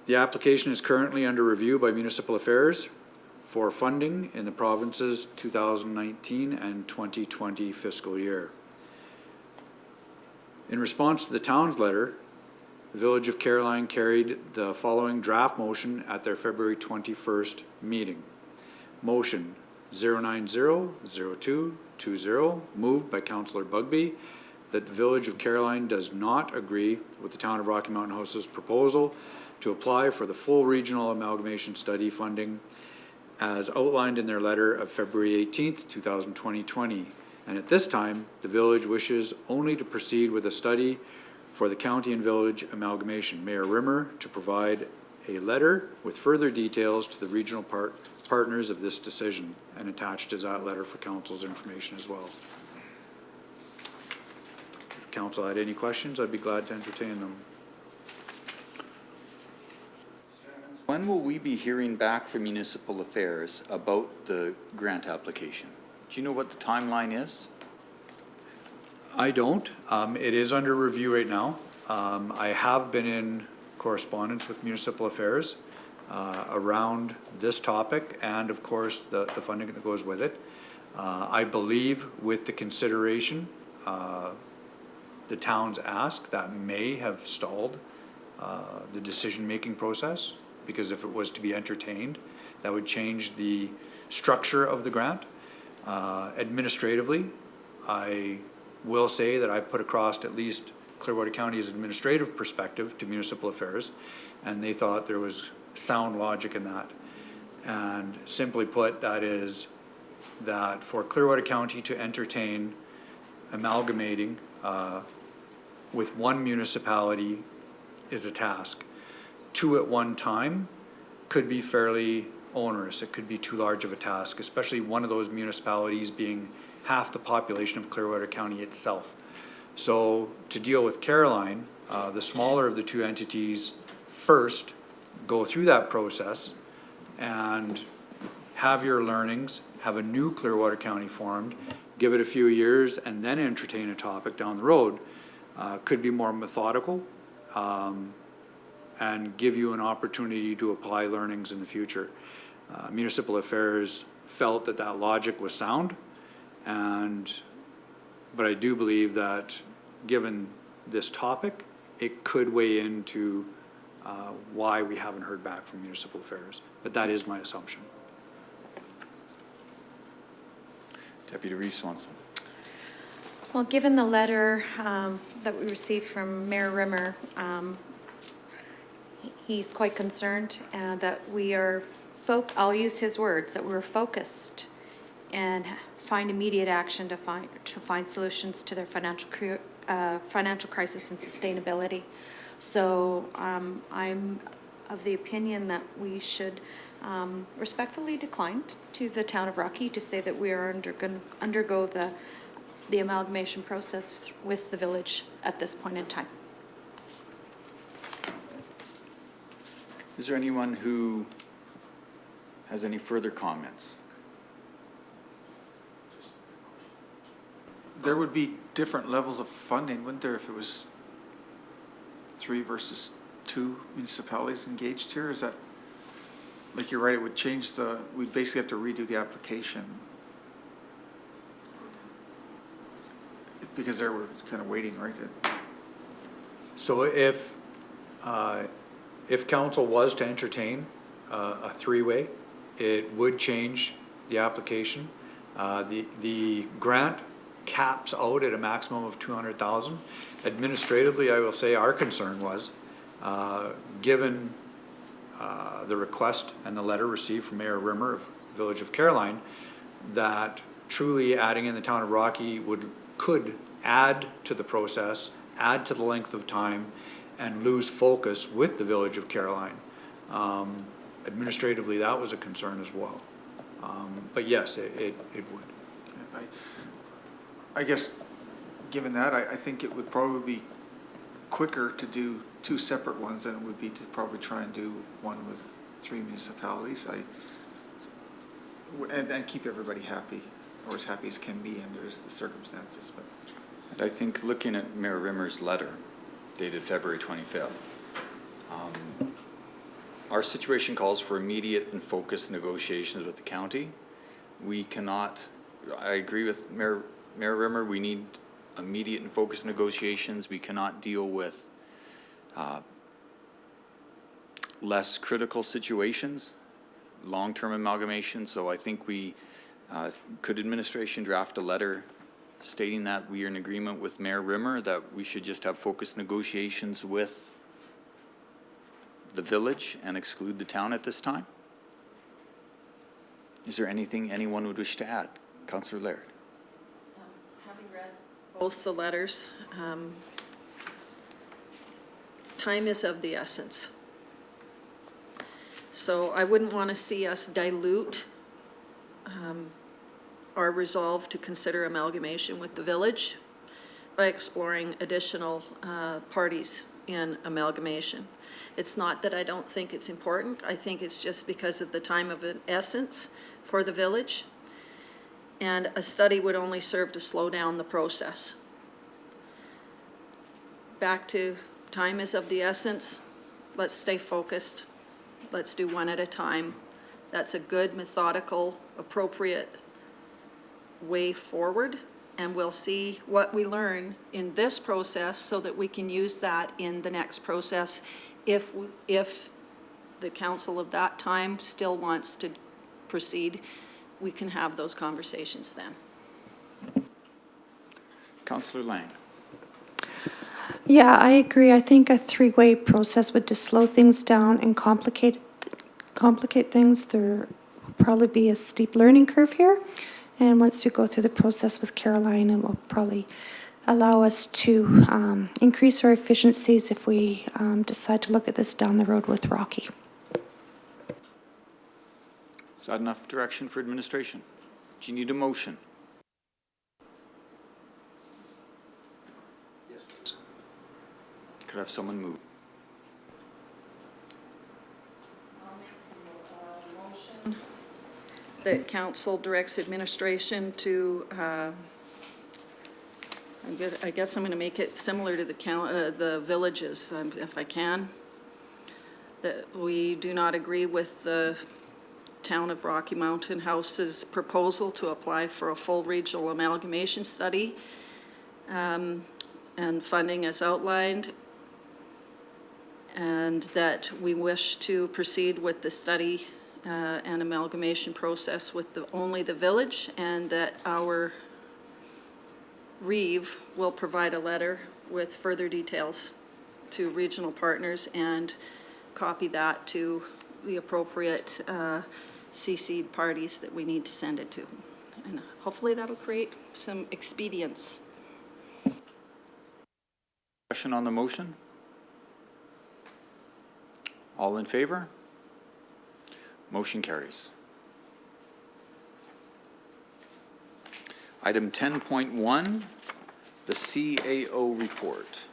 The application is currently under review by Municipal Affairs for funding in the province's 2019 and 2020 fiscal year. In response to the town's letter, the Village of Caroline carried the following draft motion at their February 21st meeting. Motion 0900220, moved by Councillor Bugby, that the Village of Caroline does not agree with the town of Rocky Mountain House's proposal to apply for the full regional amalgamation study funding as outlined in their letter of February 18th, 2020. And at this time, the village wishes only to proceed with a study for the county and village amalgamation. Mayor Rimmer to provide a letter with further details to the regional partners of this decision, and attached is that letter for council's information as well. If council had any questions, I'd be glad to entertain them. When will we be hearing back from Municipal Affairs about the grant application? Do you know what the timeline is? I don't. It is under review right now. I have been in correspondence with Municipal Affairs. around this topic and, of course, the funding that goes with it. I believe with the consideration, the town's ask, that may have stalled the decision-making process, because if it was to be entertained, that would change the structure of the grant. Administratively, I will say that I put across at least Clearwater County's administrative perspective to municipal affairs, and they thought there was sound logic in that. And simply put, that is that for Clearwater County to entertain amalgamating with one municipality is a task. Two at one time could be fairly onerous. It could be too large of a task, especially one of those municipalities being half the population of Clearwater County itself. So to deal with Caroline, the smaller of the two entities first go through that process and have your learnings, have a new Clearwater County formed, give it a few years, and then entertain a topic down the road, could be more methodical and give you an opportunity to apply learnings in the future. Municipal Affairs felt that that logic was sound, but I do believe that given this topic, it could weigh into why we haven't heard back from Municipal Affairs. But that is my assumption. Deputy Reeve Swanson. Well, given the letter that we received from Mayor Rimmer, he's quite concerned that we are, I'll use his words, that we're focused and find immediate action to find solutions to their financial crisis and sustainability. So I'm of the opinion that we should respectfully decline to the town of Rocky to say that we are going to undergo the amalgamation process with the village at this point in time. Is there anyone who has any further comments? There would be different levels of funding, wouldn't there, if it was 3 versus 2 municipalities engaged here? Is that, like you're right, it would change we'd basically have to redo the application. Because they were kind of waiting, right? So if council was to entertain a three-way, it would change the application. The grant caps out at a maximum of 200,000. Administratively, I will say our concern was, given the request and the letter received from Mayor Rimmer of Village of Caroline, that truly adding in the town of Rocky could add to the process, add to the length of time, and lose focus with the Village of Caroline. Administratively, that was a concern as well. But yes, it would. I guess, given that, I think it would probably be quicker to do 2 separate ones than it would be to probably try and do one with 3 municipalities. And keep everybody happy, or as happy as can be under the circumstances. But And I think looking at Mayor Rimmer's letter dated February 25th, our situation calls for immediate and focused negotiations with the county. We cannot, I agree with Mayor Rimmer, we need immediate and focused negotiations. We cannot deal with less critical situations, long-term amalgamation. So I think could administration draft a letter stating that we are in agreement with Mayor Rimmer that we should just have focused negotiations with the village and exclude the town at this time? Is there anything anyone would wish to add? Councillor Laird. Having read both the letters, time is of the essence. So I wouldn't want to see us dilute our resolve to consider amalgamation with the village by exploring additional parties in amalgamation. It's not that I don't think it's important. I think it's just because of the time of an essence for the village. And a study would only serve to slow down the process. Back to time is of the essence. Let's stay focused let's do one at a time. That's a good, methodical, appropriate way forward, and we'll see what we learn in this process so that we can use that in the next process if the council of that time still wants to proceed. We can have those conversations then. Councillor Lang. Yeah, I agree. I think a three-way process would just slow things down and complicate things. There will probably be a steep learning curve here. And once we go through the process with Caroline, it will probably allow us to increase our efficiencies if we decide to look at this down the road with Rocky. Is that enough direction for administration? Do you need a motion? Yes, please. Could I have someone move? That council directs administration to, I guess I'm going to make it similar to the villages, if I can. That we do not agree with the Town of Rocky Mountain House's proposal to apply for a full regional amalgamation study and funding as outlined, and that we wish to proceed with the study and amalgamation process with only the village, and that our Reeve will provide a letter with further details to regional partners and copy that to the appropriate CC'd parties that we need to send it to. And hopefully that'll create some expedience. Question on the motion? All in favor? Motion carries. Item 10.1, the CAO report.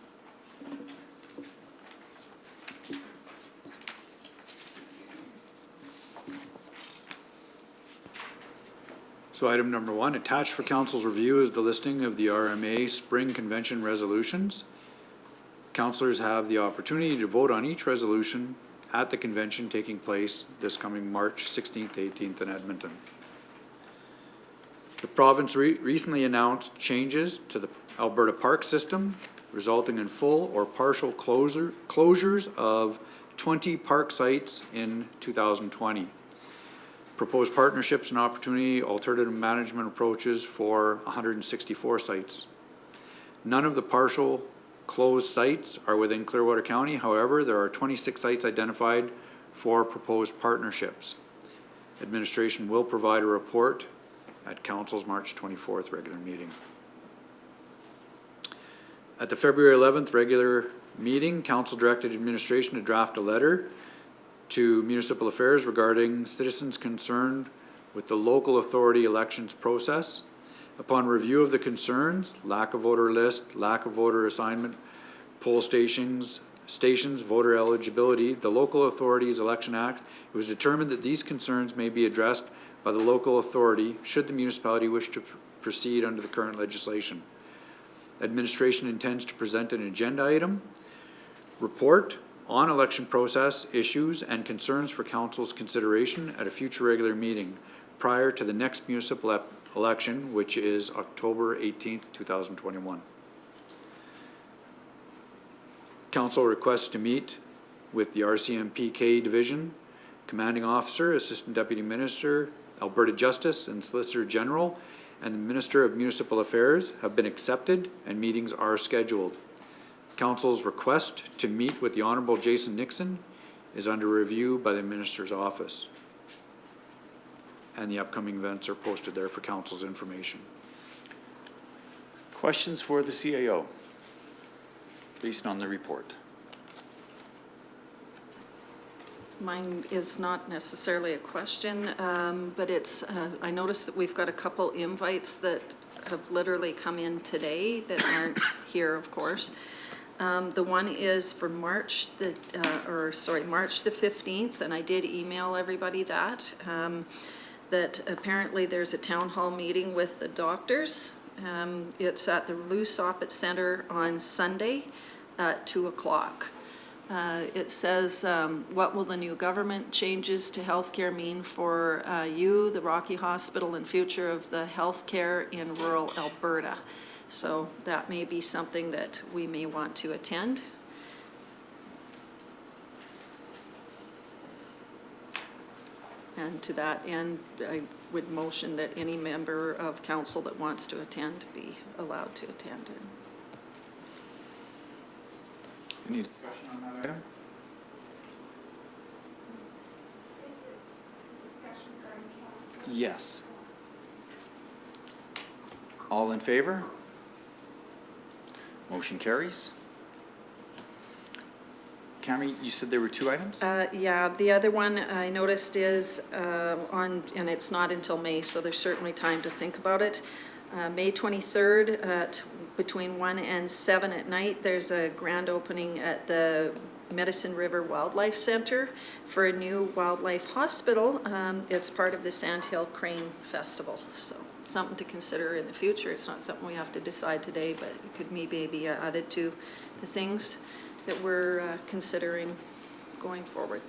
So item number 1, attached for council's review is the listing of the RMA Spring Convention resolutions. Councillors have the opportunity to vote on each resolution at the convention taking place this coming March 16th to 18th in Edmonton. The province recently announced changes to the Alberta park system, resulting in full or partial closures of 20 park sites in 2020. Proposed partnerships and opportunity alternative management approaches for 164 sites. None of the partial closed sites are within Clearwater County. However, there are 26 sites identified for proposed partnerships. Administration will provide a report at Council's March 24th regular meeting. At the February 11th regular meeting, Council directed administration to draft a letter to Municipal Affairs regarding citizens concerned with the local authority elections process. Upon review of the concerns, lack of voter list, lack of voter assignment, poll stations, voter eligibility, the Local Authorities Election Act, it was determined that these concerns may be addressed by the local authority should the municipality wish to proceed under the current legislation. Administration intends to present an agenda item, report on election process issues and concerns for council's consideration at a future regular meeting prior to the next municipal election, which is October 18th, 2021. Council requests to meet with the RCMPK Division, Commanding Officer, Assistant Deputy Minister, Alberta Justice, and Solicitor General, and the Minister of Municipal Affairs have been accepted and meetings are scheduled. Council's request to meet with the Honourable Jason Nixon is under review by the Minister's office. And the upcoming events are posted there for Council's information. Questions for the CAO based on the report? Mine is not necessarily a question, but it's, I noticed that we've got a couple invites that have literally come in today that aren't here, of course. The one is for March the 15th, and I did email everybody that. That apparently there's a town hall meeting with the doctors. It's at the Lou Soppet Center on Sunday at 2 o'clock. It says, what will the new government changes to healthcare mean for you, the Rocky Hospital, and future of the healthcare in rural Alberta? So that may be something that we may want to attend. And to that end, I would motion that any member of council that wants to attend be allowed to attend. Any discussion on that item? Yes. All in favor? Motion carries. Cameron, you said there were two items? Yeah, the other one I noticed is and it's not until May, so there's certainly time to think about it. May 23rd at between 1 and 7 at night, there's a grand opening at the Medicine River Wildlife Center for a new wildlife hospital. It's part of the Sandhill Crane Festival, so something to consider in the future. It's not something we have to decide today, but it could maybe be added to the things that we're considering going forward.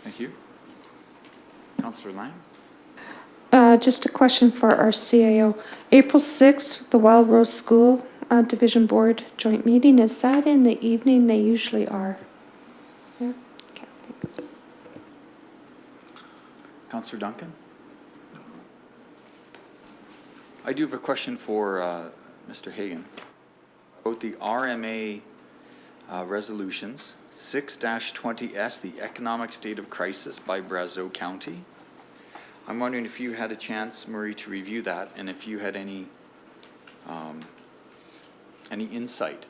Thank you. Councillor Lang? Just a question for our CAO. April 6th, the Wild Rose School Division Board joint meeting, is that in the evening? They usually are. Yeah? Okay, thanks. Councillor Duncan? I do have a question for Mr. Hagan about the RMA resolutions, 6-20S, the Economic State of Crisis by Brazeau County. I'm wondering if you had a chance, Murray, to review that, and if you had any insight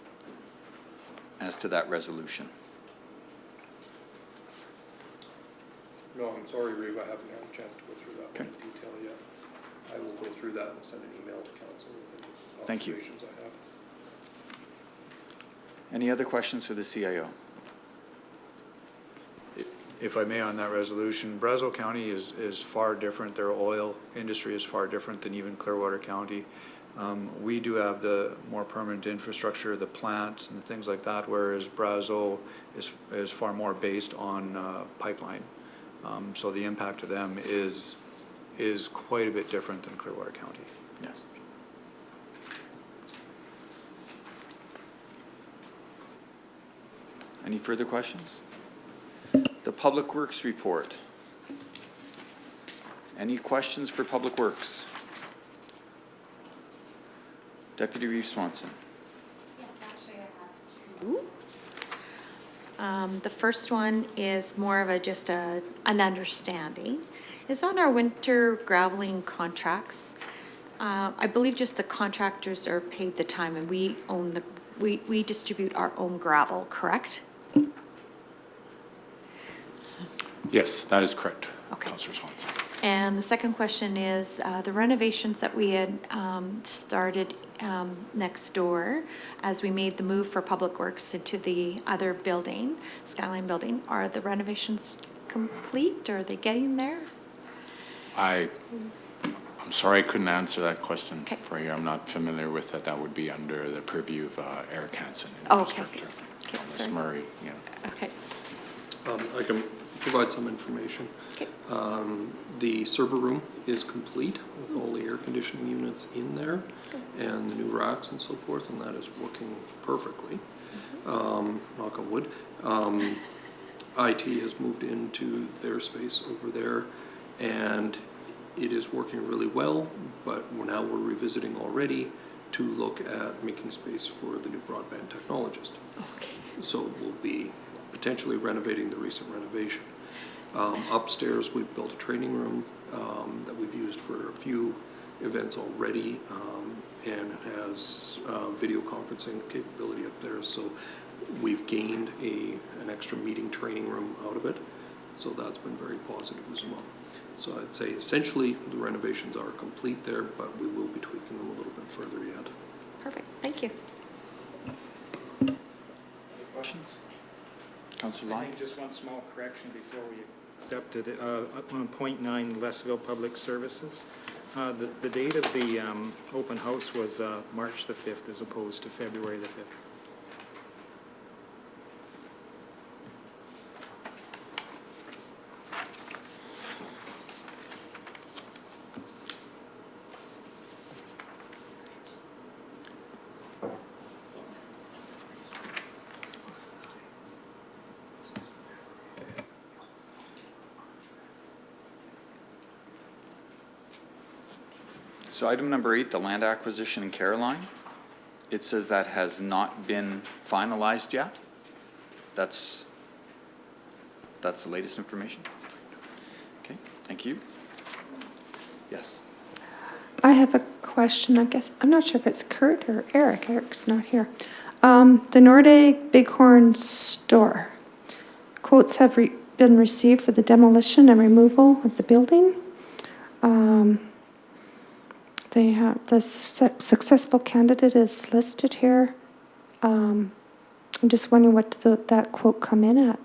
as to that resolution. No, I'm sorry, Reeve, I haven't had a chance to go through that one in detail yet. I will go through that and send an email to council with any Thank you. observations I have. Any other questions for the CIO? If I may, on that resolution, Brazeau County is far different. Their oil industry is far different than even Clearwater County. We do have the more permanent infrastructure, the plants and things like that, whereas Brazeau is far more based on pipeline. So the impact to them is quite a bit different than Clearwater County. Yes. Any further questions? The Public Works report. Any questions for Public Works? Deputy Reeve Swanson. Yes, actually I have two. The first one is more of just an understanding. It's on our winter graveling contracts. I believe just the contractors are paid the time and we own we distribute our own gravel, correct? Yes, that is correct, Okay. Councillor Swanson. And the second question is the renovations that we had started next door as we made the move for Public Works into the other building, Skyline Building. Are the renovations complete? Are they getting there? I'm sorry I couldn't answer that question Okay. for you. I'm not familiar with that. That would be under the purview of Eric Hansen. Oh, okay. Infrastructure. Okay, Ms. sorry. Murray, yeah. Okay. I can provide some information. Okay. The server room is complete with all the air conditioning units in there and the new racks and so forth, and that is working perfectly. Knock on wood. IT has moved into their space over there, and it is working really well, but we're revisiting already to look at making space for the new broadband technologist. Okay. So we'll be potentially renovating the recent renovation. Upstairs, we've built a training room that we've used for a few events already, and it has video conferencing capability up there. So we've gained an extra meeting training room out of it. So that's been very positive as well. So I'd say essentially the renovations are complete there, but we will be tweaking them a little bit further yet. Perfect. Thank you. Questions? Councillor I Lyon? think just one small correction before we accept it. On point 9, Lesville Public Services, the date of the open house was March the 5th as opposed to February the 5th. So item number 8, the land acquisition in Caroline. It says that has not been finalized yet. That's the latest information. Okay, thank you. Yes. I have a question, I guess. I'm not sure if it's Kurt or Eric. Eric's not here. The Nordegg Bighorn store. Quotes have been received for the demolition and removal of the building. They have, the successful candidate is listed here. I'm just wondering what did that quote come in at?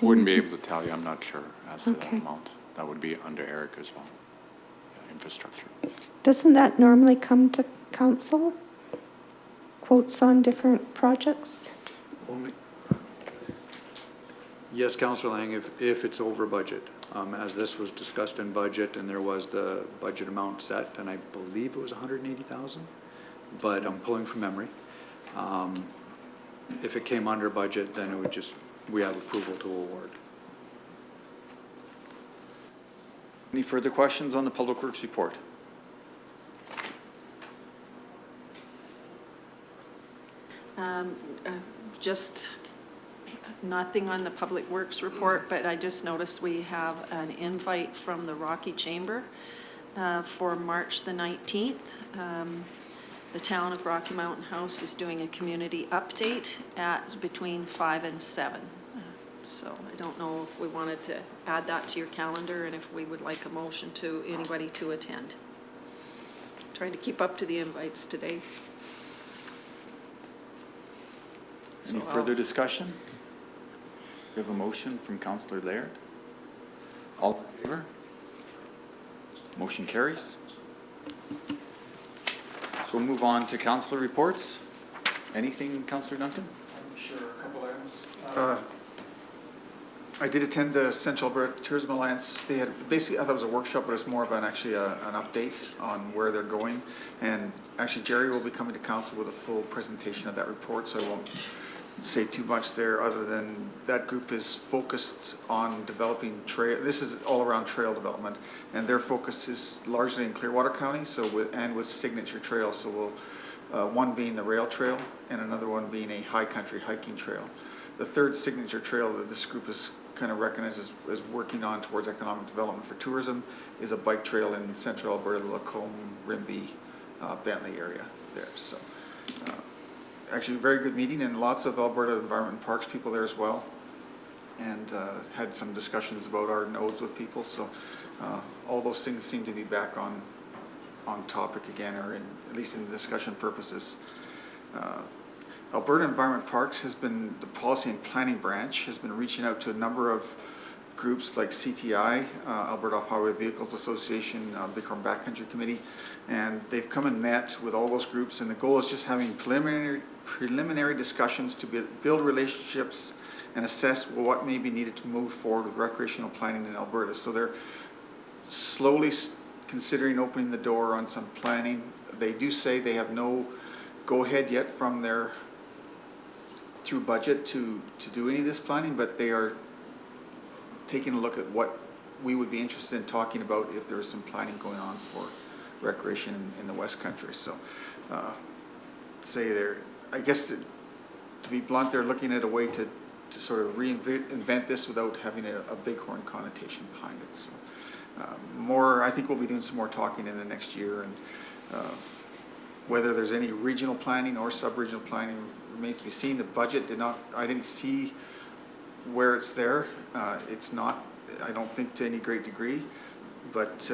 I wouldn't be able to tell you, I'm not sure as to that Okay. amount. That would be under Eric as well, infrastructure. Doesn't that normally come to council? Quotes on different projects? Only, yes, Councillor Lang, if it's over budget. As this was discussed in budget and there was the budget amount set, and I believe it was 180,000, but I'm pulling from memory. If it came under budget, then it would just, we have approval to award. Any further questions on the Public Works report? Just nothing on the Public Works report, but I just noticed we have an invite from the Rocky Chamber for March the 19th. The town of Rocky Mountain House is doing a community update at between 5 and 7. So I don't know if we wanted to add that to your calendar and if we would like a motion to anybody to attend. Trying to keep up to the invites today. Any So further discussion? We have a motion from Councillor Laird. All in favor? Motion carries. So we'll move on to councillor reports. Anything, Councillor Duncan? Sure, a couple items. I did attend the Central Alberta Tourism Alliance. They had, basically, I thought it was a workshop, but it's more of an update on where they're going. And actually, Jerry will be coming to council with a full presentation of that report, so I won't say too much there other than that group is focused on developing trail. This is all around trail development, and their focus is largely in Clearwater County, so with signature trails. So we'll, one being the rail trail and another one being a high country hiking trail. The third signature trail that this group is kind of recognized as working on towards economic development for tourism is a bike trail in central Alberta, Lacombe, Rimbey, Bentley area there. So actually a very good meeting and lots of Alberta Environment and Parks people there as well, and had some discussions about our nodes with people. So all those things seem to be back on topic again, or at least in discussion purposes. Alberta Environment Parks has been, the policy and planning branch has been reaching out to a number of groups like CTI, Alberta Off-Highway Vehicles Association, Bighorn Backcountry Committee, and they've come and met with all those groups, and the goal is just having preliminary discussions to build relationships and assess what may be needed to move forward with recreational planning in Alberta. So they're slowly considering opening the door on some planning. They do say they have no go-ahead yet from their through budget to do any of this planning, but they are taking a look at what we would be interested in talking about if there is some planning going on for recreation in the West Country. So say they're, I guess to be blunt, they're looking at a way to sort of reinvent this without having a bighorn connotation behind it. So I think we'll be doing some more talking in the next year, and whether there's any regional planning or sub-regional planning remains to be seen. The budget I didn't see where it's there. It's not, I don't think, to any great degree, but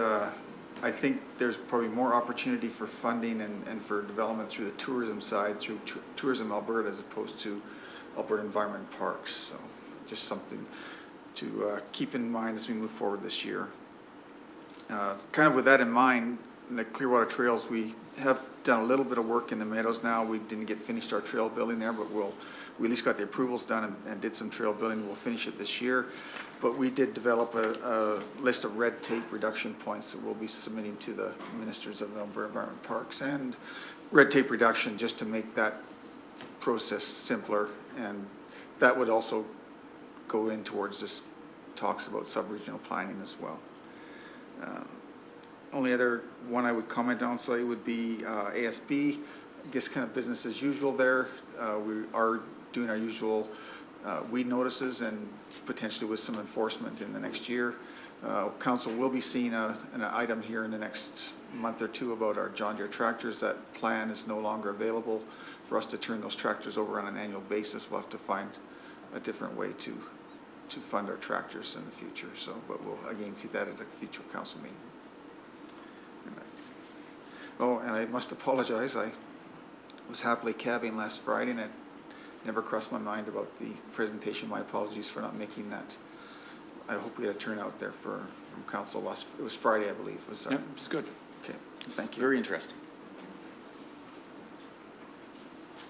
I think there's probably more opportunity for funding and for development through the tourism side, through Tourism Alberta, as opposed to Alberta Environment Parks. So just something to keep in mind as we move forward this year. Kind of with that in mind, in the Clearwater Trails, we have done a little bit of work in the meadows now. We didn't get finished our trail building there, but we at least got the approvals done and did some trail building. We'll finish it this year. But we did develop a list of red tape reduction points that we'll be submitting to the ministers of Alberta Environment Parks, and red tape reduction just to make that process simpler. And that would also go in towards this talks about sub-regional planning as well. only other one I would comment on slightly would be ASB. I guess kind of business as usual there. We are doing our usual weed notices and potentially with some enforcement in the next year. Council will be seeing an item here in the next month or two about our John Deere tractors. That plan is no longer available for us to turn those tractors over on an annual basis. We'll have to find a different way to fund our tractors in the future. So, but we'll again see that at a future council meeting. And I must apologize. I was happily calving last Friday, and it never crossed my mind about the presentation. My apologies for not making that. I hope we had a turnout there from council last. It was Friday, I believe. Yeah, it's good. Okay, thank you. Very interesting.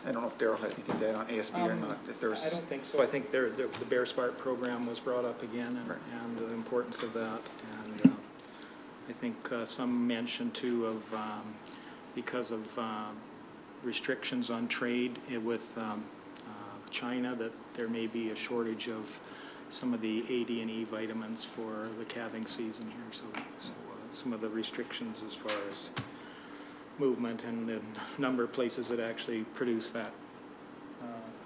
I don't know if Daryl had anything to add on ASB or not. If there's, I don't think so. I think the Bear Spark program was brought up again, and the importance of that. And I think some mention too of because of restrictions on trade with China, that there may be a shortage of some of the AD&E vitamins for the calving season here. So some of the restrictions as far as movement and the number of places that actually produce that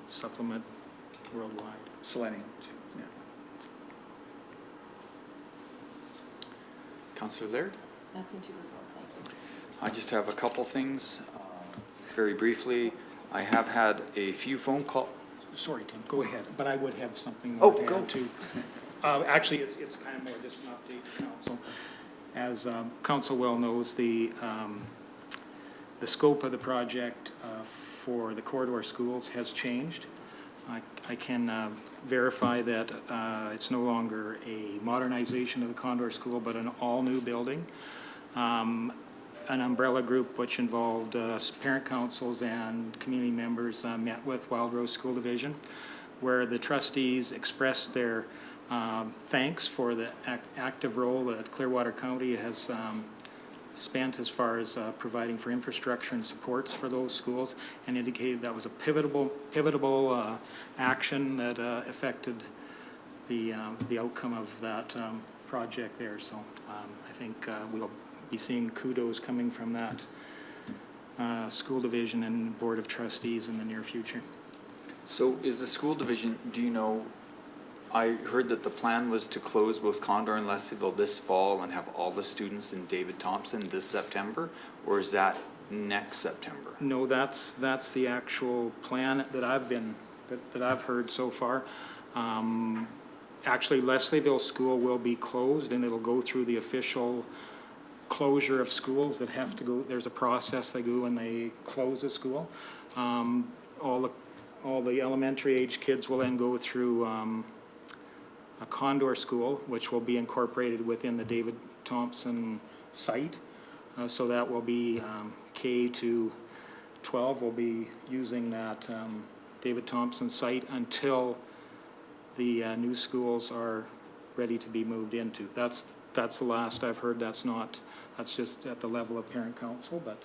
supplement worldwide. selenium too, yeah. Councillor Laird? Nothing to report, thank you. I just have a couple things. Very briefly, I have had a few phone calls. Sorry, Tim, go ahead, but I would have something Oh, more to go. add too. Actually, it's kind of more just an update to council. As council well knows, the scope of the project for the corridor schools has changed. I can verify that it's no longer a modernization of the Condor School, but an all-new building. An umbrella group which involved parent councils and community members met with Wild Rose School Division, where the trustees expressed their thanks for the active role that Clearwater County has spent as far as providing for infrastructure and supports for those schools, and indicated that was a pivotal action that affected the outcome of that project there. So I think we'll be seeing kudos coming from that school division and board of trustees in the near future. So is the school division, do you know, I heard that the plan was to close both Condor and Leslieville this fall and have all the students in David Thompson this September, or is that next September? No, that's the actual plan that I've heard so far. Actually, Leslieville School will be closed, and it'll go through the official closure of schools that have to go. There's a process they go when they close a school. All the elementary age kids will then go through a Condor school, which will be incorporated within the David Thompson site. So that will be K to 12 will be using that David Thompson site until the new schools are ready to be moved into. That's the last I've heard. That's just at the level of parent council, but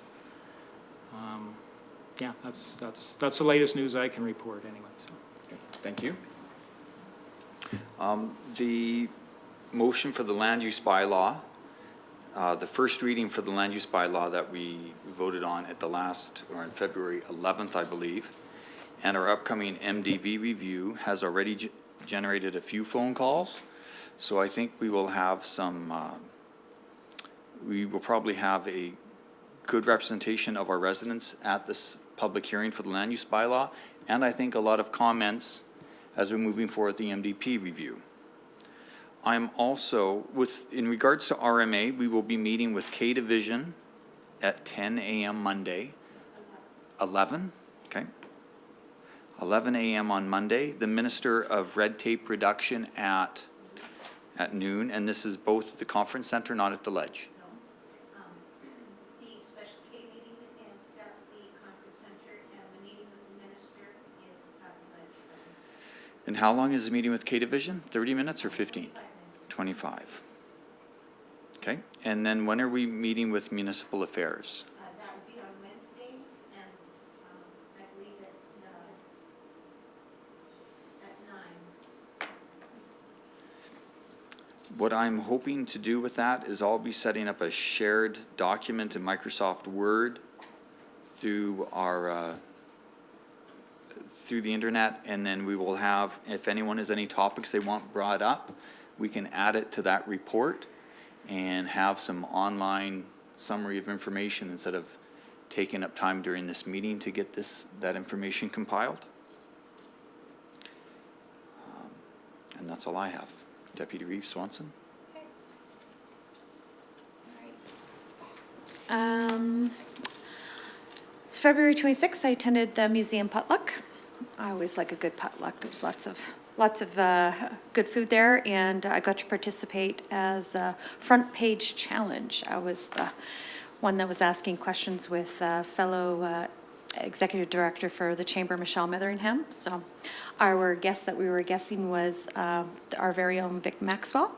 yeah, that's the latest news I can report anyway. So. Okay, thank you. The motion for the land use bylaw, the first reading for the land use bylaw that we voted on at the last, or on February 11th, I believe, and our upcoming MDV review has already generated a few phone calls. So I think we will have some, we will probably have a good representation of our residents at this public hearing for the land use bylaw, and I think a lot of comments as we're moving forward the MDP review. I'm also, in regards to RMA, we will be meeting with K Division at 10 a.m. Monday. 11? Okay. 11 a.m. on Monday. The Minister of Red Tape Reduction at noon, and this is both at the conference center, not at the ledge. No. The special K meeting is at the conference center, and the meeting with the minister is at the ledge. And how long is the meeting with K Division? 30 minutes or 15? 25. Okay, and then when are we meeting with Municipal Affairs? That would be on Wednesday, and I believe it's at 9. What I'm hoping to do with that is I'll be setting up a shared document in Microsoft Word through our, through the internet, and then we will have, if anyone has any topics they want brought up, we can add it to that report and have some online summary of information instead of taking up time during this meeting to get that information compiled. And that's all I have. Deputy Reeve Swanson. It's February 26th. I attended the museum potluck. I always like a good potluck. There's lots of good food there, and I got to participate as a front page challenge. I was the one that was asking questions with fellow executive director for the chamber, Michelle Mitheringham. So our guest that we were guessing was our very own Vic Maxwell,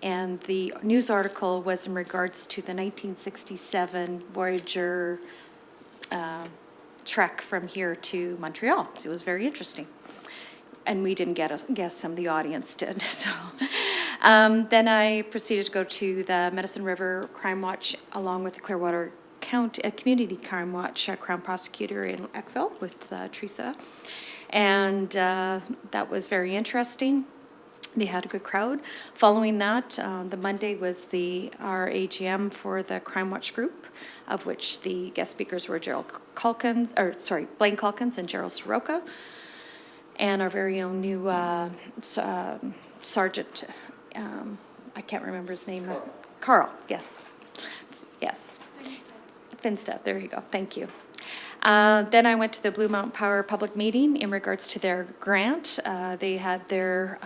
and the news article was in regards to the 1967 Voyager trek from here to Montreal. So it was very interesting. And we didn't guess some, the audience did. So then I proceeded to go to the Medicine River Crime Watch along with the Clearwater Community Crime Watch Crown Prosecutor in Eckville with Teresa. And that was very interesting. They had a good crowd. Following that, the Monday was our AGM for the Crime Watch group, of which the guest speakers were Blaine Calkins and Gerald Soroka, and our very own new Sergeant, I can't remember his name. Carl, yes. Yes. Finstead, there you go, thank you. Then I went to the Blue Mountain Power public meeting in regards to their grant. They had their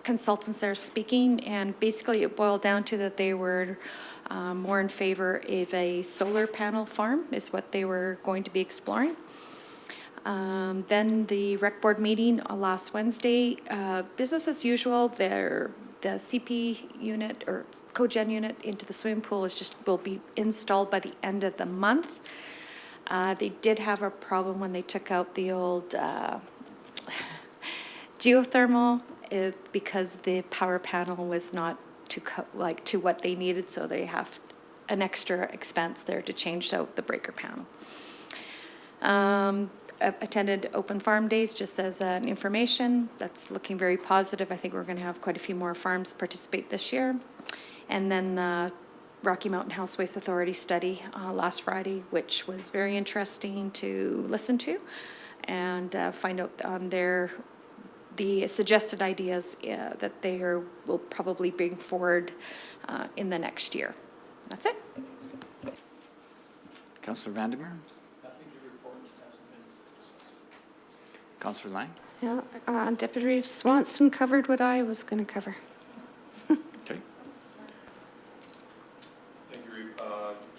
consultants there speaking, and basically it boiled down to that they were more in favor of a solar panel farm is what they were going to be exploring. Then the rec board meeting last Wednesday, business as usual. The CP unit or cogen unit into the swimming pool will be installed by the end of the month. They did have a problem when they took out the old geothermal because the power panel was not to what they needed, so they have an extra expense there to change out the breaker panel. Attended Open Farm Days just as an information. That's looking very positive. I think we're going to have quite a few more farms participate this year. And then the Rocky Mountain House Waste Authority study last Friday, which was very interesting to listen to and find out on the suggested ideas that they will probably bring forward in the next year. That's it. Councillor Vandermeer? Nothing to report. Councillor Lang? Yeah, Deputy Reeve Swanson covered what I was going to cover. Okay. Thank you, Reeve.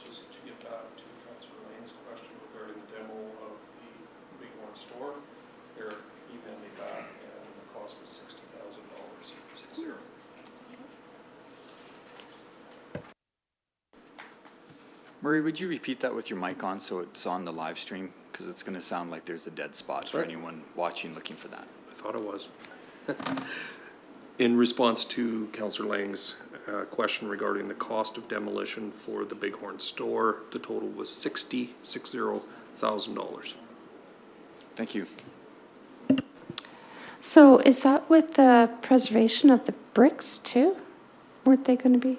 Just to get back to Councillor Lane's question regarding the demo of the Bighorn store, Eric emailed me back and the cost was $60,000. 60. Murray, would you repeat that with your mic on so it's on the live stream? Because it's going to sound like there's a dead spot for anyone watching looking for that. I thought it was. In response to Councillor Lang's question regarding the cost of demolition for the Bighorn store, the total was $60,000. Thank you. So is that with the preservation of the bricks too? Weren't they going to be?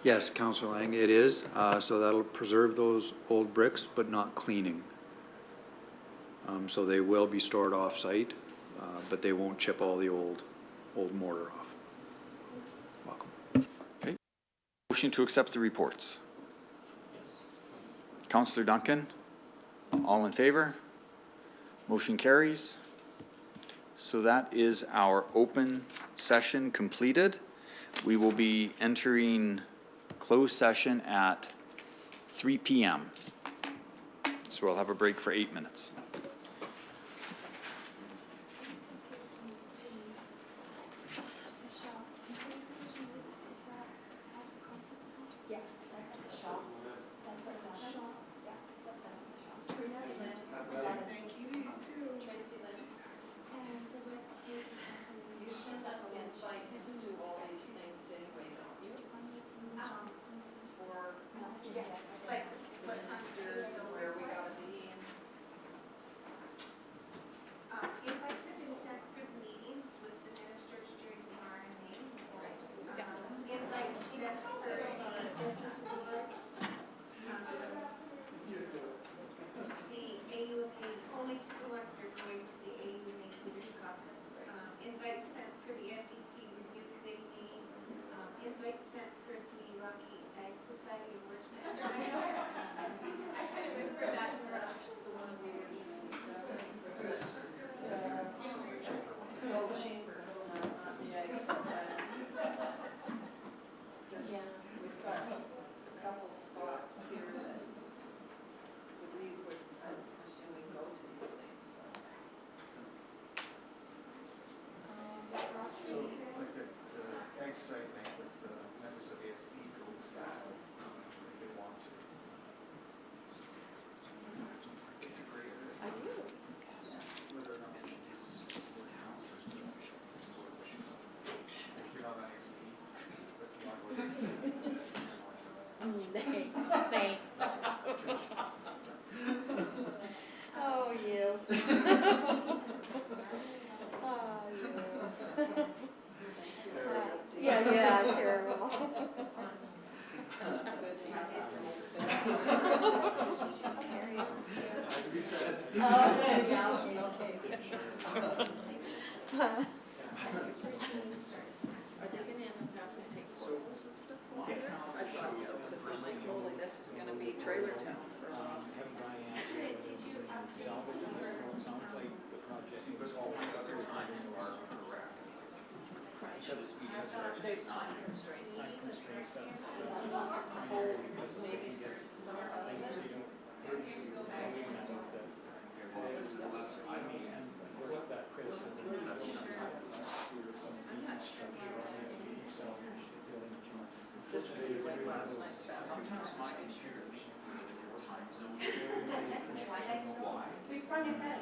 Yes, Councillor Lang, it is. So that'll preserve those old bricks, but not cleaning. So they will be stored off-site, but they won't chip all the old mortar off. Welcome. Okay. Motion to accept the reports. Councillor Duncan, all in favor? Motion carries. So that is our open session completed. We will be entering closed session at 3 p.m. So we'll have a break for 8 minutes. Thank you, you too. Are they gonna end up having to take photos and stuff over there? I thought so, because I'm like, holy, this is gonna be trailer town for a while. Haven't Brian answered whether we can salvage it. It sounds like the project is all Crunch. They've time constraints. time constraints. That's, Cold, maybe some stuff out of it. All the stuff. I mean, and of course that criticism. This would be like last night's battle. We sprung ahead.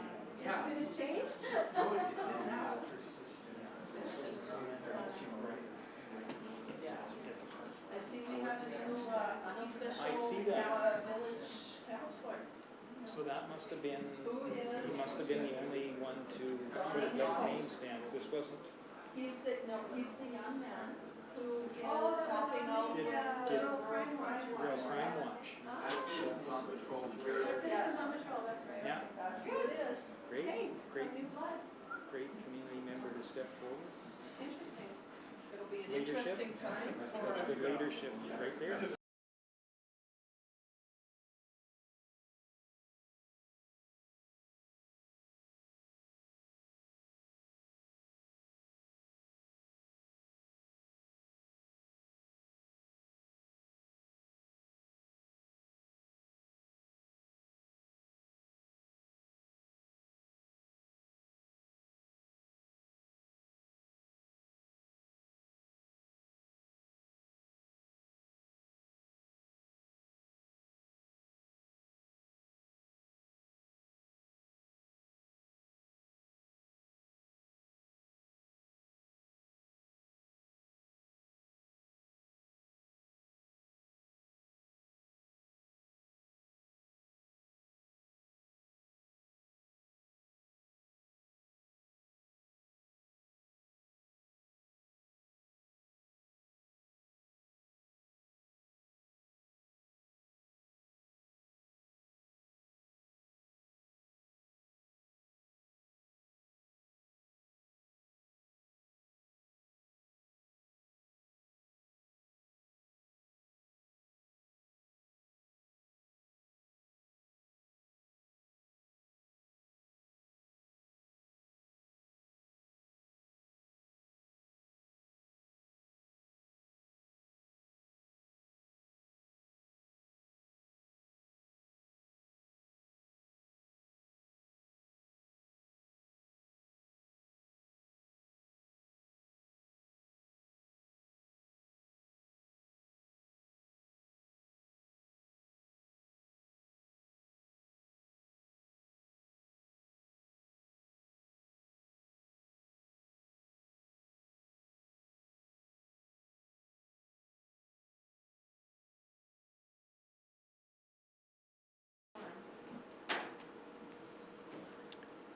Did it change? I see we have a new unofficial village counselor. So that must have been, Who he is? must have been the only one to put it by his name stands. This wasn't, He's the young man who is helping out with the did- Rural Crime Watch. Real Crime Watch. Yes, Yeah, that's who it is. great, Hey, great, some new blood. great community member to step forward. Interesting. It'll be an Leadership. interesting time. That's good leadership right there.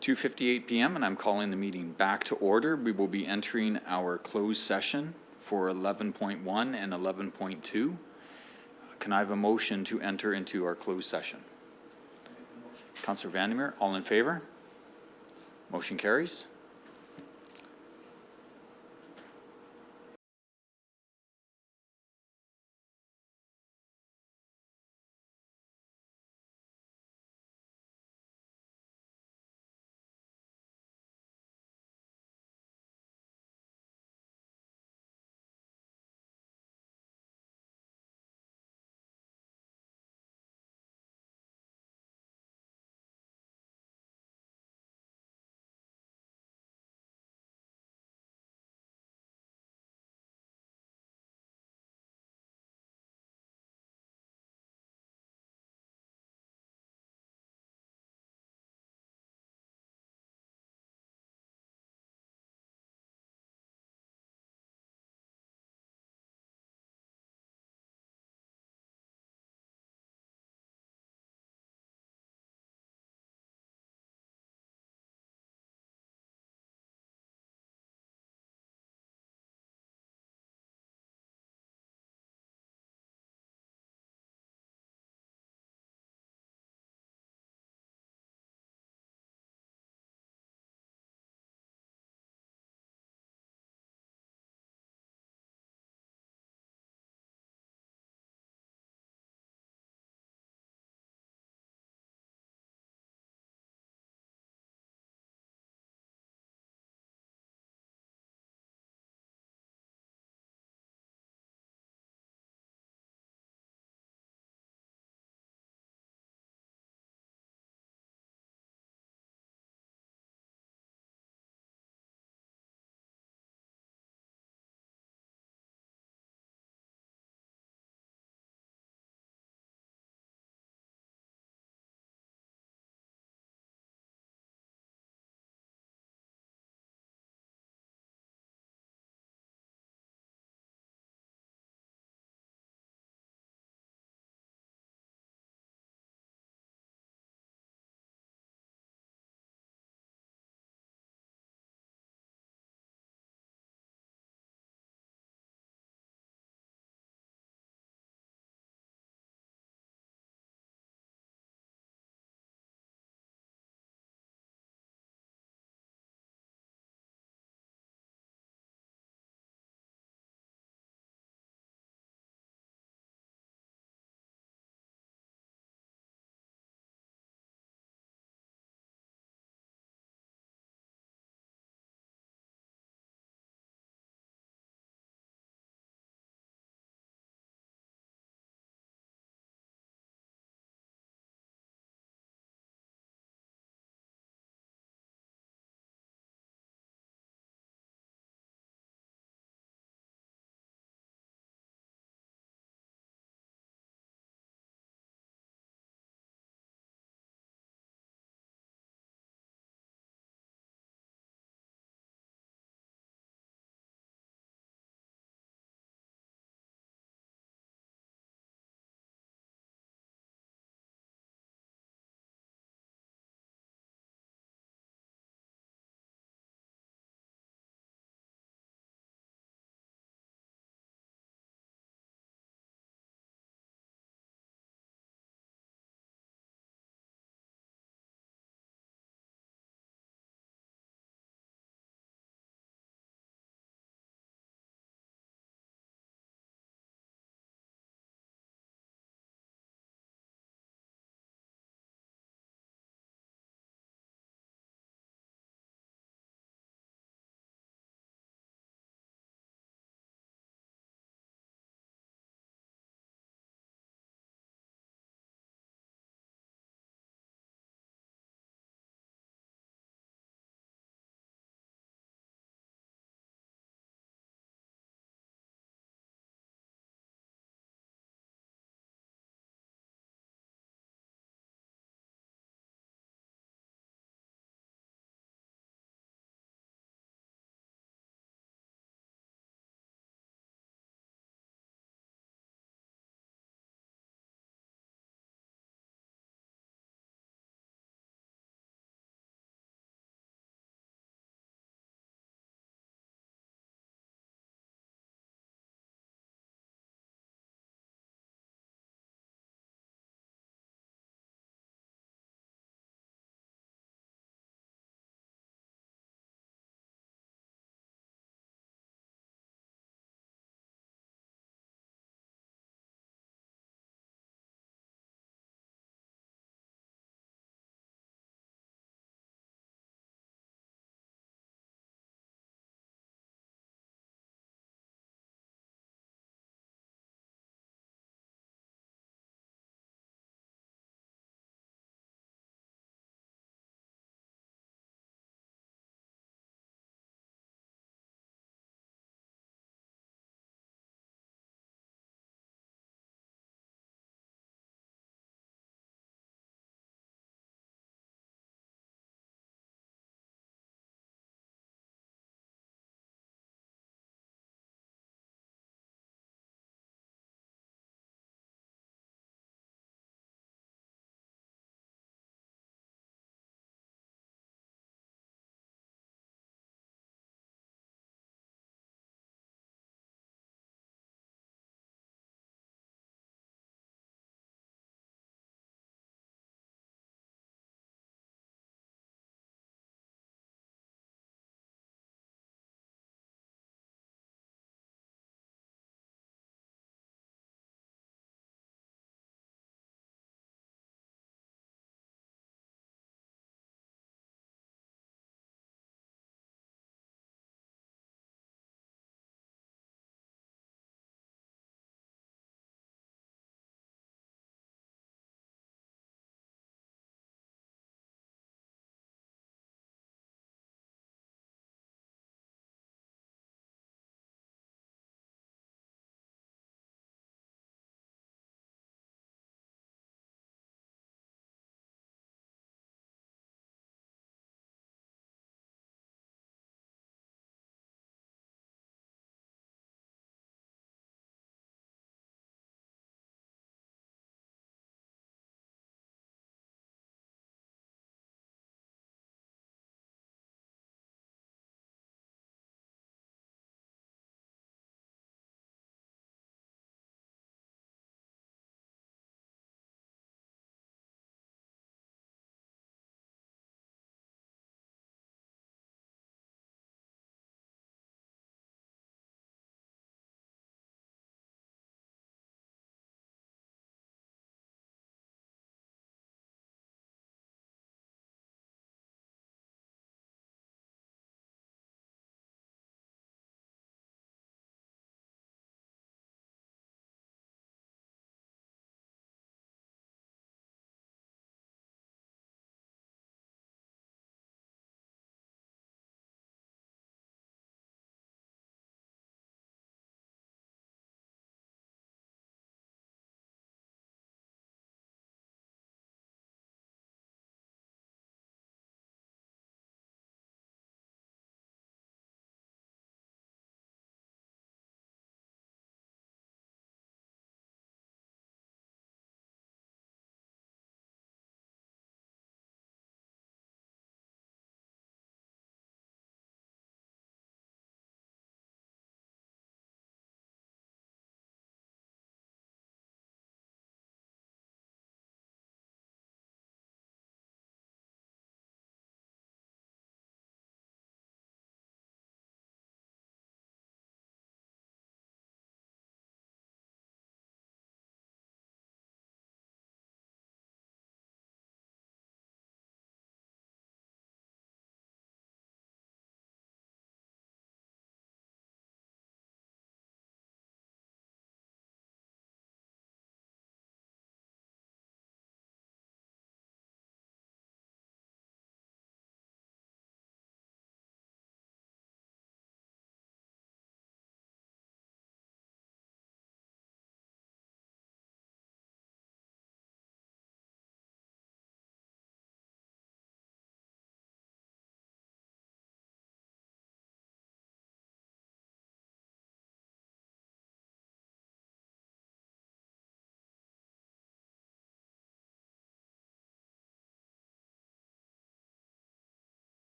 .58 p.m. and I'm calling the meeting back to order. We will be entering our closed session for 11.1 and 11.2. Can I have a motion to enter into our closed session? Councillor Vandermeer, all in favor? Motion carries.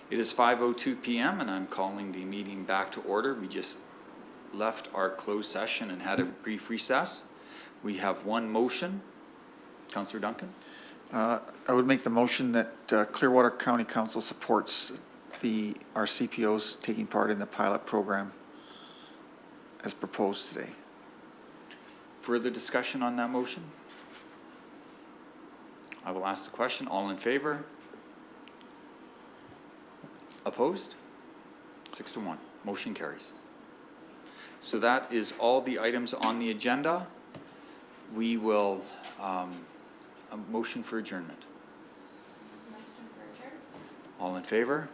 It is 5:02 PM and I'm calling the meeting back to order. We just left our closed session and had a brief recess. We have one motion. Councillor Duncan? I would make the motion that Clearwater County Council supports our CPOs taking part in the pilot program as proposed today. Further discussion on that motion? I will ask the question. All in favor? Opposed? 6-1. Motion carries. So that is all the items on the agenda. We will, a motion for adjournment. All in favor?